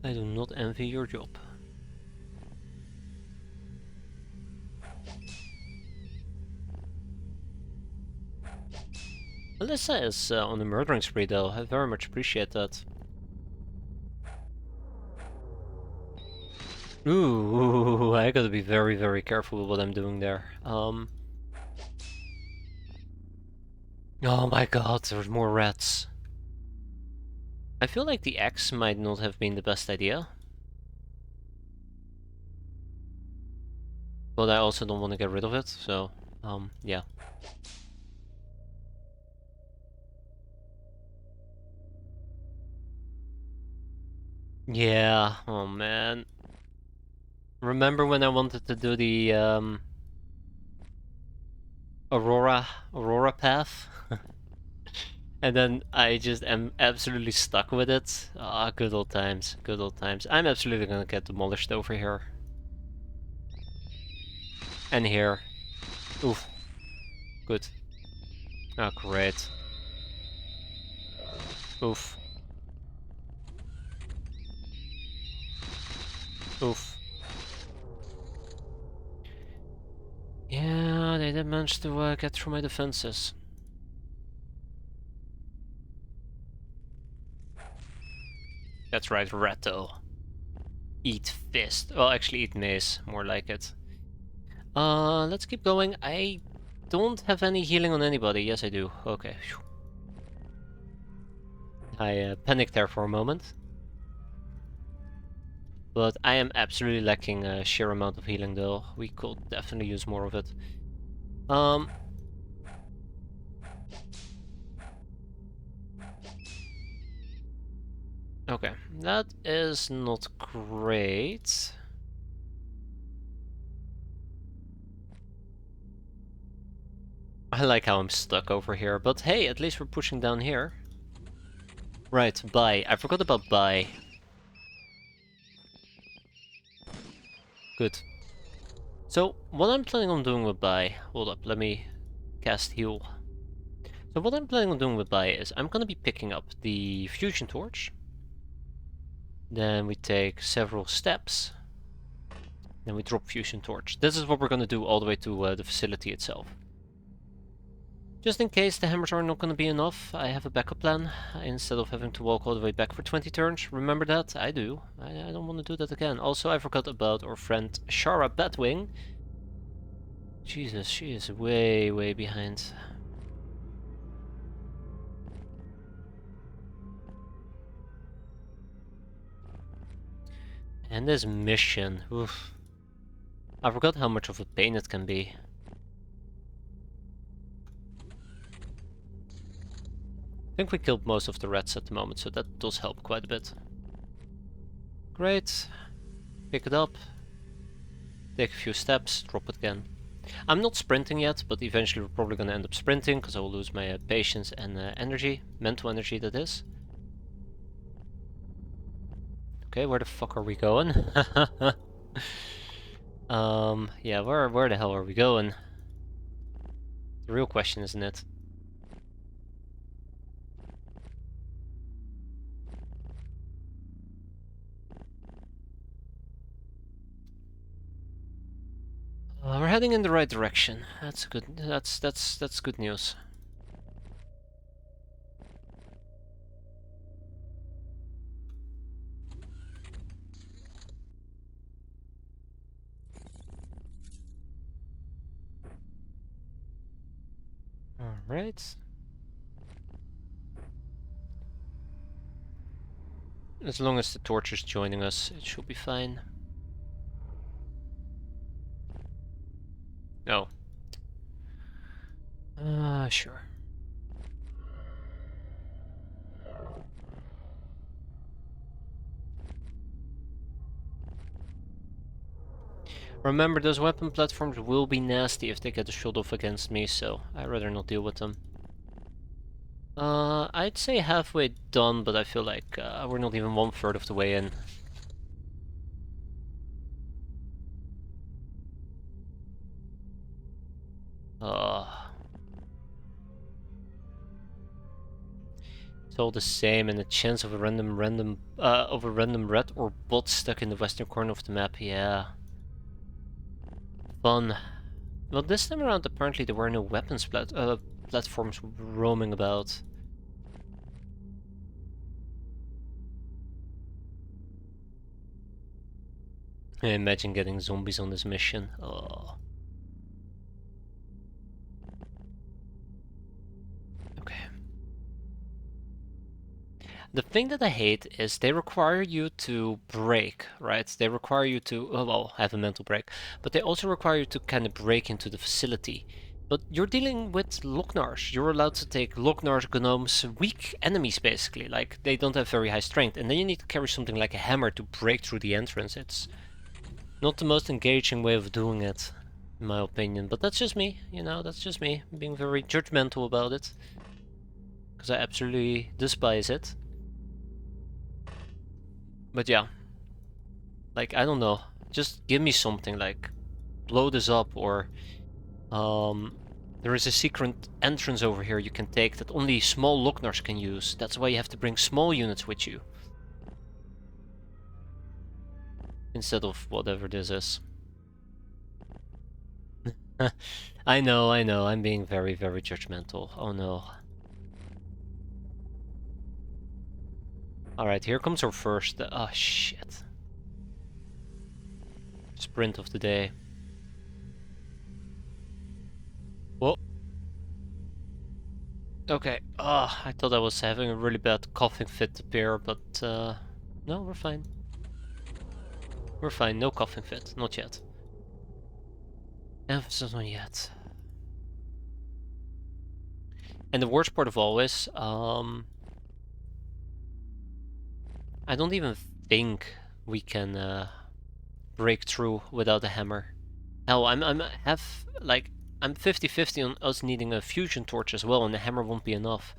I do not envy your job. Alyssa is on a murdering spree though. I very much appreciate that. Ooh, I gotta be very, very careful with what I'm doing there. Oh my god, there's more rats. I feel like the X might not have been the best idea. But I also don't want to get rid of it, so, yeah. Yeah, oh man. Remember when I wanted to do the, Aurora path? And then I just am absolutely stuck with it. Ah, good old times, good old times. I'm absolutely gonna get demolished over here. And here. Oof. Good. Oh, great. Oof. Oof. Yeah, they did manage to get through my defenses. That's right, Ratto. Eat fist. Well, actually eat mace, more like it. Let's keep going. I don't have any healing on anybody. Yes, I do. Okay. I panicked there for a moment. But I am absolutely lacking a sheer amount of healing though. We could definitely use more of it. Okay, that is not great. I like how I'm stuck over here, but hey, at least we're pushing down here. Right, buy. I forgot about buy. Good. So, what I'm planning on doing with buy... Hold up, let me cast heal. So what I'm planning on doing with buy is I'm gonna be picking up the fusion torch. Then we take several steps. Then we drop fusion torch. This is what we're gonna do all the way to the facility itself. Just in case the hammers are not going to be enough, I have a backup plan. Instead of having to walk all the way back for 20 turns. Remember that? I do. I don't want to do that again. Also, I forgot about our friend Shara Batwing. Jesus, she is way, way behind. And this mission, oof. I forgot how much of a pain it can be. I think we killed most of the rats at the moment, so that does help quite a bit. Great. Pick it up. Take a few steps, drop it again. I'm not sprinting yet, but eventually we're probably going to end up sprinting, because I will lose my patience and energy. Mental energy, that is. Okay, where the fuck are we going? Yeah, where the hell are we going? The real question, isn't it? We're heading in the right direction. That's good. That's good news. All right. As long as the torch is joining us, it should be fine. No. Sure. Remember, those weapon platforms will be nasty if they get a shot off against me, so I'd rather not deal with them. I'd say halfway done, but I feel like we're not even 1/3 of the way in. It's all the same, and the chance of a random rat or bot stuck in the western corner of the map. Yeah, fun. Well, this time around, apparently there were no weapons platforms roaming about. Imagine getting zombies on this mission. Oh. Okay. The thing that I hate is they require you to break, right? They require you to, well, have a mental break, but they also require you to kind of break into the facility. But you're dealing with Lognars. You're allowed to take Lognars, Gnomes, weak enemies basically. Like, they don't have very high strength. And then you need to carry something like a hammer to break through the entrance. It's not the most engaging way of doing it, in my opinion. But that's just me, you know, that's just me. Being very judgmental about it. Because I absolutely despise it. But yeah. Like, I don't know. Just give me something, like, blow this up, or there is a secret entrance over here you can take that only small Lognars can use. That's why you have to bring small units with you. Instead of whatever this is. I know, I'm being very, very judgmental. Oh no. Alright, here comes our first... oh shit. Sprint of the day. Whoa. Okay. I thought I was having a really bad coughing fit appear, but no, we're fine. We're fine. No coughing fit. Not yet. Emphasis on yet. And the worst part of all is, I don't even think we can break through without a hammer. Hell, I'm 50-50 on us needing a fusion torch as well, and the hammer won't be enough.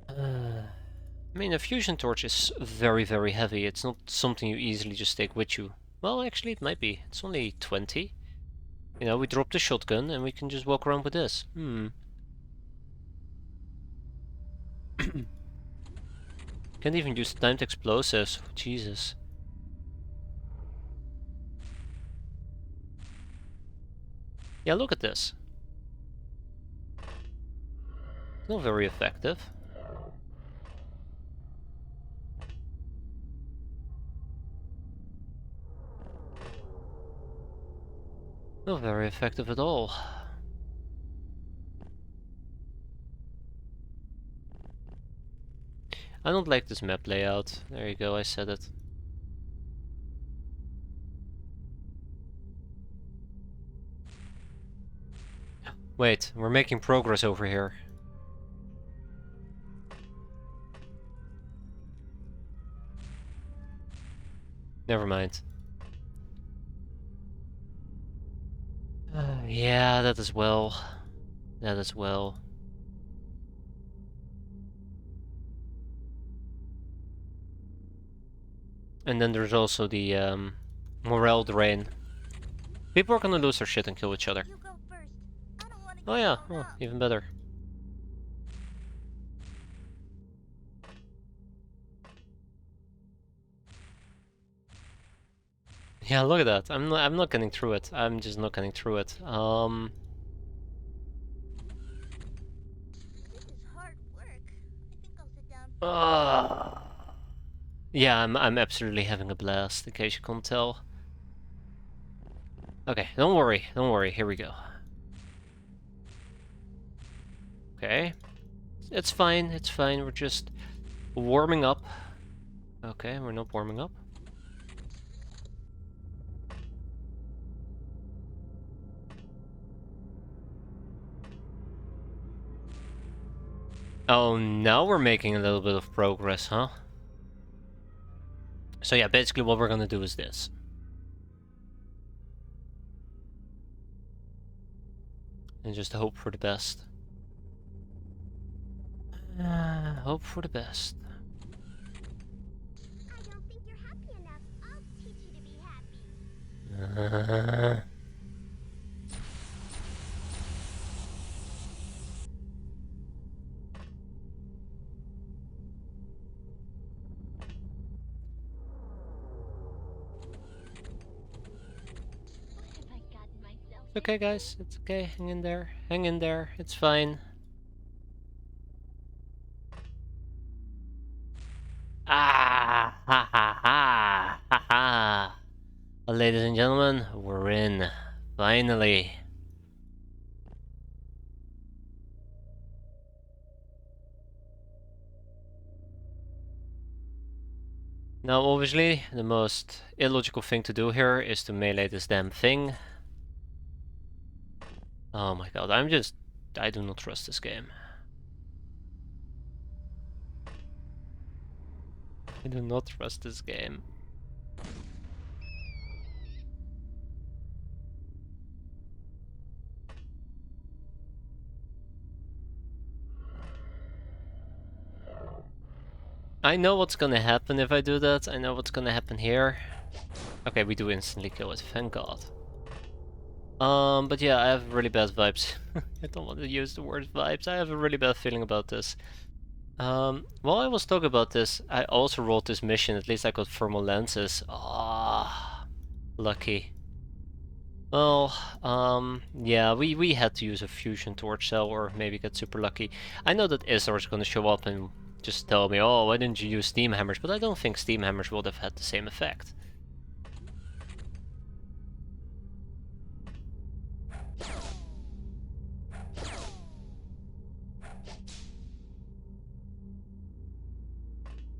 I mean, a fusion torch is very, very heavy. It's not something you easily just take with you. Well, actually, it might be. It's only 20. You know, we drop the shotgun and we can just walk around with this. Can't even use timed explosives. Jesus. Yeah, look at this. Not very effective. Not very effective at all. I don't like this map layout. There you go, I said it. Wait, we're making progress over here. Never mind. Yeah, that as well. That as well. And then there's also the morale drain. People are gonna lose their shit and kill each other. Oh yeah, oh, even better. Yeah, look at that. I'm not getting through it. I'm just not getting through it. Yeah, I'm absolutely having a blast, in case you can't tell. Okay, don't worry, here we go. Okay. It's fine, we're just warming up. Okay, we're not warming up. Oh, now we're making a little bit of progress, huh? So yeah, basically what we're gonna do is this. And just hope for the best. Hope for the best. I don't think you're happy enough. I'll teach you to be happy. What have I gotten myself It's okay, guys. It's okay. Hang in there. Hang in there. It's fine. Ah! Ha ha ha! Ha ha! Ladies and gentlemen, we're in. Finally. Now, obviously, the most illogical thing to do here is to melee this damn thing. Oh my god, I do not trust this game. I do not trust this game. I know what's gonna happen if I do that. I know what's gonna happen here. Okay, we do instantly kill it, thank god. But yeah, I have really bad vibes. I don't want to use the word vibes. I have a really bad feeling about this. While I was talking about this, I also rolled this mission. At least I got thermal lenses. Ah, lucky. Well, yeah, we had to use a fusion torch cell or maybe get super lucky. I know that Isar is gonna show up and just tell me, oh, why didn't you use steam hammers? But I don't think steam hammers would have had the same effect.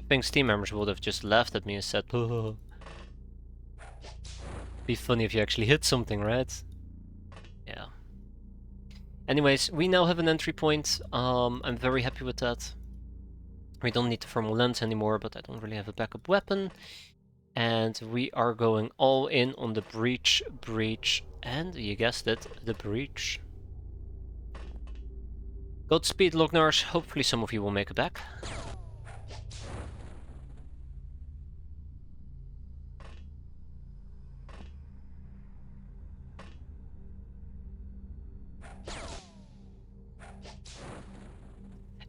think steam hammers would have just laughed at me and said, "Oh." Be funny if you actually hit something, right? Yeah. Anyways, we now have an entry point. I'm very happy with that. We don't need the thermal lens anymore, but I don't really have a backup weapon. And we are going all in on the breach, and you guessed it, the breach. Godspeed, Lognars. Hopefully some of you will make it back.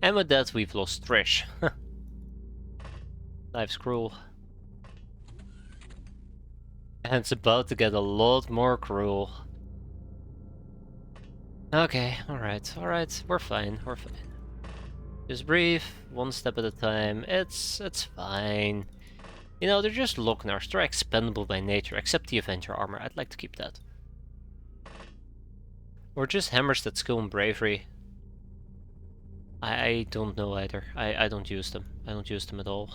And with that, we've lost Trish. Life's cruel. And it's about to get a lot more cruel. Okay, alright, we're fine. Just breathe, one step at a time, it's fine. You know, they're just Lognars, they're expendable by nature, except the Avenger armor, I'd like to keep that. Or just hammers that skill and bravery. I don't know either, I don't use them. I don't use them at all.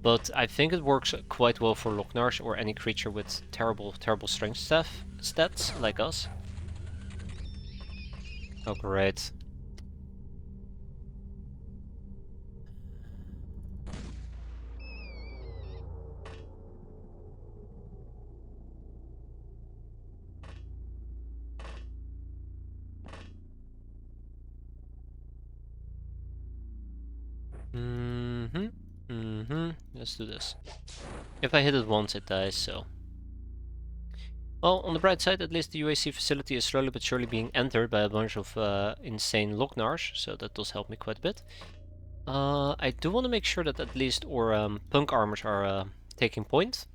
But I think it works quite well for Lognars or any creature with terrible strength stats, like us. Oh great. Let's do this. If I hit it once, it dies, so. Well, on the bright side, at least the UAC facility is slowly but surely being entered by a bunch of insane Lognars, so that does help me quite a bit. I do want to make sure that at least our punk armors are taking point.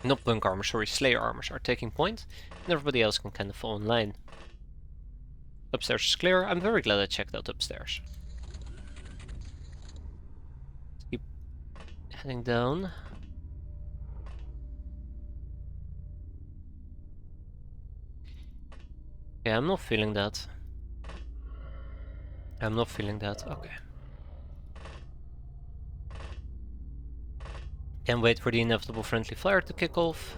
Not punk armors, sorry, Slayer armors are taking point, and everybody else can kind of fall in line. Upstairs is clear. I'm very glad I checked out upstairs. Let's keep heading down. Okay, I'm not feeling that. Okay. Can't wait for the inevitable friendly fire to kick off.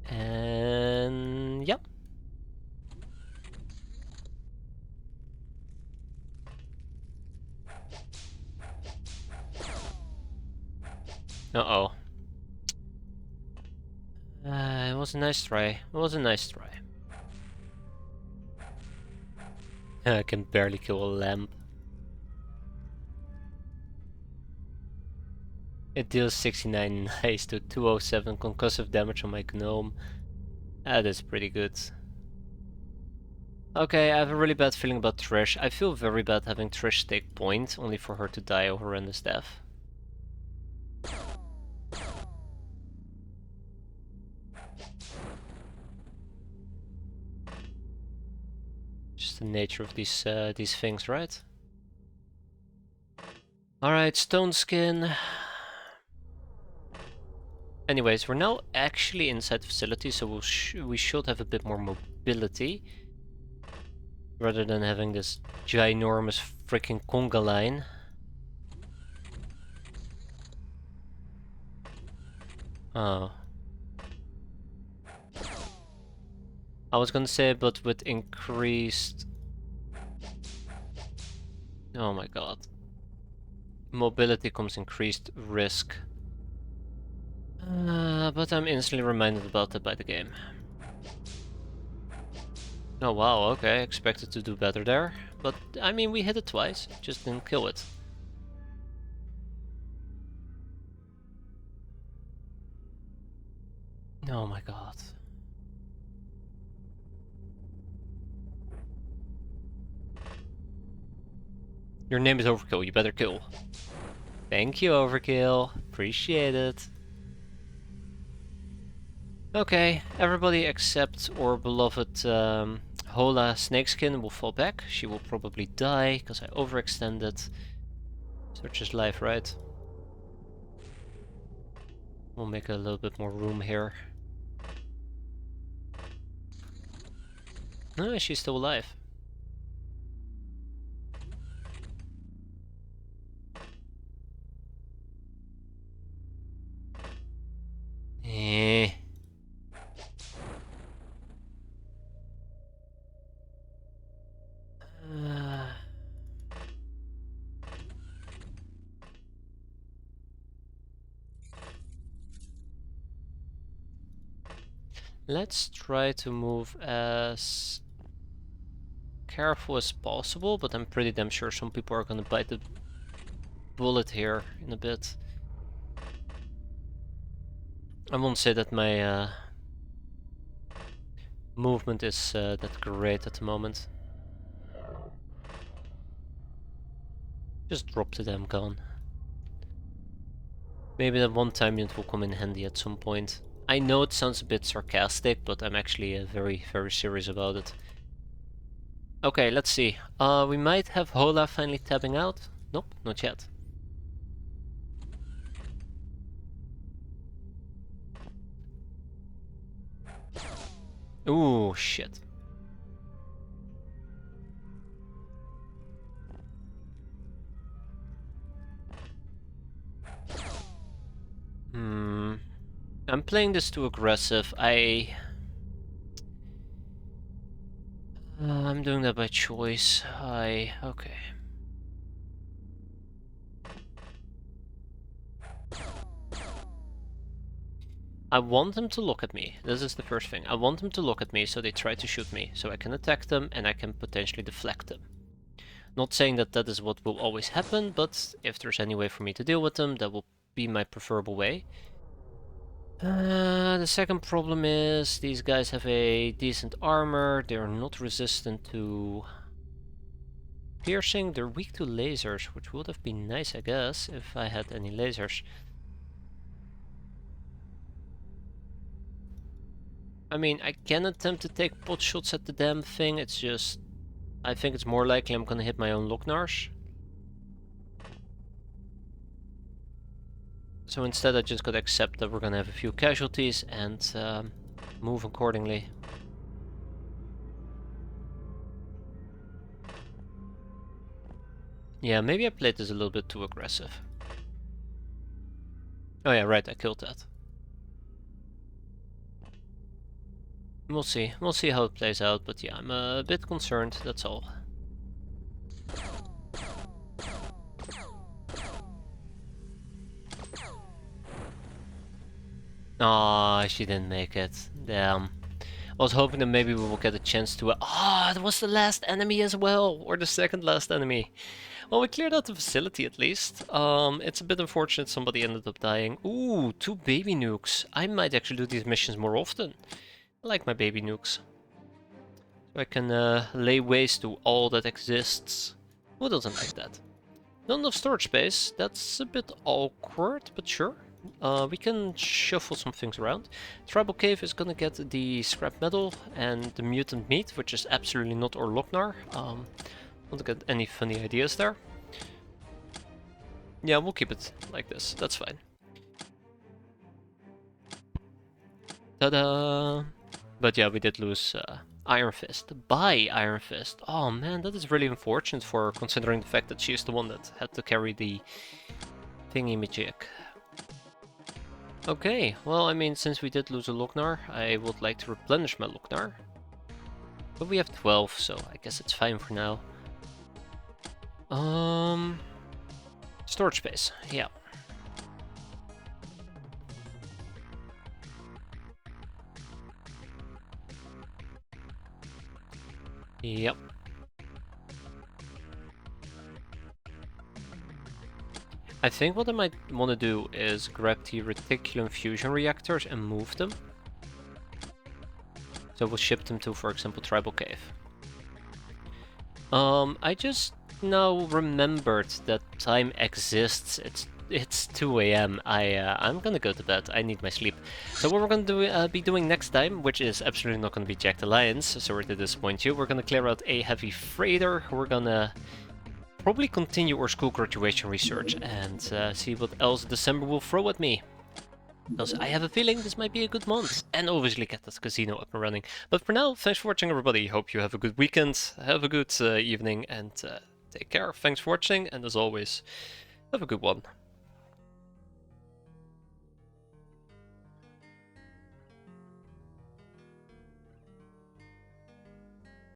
And yep. Uh-oh. It was a nice try. I can barely kill a lamp. It deals 69 nice to 207 concussive damage on my gnome. That is pretty good. Okay, I have a really bad feeling about Trish. I feel very bad having Trish take point, only for her to die a horrendous death. Just the nature of these things, right? Alright, stone skin. Anyways, we're now actually inside the facility, so we should have a bit more mobility. Rather than having this ginormous freaking conga line. Oh. I was gonna say, but with increased... Oh my god. Mobility comes increased risk. But I'm instantly reminded about that by the game. Oh wow, okay, expected to do better there. But, I mean, we hit it twice, just didn't kill it. Oh my god. Your name is Overkill, you better kill. Thank you, Overkill. Appreciate it. Okay, everybody except our beloved Hola Snakeskin will fall back. She will probably die, because I overextended. Such is life, right? We'll make a little bit more room here. No, she's still alive. Eh. Let's try to move as careful as possible, but I'm pretty damn sure some people are gonna bite the bullet here in a bit. I won't say that my movement is that great at the moment. Just drop the damn gun. Maybe that one-time unit will come in handy at some point. I know it sounds a bit sarcastic, but I'm actually very, very serious about it. Okay, let's see. We might have Hola finally tabbing out. Nope, not yet. Ooh, shit. I'm playing this too aggressive. I'm doing that by choice. Okay. I want them to look at me. This is the first thing. I want them to look at me so they try to shoot me, so I can attack them and I can potentially deflect them. Not saying that that is what will always happen, but if there's any way for me to deal with them, that will be my preferable way. The second problem is these guys have a decent armor. They're not resistant to piercing. They're weak to lasers, which would have been nice, I guess, if I had any lasers. I mean, I can attempt to take pot shots at the damn thing. It's just, I think it's more likely I'm gonna hit my own Locknars. So instead I just gotta accept that we're gonna have a few casualties and move accordingly. Yeah, maybe I played this a little bit too aggressive. Oh yeah, right, I killed that. We'll see how it plays out, but yeah, I'm a bit concerned, that's all. Ah, she didn't make it. Damn. I was hoping that maybe we will get a chance to... Ah, it was the last enemy as well! Or the second last enemy. Well, we cleared out the facility at least. It's a bit unfortunate somebody ended up dying. Ooh, 2 baby nukes. I might actually do these missions more often. I like my baby nukes. So I can lay waste to all that exists. Who doesn't like that? Not enough storage space. That's a bit awkward, but sure. We can shuffle some things around. Tribal Cave is gonna get the scrap metal and the mutant meat, which is absolutely not our Lochnar. Don't get any funny ideas there. Yeah, we'll keep it like this. That's fine. Ta-da! But yeah, we did lose Iron Fist. By Iron Fist. Oh man, that is really unfortunate for her, considering the fact that she is the one that had to carry the thingy-majig. Okay, well, I mean, since we did lose a Lochnar, I would like to replenish my Lochnar. But we have 12, so I guess it's fine for now. Storage space, yeah. Yep. I think what I might want to do is grab the reticulum fusion reactors and move them. So we'll ship them to, for example, Tribal Cave. I just now remembered that time exists. It's 2 AM. I'm gonna go to bed. I need my sleep. So what we're gonna be doing next time, which is absolutely not gonna be Jacked Alliance, sorry to disappoint you, we're gonna clear out a heavy freighter. We're gonna probably continue our school graduation research and see what else December will throw at me. Because I have a feeling this might be a good month. And obviously get that casino up and running. But for now, thanks for watching everybody. Hope you have a good weekend, have a good evening, and take care. Thanks for watching, and as always, have a good one.